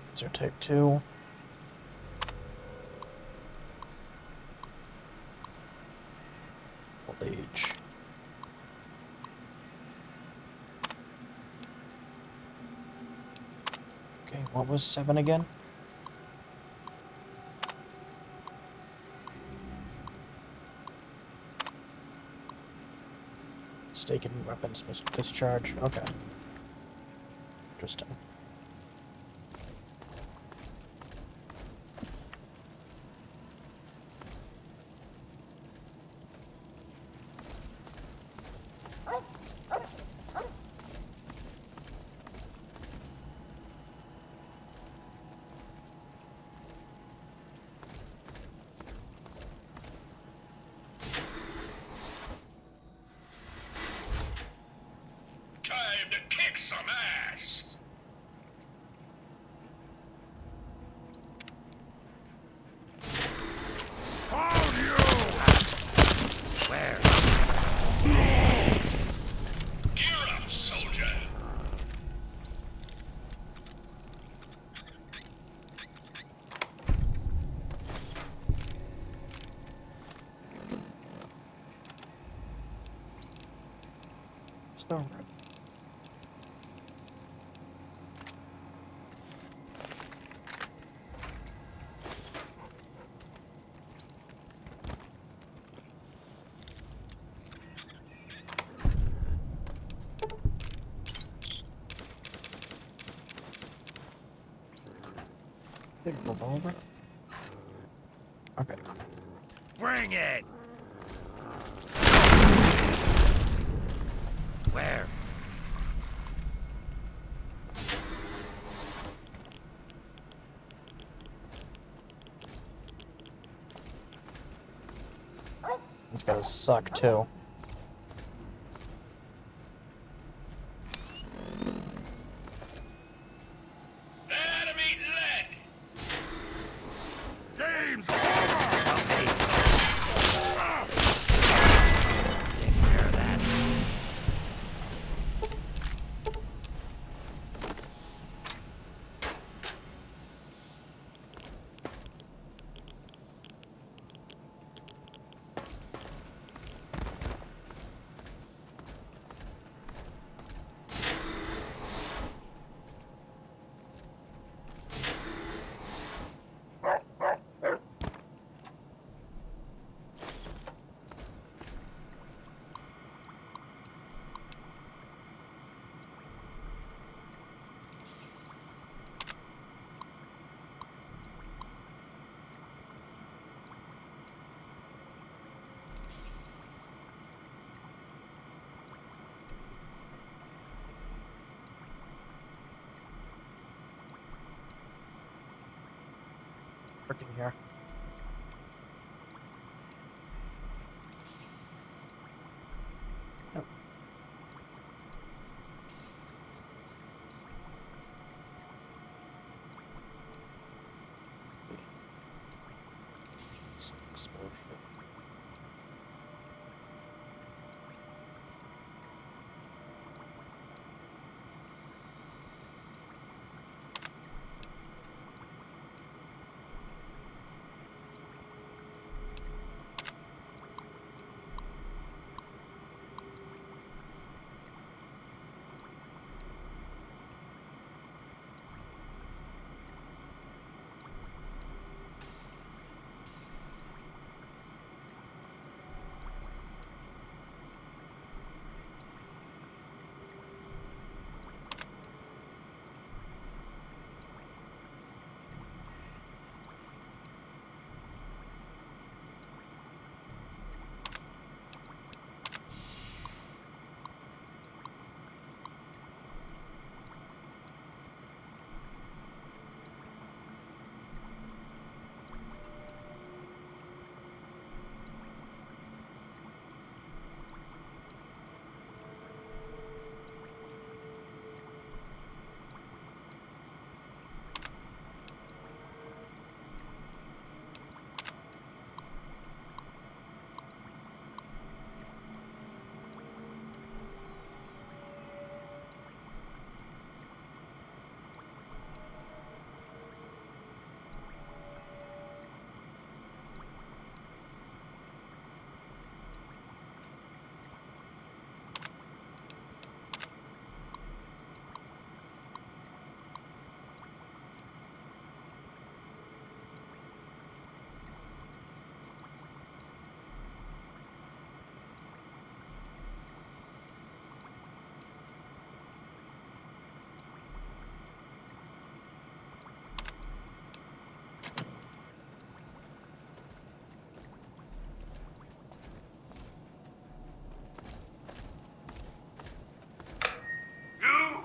Cancer type 2. Old age. Okay, what was 7 again? Mistaken weapons discharge. Okay. Interesting. Time to kick some ass! Found you! Where? Gear up, soldier! Still big revolver. Okay. Bring it! Where? It's gotta suck too. Enemy lead! Game's Takes care of that. working here. Yep. Some exposure.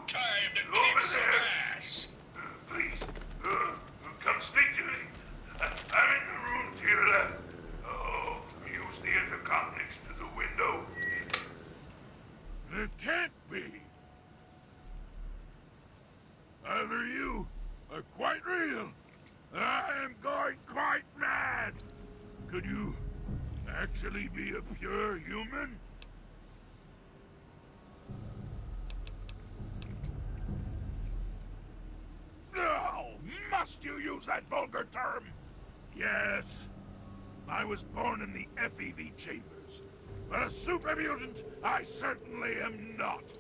Time to kick some ass. Please, come speak to me. I'm in the room to your left. Oh, use the intercom next to the window. It can't be. Either you are quite real. I am going quite mad. Could you actually be a pure human? No! Must you use that vulgar term? Yes. I was born in the FEV chambers. But a super mutant, I certainly am not.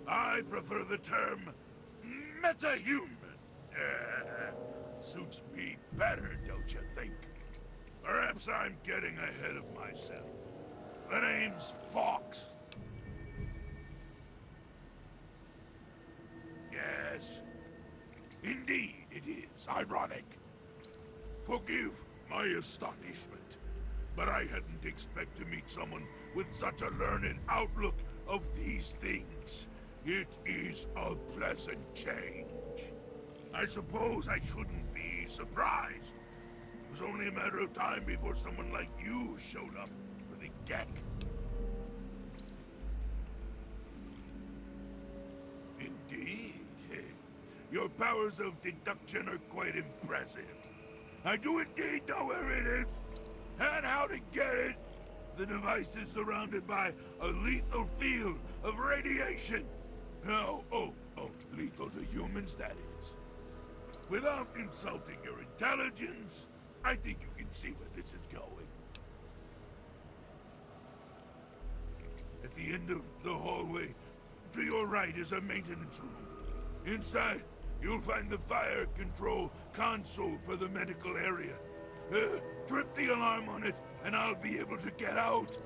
I prefer the term metahuman. Suits me better, don't you think? Perhaps I'm getting ahead of myself. The name's Fox. Yes. Indeed, it is ironic. Forgive my astonishment, but I hadn't expected to meet someone with such a learned outlook of these things. It is a pleasant change. I suppose I shouldn't be surprised. It was only a matter of time before someone like you showed up for the gag. Indeed. Your powers of deduction are quite impressive. I do indeed know where it is, and how to get it. The device is surrounded by a lethal field of radiation. Oh, lethal to humans, that is. Without insulting your intelligence, I think you can see where this is going. At the end of the hallway, to your right is a maintenance room. Inside, you'll find the fire control console for the medical area. Trip the alarm on it, and I'll be able to get out.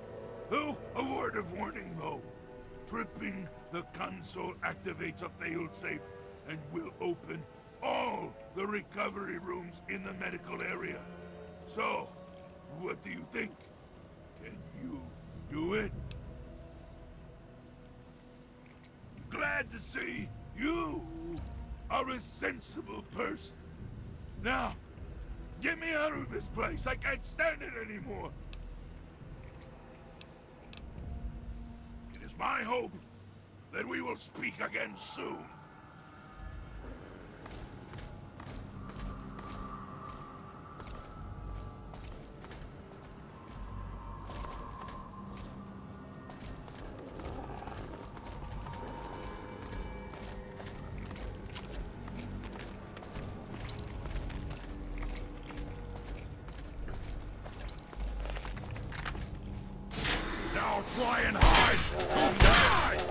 Oh, a word of warning, though. Tripping the console activates a failsafe and will open all the recovery rooms in the medical area. So, what do you think? Can you do it? Glad to see you are a sensible person. Now, Get me out of this place! I can't stand it anymore! It is my hope that we will speak again soon. Now try and hide! Die!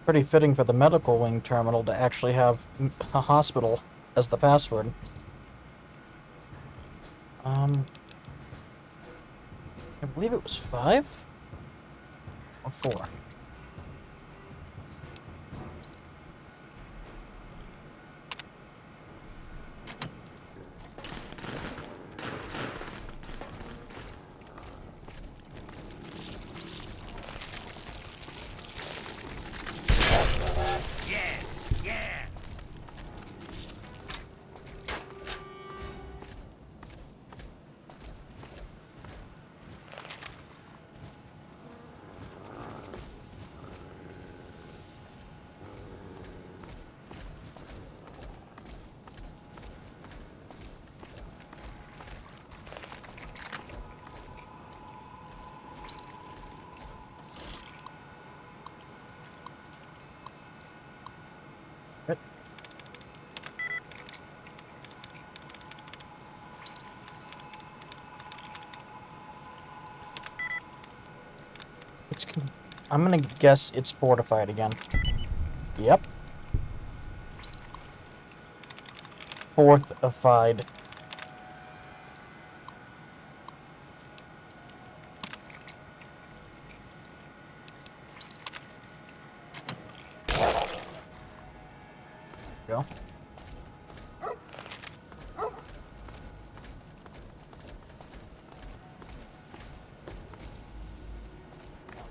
Pretty fitting for the medical wing terminal to actually have a hospital as the password. I believe it was 5 or 4. I'm gonna guess it's fortified again. Yep. Fortified. Go.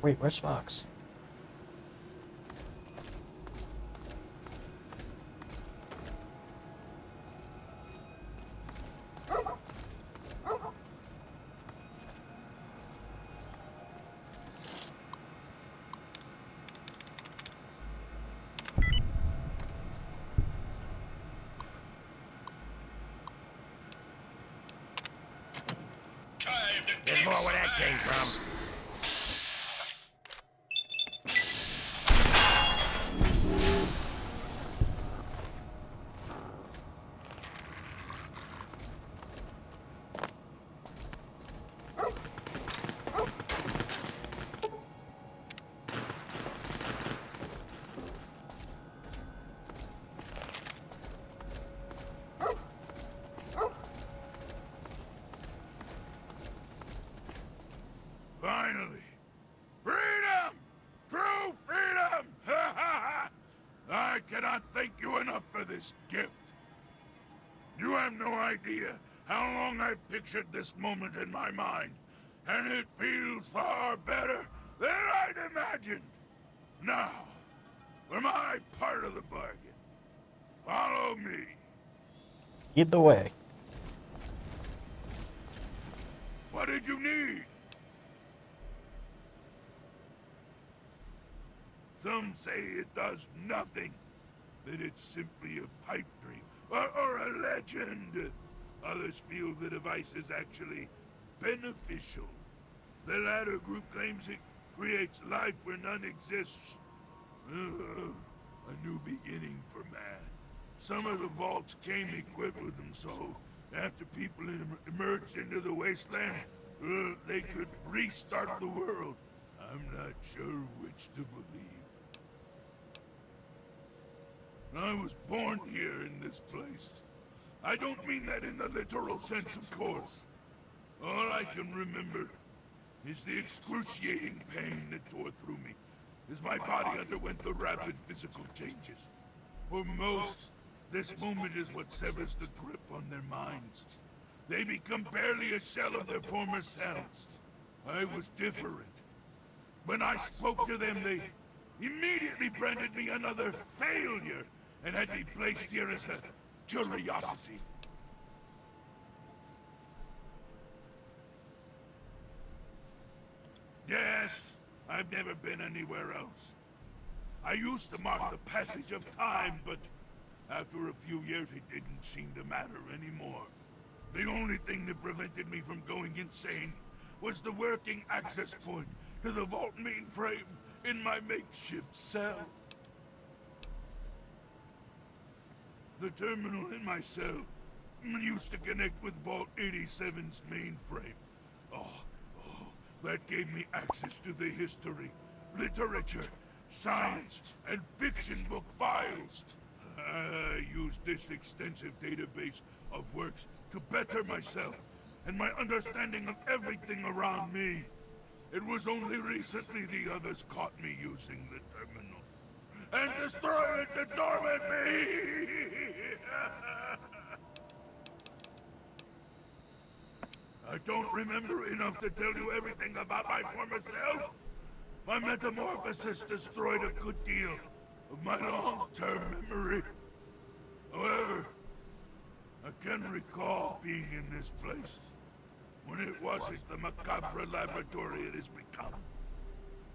Wait, where's Fox? There's more where that came from. Finally! Freedom! True freedom! I cannot thank you enough for this gift. You have no idea how long I've pictured this moment in my mind, and it feels far better than I'd imagined. Now, for my part of the bargain, follow me. Lead the way. What did you need? Some say it does nothing, that it's simply a pipe dream, or a legend. Others feel the device is actually beneficial. The latter group claims it creates life where none exists. A new beginning for man. Some of the vaults came equipped with them, so after people emerged into the wasteland, they could restart the world. I'm not sure which to believe. I was born here in this place. I don't mean that in the literal sense, of course. All I can remember is the excruciating pain that tore through me as my body underwent the rapid physical changes. For most, this moment is what severs the grip on their minds. They become barely a shell of their former selves. I was different. When I spoke to them, they immediately branded me another failure and had me placed here as a curiosity. Yes, I've never been anywhere else. I used to mark the passage of time, but after a few years it didn't seem to matter anymore. The only thing that prevented me from going insane was the working access point to the vault mainframe in my makeshift cell. The terminal in my cell used to connect with Vault 87's mainframe. That gave me access to the history, literature, science, and fiction book files. I used this extensive database of works to better myself and my understanding of everything around me. It was only recently the others caught me using the terminal and destroyed it to torment me! I don't remember enough to tell you everything about my former self. My metamorphosis destroyed a good deal of my long-term memory. However, I can recall being in this place when it wasn't the macabre laboratory it has become.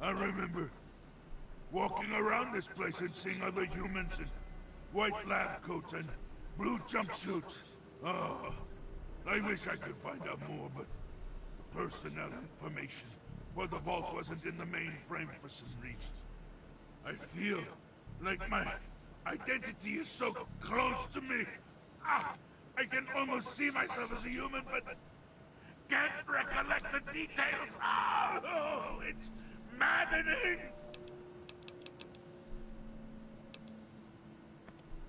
I remember walking around this place and seeing other humans in white lab coats and blue jumpsuits. I wish I could find out more, but the personnel information for the vault wasn't in the mainframe for some reason. I feel like my identity is so close to me. I can almost see myself as a human, but can't recollect the details. Oh, it's maddening!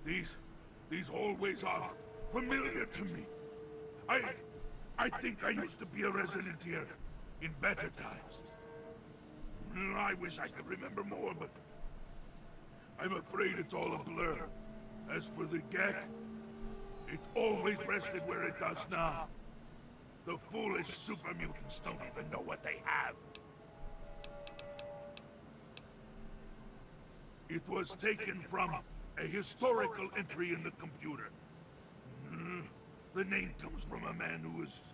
These hallways are familiar to me. I think I used to be a resident here in better times. I wish I could remember more, but I'm afraid it's all a blur. As for the Gek, it always rested where it does now. The foolish super mutants don't even know what they have. It was taken from a historical entry in the computer. The name comes from a man who was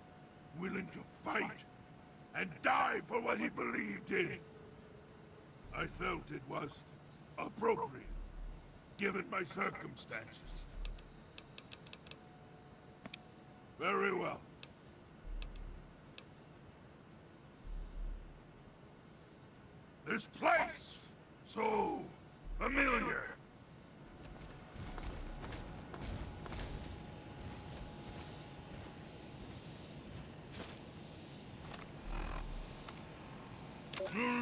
willing to fight and die for what he believed in. I felt it was appropriate, given my circumstances. Very well. This place, so familiar.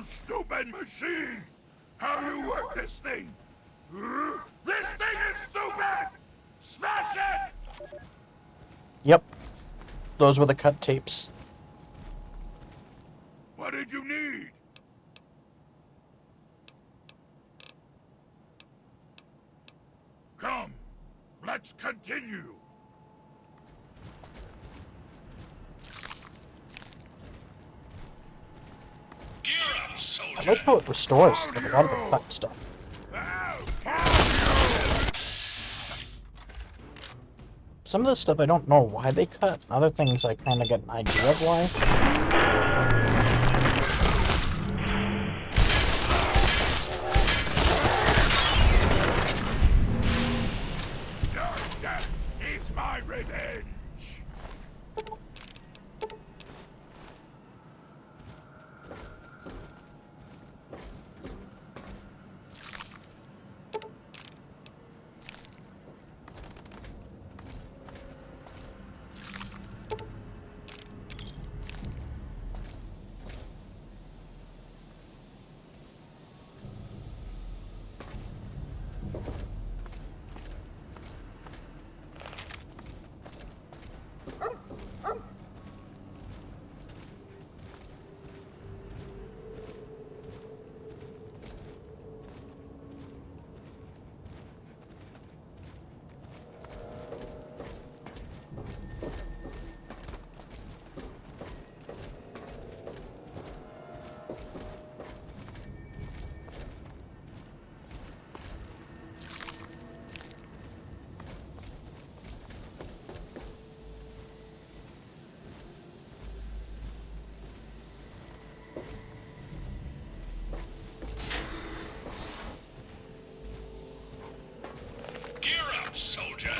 Stupid machine! How you work this thing? This thing is stupid! Smash it! Yep. Those were the cut tapes. What did you need? Come, let's continue. I like how it restores a lot of the cut stuff. Some of the stuff I don't know why they cut. Other things I kind of get an idea of why. Your death is my revenge. Gear up, soldier.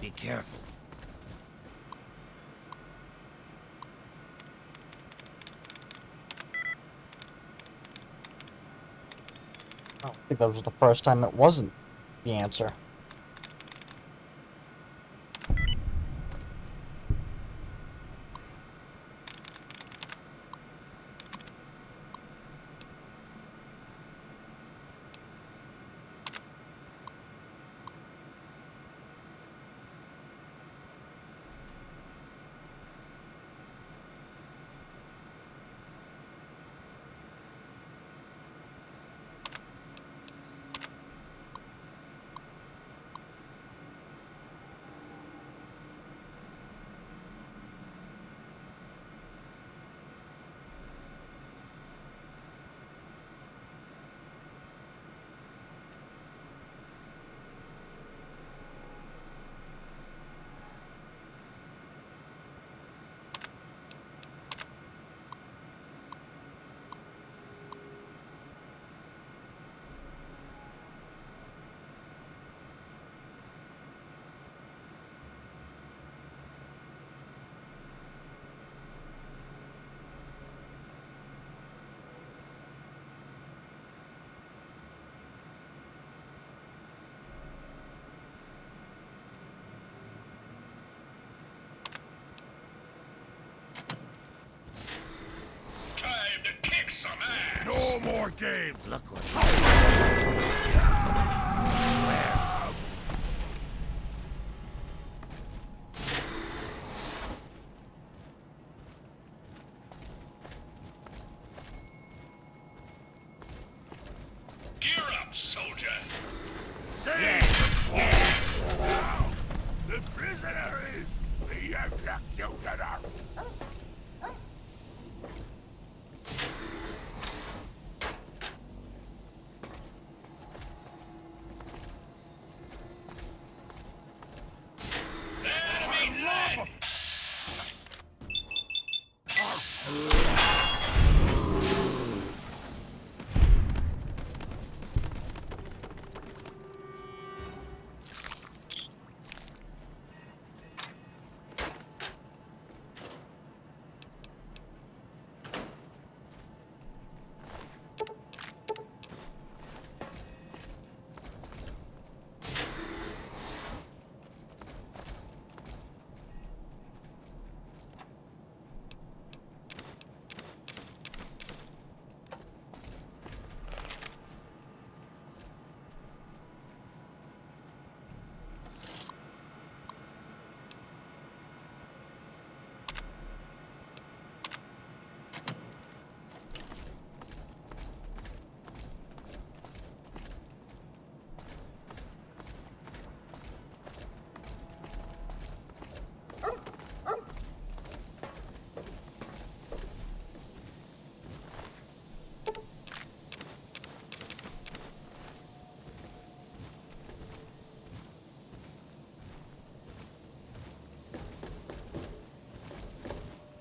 Be careful. I think that was the first time it wasn't the answer. No more games. Look what. Gear up, soldier. The prisoner is the executioner.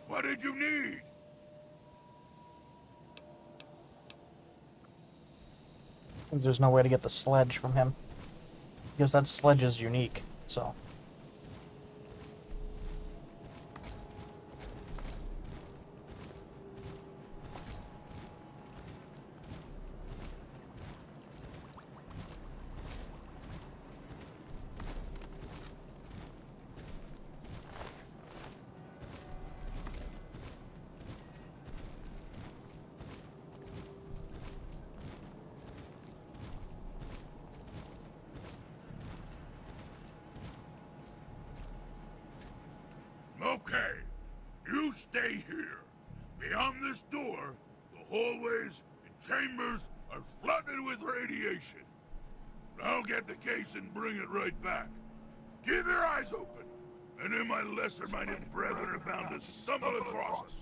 What did you need? There's no way to get the sledge from him. Because that sledge is unique, so. Okay. You stay here. Beyond this door, the hallways and chambers are flooded with radiation. I'll get the case and bring it right back. Keep your eyes open, and then my lesser-minded brethren are bound to stumble across us.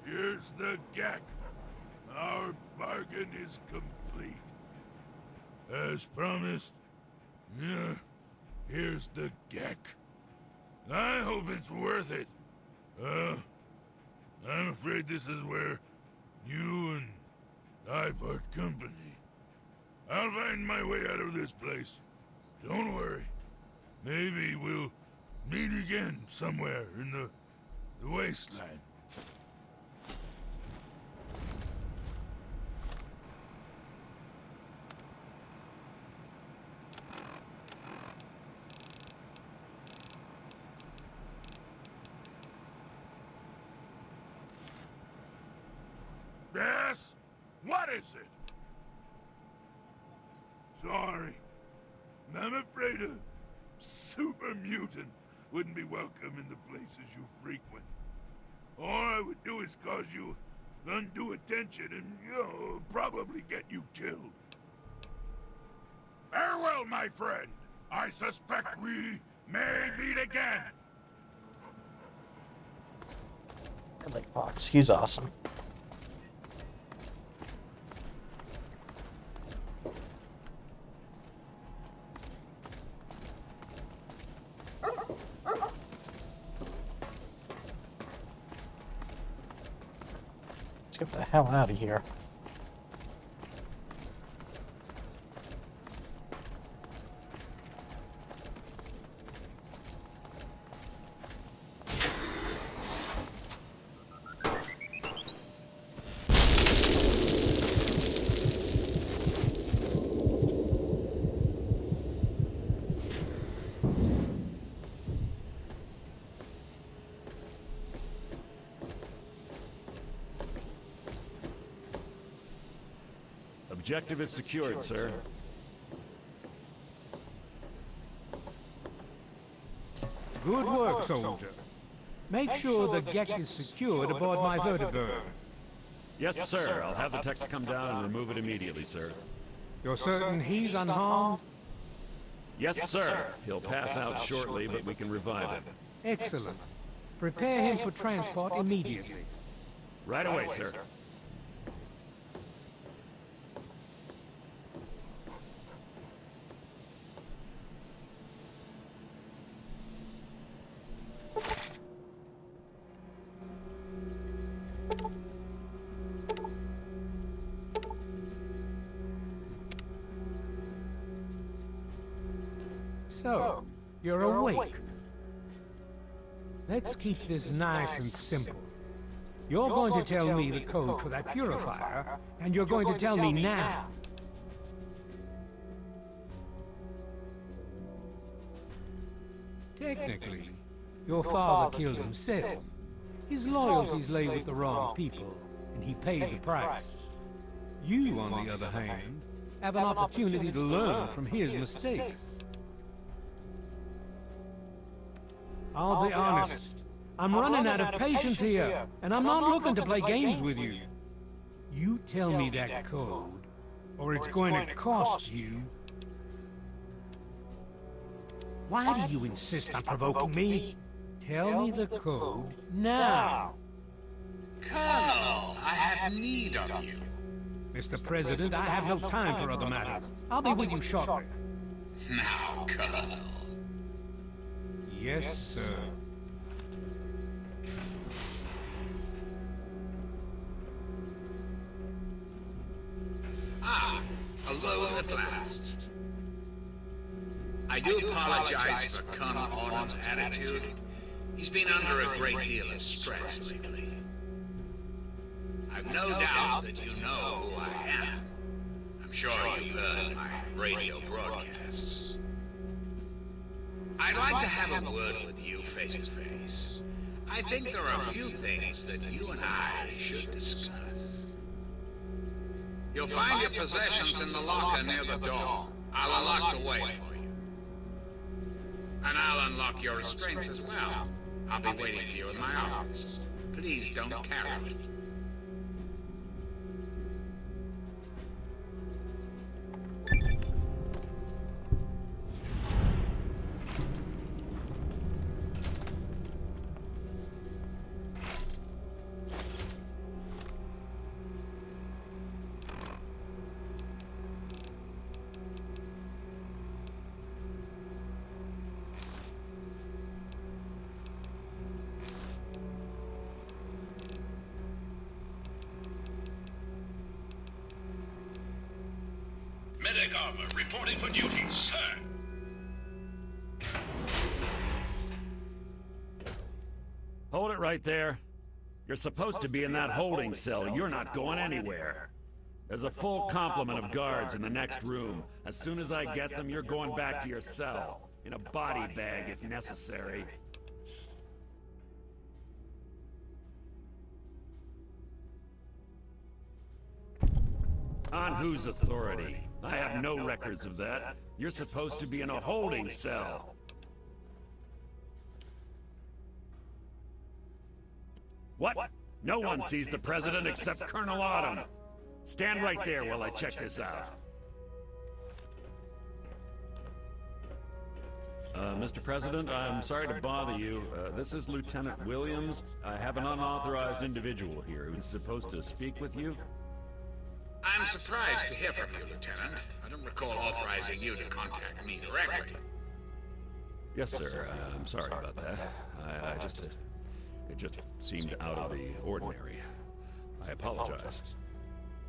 Here's the GEC. Our bargain is complete. As promised, yeah, here's the GEC. I hope it's worth it. I'm afraid this is where you and I part company. I'll find my way out of this place. Don't worry. Maybe we'll meet again somewhere in the Wasteland. Yes? What is it? Sorry. I'm afraid a super mutant wouldn't be welcome in the places you frequent. All I would do is cause you undue attention and, probably get you killed. Farewell, my friend. I suspect we may meet again. I like Fox. He's awesome. Let's get the hell out of here. Objective is secured, sir. Good work, soldier. Make sure the GEC is secured aboard my vertibird. Yes, sir. I'll have the tech to come down and remove it immediately, sir. You're certain he's unharmed? Yes, sir. He'll pass out shortly, but we can revive him. Excellent. Prepare him for transport immediately. Right away, sir. So, you're awake. Let's keep this nice and simple. You're going to tell me the code for that purifier, and you're going to tell me now. Technically, your father killed himself. His loyalties lay with the wrong people, and he paid the price. You, on the other hand, have an opportunity to learn from his mistakes. I'll be honest. I'm running out of patience here, and I'm not looking to play games with you. You tell me that code, or it's going to cost you. Why do you insist on provoking me? Tell me the code now. Colonel, I have need of you. Mr. President, I have no time for other matters. I'll be with you shortly. Now, Colonel, Yes, sir. Ah, alone at last. I do apologize for Colonel Autumn's attitude. He's been under a great deal of stress lately. I've no doubt that you know who I am. I'm sure you've heard my radio broadcasts. I'd like to have a word with you face to face. I think there are a few things that you and I should discuss. You'll find your possessions in the locker near the door. I'll unlock the way for you. And I'll unlock your restraints as well. I'll be waiting for you in my office. Please don't carry it. Medic armor reporting for duty, sir. Hold it right there. You're supposed to be in that holding cell. You're not going anywhere. There's a full complement of guards in the next room. As soon as I get them, you're going back to your cell. In a body bag, if necessary. On whose authority? I have no records of that. You're supposed to be in a holding cell. What? No one sees the President except Colonel Autumn. Stand right there while I check this out. Mr. President, I'm sorry to bother you. This is Lieutenant Williams. I have an unauthorized individual here who's supposed to speak with you. I'm surprised to hear from you, Lieutenant. I don't recall authorizing you to contact me directly. Yes, sir. I'm sorry about that. It just seemed out of the ordinary. I apologize.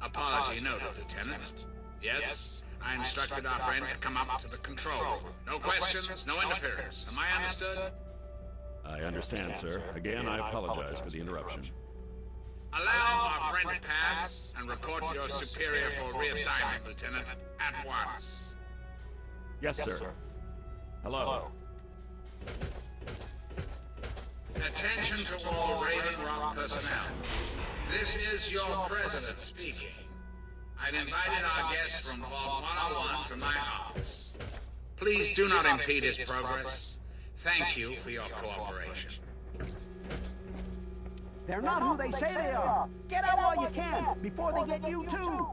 Apology noted, Lieutenant. Yes, I instructed our friend to come up to the control room. No questions, no interference. Am I understood? I understand, sir. Again, I apologize for the interruption. Allow our friend to pass and report to your superior for reassignment, Lieutenant, at once. Yes, sir. Hello. Attention to all Raven Rock personnel. This is your president speaking. I've invited our guest from Vault 101 to my office. Please do not impede his progress. Thank you for your cooperation. They're not who they say they are. Get out while you can, before they get you too.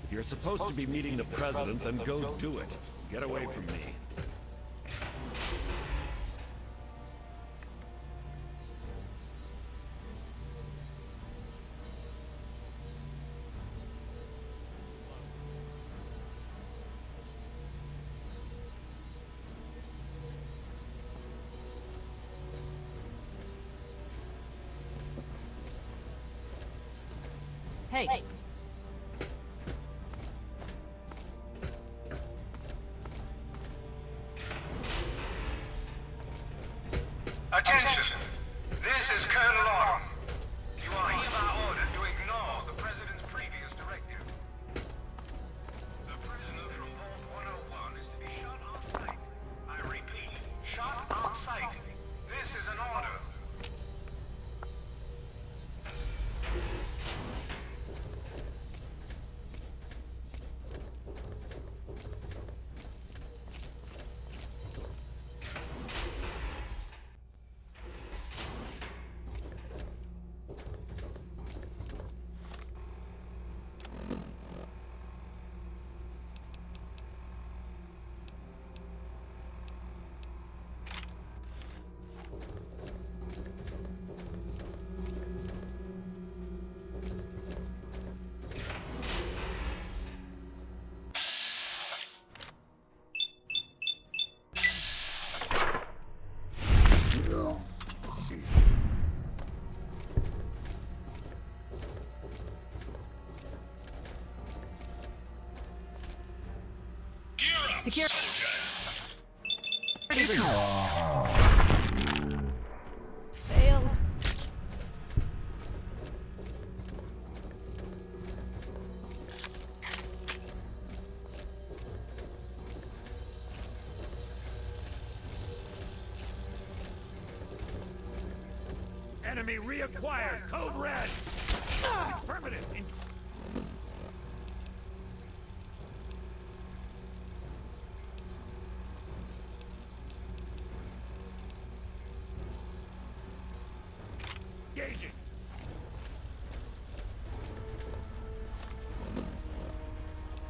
If you're supposed to be meeting the President, then go do it. Get away from me. Hey. Attention! This is Colonel Autumn. You are hereby ordered to ignore the President's previous directive. The prisoner from Vault 101 is to be shot on sight. I repeat, shot on sight. This is an order. Security. Failed. Enemy reacquired. Code red. Affirmative. Engaging.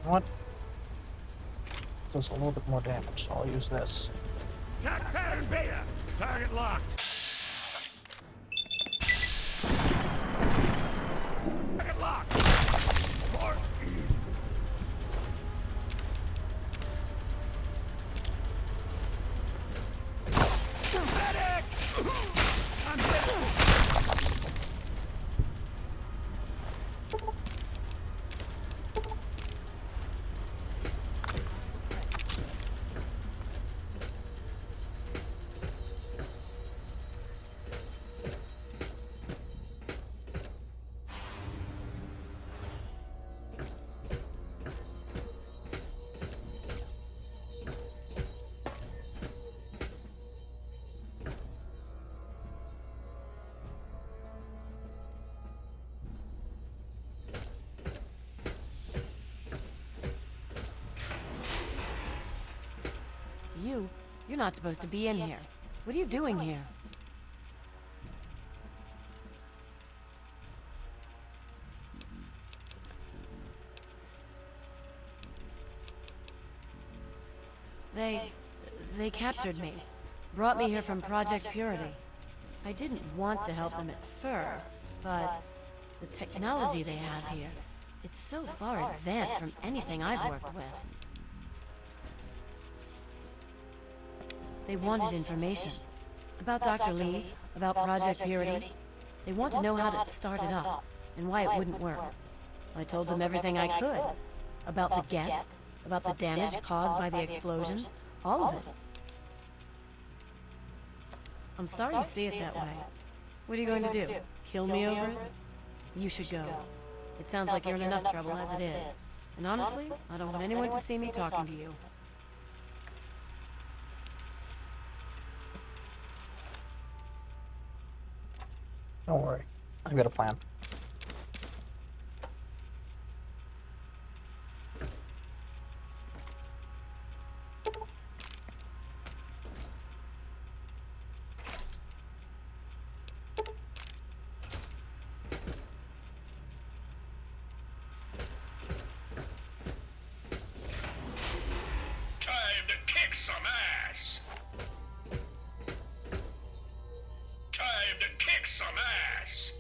What? Does a little bit more damage, so I'll use this. Attack pattern beta. Target locked. Target locked. Four. Medic! I'm hit. You're not supposed to be in here. What are you doing here? They captured me. Brought me here from Project Purity. I didn't want to help them at first, but the technology they have here, it's so far advanced from anything I've worked with. They wanted information. About Dr. Lee, about Project Purity. They want to know how to start it up, and why it wouldn't work. I told them everything I could. About the Geth, about the damage caused by the explosions, all of it. I'm sorry you see it that way. What are you going to do? Kill me over it? You should go. It sounds like you're in enough trouble as it is. And honestly, I don't want anyone to see me talking to you. Don't worry. I've got a plan. Time to kick some ass. Time to kick some ass.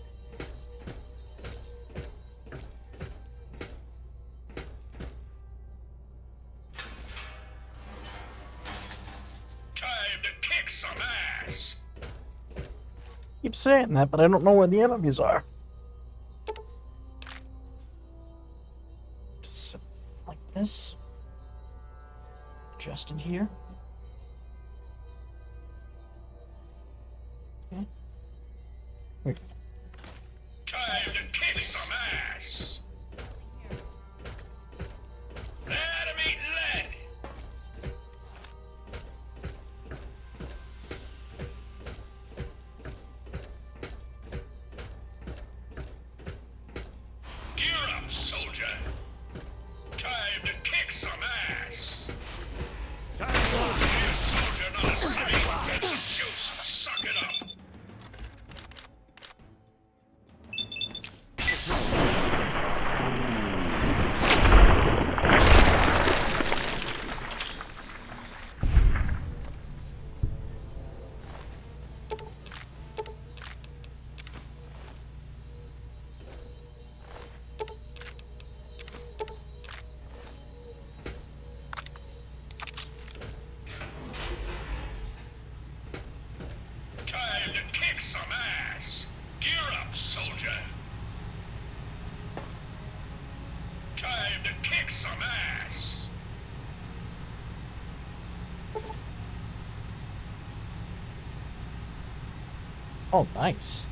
Time to kick some ass. Keep saying that, but I don't know where the enemies are. Just sit like this. Just in here. Okay. Wait. Time to kick some ass. Let 'em eat lead. Gear up, soldier. Time to kick some ass. Time to lock. Be a soldier, not a civvy. Get some juice and suck it up. Time to kick some ass. Gear up, soldier. Time to kick some ass. Oh, nice.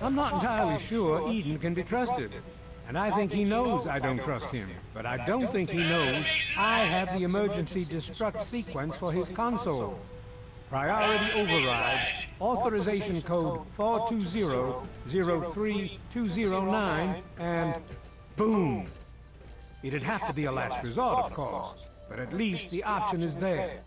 I'm not entirely sure Eden can be trusted. And I think he knows I don't trust him. But I don't think he knows I have the emergency destruct sequence for his console. Priority override, authorization code 420-03209, and boom! It'd have to be a last resort, of course, but at least the option is there.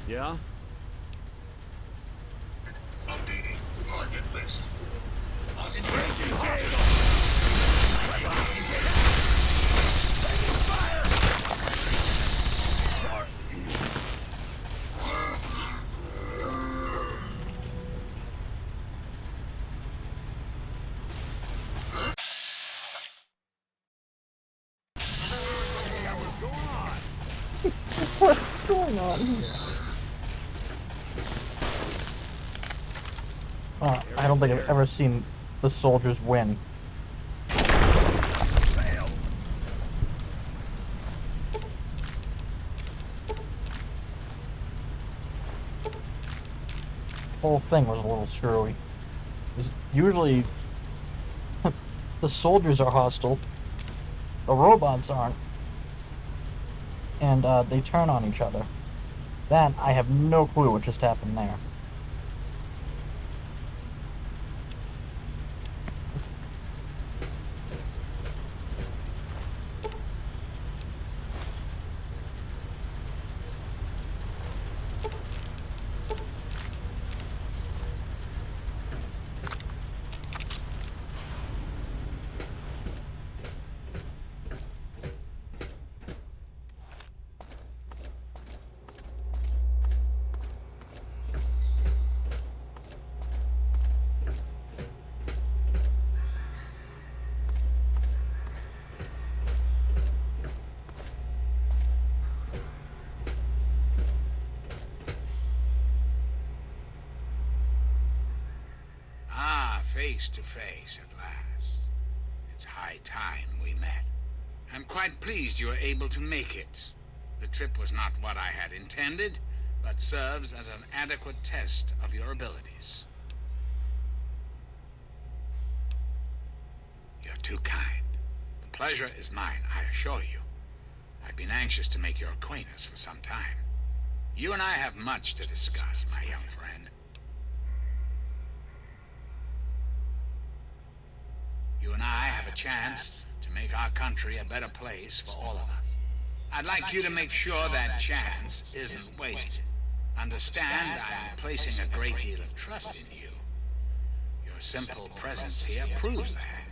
Yeah? Updating target list. What's going on here? I don't think I've ever seen the soldiers win. The whole thing was a little screwy. 'Cause usually, the soldiers are hostile, the robots aren't, and they turn on each other. That, I have no clue what just happened there. Face to face at last. It's high time we met. I'm quite pleased you were able to make it. The trip was not what I had intended, but serves as an adequate test of your abilities. You're too kind. The pleasure is mine, I assure you. I've been anxious to make your acquaintance for some time. You and I have much to discuss, my young friend. You and I have a chance to make our country a better place for all of us. I'd like you to make sure that chance isn't wasted. Understand, I'm placing a great deal of trust in you. Your simple presence here proves that.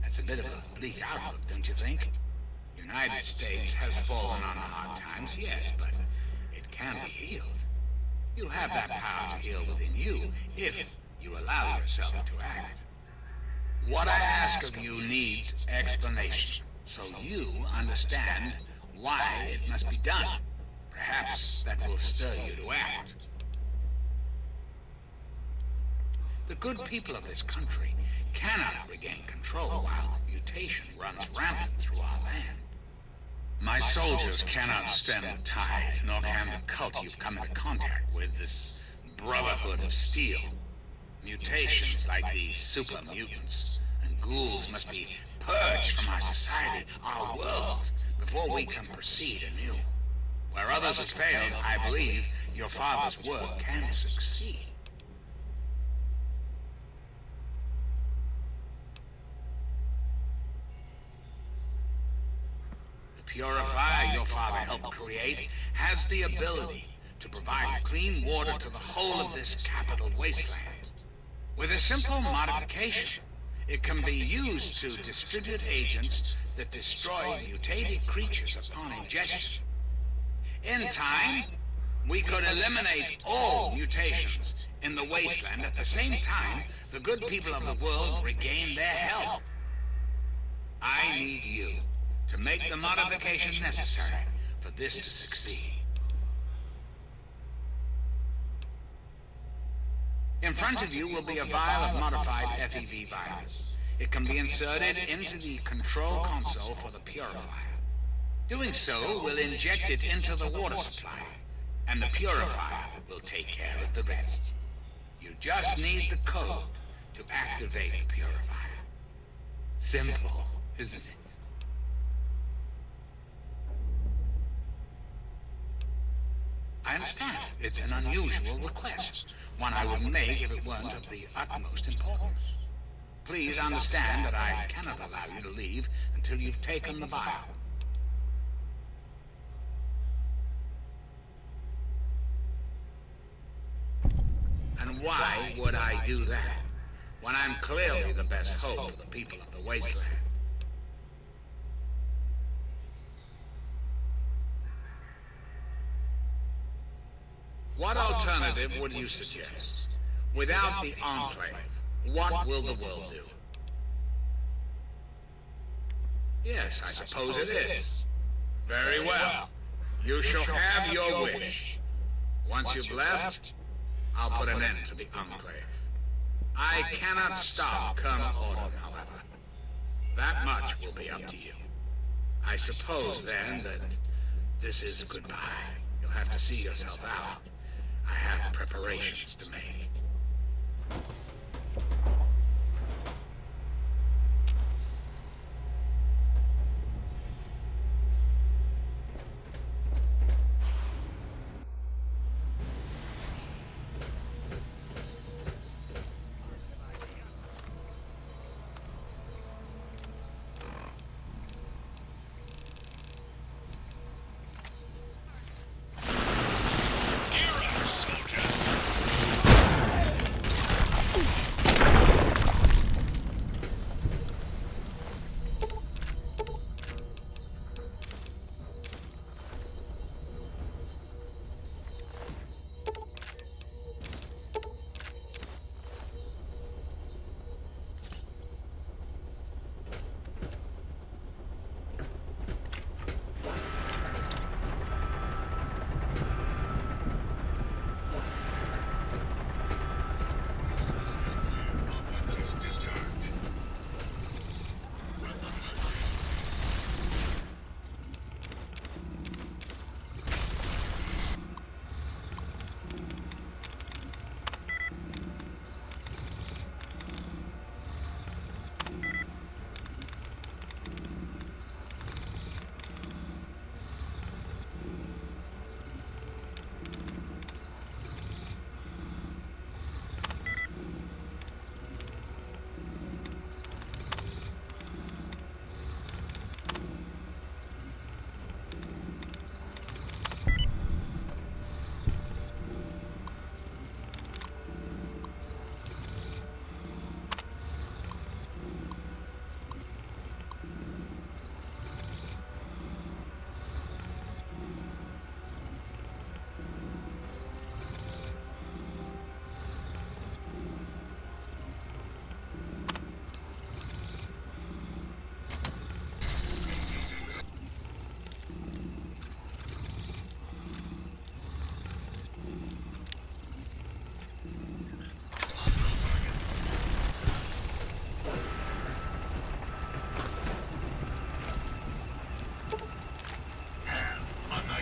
That's a bit of a bleak outlook, don't you think? The United States has fallen on hard times, yes, but it can be healed. You have that power to heal within you, if you allow yourself to act. What I ask of you needs explanation, so you understand why it must be done. Perhaps that will stir you to act. The good people of this country cannot regain control while mutation runs rampant through our land. My soldiers cannot stem the tide, nor can the cult you've come into contact with, this Brotherhood of Steel. Mutations like the super mutants and ghouls must be purged from our society, our world, before we can proceed anew. Where others have failed, I believe your father's work can succeed. The purifier your father helped create has the ability to provide clean water to the whole of this capital wasteland. With a simple modification, it can be used to distribute agents that destroy mutated creatures upon ingestion. In time, we could eliminate all mutations in the wasteland at the same time the good people of the world regain their health. I need you to make the modifications necessary for this to succeed. In front of you will be a vial of modified FEV virus. It can be inserted into the control console for the purifier. Doing so will inject it into the water supply, and the purifier will take care of the rest. You just need the code to activate the purifier. Simple, isn't it? I understand. It's an unusual request, one I wouldn't make if it weren't of the utmost importance. Please understand that I cannot allow you to leave until you've taken the vial. And why would I do that, when I'm clearly the best hope for the people of the Wasteland? What alternative would you suggest? Without the Enclave, what will the world do? Yes, I suppose it is. Very well. You shall have your wish. Once you've left, I'll put an end to the Enclave. I cannot stop Colonel Autumn, however. That much will be up to you. I suppose, then, that this is goodbye. You'll have to see yourself out. I have preparations to make.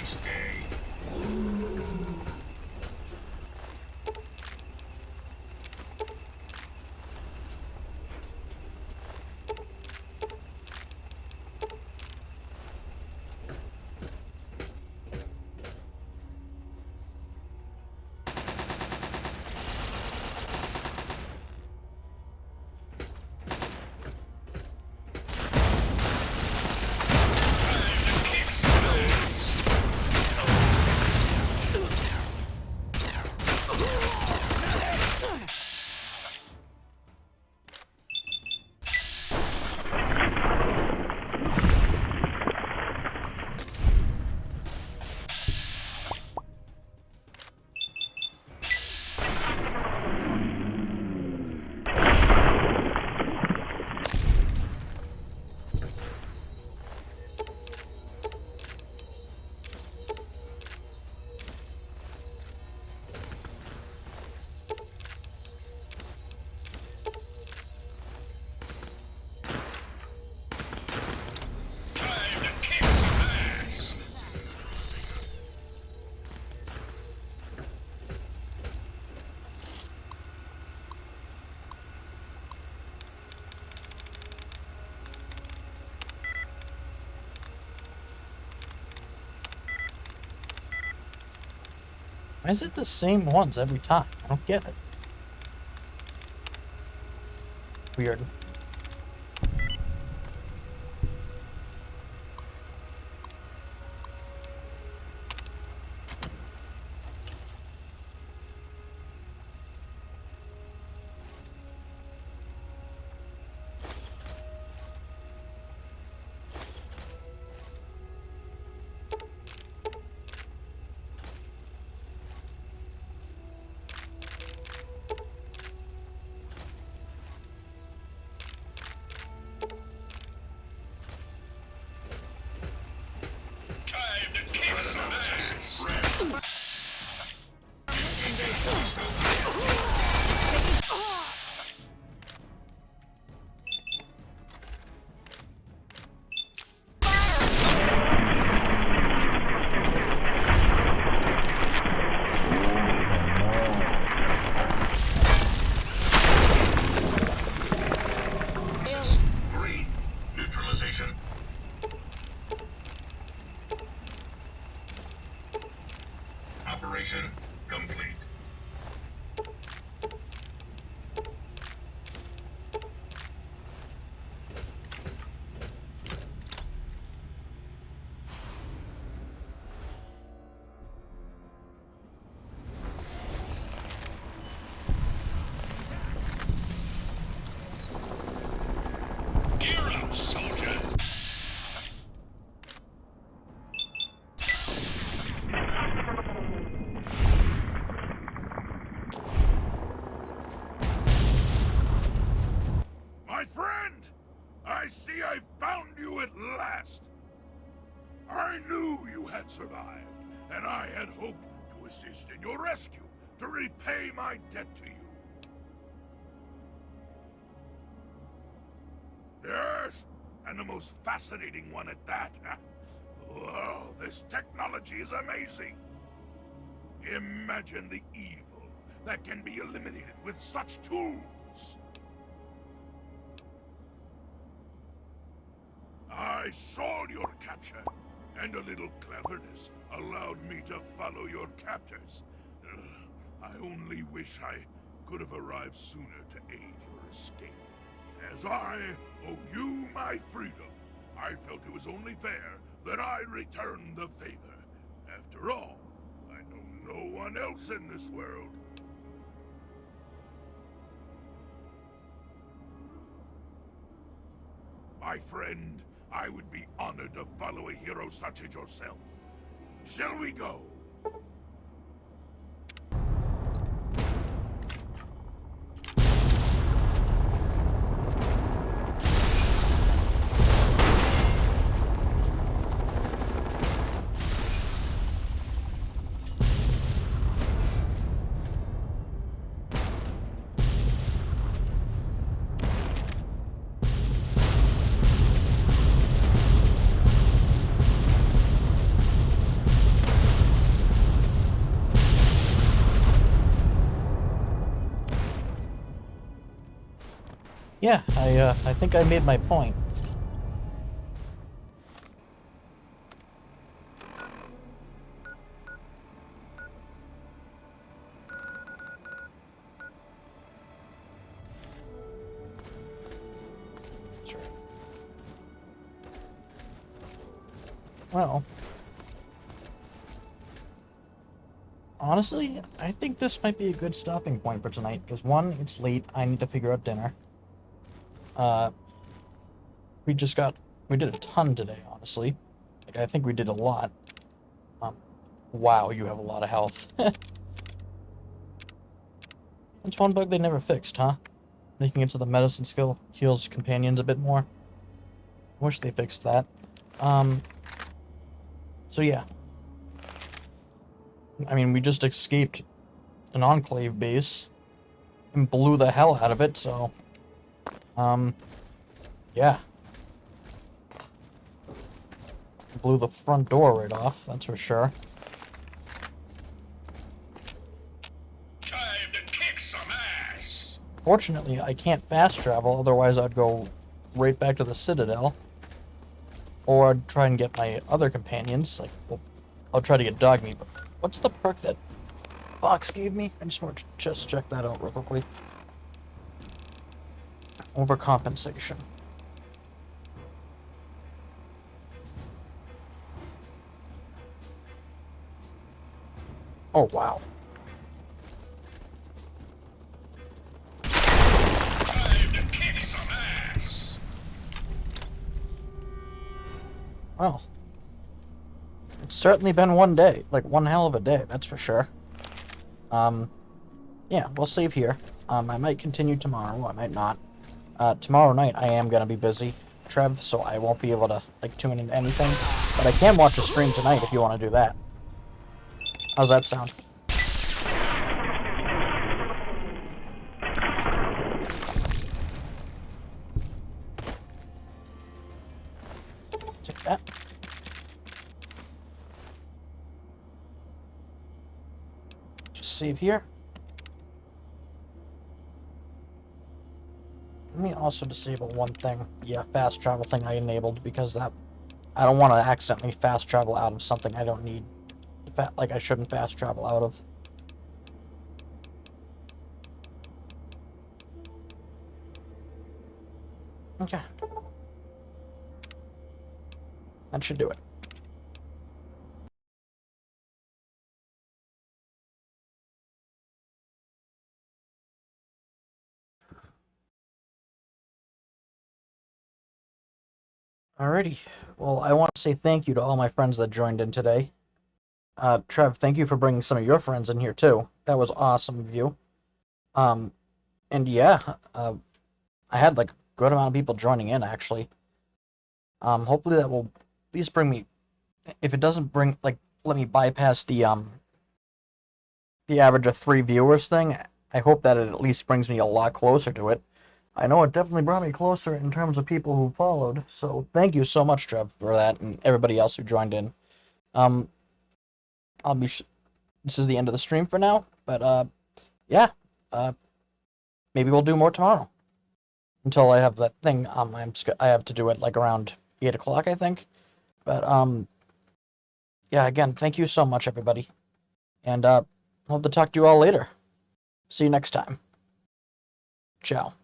nice day. Why is it the same ones every time? I don't get it. Weird. Time to kick some ass. Green. Neutralization. Operation complete. Gear up, soldier. My friend! I see I found you at last! I knew you had survived, and I had hoped to assist in your rescue, to repay my debt to you. Yes, and the most fascinating one at that. Whoa, this technology is amazing! Imagine the evil that can be eliminated with such tools! I saw your capture, and a little cleverness allowed me to follow your captors. I only wish I could have arrived sooner to aid your escape. As I owe you my freedom, I felt it was only fair that I return the favor. After all, I know no one else in this world. My friend, I would be honored to follow a hero such as yourself. Shall we go? Yeah, I think I made my point. That's right. Well, honestly, I think this might be a good stopping point for tonight, because one, it's late, I need to figure out dinner. We did a ton today, honestly. Like, I think we did a lot. Wow, you have a lot of health. That's one bug they never fixed, huh? Making it so the medicine skill heals companions a bit more. I wish they fixed that. So yeah. I mean, we just escaped an Enclave base and blew the hell out of it, so... yeah. Blew the front door right off, that's for sure. Time to kick some ass. Fortunately, I can't fast travel, otherwise I'd go right back to the Citadel. Or I'd try and get my other companions, like, well, I'll try to get Dogmeat, but what's the perk that Fox gave me? I just want to just check that out real quickly. Overcompensation. Oh, wow. Time to kick some ass. Well, it's certainly been one day, like one hell of a day, that's for sure. Yeah, we'll save here. I might continue tomorrow, I might not. Tomorrow night I am gonna be busy, Trev, so I won't be able to, like, tune into anything. But I can watch a stream tonight if you want to do that. How's that sound? Take that. Just save here. Let me also disable one thing. Yeah, fast travel thing I enabled, because that I don't want to accidentally fast travel out of something I don't need. Like, I shouldn't fast travel out of. Okay. That should do it. Alrighty. Well, I want to say thank you to all my friends that joined in today. Trev, thank you for bringing some of your friends in here, too. That was awesome of you. And yeah, I had, like, a good amount of people joining in, actually. Hopefully that will at least bring me... If it doesn't bring, like, let me bypass the average of 3 viewers thing, I hope that it at least brings me a lot closer to it. I know it definitely brought me closer in terms of people who followed, so thank you so much, Trev, for that, and everybody else who joined in. This is the end of the stream for now, but, yeah, maybe we'll do more tomorrow. Until I have that thing, I have to do it, like, around 8 o'clock, I think. But, yeah, again, thank you so much, everybody. And, hope to talk to you all later. See you next time. Ciao.